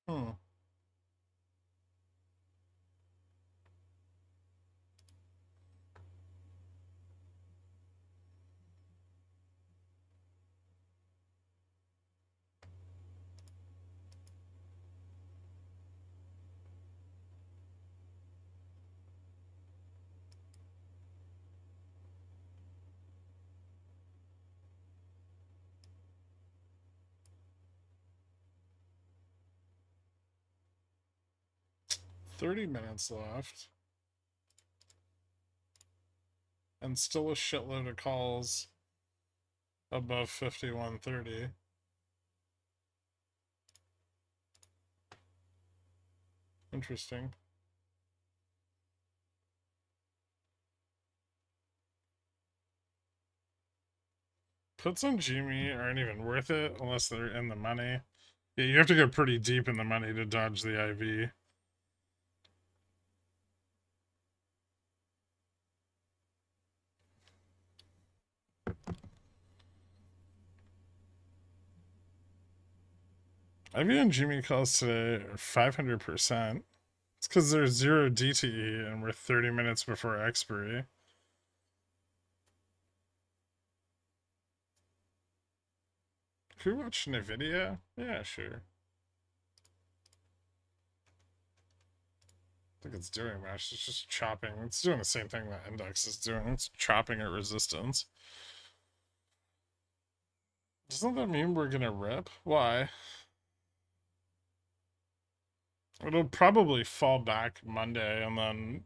[SPEAKER 2] Hmm. $30 left. And still a shitload of calls above 51.30. Interesting. Puts on Gme aren't even worth it unless they're in the money. Yeah, you have to go pretty deep in the money to dodge the IV. IV and Gme calls today are 500%. It's because there's 0 DTE and we're 30 minutes before expiry. Could we watch NVIDIA? Yeah, sure. I think it's doing much. It's just chopping. It's doing the same thing that index is doing. It's chopping at resistance. Doesn't that mean we're gonna rip? Why? It'll probably fall back Monday and then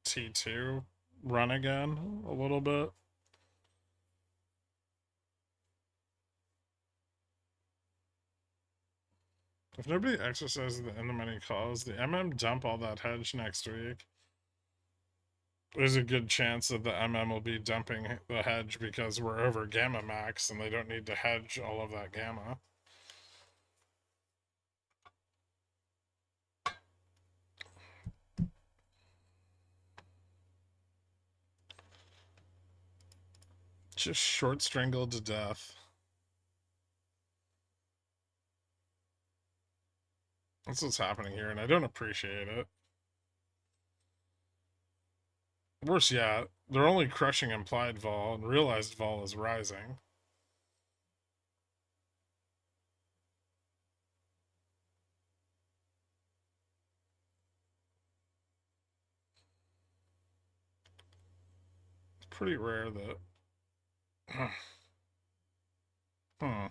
[SPEAKER 2] T2 run again a little bit. If nobody exercises the in the money calls, the dump all that hedge next week. There's a good chance that the will be dumping the hedge because we're over gamma max and they don't need to hedge all of that gamma. Just short strangled to death. That's what's happening here, and I don't appreciate it. Worse yet, they're only crushing implied vol, and realized vol is rising.
[SPEAKER 1] pretty rare that. Hmm.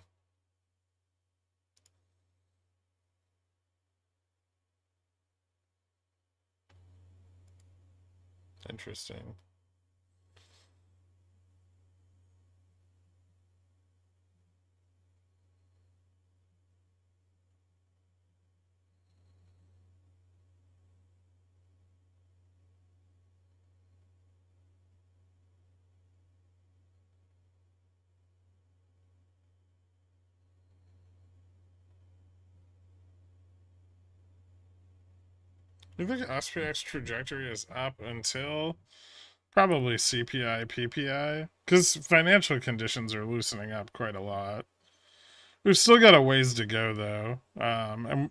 [SPEAKER 1] Interesting. You think SPX trajectory is up until probably CPI, PPI? Because financial conditions are loosening up quite a lot. We've still got a ways to go, though. I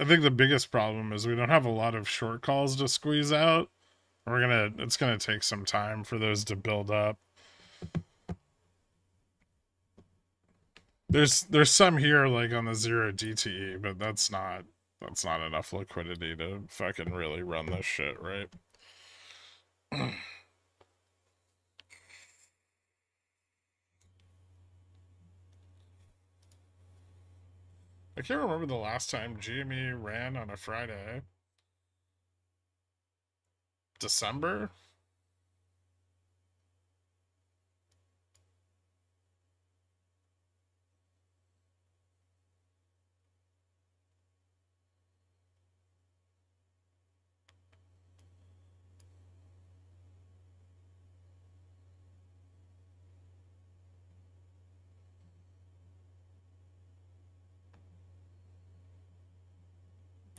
[SPEAKER 1] think the biggest problem is we don't have a lot of short calls to squeeze out. It's gonna take some time for those to build up. There's some here like on the 0 DTE, but that's not enough liquidity to fucking really run this shit, right? I can't remember the last time GME ran on a Friday. December?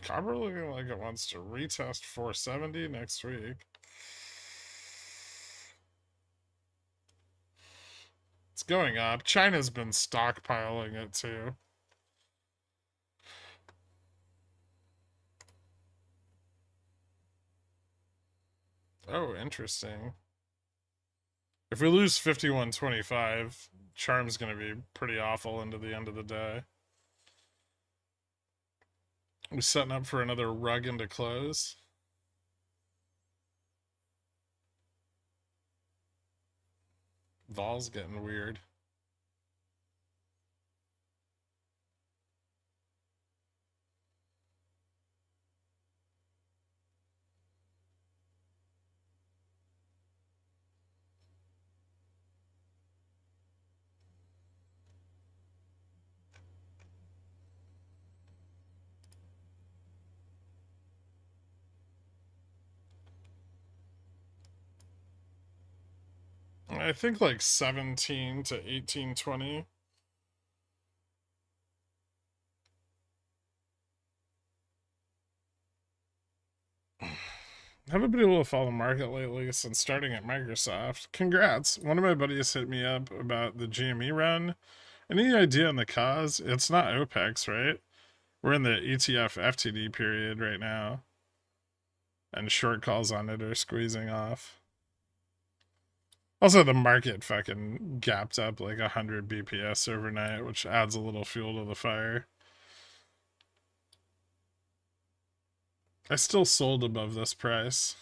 [SPEAKER 1] Copper looking like it wants to retest 470 next week. It's going up. China's been stockpiling it too. Oh, interesting. If we lose 51.25, Charm's going to be pretty awful into the end of the day. We're setting up for another rug into close. Vol's getting weird. I think like 17 to 18.20. Haven't been able to follow the market lately since starting at Microsoft. Congrats. One of my buddies hit me up about the GME run. Any idea on the cause? It's not OPEX, right? We're in the ETF FTD period right now. And short calls on it are squeezing off. Also, the market fucking gapped up like 100 BPS overnight, which adds a little fuel to the fire. I still sold above this price.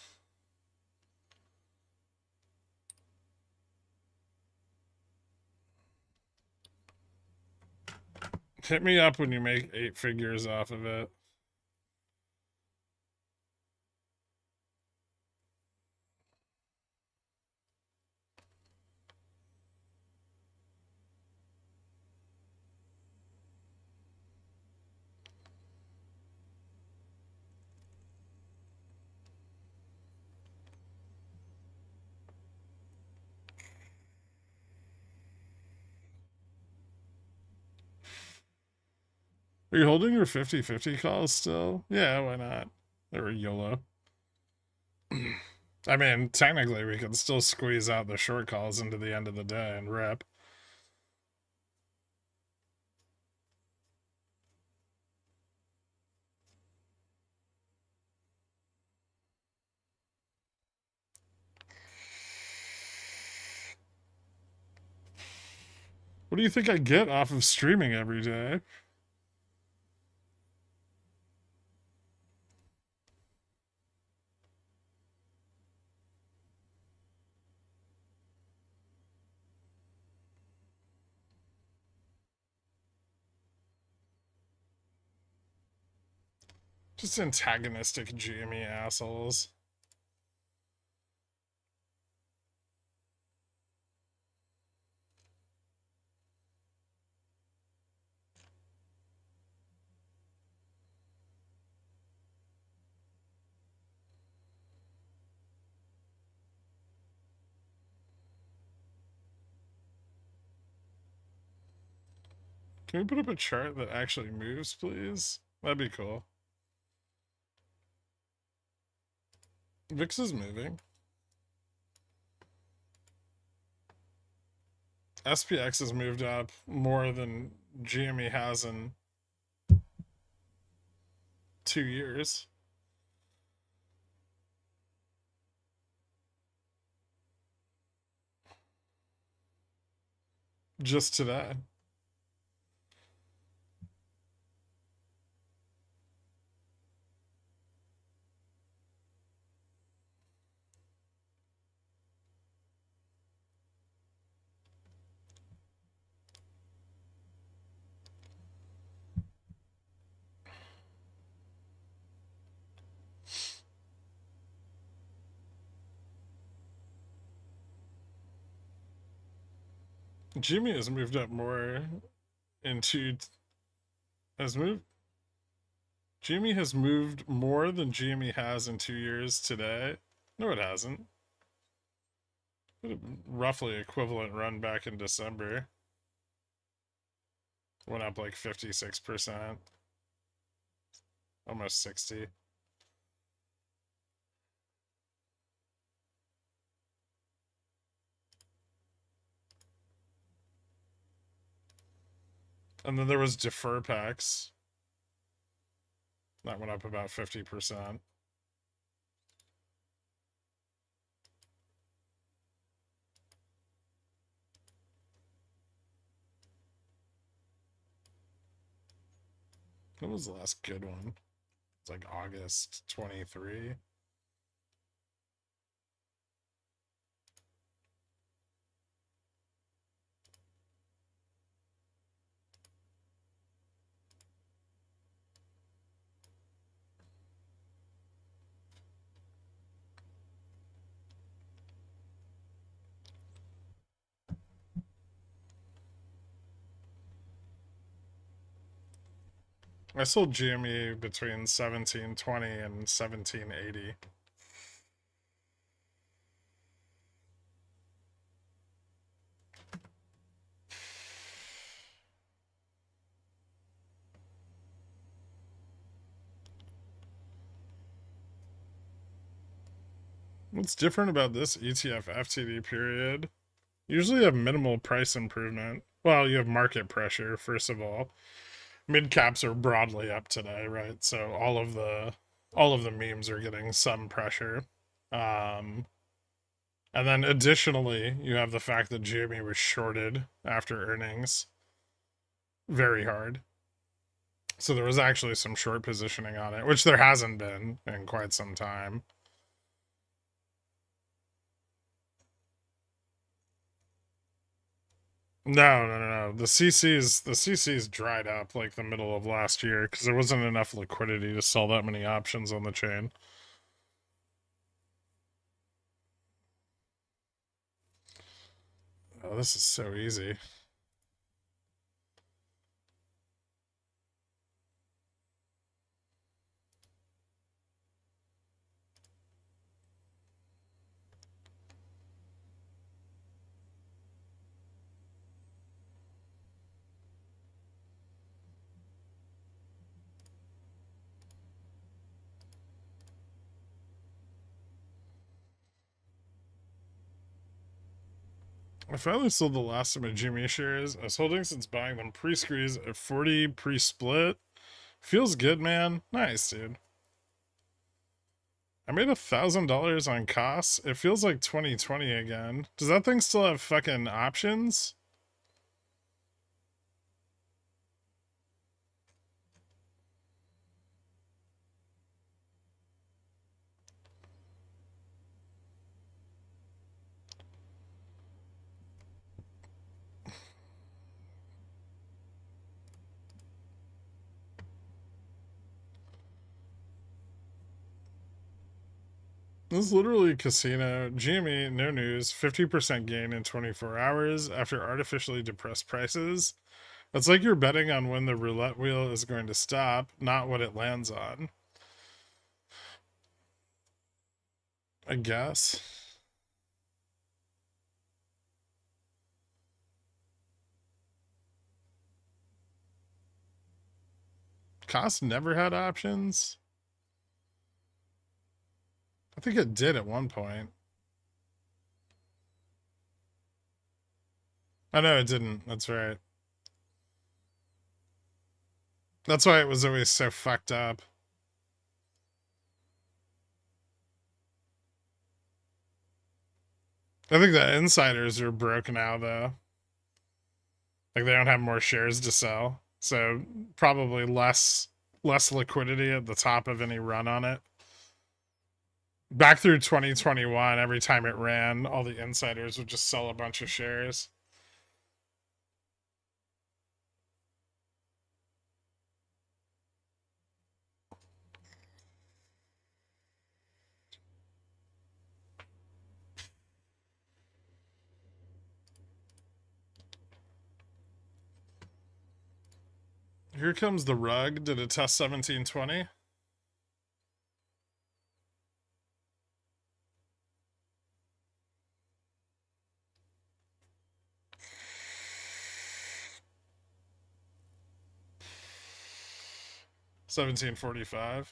[SPEAKER 1] Hit me up when you make 8 figures off of it. Are you holding your 50-50 calls still? Yeah, why not? Or YOLO. I mean, technically, we can still squeeze out the short calls into the end of the day and rip. What do you think I get off of streaming every day?
[SPEAKER 2] Just antagonistic GME assholes. Can we put up a chart that actually moves, please? That'd be cool. VIX is moving. SPX has moved up more than GME has in 2 years. Just today. GME has moved up more in two. Has moved. GME has moved more than GME has in 2 years today. No, it hasn't. Roughly equivalent run back in December. Went up like 56%. Almost 60. And then there was defer packs. That went up about 50%. What was the last good one? It's like August 23. I sold GME between 1720 and 1780. What's different about this ETF FTD period? Usually you have minimal price improvement. Well, you have market pressure, first of all. Mid caps are broadly up today, right? So all of the memes are getting some pressure. Um, and then additionally, you have the fact that GME was shorted after earnings very hard. So there was actually some short positioning on it, which there hasn't been in quite some time. No, no, no, no. The CC's dried up like the middle of last year because there wasn't enough liquidity to sell that many options on the chain. Oh, this is so easy. I finally sold the last of my Jimmy shares. I was holding since buying them pre-squeeze at 40 pre-split. Feels good, man. Nice, dude. I made $1,000 on costs. It feels like 2020 again. Does that thing still have fucking options? This is literally casino. GME, no news. 50% gain in 24 hours after artificially depressed prices. It's like you're betting on when the roulette wheel is going to stop, not what it lands on. I guess. Cost never had options. I think it did at one point. Oh no, it didn't. That's right. That's why it was always so fucked up. I think the insiders are broke now, though. Like they don't have more shares to sell, so probably less liquidity at the top of any run on it. Back through 2021, every time it ran, all the insiders would just sell a bunch of shares. Here comes the rug. Did it test 1720? $17.45.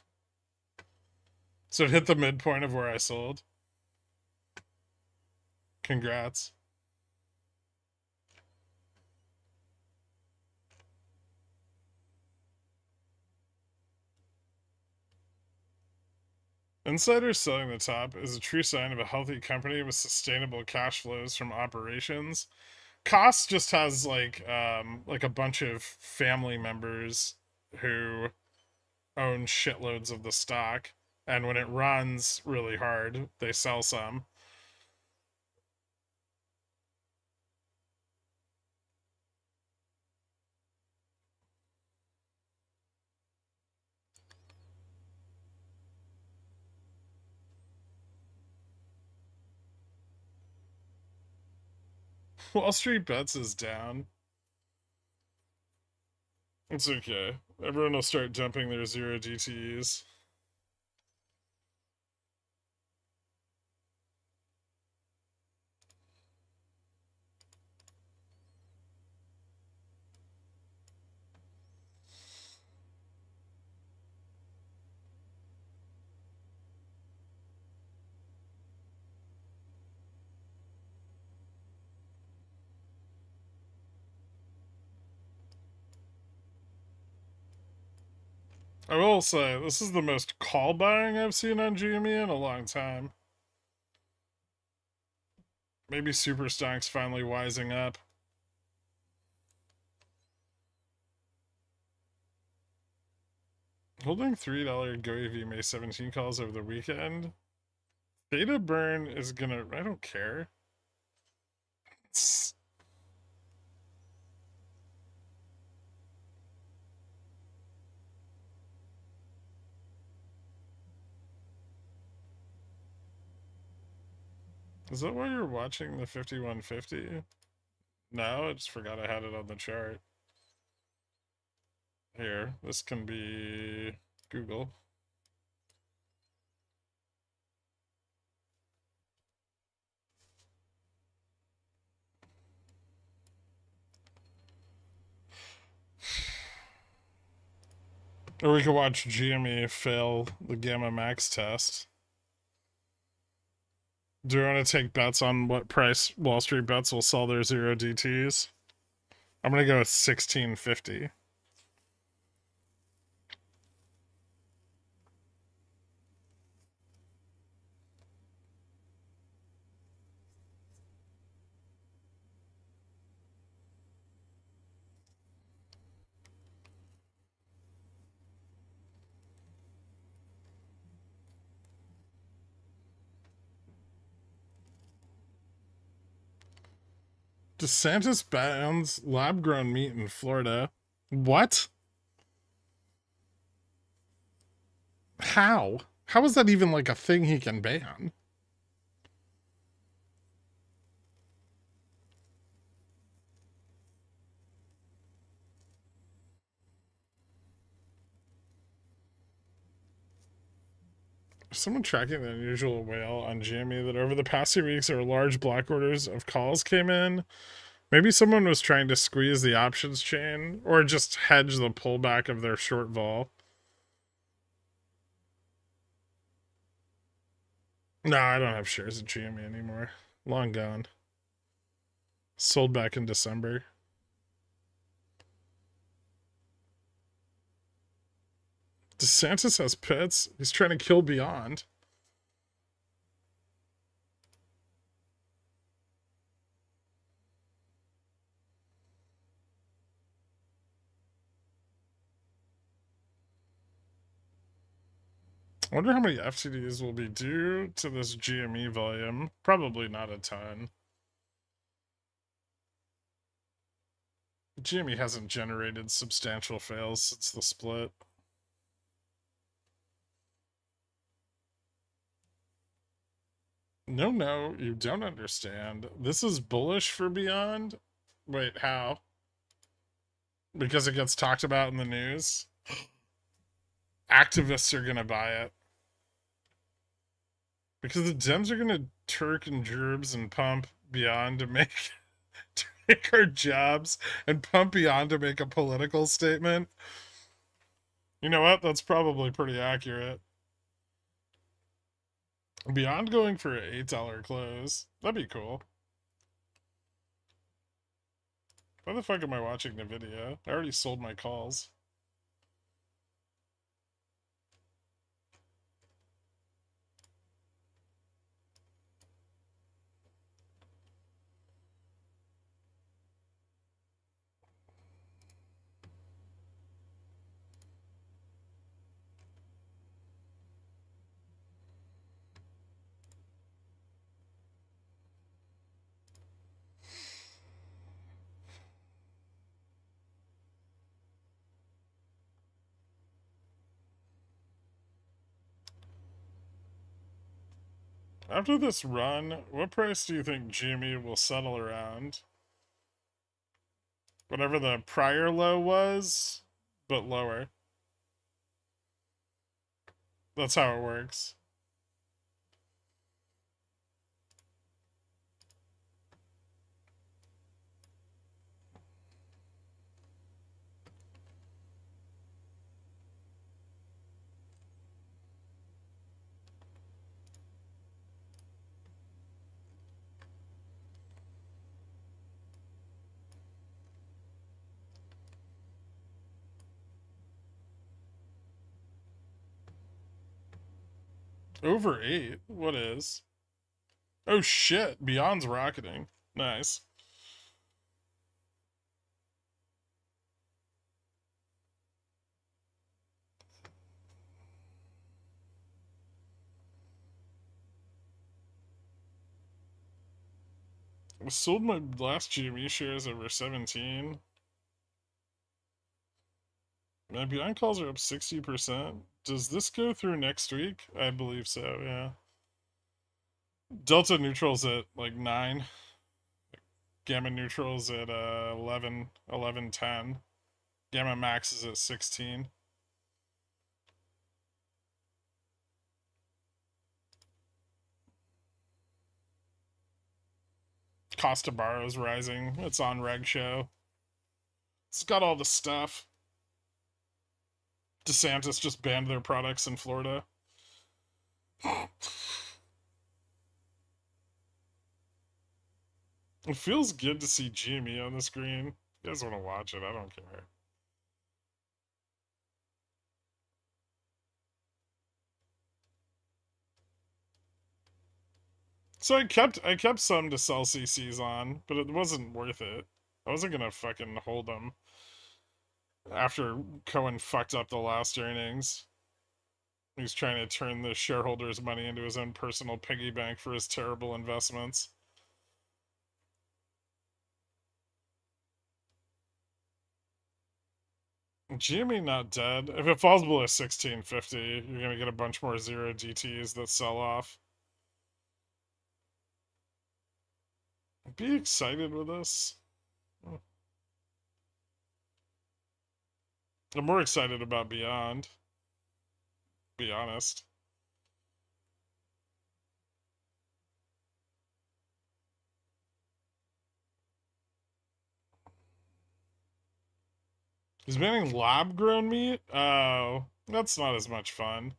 [SPEAKER 2] So it hit the midpoint of where I sold. Congrats. Insiders selling the top is a true sign of a healthy company with sustainable cash flows from operations. Cost just has like a bunch of family members who own shitloads of the stock, and when it runs really hard, they sell some. Wall Street Bets is down. It's okay. Everyone will start dumping their zero DTEs. I will say, this is the most call buying I've seen on GME in a long time. Maybe Super Stonks finally wising up. Holding $3 GoEV May 17 calls over the weekend. Theta burn is gonna. I don't care. Is that why you're watching the 5150? No, I just forgot I had it on the chart. Here, this can be Google. Or we could watch GME fail the Gamma Max test. Do you want to take bets on what price Wall Street Bets will sell their zero DTs? I'm gonna go with 1650. DeSantis bans lab grown meat in Florida. What? How? How is that even like a thing he can ban? Is someone tracking the unusual whale on GME that over the past 2 weeks there were large block orders of calls came in? Maybe someone was trying to squeeze the options chain or just hedge the pullback of their short vol. No, I don't have shares of GME anymore. Long gone. Sold back in December. DeSantis has pits. He's trying to kill Beyond. I wonder how many FTDs will be due to this GME volume. Probably not a ton. GME hasn't generated substantial fails since the split. No, you don't understand. This is bullish for Beyond? Wait, how? Because it gets talked about in the news? Activists are gonna buy it. Because the Dems are gonna Turk and Gerbs and pump Beyond to make to make our jobs and pump Beyond to make a political statement. You know what? That's probably pretty accurate. Beyond going for an $8 close. That'd be cool. Why the fuck am I watching the video? I already sold my calls. After this run, what price do you think GME will settle around? Whatever the prior low was, but lower. That's how it works. Over 8? What is? Oh shit, Beyond's rocketing. Nice. I sold my last GME shares over 17. My Beyond calls are up 60%. Does this go through next week? I believe so, yeah. Delta neutral's at like 9. Gamma neutral's at 11, 11, 10. Gamma max is at 16. Cost to borrow is rising. It's on Reg Show. It's got all the stuff. DeSantis just banned their products in Florida. It feels good to see GME on the screen. You guys want to watch it? I don't care. So I kept some to sell CCs on, but it wasn't worth it. I wasn't gonna fucking hold them after Cohen fucked up the last earnings. He's trying to turn the shareholders' money into his own personal piggy bank for his terrible investments. GME not dead. If it falls below 1650, you're gonna get a bunch more zero DTs that sell off. Be excited with this. I'm more excited about Beyond. Be honest. He's banning lab grown meat? Oh, that's not as much fun.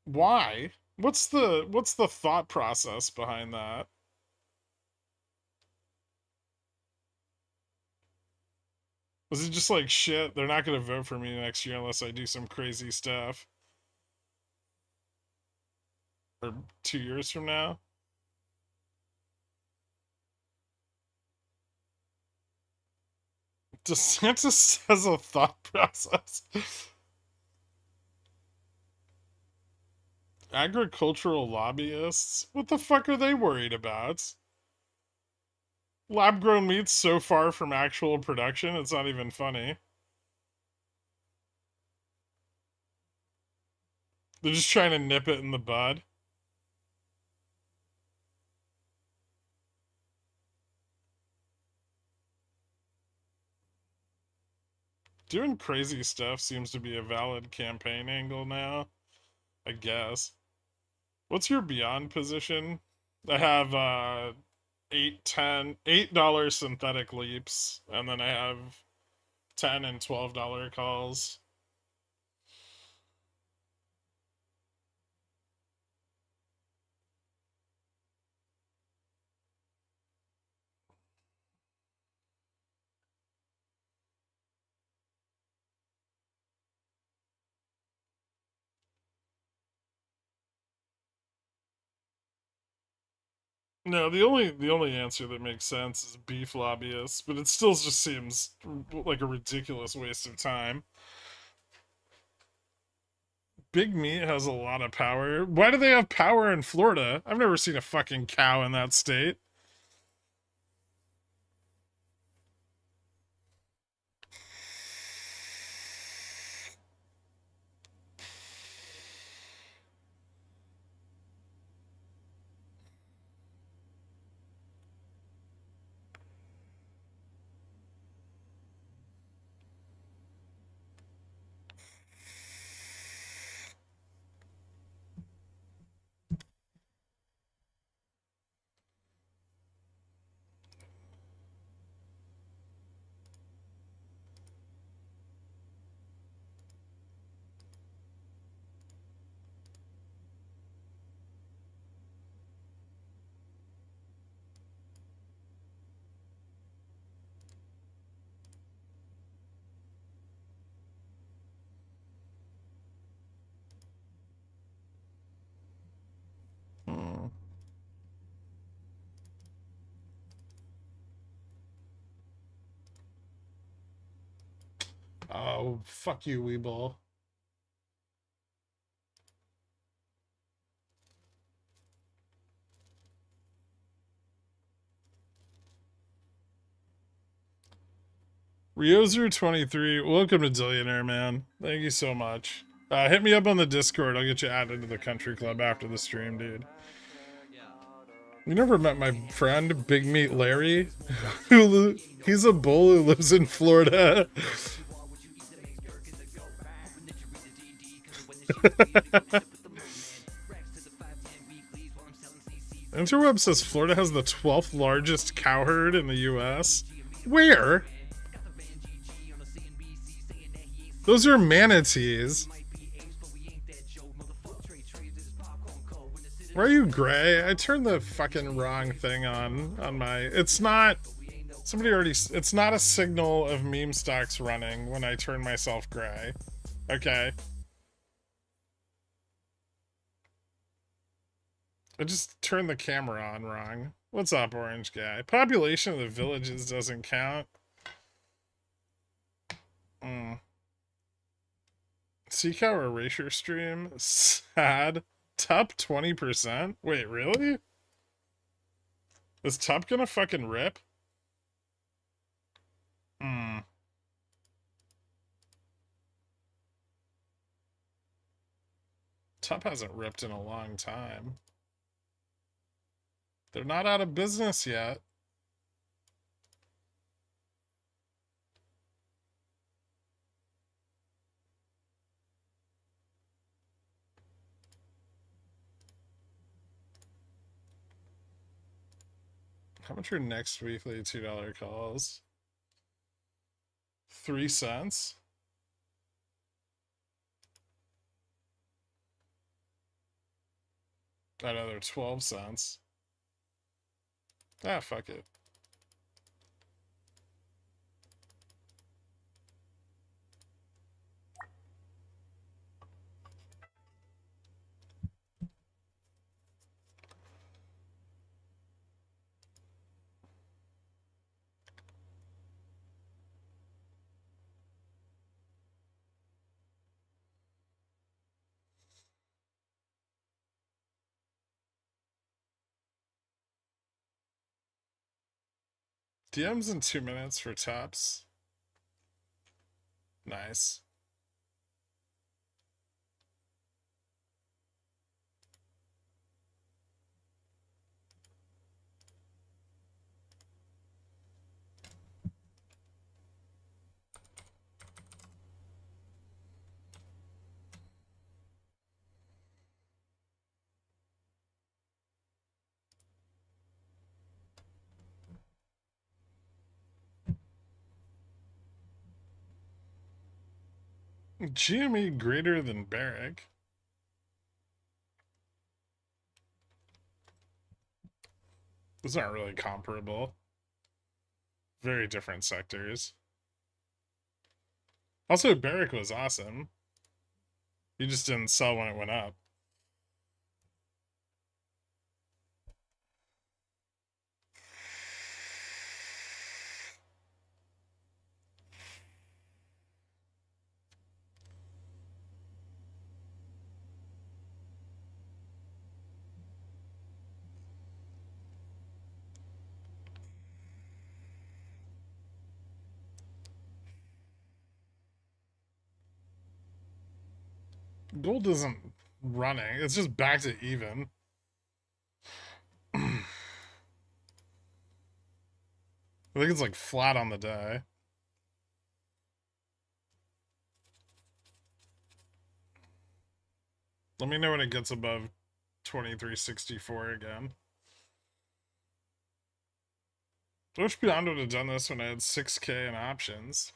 [SPEAKER 2] Why? What's the thought process behind that? Was it just like shit? They're not gonna vote for me next year unless I do some crazy stuff. Or 2 years from now? DeSantis has a thought process. Agricultural lobbyists? What the fuck are they worried about? Lab grown meat's so far from actual production, it's not even funny. They're just trying to nip it in the bud. Doing crazy stuff seems to be a valid campaign angle now, I guess. What's your beyond position? I have $8 synthetic leaps, and then I have $10 and $12 calls. No, the only answer that makes sense is beef lobbyists, but it still just seems like a ridiculous waste of time. Big meat has a lot of power. Why do they have power in Florida? I've never seen a fucking cow in that state. Hmm. Oh, fuck you, WeBull. Riozer23, welcome to Zillionaire, man. Thank you so much. Hit me up on the Discord. I'll get you added to the country club after the stream, dude. You never met my friend, Big Meat Larry? He's a bull who lives in Florida. Interweb says Florida has the 12th largest cow herd in the US. Where? Those are manatees. Why are you gray? I turned the fucking wrong thing on my... It's not... Somebody already... It's not a signal of meme stocks running when I turn myself gray. Okay. I just turned the camera on wrong. What's up, orange guy? Population of the villages doesn't count. Sea cow erasure stream? Sad. Tup 20%? Wait, really? Is Tup gonna fucking rip? Hmm. Top hasn't ripped in a long time. They're not out of business yet. How much are next weekly $2 calls? 3 cents. Another 12 cents. Ah, fuck it. DMs in 2 minutes for tops. Nice. GME greater than Barrick. Those aren't really comparable. Very different sectors. Also, Barrick was awesome. You just didn't sell when it went up. Gold isn't running. It's just back to even. I think it's like flat on the day. Let me know when it gets above 2364 again. I wish Beyond would have done this when I had 6K in options.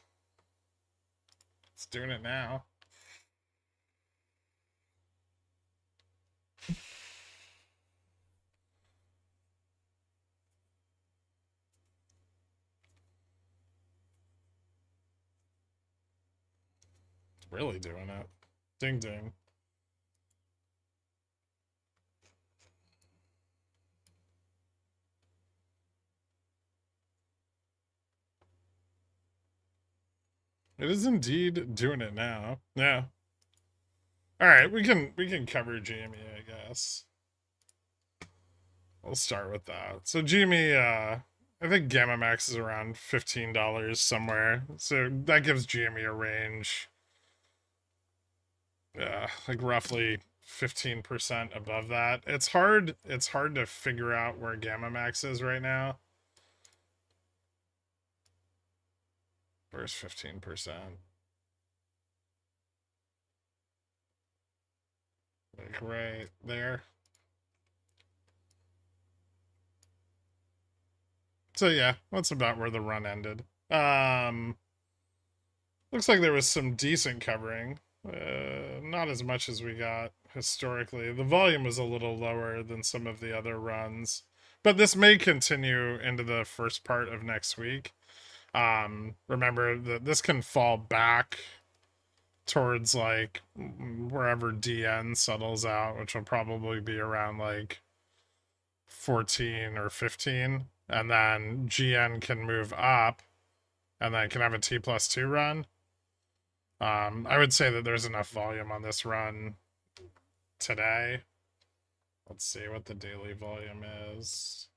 [SPEAKER 2] It's doing it now. It's really doing it. Ding ding. It is indeed doing it now. Yeah. All right, we can cover GME, I guess. We'll start with that. So GME, I think Gamma Max is around $15 somewhere. So that gives GME a range. Like roughly 15% above that. It's hard to figure out where Gamma Max is right now. Where's 15%? Like right there. So yeah, that's about where the run ended. Looks like there was some decent covering. Not as much as we got historically. The volume was a little lower than some of the other runs, but this may continue into the first part of next week. Remember that this can fall back towards like wherever DN settles out, which will probably be around like 14 or 15, and then GN can move up and then can have a T+2 run. I would say that there's enough volume on this run today. Let's see what the daily volume is.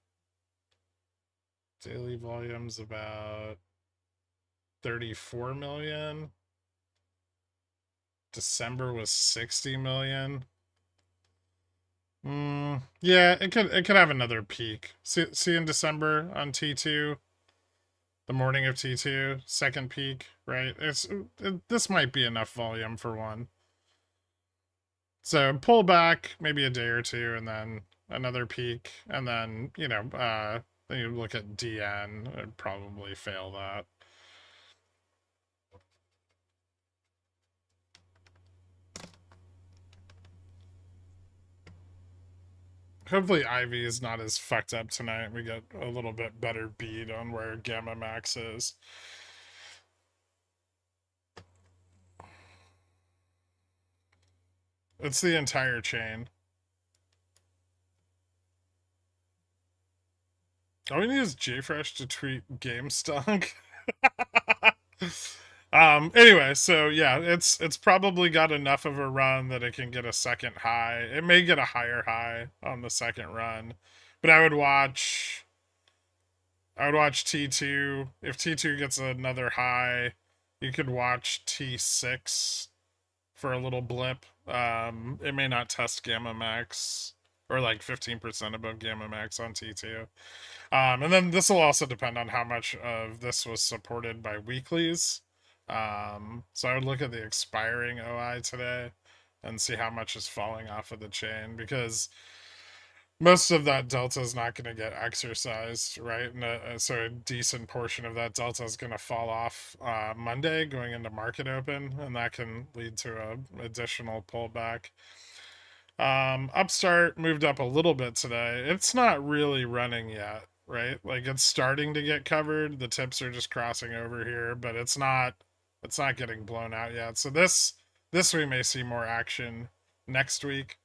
[SPEAKER 2] Daily volume's about 34 million. December was 60 million. Yeah, it could have another peak. See in December on T2, the morning of T2, second peak, right? This might be enough volume for one. So pull back maybe a day or two, and then another peak, and then then you look at DN, it'd probably fail that. Hopefully Ivy is not as fucked up tonight. We get a little bit better bead on where Gamma Max is. It's the entire chain. All we need is JFresh to tweet GameStop. Anyway, so yeah, it's probably got enough of a run that it can get a second high. It may get a higher high on the second run. But I would watch T2. If T2 gets another high, you could watch T6 for a little blip. It may not test Gamma Max or like 15% above Gamma Max on T2. And then this will also depend on how much of this was supported by weeklies. So I would look at the expiring OI today and see how much is falling off of the chain, because most of that delta is not going to get exercised, right? And so a decent portion of that delta is going to fall off Monday going into market open, and that can lead to an additional pullback. Upstart moved up a little bit today. It's not really running yet, right? Like it's starting to get covered. The tips are just crossing over here, but it's not getting blown out yet. So this we may see more action next week.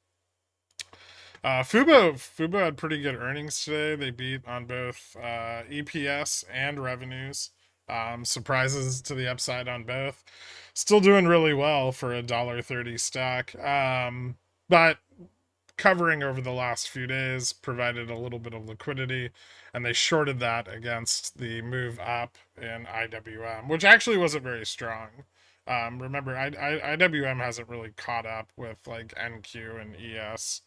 [SPEAKER 2] Fubo had pretty good earnings today. They beat on both EPS and revenues. Surprises to the upside on both. Still doing really well for a $1.30 stock. But covering over the last few days provided a little bit of liquidity, and they shorted that against the move up in IWM, which actually wasn't very strong. Remember, IWM hasn't really caught up with like NQ and ES,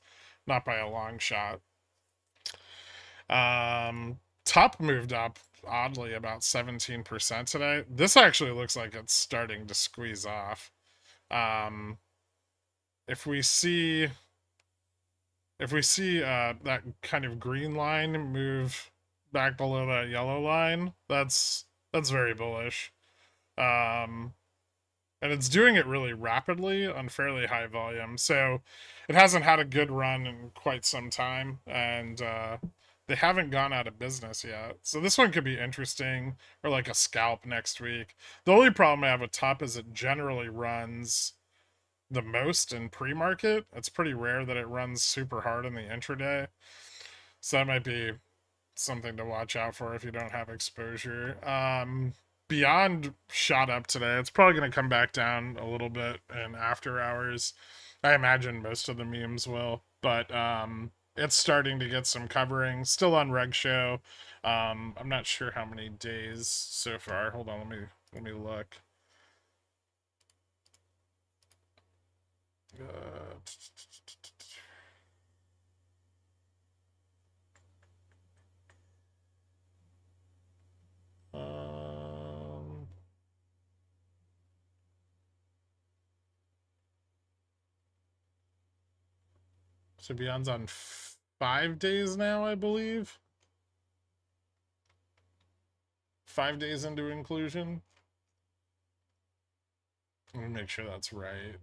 [SPEAKER 2] not by a long shot. Top moved up oddly about 17% today. This actually looks like it's starting to squeeze off. Um, if we see that kind of green line move back below that yellow line, that's very bullish. Um, and it's doing it really rapidly on fairly high volume. So it hasn't had a good run in quite some time, and they haven't gone out of business yet. So this one could be interesting, or like a scalp next week. The only problem I have with top is it generally runs the most in pre-market. It's pretty rare that it runs super hard in the intraday. So that might be something to watch out for if you don't have exposure. Beyond shot up today. It's probably going to come back down a little bit in after hours. I imagine most of the memes will, but it's starting to get some covering. Still on reg show. I'm not sure how many days so far. Hold on, let me look. Uh, um, so Beyond's on 5 days now, I believe. 5 days into inclusion. Let me make sure that's right.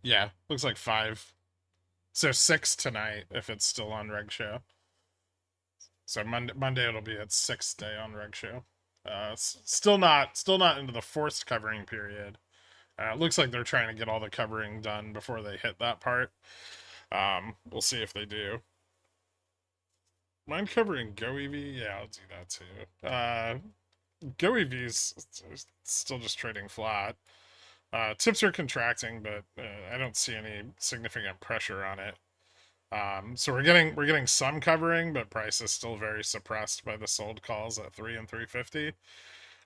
[SPEAKER 2] Yeah, looks like 5. So 6 tonight if it's still on reg show. So Monday it'll be its 6th day on reg show. Still not into the forced covering period. It looks like they're trying to get all the covering done before they hit that part. We'll see if they do. Mind covering GoEV? Yeah, I'll do that too. GoEV's still just trading flat. Tips are contracting, but I don't see any significant pressure on it. So we're getting some covering, but price is still very suppressed by the sold calls at 3 and 350.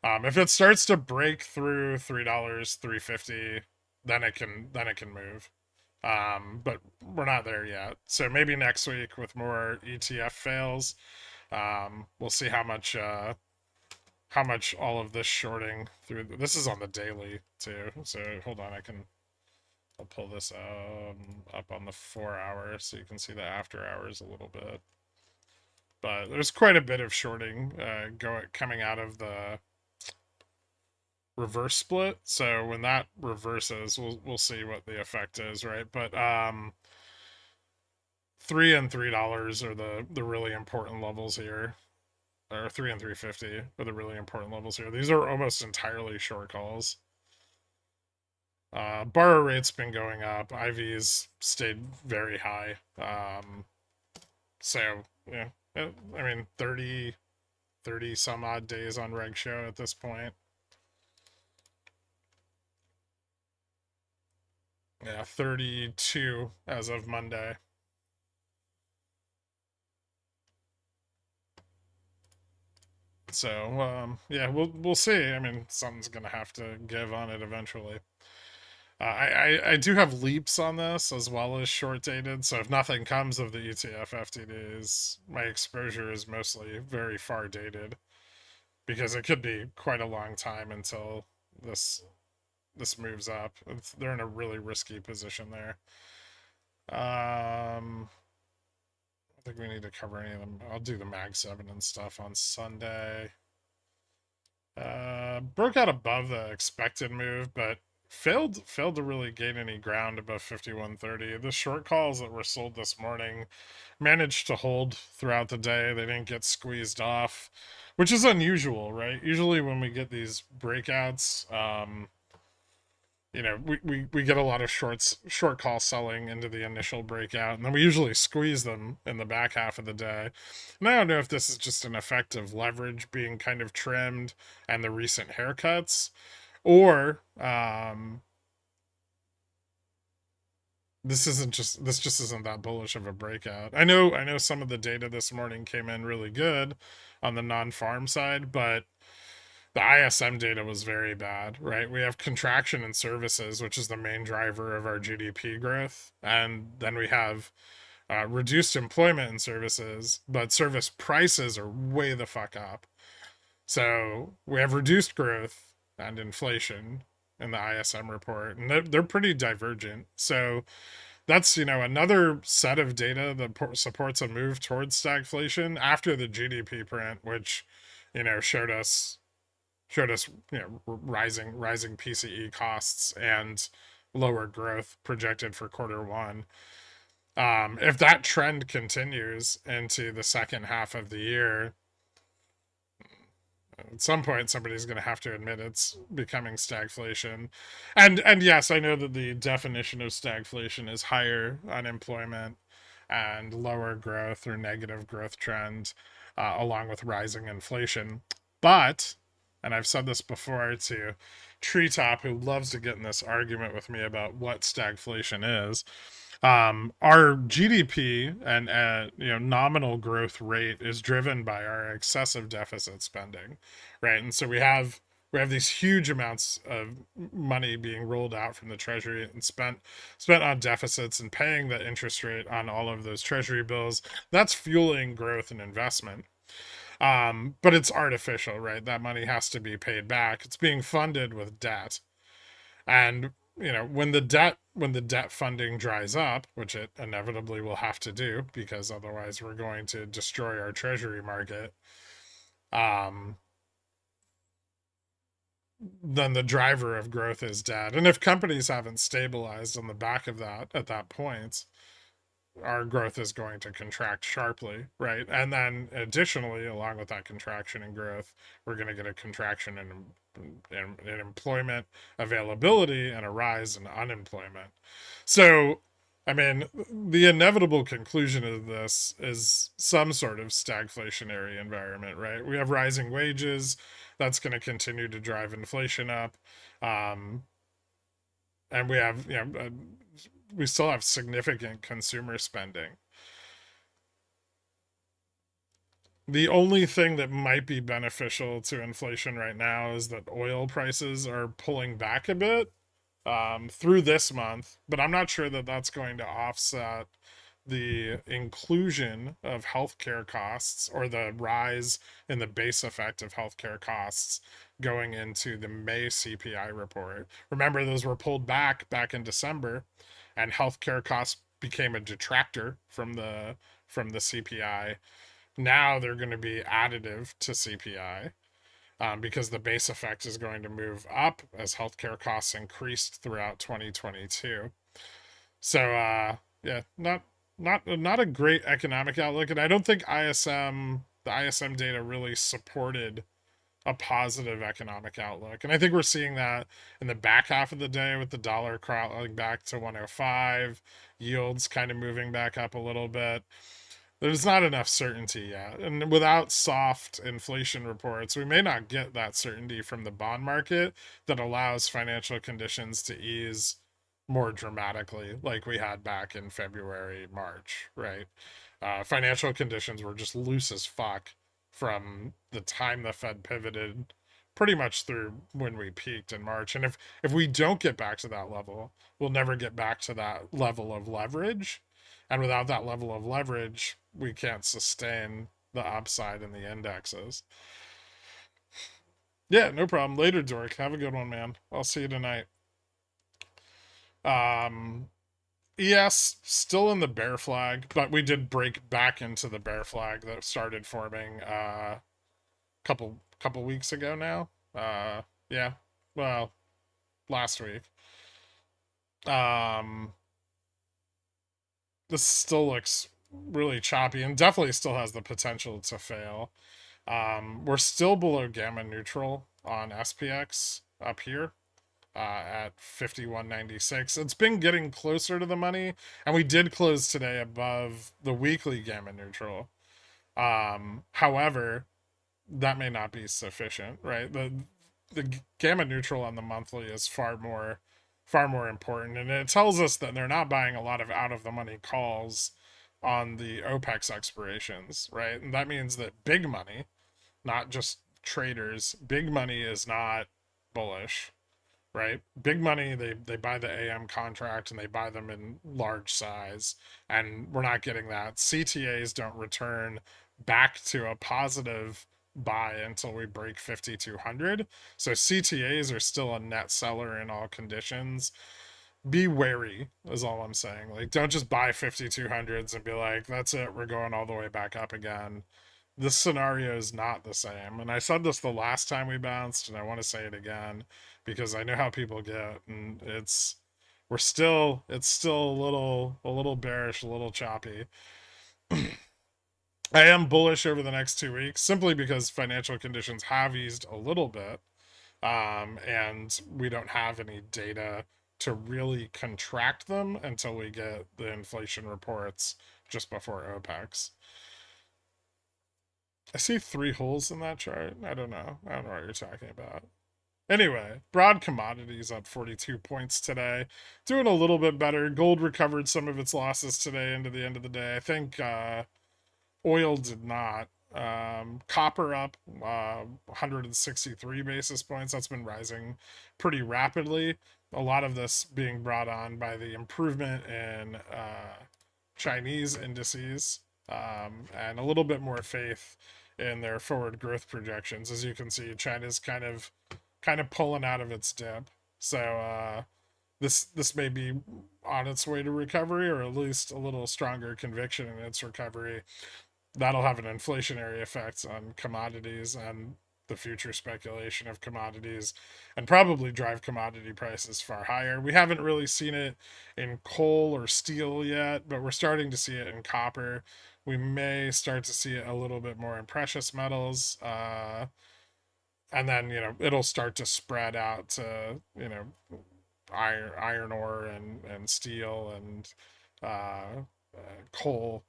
[SPEAKER 2] If it starts to break through $3, 350, then it can move. But we're not there yet. So maybe next week with more ETF fails, we'll see how much all of this shorting through. This is on the daily too. So hold on, I'll pull this up on the 4 hour so you can see the after hours a little bit. But there's quite a bit of shorting coming out of the reverse split. So when that reverses, we'll see what the effect is, right? But $3 and $3 are the really important levels here, or 3 and 350 are the really important levels here. These are almost entirely short calls. Borrow rate's been going up. IV's stayed very high. So yeah, I mean 30 some odd days on reg show at this point. Yeah, 32 as of Monday. So yeah, we'll see. I mean, something's gonna have to give on it eventually. I do have leaps on this as well as short dated. So if nothing comes of the ETF FTDs, my exposure is mostly very far dated because it could be quite a long time until this moves up. They're in a really risky position there. I think we need to cover any of them. I'll do the Mag 7 and stuff on Sunday. Broke out above the expected move, but failed to really gain any ground above 51.30. The short calls that were sold this morning managed to hold throughout the day. They didn't get squeezed off, which is unusual, right? Usually when we get these breakouts, we get a lot of short call selling into the initial breakout, and then we usually squeeze them in the back half of the day. And I don't know if this is just an effect of leverage being kind of trimmed and the recent haircuts, or this just isn't that bullish of a breakout. I know some of the data this morning came in really good on the non-farm side, but the ISM data was very bad, right? We have contraction in services, which is the main driver of our GDP growth. And then we have reduced employment in services, but service prices are way the fuck up. So we have reduced growth and inflation in the ISM report, and they're pretty divergent. So that's another set of data that supports a move towards stagflation after the GDP print, which showed us rising PCE costs and lower growth projected for quarter one. If that trend continues into the second half of the year, at some point somebody's going to have to admit it's becoming stagflation. And yes, I know that the definition of stagflation is higher unemployment and lower growth or negative growth trend, along with rising inflation. But, and I've said this before to Treetop, who loves to get in this argument with me about what stagflation is, our GDP and nominal growth rate is driven by our excessive deficit spending, right? And so we have these huge amounts of money being rolled out from the treasury and spent on deficits and paying the interest rate on all of those treasury bills. That's fueling growth and investment. But it's artificial, right? That money has to be paid back. It's being funded with debt. And when the debt funding dries up, which it inevitably will have to do because otherwise we're going to destroy our treasury market, then the driver of growth is debt. And if companies haven't stabilized on the back of that at that point, our growth is going to contract sharply, right? And then additionally, along with that contraction in growth, we're going to get a contraction in employment availability and a rise in unemployment. So, I mean, the inevitable conclusion of this is some sort of stagflationary environment, right? We have rising wages. That's going to continue to drive inflation up. And we still have significant consumer spending. The only thing that might be beneficial to inflation right now is that oil prices are pulling back a bit through this month, but I'm not sure that that's going to offset the inclusion of healthcare costs or the rise in the base effect of healthcare costs going into the May CPI report. Remember, those were pulled back in December, and healthcare costs became a detractor from the CPI. Now they're going to be additive to CPI. Because the base effect is going to move up as healthcare costs increased throughout 2022. So yeah, not a great economic outlook, and I don't think the ISM data really supported a positive economic outlook. And I think we're seeing that in the back half of the day with the dollar crawling back to 105, yields kind of moving back up a little bit. There's not enough certainty yet. And without soft inflation reports, we may not get that certainty from the bond market that allows financial conditions to ease more dramatically, like we had back in February, March, right? Financial conditions were just loose as fuck from the time the Fed pivoted pretty much through when we peaked in March. And if we don't get back to that level, we'll never get back to that level of leverage. And without that level of leverage, we can't sustain the upside in the indexes. Yeah, no problem. Later, Dork. Have a good one, man. I'll see you tonight. Um, ES still in the bear flag, but we did break back into the bear flag that started forming couple weeks ago now. Yeah, well, last week. Um, this still looks really choppy and definitely still has the potential to fail. We're still below gamma neutral on SPX up here at 51.96. It's been getting closer to the money, and we did close today above the weekly gamma neutral. However, that may not be sufficient, right? The gamma neutral on the monthly is far more important, and it tells us that they're not buying a lot of out of the money calls on the OPEX expirations, right? And that means that big money, not just traders, big money is not bullish, right? Big money, they buy the AM contract and they buy them in large size, and we're not getting that. CTAs don't return back to a positive buy until we break 5200. So CTAs are still a net seller in all conditions. Be wary is all I'm saying. Like, don't just buy 5200s and be like, that's it, we're going all the way back up again. This scenario is not the same. And I said this the last time we bounced, and I want to say it again because I know how people get, and it's still a little bearish, a little choppy. I am bullish over the next 2 weeks simply because financial conditions have eased a little bit, and we don't have any data to really contract them until we get the inflation reports just before OPEX. I see 3 holes in that chart. I don't know. I don't know what you're talking about. Anyway, broad commodities up 42 points today. Doing a little bit better. Gold recovered some of its losses today into the end of the day. I think oil did not. Copper up 163 basis points. That's been rising pretty rapidly. A lot of this being brought on by the improvement in Chinese indices, and a little bit more faith in their forward growth projections. As you can see, China's kind of pulling out of its dip. So this may be on its way to recovery, or at least a little stronger conviction in its recovery. That'll have an inflationary effect on commodities and the future speculation of commodities, and probably drive commodity prices far higher. We haven't really seen it in coal or steel yet, but we're starting to see it in copper. We may start to see it a little bit more in precious metals. And then, it'll start to spread out to, iron ore and steel and coal.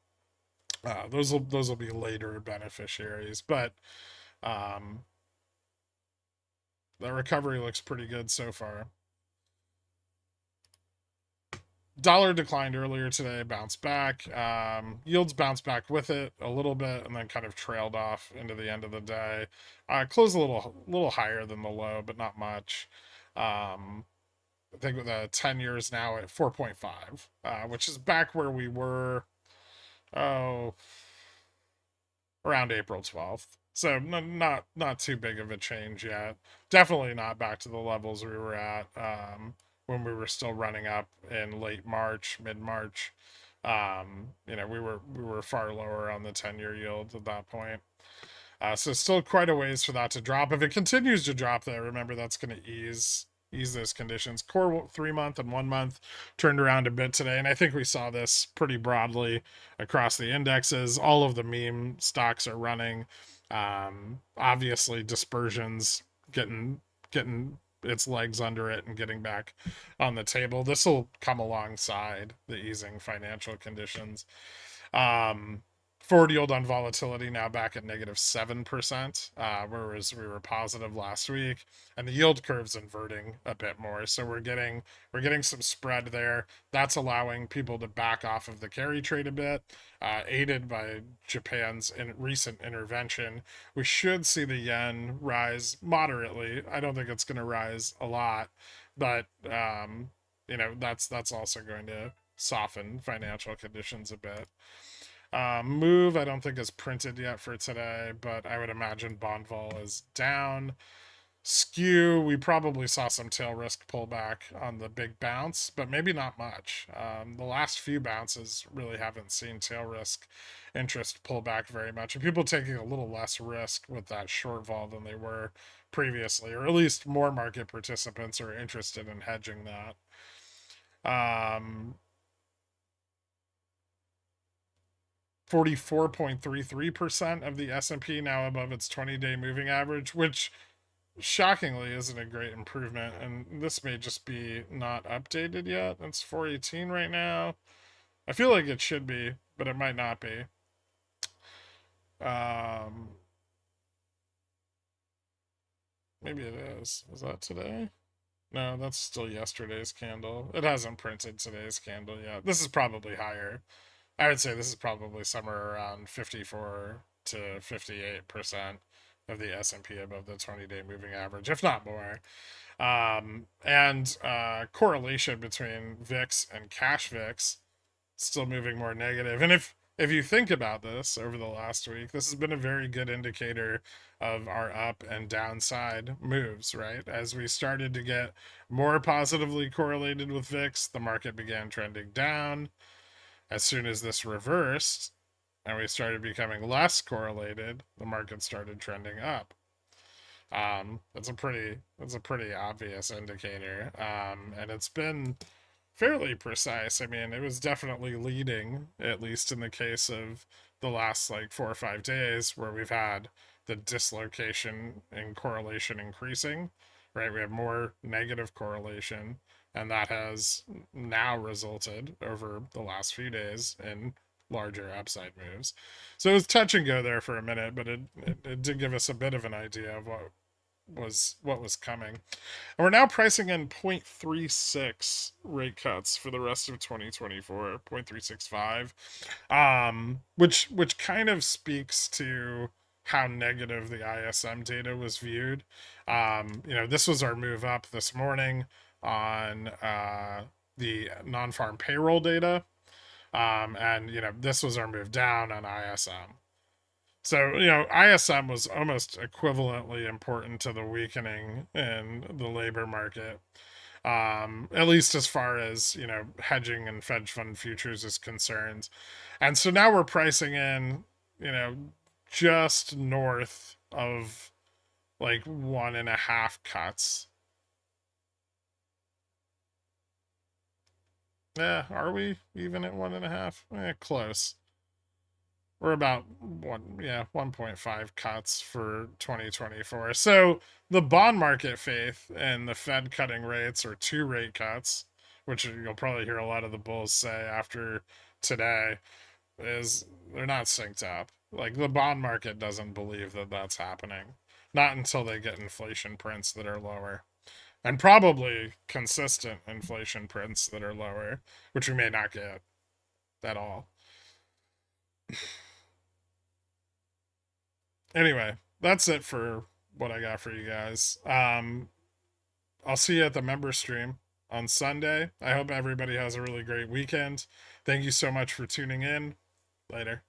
[SPEAKER 2] Those will be later beneficiaries, but um, the recovery looks pretty good so far. Dollar declined earlier today, bounced back. Yields bounced back with it a little bit, and then kind of trailed off into the end of the day. Closed a little higher than the low, but not much. Um, I think the 10 years now at 4.5, which is back where we were. Oh, around April 12th. So not too big of a change yet. Definitely not back to the levels we were at when we were still running up in late March, mid March. We were far lower on the 10-year yield at that point. So still quite a ways for that to drop. If it continues to drop, though, remember that's going to ease those conditions. Core 3 month and 1 month turned around a bit today, and I think we saw this pretty broadly across the indexes. All of the meme stocks are running. Obviously, dispersions getting its legs under it and getting back on the table. This will come alongside the easing financial conditions. Um, Forward yield on volatility now back at -7%, whereas we were positive last week, and the yield curve's inverting a bit more. So we're getting some spread there. That's allowing people to back off of the carry trade a bit, aided by Japan's recent intervention. We should see the yen rise moderately. I don't think it's going to rise a lot, but that's also going to soften financial conditions a bit. Move, I don't think is printed yet for today, but I would imagine bond vol is down. Skew, we probably saw some tail risk pullback on the big bounce, but maybe not much. The last few bounces really haven't seen tail risk interest pull back very much, and people taking a little less risk with that short vol than they were previously, or at least more market participants are interested in hedging that. 44.33% of the S&P now above its 20-day moving average, which shockingly isn't a great improvement. And this may just be not updated yet. It's 418 right now. I feel like it should be, but it might not be. Maybe it is. Is that today? No, that's still yesterday's candle. It hasn't printed today's candle yet. This is probably higher. I would say this is probably somewhere around 54 to 58% of the S&P above the 20-day moving average, if not more. And correlation between VIX and cash VIX still moving more negative. And if you think about this over the last week, this has been a very good indicator of our up and downside moves, right? As we started to get more positively correlated with VIX, the market began trending down. As soon as this reversed and we started becoming less correlated, the market started trending up. That's a pretty obvious indicator, and it's been fairly precise. I mean, it was definitely leading, at least in the case of the last like 4 or 5 days, where we've had the dislocation and correlation increasing. Right, we have more negative correlation, and that has now resulted over the last few days in larger upside moves. So it was touch and go there for a minute, but it did give us a bit of an idea of what was coming. And we're now pricing in 0.36 rate cuts for the rest of 2024, 0.365, which kind of speaks to how negative the ISM data was viewed. This was our move up this morning on the non-farm payroll data, and this was our move down on ISM. So, ISM was almost equivalently important to the weakening in the labor market, at least as far as, hedging and Fed fund futures is concerned. And so now we're pricing in, just north of like 1.5 cuts. Yeah, are we even at 1.5? Close. We're about 1.5 cuts for 2024. So the bond market faith and the Fed cutting rates, or 2 rate cuts, which you'll probably hear a lot of the bulls say after today, is they're not synced up. Like, the bond market doesn't believe that that's happening. Not until they get inflation prints that are lower. And probably consistent inflation prints that are lower, which we may not get at all. Anyway, that's it for what I got for you guys. I'll see you at the member stream on Sunday. I hope everybody has a really great weekend. Thank you so much for tuning in. Later.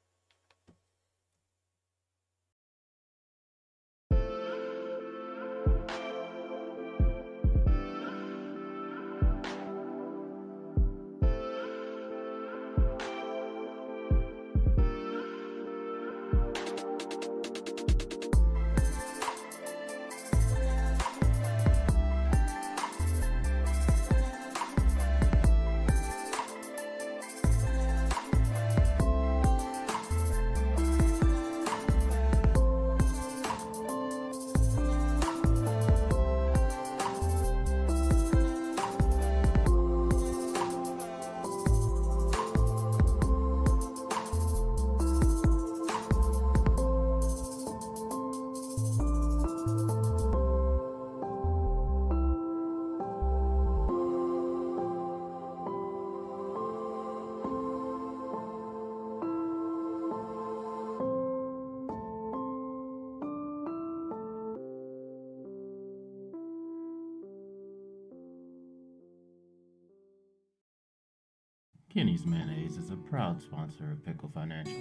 [SPEAKER 3] Kenny's Mayonnaise is a proud sponsor of Pickle Financial,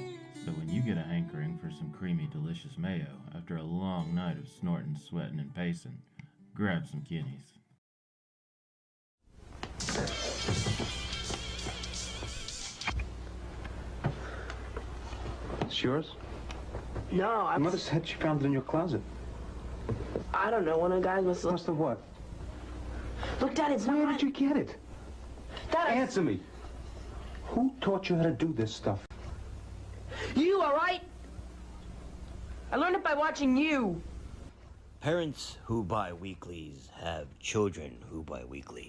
[SPEAKER 3] so when you get a hankering for some creamy, delicious mayo after a long night of snorting, sweating, and pacing, grab some Kenny's.
[SPEAKER 4] It's yours?
[SPEAKER 5] No,
[SPEAKER 4] My mother said she found it in your closet.
[SPEAKER 5] I don't know. One of the guys must have...
[SPEAKER 4] Must have what?
[SPEAKER 5] Look, Dad, it's
[SPEAKER 4] Where
[SPEAKER 5] not...
[SPEAKER 4] did you get it?
[SPEAKER 5] Dad,
[SPEAKER 4] Answer me. Who taught you how to do this stuff?
[SPEAKER 5] You, all right? I learned it by watching you.
[SPEAKER 6] Parents who buy weeklies have children who buy weeklies.